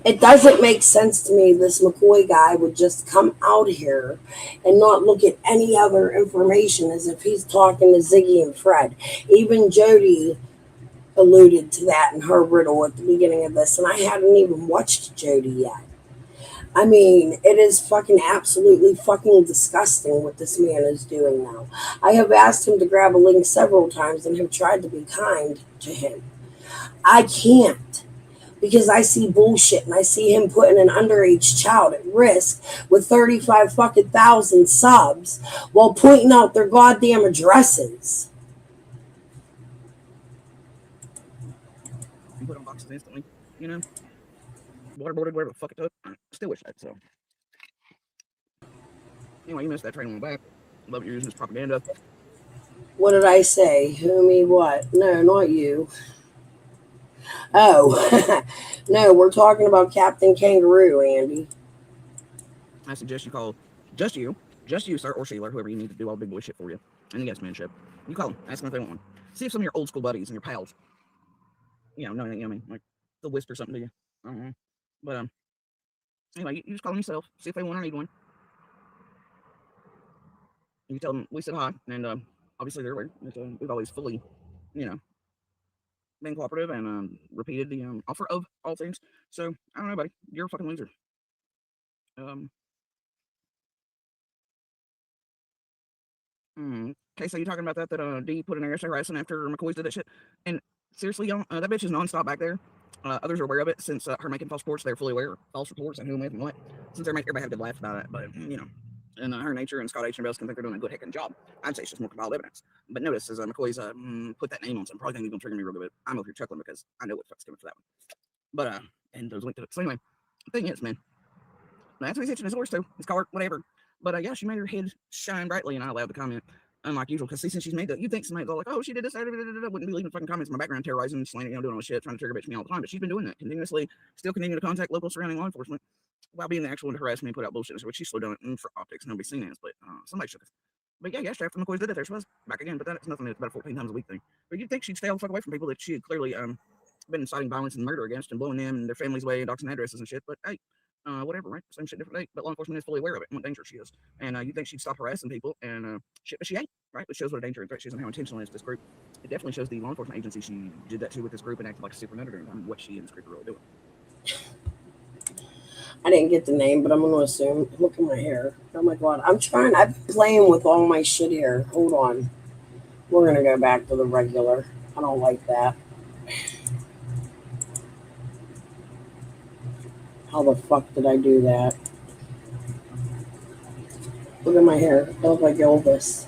It doesn't make sense to me this McCoy guy would just come out here and not look at any other information as if he's talking to Ziggy and Fred. Even Jody alluded to that in her riddle at the beginning of this, and I hadn't even watched Jody yet. I mean, it is fucking absolutely fucking disgusting what this man is doing now. I have asked him to grab a link several times and have tried to be kind to him. I can't, because I see bullshit and I see him putting an underage child at risk with 35 fucking thousand subs while pointing out their goddamn addresses. You put on boxes instantly, you know? Waterboarded, whatever the fuck it took. Still wish that, so. Anyway, you missed that train on the back. Love you're using this propaganda. What did I say? Who, me, what? No, not you. Oh, no, we're talking about Captain Kangaroo, Andy. I suggest you call just you, sir, or Sheila, whoever you need to do all the big boy shit for you. And the yes manship. You call them, ask them if they want one. See if some of your old school buddies and your pals, you know what I mean, like they'll whisper something to you. I don't know. But anyway, you just call them yourself, see if they want or need one. You tell them we said hi, and obviously they're aware that we've always fully, you know, been cooperative and repeated the offer of all things. So I don't know, buddy, you're a fucking loser. Okay, so you're talking about that D put in there harassing after McCoy's did that shit, and seriously, y'all, that bitch is nonstop back there. Others are aware of it since her making false reports. They're fully aware of false reports and who made and what. Since they're making everybody have to laugh about it, but you know, and her nature and Scott H and Bells can think they're doing a good heckin' job. I'd say it's just more compiled evidence. But notice as McCoy's put that name on, so I'm probably think he's gonna trigger me real good. I'm over here chuckling because I know what fuck's coming for that one. But and there's a link to it. So anyway, the thing is, man, that's what he's hitching his horse to. His car, whatever. But yeah, she made her head shine brightly, and I allowed the comment. Unlike usual, because since she's made that, you think somebody go like, oh, she did this, wouldn't be leaving fucking comments in my background, terrorizing, slandering, doing all this shit, trying to trigger bitch me all the time. But she's been doing that continuously, still continuing to contact local surrounding law enforcement while being the actual one to harass me and put out bullshit, which she's still done it for optics. Nobody's seen it, but somebody should have. But yeah, after McCoy's did it, there she was back again. But that's nothing. It's about 14 times a week thing. But you'd think she'd stay all the fuck away from people that she had clearly been inciting violence and murder against and blowing them and their families away and doxing addresses and shit. But hey. Whatever, right? Same shit, different day. But law enforcement is fully aware of it and what danger she is. And you think she'd stop harassing people and shit, but she ain't, right? Which shows what a danger and threat she is and how intentional is this group. It definitely shows the law enforcement agency she did that to with this group and acted like a super predator and what she and this group are really doing. I didn't get the name, but I'm going to assume. Look at my hair. Oh my God. I've been playing with all my shit here. Hold on. We're going to go back to the regular. I don't like that. How the fuck did I do that? Look at my hair. I look like Elvis.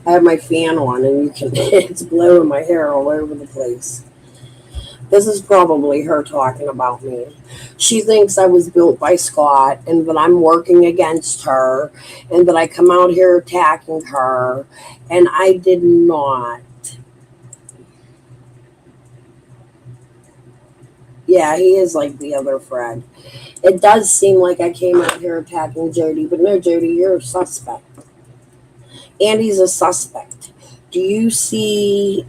I have my fan on and you can, it's blowing my hair all over the place. This is probably her talking about me. She thinks I was built by Scott and that I'm working against her and that I come out here attacking her, and I did not. Yeah, he is like the other Fred. It does seem like I came out here attacking Jody, but no, Jody, you're a suspect. Andy's a suspect. Do you see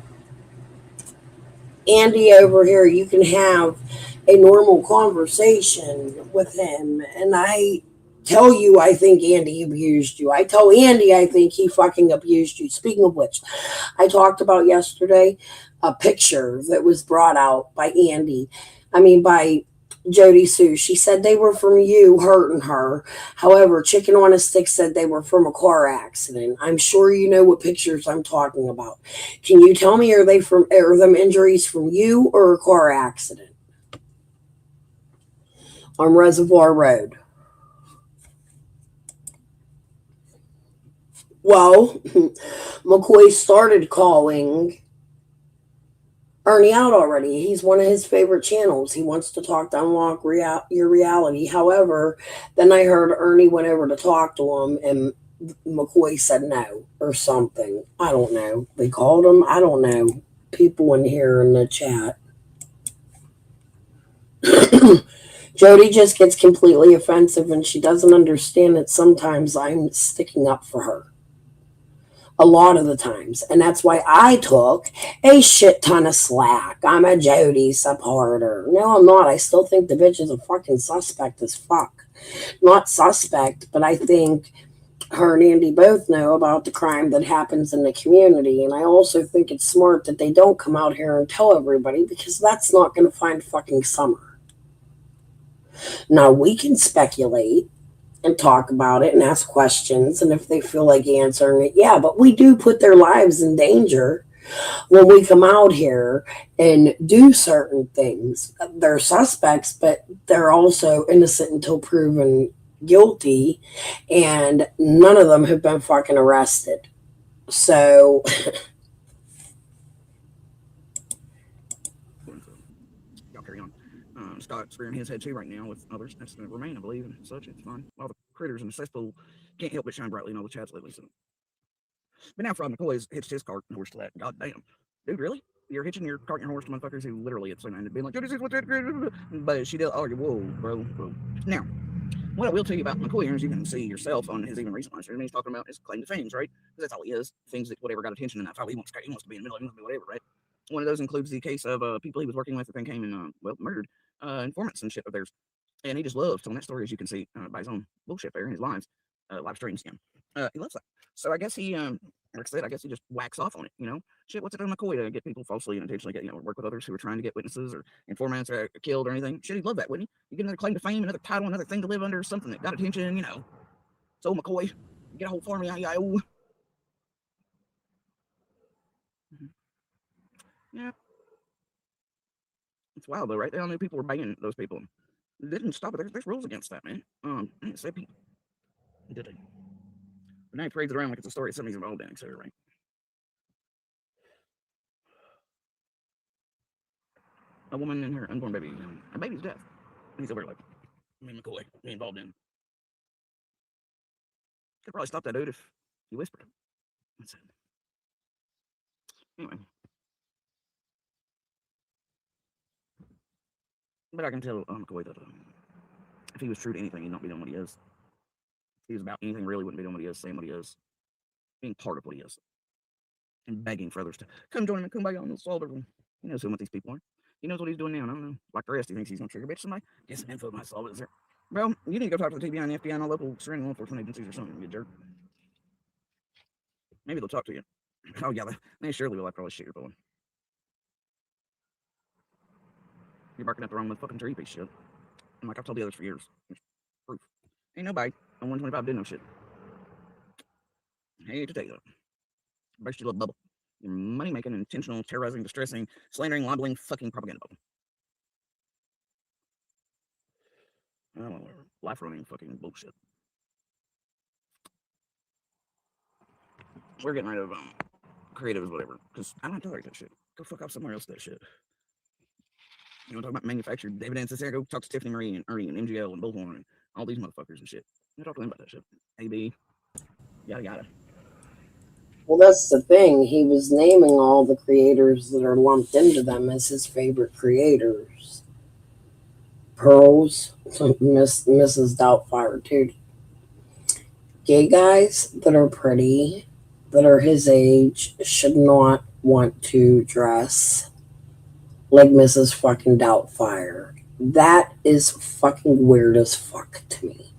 Andy over here, you can have a normal conversation with him. And I tell you, I think Andy abused you. I tell Andy, I think he fucking abused you. Speaking of which, I talked about yesterday a picture that was brought out by by Jody Sue. She said they were from you hurting her. However, Chicken on a Stick said they were from a car accident. I'm sure you know what pictures I'm talking about. Can you tell me, are them injuries from you or a car accident on Reservoir Road? Well, McCoy started calling Ernie out already. He's one of his favorite channels. He wants to talk to unlock your reality. However, then I heard Ernie went over to talk to him and McCoy said no or something. I don't know. They called him. I don't know. People in here in the chat. Jody just gets completely offensive and she doesn't understand that sometimes I'm sticking up for her. A lot of the times. And that's why I took a shit ton of slack. I'm a Jody supporter. No, I'm not. I still think the bitch is a fucking suspect as fuck. Not suspect, but I think her and Andy both know about the crime that happens in the community. And I also think it's smart that they don't come out here and tell everybody because that's not going to find fucking Summer. Now, we can speculate and talk about it and ask questions, and if they feel like answering it, yeah, but we do put their lives in danger when we come out here and do certain things. They're suspects, but they're also innocent until proven guilty, and none of them have been fucking arrested. So y'all carry on. Scott's rearing his head too right now with others. That's going to remain, I believe, and such. It's fine. All the critters in the cesspool can't help but shine brightly in all the chats lately. So, but now Frog McCoy's hitched his cart and horse to that. God damn, dude, really? You're hitching your cart and your horse to motherfuckers who literally at some end being like, what's that? But she did. Oh, whoa, bro. Now, what I will tell you about McCoy here is you can see yourself on his even recent live stream. He's talking about his claim to fame, right? Because that's all he is. Things that whatever got attention, and that's how he wants to be in the middle. He wants to be whatever, right? One of those includes the case of people he was working with that then came and murdered informants and shit of theirs. And he just loves telling that story, as you can see by his own bullshit there in his live streams. He loves that. So I guess he, like I said, I guess he just whacks off on it. Shit, what's it on McCoy to get people falsely and intentionally work with others who are trying to get witnesses or informants or killed or anything? Shit, he'd love that, wouldn't he? You get another claim to fame, another title, another thing to live under, something that got attention. So McCoy, get a hold for me, I-I-O. Yeah. It's wild though, right? They all knew people were banging those people. They didn't stop it. There's rules against that, man. Say people. Did they? But now he parades it around like it's a story of somebody's involved in, etc. Right? A woman and her unborn baby, a baby's death. And he's over like, me and McCoy, me involved in. Could probably stop that dude if he whispered. That's it. Anyway. But I can tell McCoy that if he was true to anything, he'd not be doing what he is. If he was about anything, really wouldn't be doing what he is, saying what he is, being part of what he is, and begging for others to come join him and come back on and solve everything. He knows who what these people are. He knows what he's doing now. And I don't know. Like the rest, he thinks he's going to trigger bitch somebody. Get some info might solve it. Is there? Bro, you need to go talk to the TBI and the FBI and all local surrounding law enforcement agencies or something, you jerk. Maybe they'll talk to you. Oh, yeah, they surely will after all this shit you're pulling. You're barking up the wrong motherfucking tree, piece of shit. And like I've told the others for years. There's proof. Ain't nobody on 125 did no shit. I hate to tell you that. Burst your little bubble. Your money-making, intentional, terrorizing, distressing, slandering, libeling, fucking propaganda bubble. I don't know, life-running fucking bullshit. We're getting rid of creatives, whatever. Because I don't tolerate that shit. Go fuck off somewhere else that shit. You want to talk about manufactured evidence? There, go talk to Tiffany Marie and Ernie and MGL and Bullhorn and all these motherfuckers and shit. You talk to them about that shit. AB, yada yada. Well, that's the thing. He was naming all the creators that are lumped into them as his favorite creators. Pearls, Mrs. Doubtfire, dude. Gay guys that are pretty, that are his age, should not want to dress like Mrs. fucking Doubtfire. That is fucking weird as fuck to me.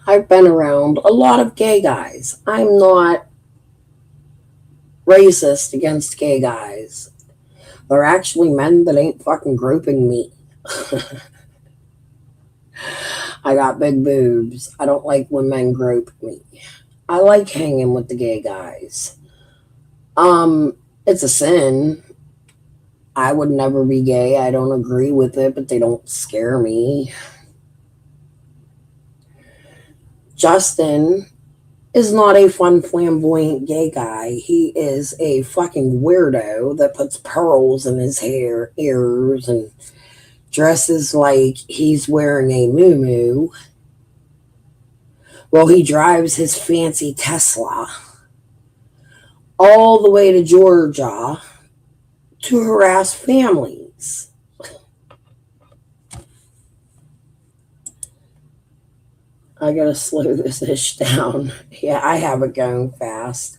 I've been around a lot of gay guys. I'm not racist against gay guys. They're actually men that ain't fucking groping me. I got big boobs. I don't like when men grope me. I like hanging with the gay guys. It's a sin. I would never be gay. I don't agree with it, but they don't scare me. Justin is not a fun, flamboyant gay guy. He is a fucking weirdo that puts pearls in his hair, ears, and dresses like he's wearing a muumuu. Well, he drives his fancy Tesla all the way to Georgia to harass families. I gotta slow this ish down. Yeah, I have it going fast.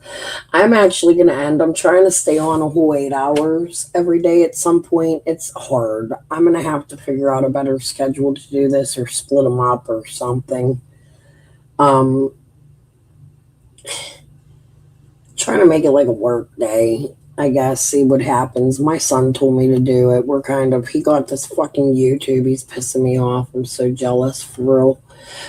I'm actually gonna end. I'm trying to stay on a whole 8 hours every day at some point. It's hard. I'm gonna have to figure out a better schedule to do this or split them up or something. Trying to make it like a work day, I guess, see what happens. My son told me to do it. He got this fucking YouTube. He's pissing me off. I'm so jealous, for real.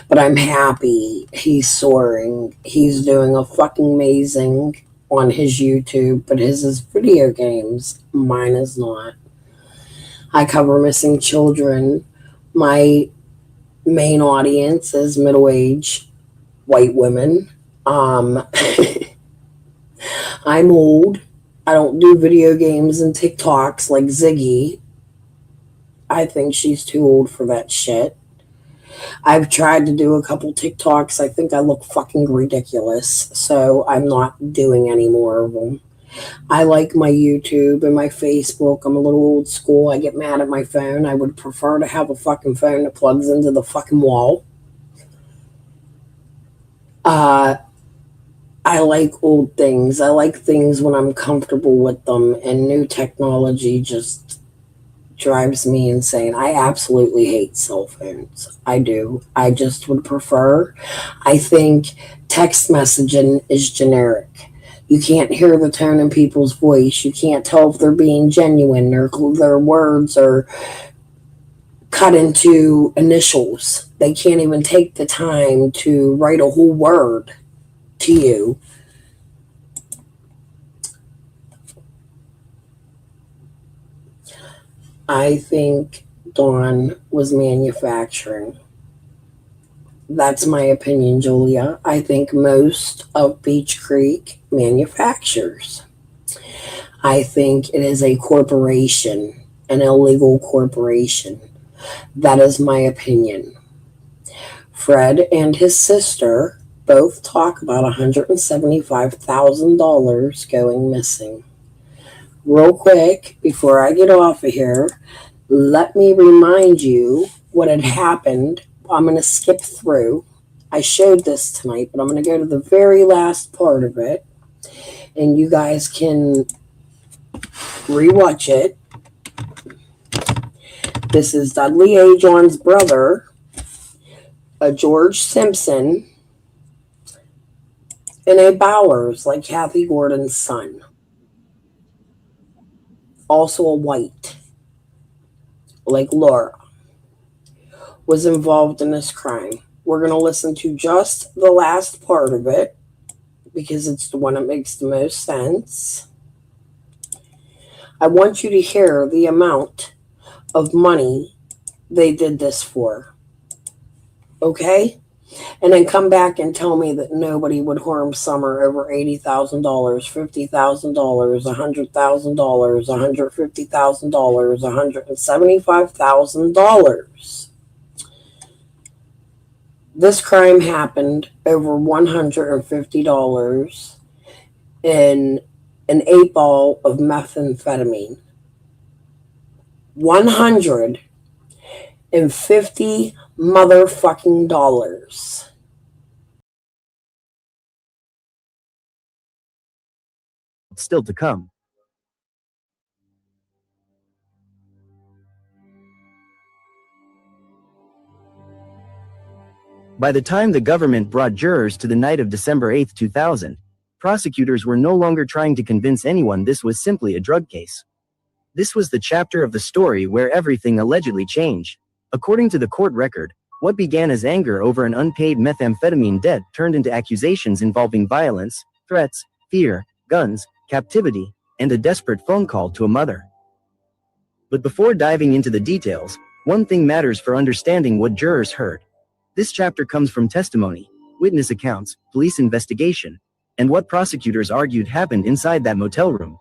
But I'm happy he's soaring. He's doing a fucking amazing on his YouTube, but his is video games. Mine is not. I cover missing children. My main audience is middle-aged white women. I'm old. I don't do video games and TikToks like Ziggy. I think she's too old for that shit. I've tried to do a couple TikToks. I think I look fucking ridiculous, so I'm not doing any more of them. I like my YouTube and my Facebook. I'm a little old school. I get mad at my phone. I would prefer to have a fucking phone that plugs into the fucking wall. I like old things. I like things when I'm comfortable with them, and new technology just drives me insane. I absolutely hate cell phones. I do. I just would prefer. I think text messaging is generic. You can't hear the tone in people's voice. You can't tell if they're being genuine or their words are cut into initials. They can't even take the time to write a whole word to you. I think Dawn was manufacturing. That's my opinion, Julia. I think most of Beach Creek manufactures. I think it is a corporation, an illegal corporation. That is my opinion. Fred and his sister both talk about $175,000 going missing. Real quick, before I get off of here, let me remind you what had happened. I'm going to skip through. I showed this tonight, but I'm going to go to the very last part of it, and you guys can rewatch it. This is Dudley A. John's brother, George Simpson, and a Bowers, like Kathy Gordon's son. Also a white, like Laura, was involved in this crime. We're going to listen to just the last part of it because it's the one that makes the most sense. I want you to hear the amount of money they did this for. Okay? And then come back and tell me that nobody would harm Summer over $80,000, $50,000, $100,000, $150,000, $175,000. This crime happened over $150 in an 8-ball of methamphetamine. $150 motherfucking dollars. Still to come. By the time the government brought jurors to the night of December 8, 2000, prosecutors were no longer trying to convince anyone this was simply a drug case. This was the chapter of the story where everything allegedly changed. According to the court record, what began as anger over an unpaid methamphetamine debt turned into accusations involving violence, threats, fear, guns, captivity, and a desperate phone call to a mother. But before diving into the details, one thing matters for understanding what jurors heard. This chapter comes from testimony, witness accounts, police investigation, and what prosecutors argued happened inside that motel room.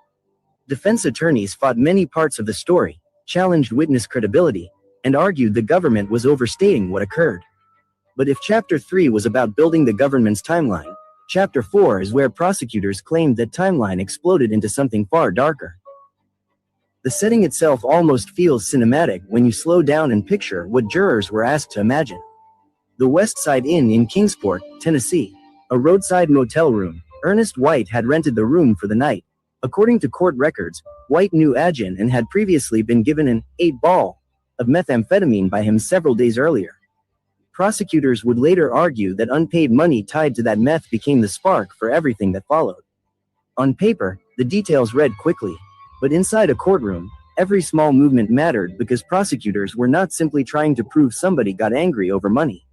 Defense attorneys fought many parts of the story, challenged witness credibility, and argued the government was overstating what occurred. But if Chapter 3 was about building the government's timeline, Chapter 4 is where prosecutors claimed that timeline exploded into something far darker. The setting itself almost feels cinematic when you slow down and picture what jurors were asked to imagine. The West Side Inn in Kingsport, Tennessee, a roadside motel room. Ernest White had rented the room for the night. According to court records, White knew Agin and had previously been given an 8-ball of methamphetamine by him several days earlier. Prosecutors would later argue that unpaid money tied to that meth became the spark for everything that followed. On paper, the details read quickly, but inside a courtroom, every small movement mattered because prosecutors were not simply trying to prove somebody got angry over money.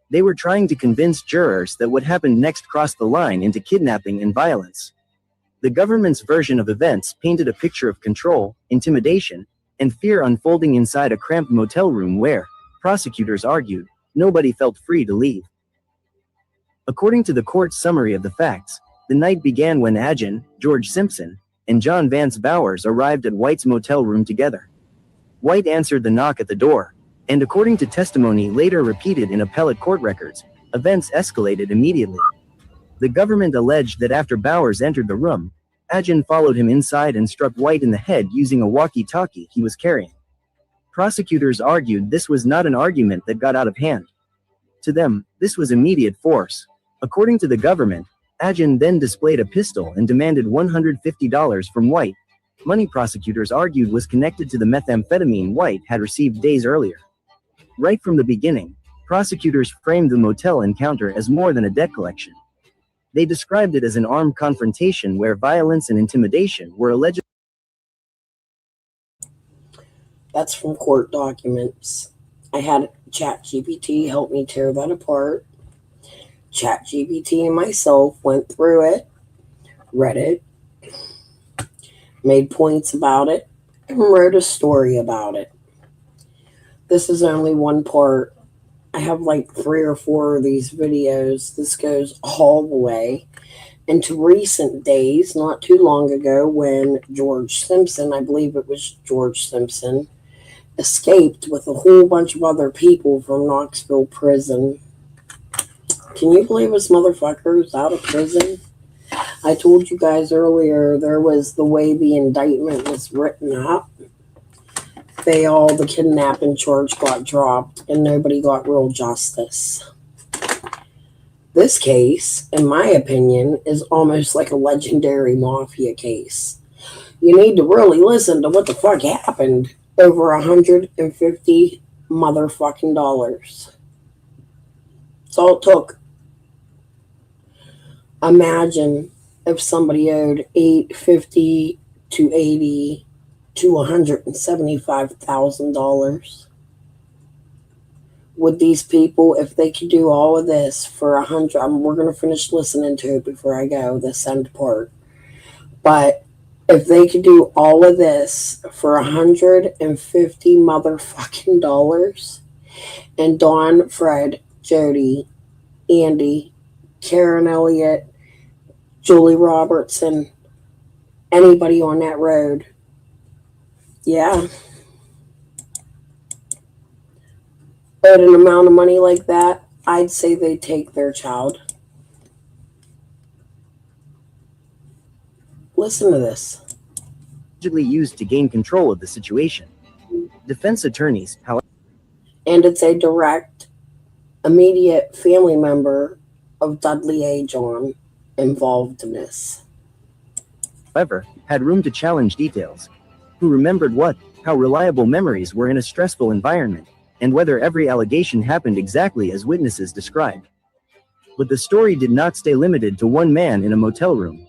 They were trying to convince jurors that what happened next crossed the line into kidnapping and violence. The government's version of events painted a picture of control, intimidation, and fear unfolding inside a cramped motel room where, prosecutors argued, nobody felt free to leave. According to the court's summary of the facts, the night began when Agin, George Simpson, and John Vance Bowers arrived at White's motel room together. White answered the knock at the door, and according to testimony later repeated in appellate court records, events escalated immediately. The government alleged that after Bowers entered the room, Agin followed him inside and struck White in the head using a walkie-talkie he was carrying. Prosecutors argued this was not an argument that got out of hand. To them, this was immediate force. According to the government, Agin then displayed a pistol and demanded $150 from White. Money prosecutors argued was connected to the methamphetamine White had received days earlier. Right from the beginning, prosecutors framed the motel encounter as more than a debt collection. They described it as an armed confrontation where violence and intimidation were alleged. That's from court documents. I had ChatGPT help me tear that apart. ChatGPT and myself went through it, read it, made points about it, and wrote a story about it. This is only one part. I have like 3 or 4 of these videos. This goes all the way into recent days, not too long ago, when George Simpson, I believe it was George Simpson, escaped with a whole bunch of other people from Knoxville prison. Can you believe this motherfucker is out of prison? I told you guys earlier there was the way the indictment was written up. The kidnapping charge got dropped and nobody got real justice. This case, in my opinion, is almost like a legendary mafia case. You need to really listen to what the fuck happened. Over $150 motherfucking dollars. That's all it took. Imagine if somebody owed $850 to $80 to $175,000. Would these people, if they could do all of this for we're going to finish listening to it before I go, this end part. But if they could do all of this for $150 motherfucking dollars, and Dawn, Fred, Jody, Andy, Karen Elliott, Julie Robertson, anybody on that road, yeah, owed an amount of money like that, I'd say they'd take their child. Listen to this. Allegedly used to gain control of the situation. Defense attorneys, however, and it's a direct, immediate family member of Dudley A. John involved in this. However, had room to challenge details. Who remembered what, how reliable memories were in a stressful environment, and whether every allegation happened exactly as witnesses described. But the story did not stay limited to one man in a motel room.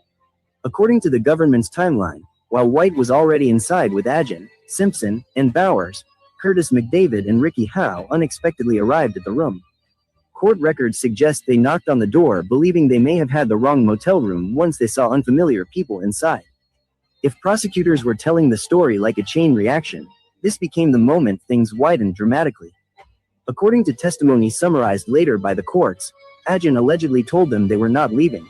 According to the government's timeline, while White was already inside with Agin, Simpson, and Bowers, Curtis McDavid and Ricky Howe unexpectedly arrived at the room. Court records suggest they knocked on the door believing they may have had the wrong motel room once they saw unfamiliar people inside. If prosecutors were telling the story like a chain reaction, this became the moment things widened dramatically. According to testimony summarized later by the courts, Agin allegedly told them they were not leaving.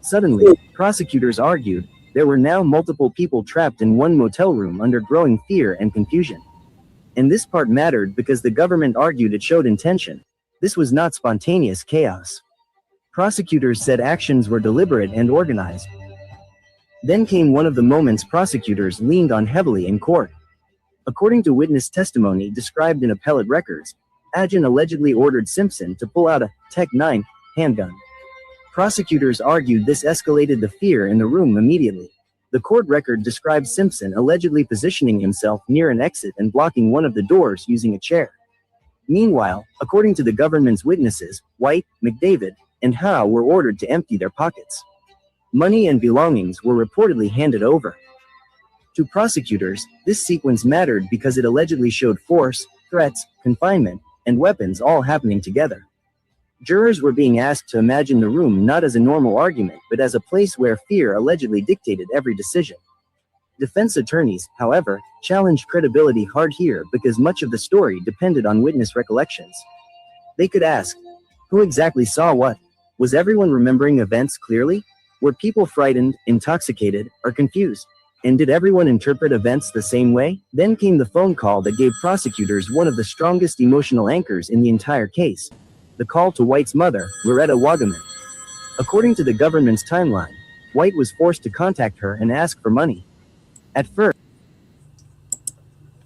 Suddenly, prosecutors argued there were now multiple people trapped in one motel room under growing fear and confusion. And this part mattered because the government argued it showed intention. This was not spontaneous chaos. Prosecutors said actions were deliberate and organized. Then came one of the moments prosecutors leaned on heavily in court. According to witness testimony described in appellate records, Agin allegedly ordered Simpson to pull out a Tech-9 handgun. Prosecutors argued this escalated the fear in the room immediately. The court record described Simpson allegedly positioning himself near an exit and blocking one of the doors using a chair. Meanwhile, according to the government's witnesses, White, McDavid, and Howe were ordered to empty their pockets. Money and belongings were reportedly handed over. To prosecutors, this sequence mattered because it allegedly showed force, threats, confinement, and weapons all happening together. Jurors were being asked to imagine the room not as a normal argument but as a place where fear allegedly dictated every decision. Defense attorneys, however, challenged credibility hard here because much of the story depended on witness recollections. They could ask, who exactly saw what? Was everyone remembering events clearly? Were people frightened, intoxicated, or confused? And did everyone interpret events the same way? Then came the phone call that gave prosecutors one of the strongest emotional anchors in the entire case. The call to White's mother, Loretta Wagaman. According to the government's timeline, White was forced to contact her and ask for money. At first,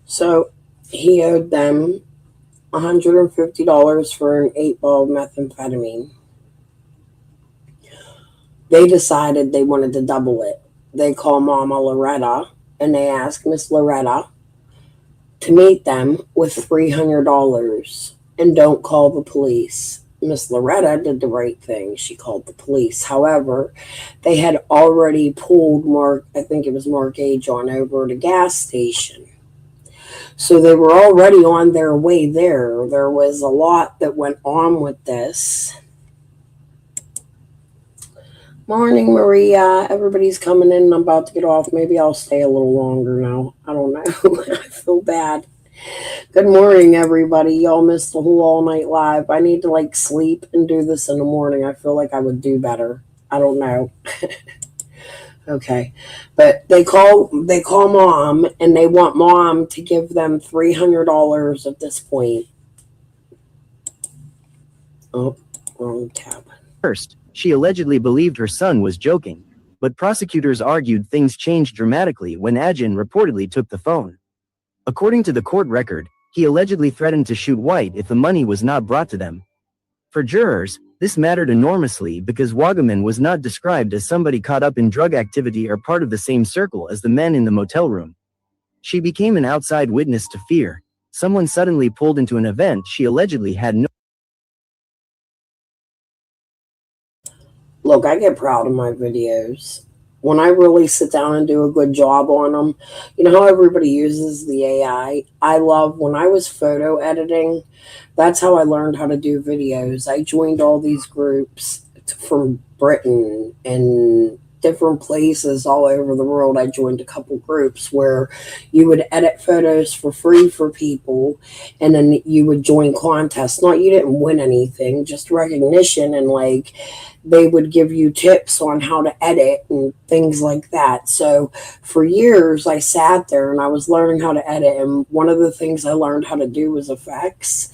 So he owed them $150 for an 8-ball of methamphetamine. They decided they wanted to double it. They call Mama Loretta and they ask Miss Loretta to meet them with $300 and don't call the police. Miss Loretta did the right thing. She called the police. However, they had already pulled Mark H. on over at a gas station. So they were already on their way there. There was a lot that went on with this. Morning, Maria. Everybody's coming in. I'm about to get off. Maybe I'll stay a little longer now. I don't know. I feel bad. Good morning, everybody. Y'all missed the whole all night live. I need to sleep and do this in the morning. I feel like I would do better. I don't know. Okay. But they call mom and they want mom to give them $300 at this point. Oh, wrong tab. First, she allegedly believed her son was joking, but prosecutors argued things changed dramatically when Agin reportedly took the phone. According to the court record, he allegedly threatened to shoot White if the money was not brought to them. For jurors, this mattered enormously because Wagaman was not described as somebody caught up in drug activity or part of the same circle as the men in the motel room. She became an outside witness to fear. Someone suddenly pulled into an event she allegedly had no. Look, I get proud of my videos. When I really sit down and do a good job on them, you know how everybody uses the AI? I love when I was photo editing, that's how I learned how to do videos. I joined all these groups from Britain and different places all over the world. I joined a couple groups where you would edit photos for free for people, and then you would join contests. You didn't win anything, just recognition, and they would give you tips on how to edit and things like that. So for years I sat there and I was learning how to edit, and one of the things I learned how to do was effects.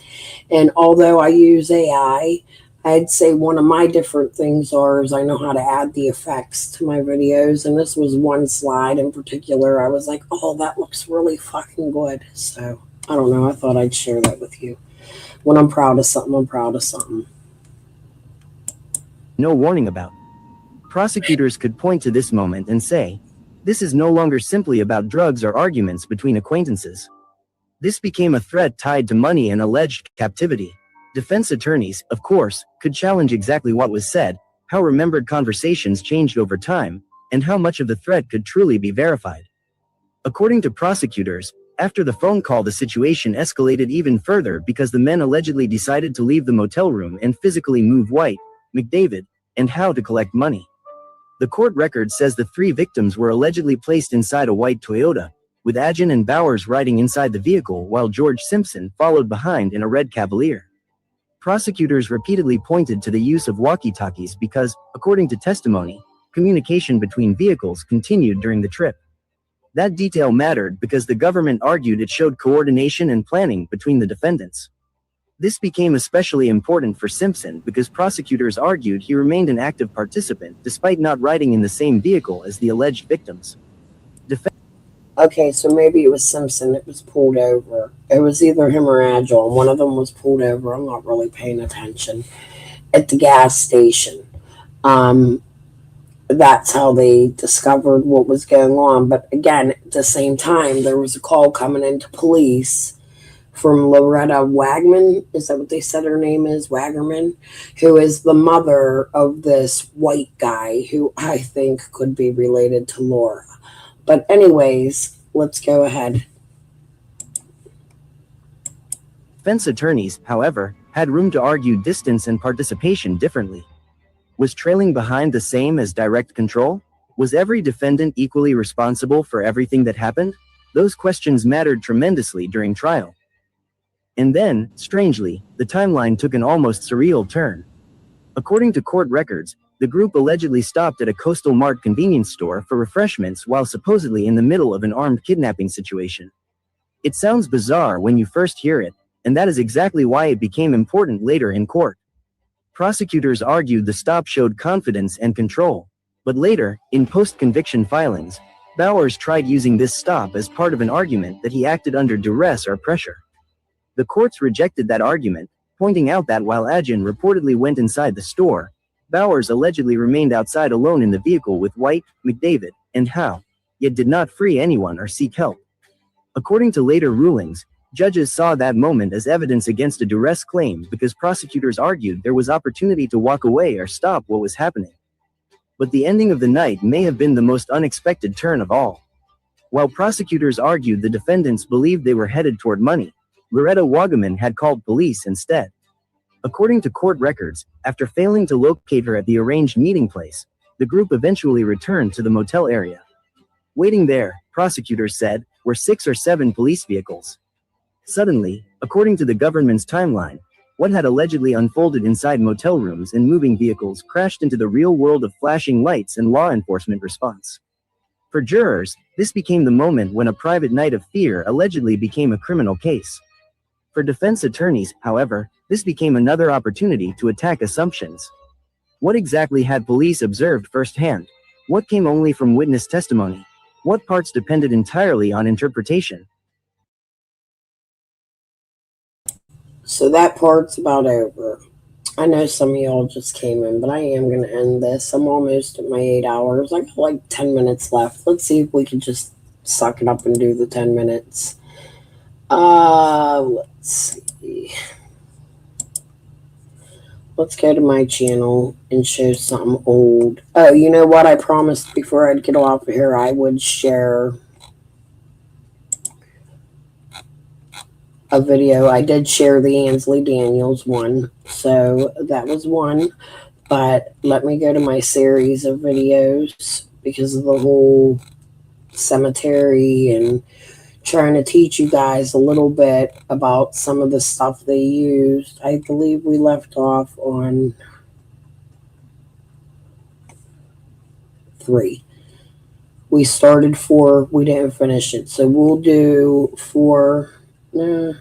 And although I use AI, I'd say one of my different things is I know how to add the effects to my videos. And this was one slide in particular. I was like, oh, that looks really fucking good. So I don't know. I thought I'd share that with you. When I'm proud of something, I'm proud of something. No warning about. Prosecutors could point to this moment and say, this is no longer simply about drugs or arguments between acquaintances. This became a threat tied to money and alleged captivity. Defense attorneys, of course, could challenge exactly what was said, how remembered conversations changed over time, and how much of the threat could truly be verified. According to prosecutors, after the phone call, the situation escalated even further because the men allegedly decided to leave the motel room and physically move White, McDavid, and Howe to collect money. The court record says the 3 victims were allegedly placed inside a white Toyota, with Agin and Bowers riding inside the vehicle while George Simpson followed behind in a red Cavalier. Prosecutors repeatedly pointed to the use of walkie-talkies because, according to testimony, communication between vehicles continued during the trip. That detail mattered because the government argued it showed coordination and planning between the defendants. This became especially important for Simpson because prosecutors argued he remained an active participant despite not riding in the same vehicle as the alleged victims. Okay, so maybe it was Simpson that was pulled over. It was either him or Agile, and one of them was pulled over. I'm not really paying attention. At the gas station. That's how they discovered what was going on. But again, at the same time, there was a call coming into police from Loretta Wagman. Is that what they said her name is? Wagerman, who is the mother of this white guy who I think could be related to Laura. But anyways, let's go ahead. Defense attorneys, however, had room to argue distance and participation differently. Was trailing behind the same as direct control? Was every defendant equally responsible for everything that happened? Those questions mattered tremendously during trial. And then, strangely, the timeline took an almost surreal turn. According to court records, the group allegedly stopped at a Coastal Mart convenience store for refreshments while supposedly in the middle of an armed kidnapping situation. It sounds bizarre when you first hear it, and that is exactly why it became important later in court. Prosecutors argued the stop showed confidence and control, but later, in post-conviction filings, Bowers tried using this stop as part of an argument that he acted under duress or pressure. The courts rejected that argument, pointing out that while Agin reportedly went inside the store, Bowers allegedly remained outside alone in the vehicle with White, McDavid, and Howe, yet did not free anyone or seek help. According to later rulings, judges saw that moment as evidence against a duress claim because prosecutors argued there was opportunity to walk away or stop what was happening. But the ending of the night may have been the most unexpected turn of all. While prosecutors argued the defendants believed they were headed toward money, Loretta Wagaman had called police instead. According to court records, after failing to locate her at the arranged meeting place, the group eventually returned to the motel area. Waiting there, prosecutors said, were 6 or 7 police vehicles. Suddenly, according to the government's timeline, what had allegedly unfolded inside motel rooms and moving vehicles crashed into the real world of flashing lights and law enforcement response. For jurors, this became the moment when a private night of fear allegedly became a criminal case. For defense attorneys, however, this became another opportunity to attack assumptions. What exactly had police observed firsthand? What came only from witness testimony? What parts depended entirely on interpretation? So that part's about over. I know some of y'all just came in, but I am going to end this. I'm almost at my 8 hours. I got like 10 minutes left. Let's see if we can just suck it up and do the 10 minutes. Let's see. Let's go to my channel and show something old. Oh, you know what? I promised before I'd get off of here, I would share a video. I did share the Ansley Daniels one, so that was one. But let me go to my series of videos because of the whole cemetery and trying to teach you guys a little bit about some of the stuff they used. I believe we left off on 3. We started 4. We didn't finish it. So we'll do 4. No,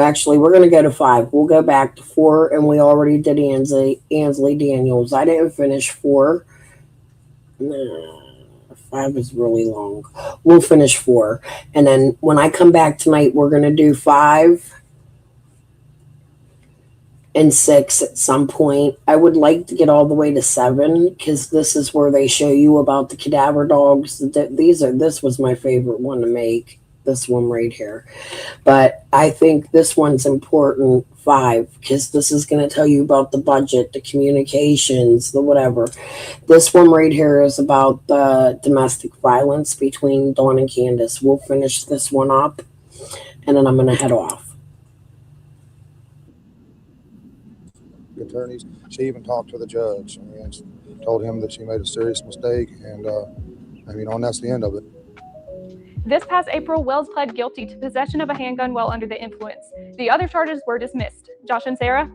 actually, we're going to go to 5. We'll go back to 4, and we already did Ansley Daniels. I didn't finish 4. No. 5 is really long. We'll finish 4. And then when I come back tonight, we're going to do 5 and 6 at some point. I would like to get all the way to 7 because this is where they show you about the cadaver dogs. This was my favorite one to make. this one right here. But I think this one's important, 5, because this is going to tell you about the budget, the communications, the whatever. This one right here is about the domestic violence between Dawn and Candace. We'll finish this one up, and then I'm going to head off. Attorneys, she even talked to the judge and told him that she made a serious mistake, and and that's the end of it. This past April, Wells pled guilty to possession of a handgun while under the influence. The other charges were dismissed. Josh and Sarah?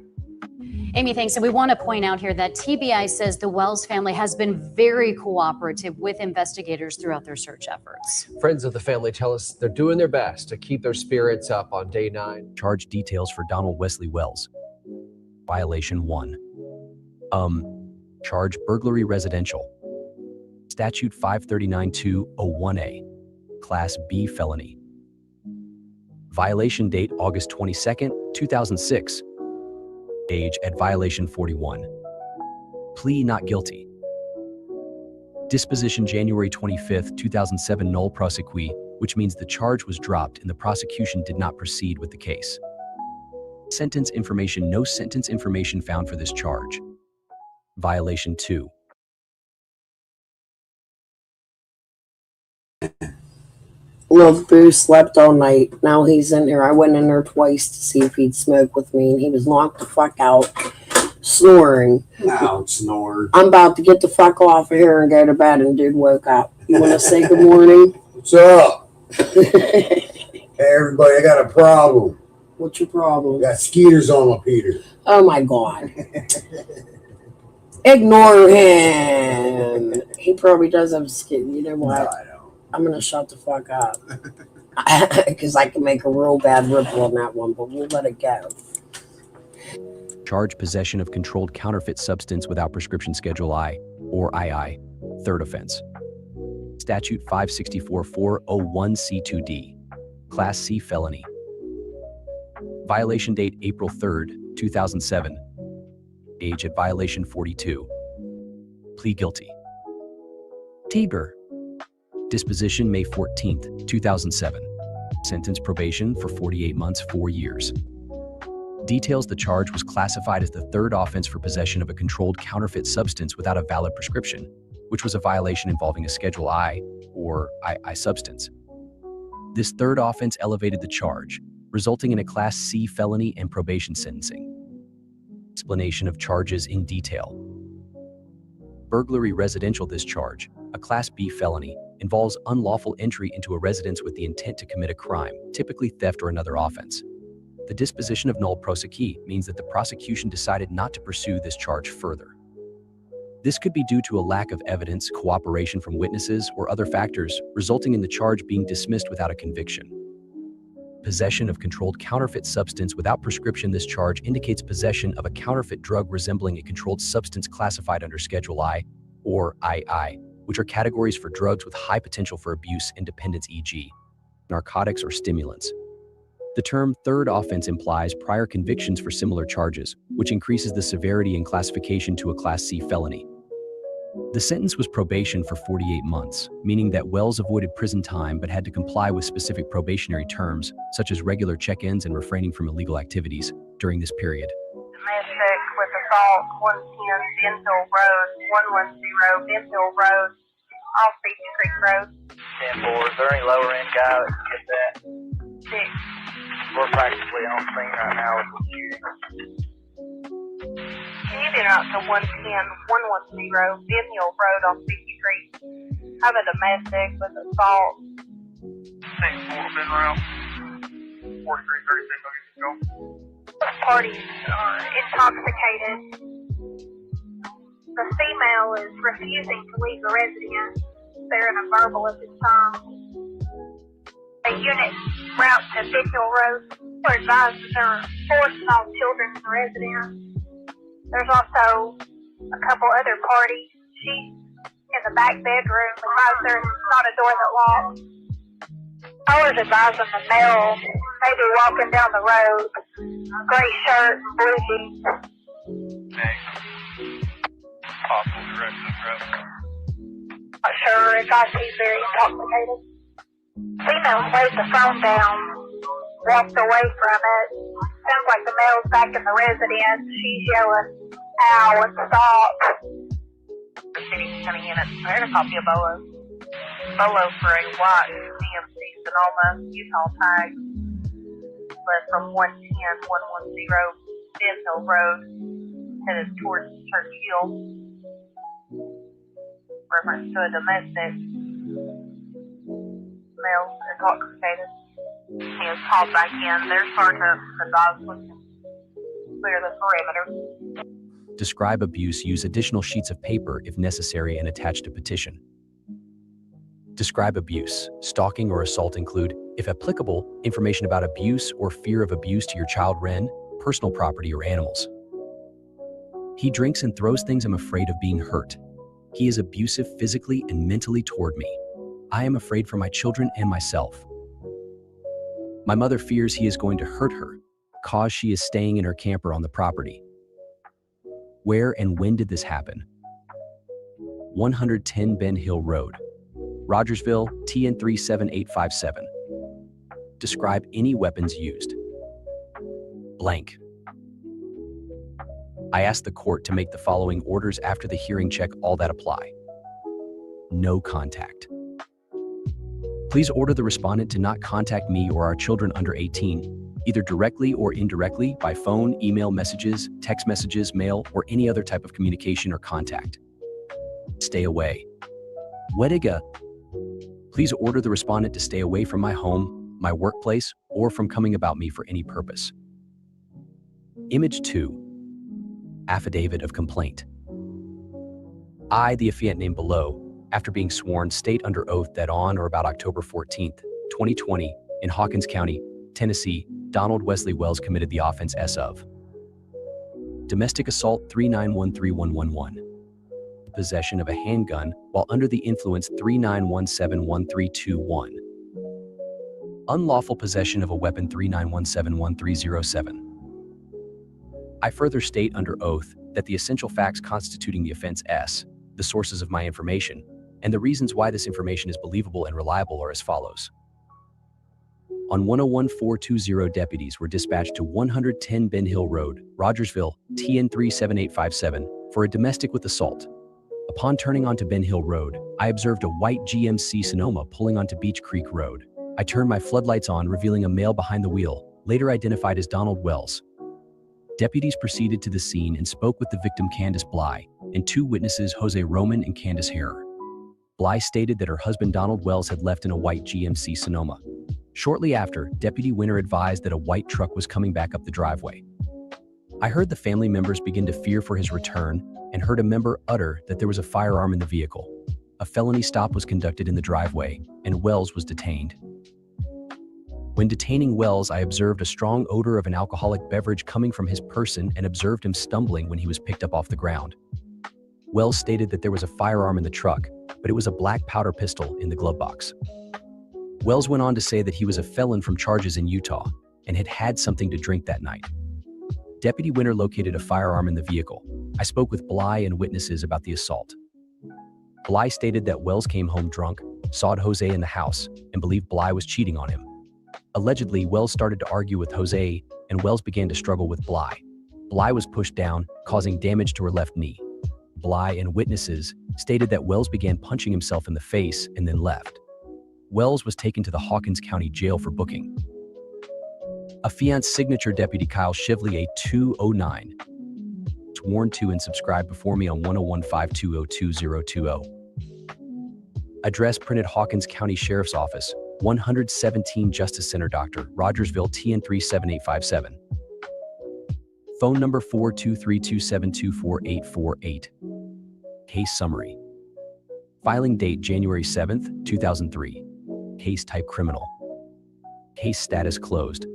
Amy, thanks. And we want to point out here that TBI says the Wells family has been very cooperative with investigators throughout their search efforts. Friends of the family tell us they're doing their best to keep their spirits up on day 9. Charge details for Donald Wesley Wells. Violation 1. Charge burglary residential. Statute 539-201A. Class B felony. Violation date August 22nd, 2006. Age at violation 41. Plea not guilty. Disposition January 25th, 2007 null prosequi, which means the charge was dropped and the prosecution did not proceed with the case. Sentence information, no sentence information found for this charge. Violation 2. Well, Boo slept all night. Now he's in here. I went in there twice to see if he'd smoke with me, and he was knocked the fuck out, snoring. Loud snore. I'm about to get the fuck off of here and go to bed, and dude woke up. You want to say good morning? What's up? Hey, everybody, I got a problem. What's your problem? Got skeeters on my Peter. Oh, my God. Ignore him. He probably does have skin. You know what? No, I don't. I'm going to shut the fuck up. Because I can make a real bad ripple on that one, but we'll let it go. Charge possession of controlled counterfeit substance without prescription Schedule I, or II, third offense. Statute 564-401C2D, Class C felony. Violation date April 3rd, 2007. Age at violation 42. Plea guilty. Tabor. Disposition May 14th, 2007. Sentence probation for 48 months, 4 years. Details the charge was classified as the third offense for possession of a controlled counterfeit substance without a valid prescription, which was a violation involving a Schedule I or II substance. This third offense elevated the charge, resulting in a Class C felony and probation sentencing. Explanation of charges in detail. Burglary residential discharge, a Class B felony, involves unlawful entry into a residence with the intent to commit a crime, typically theft or another offense. The disposition of null prosequi means that the prosecution decided not to pursue this charge further. This could be due to a lack of evidence, cooperation from witnesses, or other factors, resulting in the charge being dismissed without a conviction. Possession of controlled counterfeit substance without prescription. This charge indicates possession of a counterfeit drug resembling a controlled substance classified under Schedule I or II, which are categories for drugs with high potential for abuse and dependence, e.g., narcotics or stimulants. The term third offense implies prior convictions for similar charges, which increases the severity and classification to a Class C felony. The sentence was probation for 48 months, meaning that Wells avoided prison time but had to comply with specific probationary terms, such as regular check-ins and refraining from illegal activities, during this period. Domestic with assault, 110 Benfield Road, 110 Benfield Road, off Beach Creek Road. 10-4, is there any lower end guy that can get that? 6. We're practically on scene right now with the shooting. Heading out to 110 Benfield Road off Beach Creek. Have a domestic with assault. 10-4, been around. 4336, go. Parties are intoxicated. The female is refusing to leave the residence. They're in a verbal at this time. A unit route to Benfield Road were advised that there are 4 small children in the residence. There's also a couple other parties. She's in the back bedroom because there's not a door that locks. I was advising the male maybe walking down the road, gray shirt, blue jeans. Next. Possible direction of traffic. Not sure if I see very intoxicated. Female laid the phone down, walked away from it. Sounds like the male's back in the residence. She's yelling, ow, and stop. The city's coming in at a copy of Bolo. Bolo for a white GMC Sonoma, Utah tag. Left from 110-110 Ben Hill Road, headed towards Church Hill. Reference to a domestic. Male intoxicated. He was called back in. Their sergeant advised was to clear the perimeter. Describe abuse. Use additional sheets of paper if necessary and attach a petition. Describe abuse. Stalking or assault include, if applicable, information about abuse or fear of abuse to your child, personal property, or animals. He drinks and throws things. I'm afraid of being hurt. He is abusive physically and mentally toward me. I am afraid for my children and myself. My mother fears he is going to hurt her, cause she is staying in her camper on the property. Where and when did this happen? 110 Ben Hill Road, Rogersville, TN 37857. Describe any weapons used. Blank. I asked the court to make the following orders after the hearing. Check all that apply. No contact. Please order the respondent to not contact me or our children under 18, either directly or indirectly by phone, email messages, text messages, mail, or any other type of communication or contact. Stay away. Wediga. Please order the respondent to stay away from my home, my workplace, or from coming about me for any purpose. Image 2. Affidavit of complaint. I, the affiant named below, after being sworn, state under oath that on or about October 14th, 2020, in Hawkins County, Tennessee, Donald Wesley Wells committed the offense S of domestic assault 3913111, possession of a handgun while under the influence 39171321, unlawful possession of a weapon 39171307. I further state under oath that the essential facts constituting the offense S, the sources of my information, and the reasons why this information is believable and reliable are as follows. On 101-420, deputies were dispatched to 110 Ben Hill Road, Rogersville, TN 37857, for a domestic with assault. Upon turning onto Ben Hill Road, I observed a white GMC Sonoma pulling onto Beach Creek Road. I turned my floodlights on, revealing a male behind the wheel, later identified as Donald Wells. Deputies proceeded to the scene and spoke with the victim Candace Bly and two witnesses, Jose Roman and Candace Harrer. Bly stated that her husband Donald Wells had left in a white GMC Sonoma. Shortly after, Deputy Winter advised that a white truck was coming back up the driveway. I heard the family members begin to fear for his return and heard a member utter that there was a firearm in the vehicle. A felony stop was conducted in the driveway and Wells was detained. When detaining Wells, I observed a strong odor of an alcoholic beverage coming from his person and observed him stumbling when he was picked up off the ground. Wells stated that there was a firearm in the truck, but it was a black powder pistol in the glove box. Wells went on to say that he was a felon from charges in Utah and had had something to drink that night. Deputy Winter located a firearm in the vehicle. I spoke with Bly and witnesses about the assault. Bly stated that Wells came home drunk, saw Jose in the house, and believed Bly was cheating on him. Allegedly, Wells started to argue with Jose, and Wells began to struggle with Bly. Bly was pushed down, causing damage to her left knee. Bly and witnesses stated that Wells began punching himself in the face and then left. Wells was taken to the Hawkins County Jail for booking. Affiant's signature, Deputy Kyle Shively, A209. Sworn to and subscribed before me on 101-520-2020. Address printed Hawkins County Sheriff's Office, 117 Justice Center, Dr. Rogersville, TN 37857. Phone number 423-272-4848. Case summary. Filing date January 7th, 2003. Case type criminal. Case status closed.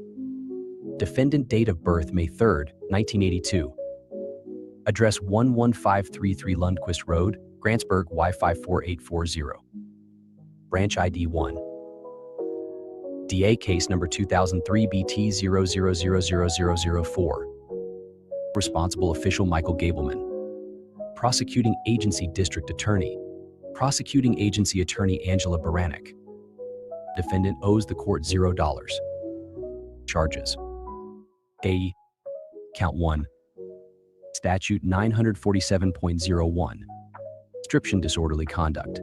Defendant date of birth May 3rd, 1982. Address 11533 Lundquist Road, Grantsburg, Y54840. Branch ID 1. DA case number 2003 BT 00000004. Responsible official Michael Gableman. Prosecuting Agency District Attorney. Prosecuting Agency Attorney Angela Baranek. Defendant owes the court $0. Charges. A. Count 1. Statute 947.01. Description disorderly conduct.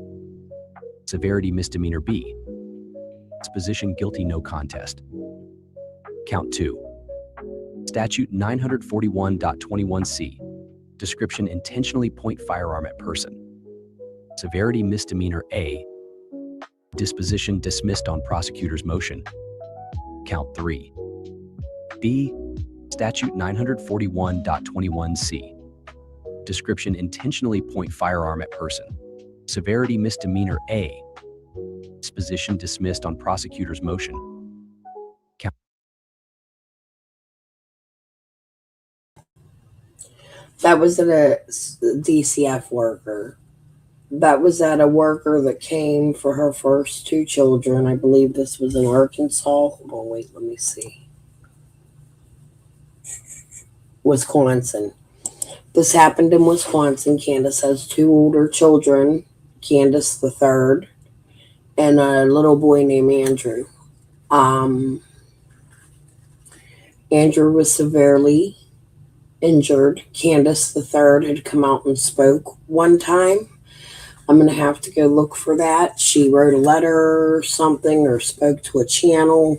Severity misdemeanor B. Disposition guilty no contest. Count 2. Statute 941.21c. Description intentionally point firearm at person. Severity misdemeanor A. Disposition dismissed on prosecutor's motion. Count 3. B. Statute 941.21c. Description intentionally point firearm at person. Severity misdemeanor A. Disposition dismissed on prosecutor's motion. Count. That was at a DCF worker. That was at a worker that came for her first 2 children. I believe this was in Arkansas. Hold on, wait, let me see. Wisconsin. This happened in Wisconsin. Candace has 2 older children, Candace the third, and a little boy named Andrew. Andrew was severely injured. Candace the third had come out and spoke one time. I'm going to have to go look for that. She wrote a letter or something, or spoke to a channel.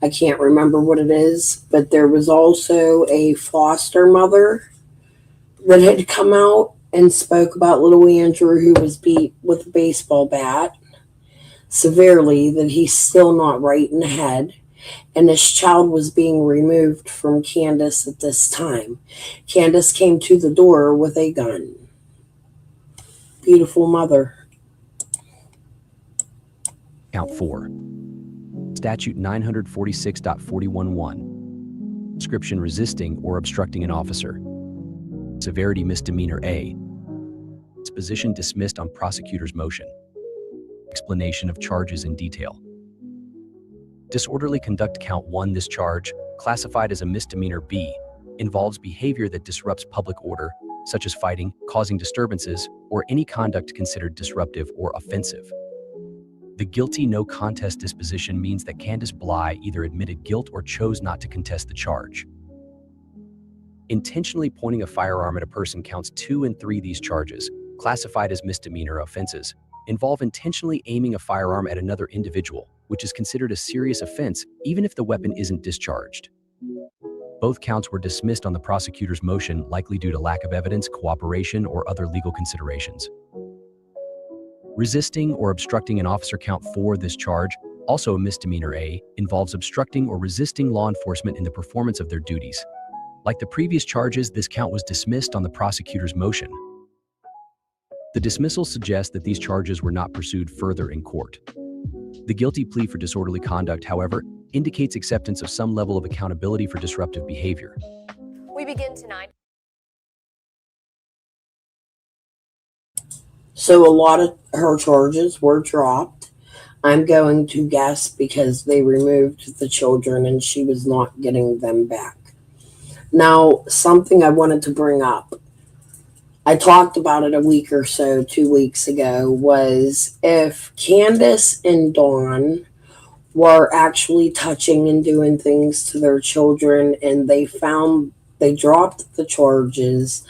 I can't remember what it is, but there was also a foster mother that had come out and spoke about little Andrew, who was beat with a baseball bat severely, that he's still not right in the head. And this child was being removed from Candace at this time. Candace came to the door with a gun. Beautiful mother. Count 4. Statute 946.411. Description resisting or obstructing an officer. Severity misdemeanor A. Disposition dismissed on prosecutor's motion. Explanation of charges in detail. Disorderly conduct count 1. This charge, classified as a misdemeanor B, involves behavior that disrupts public order, such as fighting, causing disturbances, or any conduct considered disruptive or offensive. The guilty no contest disposition means that Candace Bly either admitted guilt or chose not to contest the charge. Intentionally pointing a firearm at a person counts 2 and 3. These charges, classified as misdemeanor offenses, involve intentionally aiming a firearm at another individual, which is considered a serious offense even if the weapon isn't discharged. Both counts were dismissed on the prosecutor's motion, likely due to lack of evidence, cooperation, or other legal considerations. Resisting or obstructing an officer count 4. This charge, also a misdemeanor A, involves obstructing or resisting law enforcement in the performance of their duties. Like the previous charges, this count was dismissed on the prosecutor's motion. The dismissal suggests that these charges were not pursued further in court. The guilty plea for disorderly conduct, however, indicates acceptance of some level of accountability for disruptive behavior. We begin tonight. So a lot of her charges were dropped. I'm going to guess because they removed the children and she was not getting them back. Now, something I wanted to bring up, I talked about it a week or so, 2 weeks ago, was if Candace and Dawn were actually touching and doing things to their children and they dropped the charges,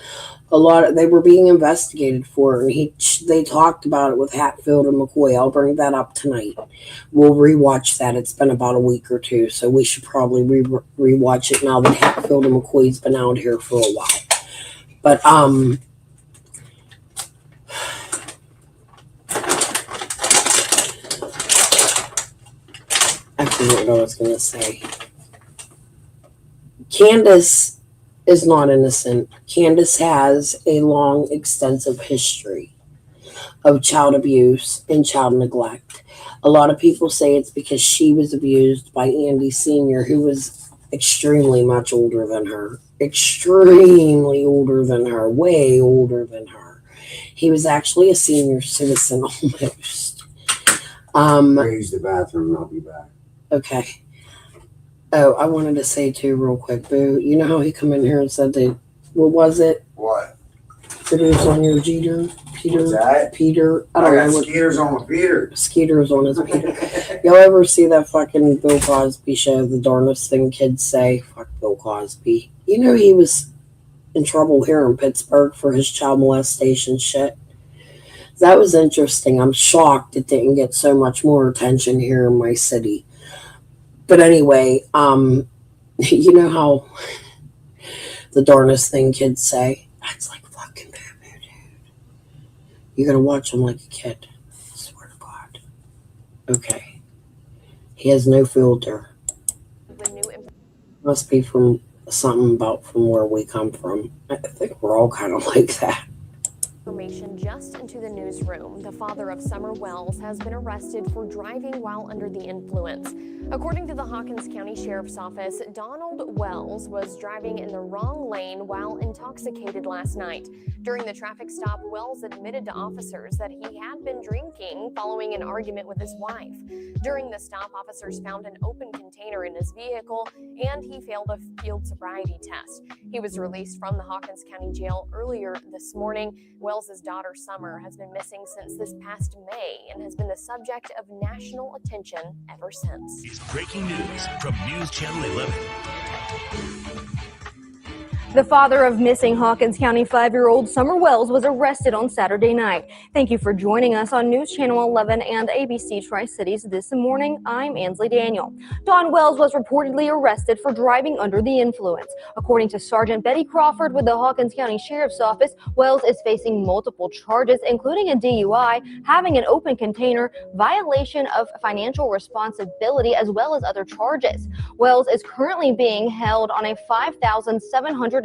they were being investigated for it, and they talked about it with Hatfield and McCoy. I'll bring that up tonight. We'll rewatch that. It's been about a week or 2, so we should probably rewatch it now that Hatfield and McCoy's been out here for a while. But I forget what I was going to say. Candace is not innocent. Candace has a long, extensive history of child abuse and child neglect. A lot of people say it's because she was abused by Andy Sr., who was extremely much older than her. Extremely older than her. Way older than her. He was actually a senior citizen almost. Use the bathroom, I'll be back. Okay. Oh, I wanted to say too real quick, Boo. You know how he come in here and said that, what was it? What? Skeeter's on your Jeter? Peter? What's that? Peter? I got Skeeter's on my Peter. Skeeter's on his Peter. Y'all ever see that fucking Bill Cosby show, The Darndest Thing Kids Say? Fuck Bill Cosby. You know he was in trouble here in Pittsburgh for his child molestation shit. That was interesting. I'm shocked it didn't get so much more attention here in my city. But anyway, you know how The Darndest Thing Kids Say? That's like fucking boo-boo, dude. You gotta watch him like a kid. I swear to God. Okay. He has no filter. Must be from something about from where we come from. I think we're all kind of like that. Information just into the newsroom. The father of Summer Wells has been arrested for driving while under the influence. According to the Hawkins County Sheriff's Office, Donald Wells was driving in the wrong lane while intoxicated last night. During the traffic stop, Wells admitted to officers that he had been drinking following an argument with his wife. During the stop, officers found an open container in his vehicle and he failed a field sobriety test. He was released from the Hawkins County Jail earlier this morning. Wells' daughter Summer has been missing since this past May and has been the subject of national attention ever since. Breaking news from News Channel 11. The father of missing Hawkins County 5-year-old Summer Wells was arrested on Saturday night. Thank you for joining us on News Channel 11 and ABC Tri-Cities this morning. I'm Ansley Daniel. Don Wells was reportedly arrested for driving under the influence. According to Sergeant Betty Crawford with the Hawkins County Sheriff's Office, Wells is facing multiple charges, including a DUI, having an open container, violation of financial responsibility, as well as other charges. Wells is currently being held on a $5,750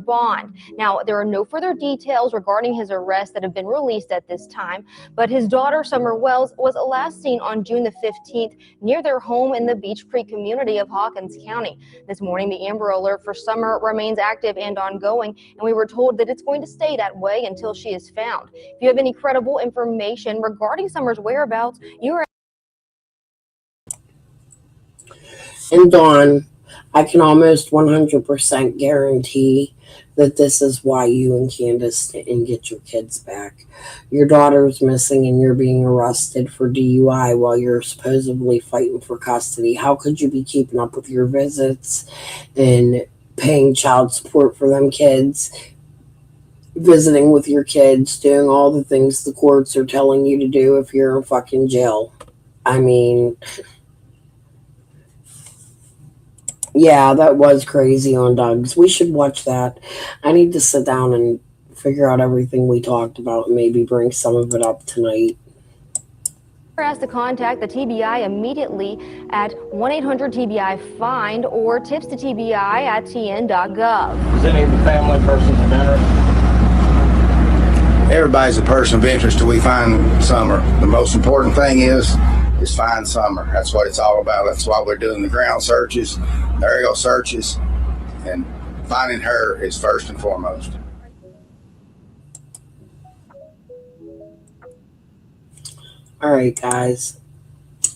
bond. Now, there are no further details regarding his arrest that have been released at this time, but his daughter, Summer Wells, was last seen on June the 15th near their home in the Beech Creek community of Hawkins County. This morning, the Amber Alert for Summer remains active and ongoing, and we were told that it's going to stay that way until she is found. If you have any credible information regarding Summer's whereabouts, you are... And Dawn, I can almost 100% guarantee that this is why you and Candace didn't get your kids back. Your daughter's missing and you're being arrested for DUI while you're supposedly fighting for custody. How could you be keeping up with your visits and paying child support for them kids, visiting with your kids, doing all the things the courts are telling you to do if you're in fucking jail? I mean... Yeah, that was crazy on Doug's. We should watch that. I need to sit down and figure out everything we talked about and maybe bring some of it up tonight. Asked to contact the TBI immediately at 1-800-TBI-FIND or tips to TBI at tn.gov. Is any of the family persons of interest? Everybody's a person of interest till we find Summer. The most important thing is find Summer. That's what it's all about. That's why we're doing the ground searches, aerial searches, and finding her is first and foremost. All right, guys.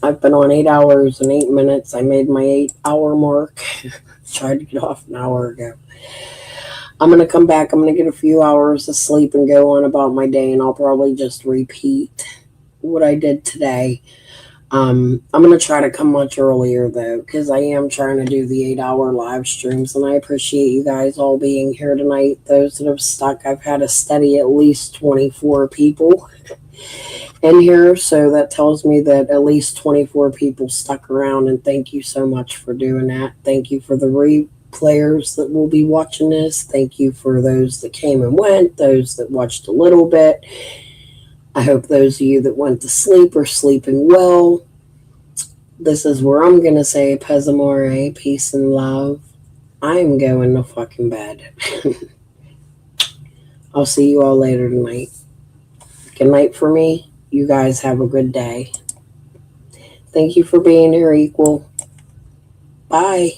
I've been on 8 hours and 8 minutes. I made my 8-hour mark. Tried to get off an hour ago. I'm going to come back. I'm going to get a few hours of sleep and go on about my day, and I'll probably just repeat what I did today. I'm going to try to come much earlier, though, because I am trying to do the 8-hour live streams, and I appreciate you guys all being here tonight. Those that have stuck, I've had a steady at least 24 people in here, so that tells me that at least 24 people stuck around, and thank you so much for doing that. Thank you for the replayers that will be watching this. Thank you for those that came and went, those that watched a little bit. I hope those of you that went to sleep are sleeping well. This is where I'm going to say pez amore, peace and love. I'm going to fucking bed. I'll see you all later tonight. Good night for me. You guys have a good day. Thank you for being here, Equal. Bye.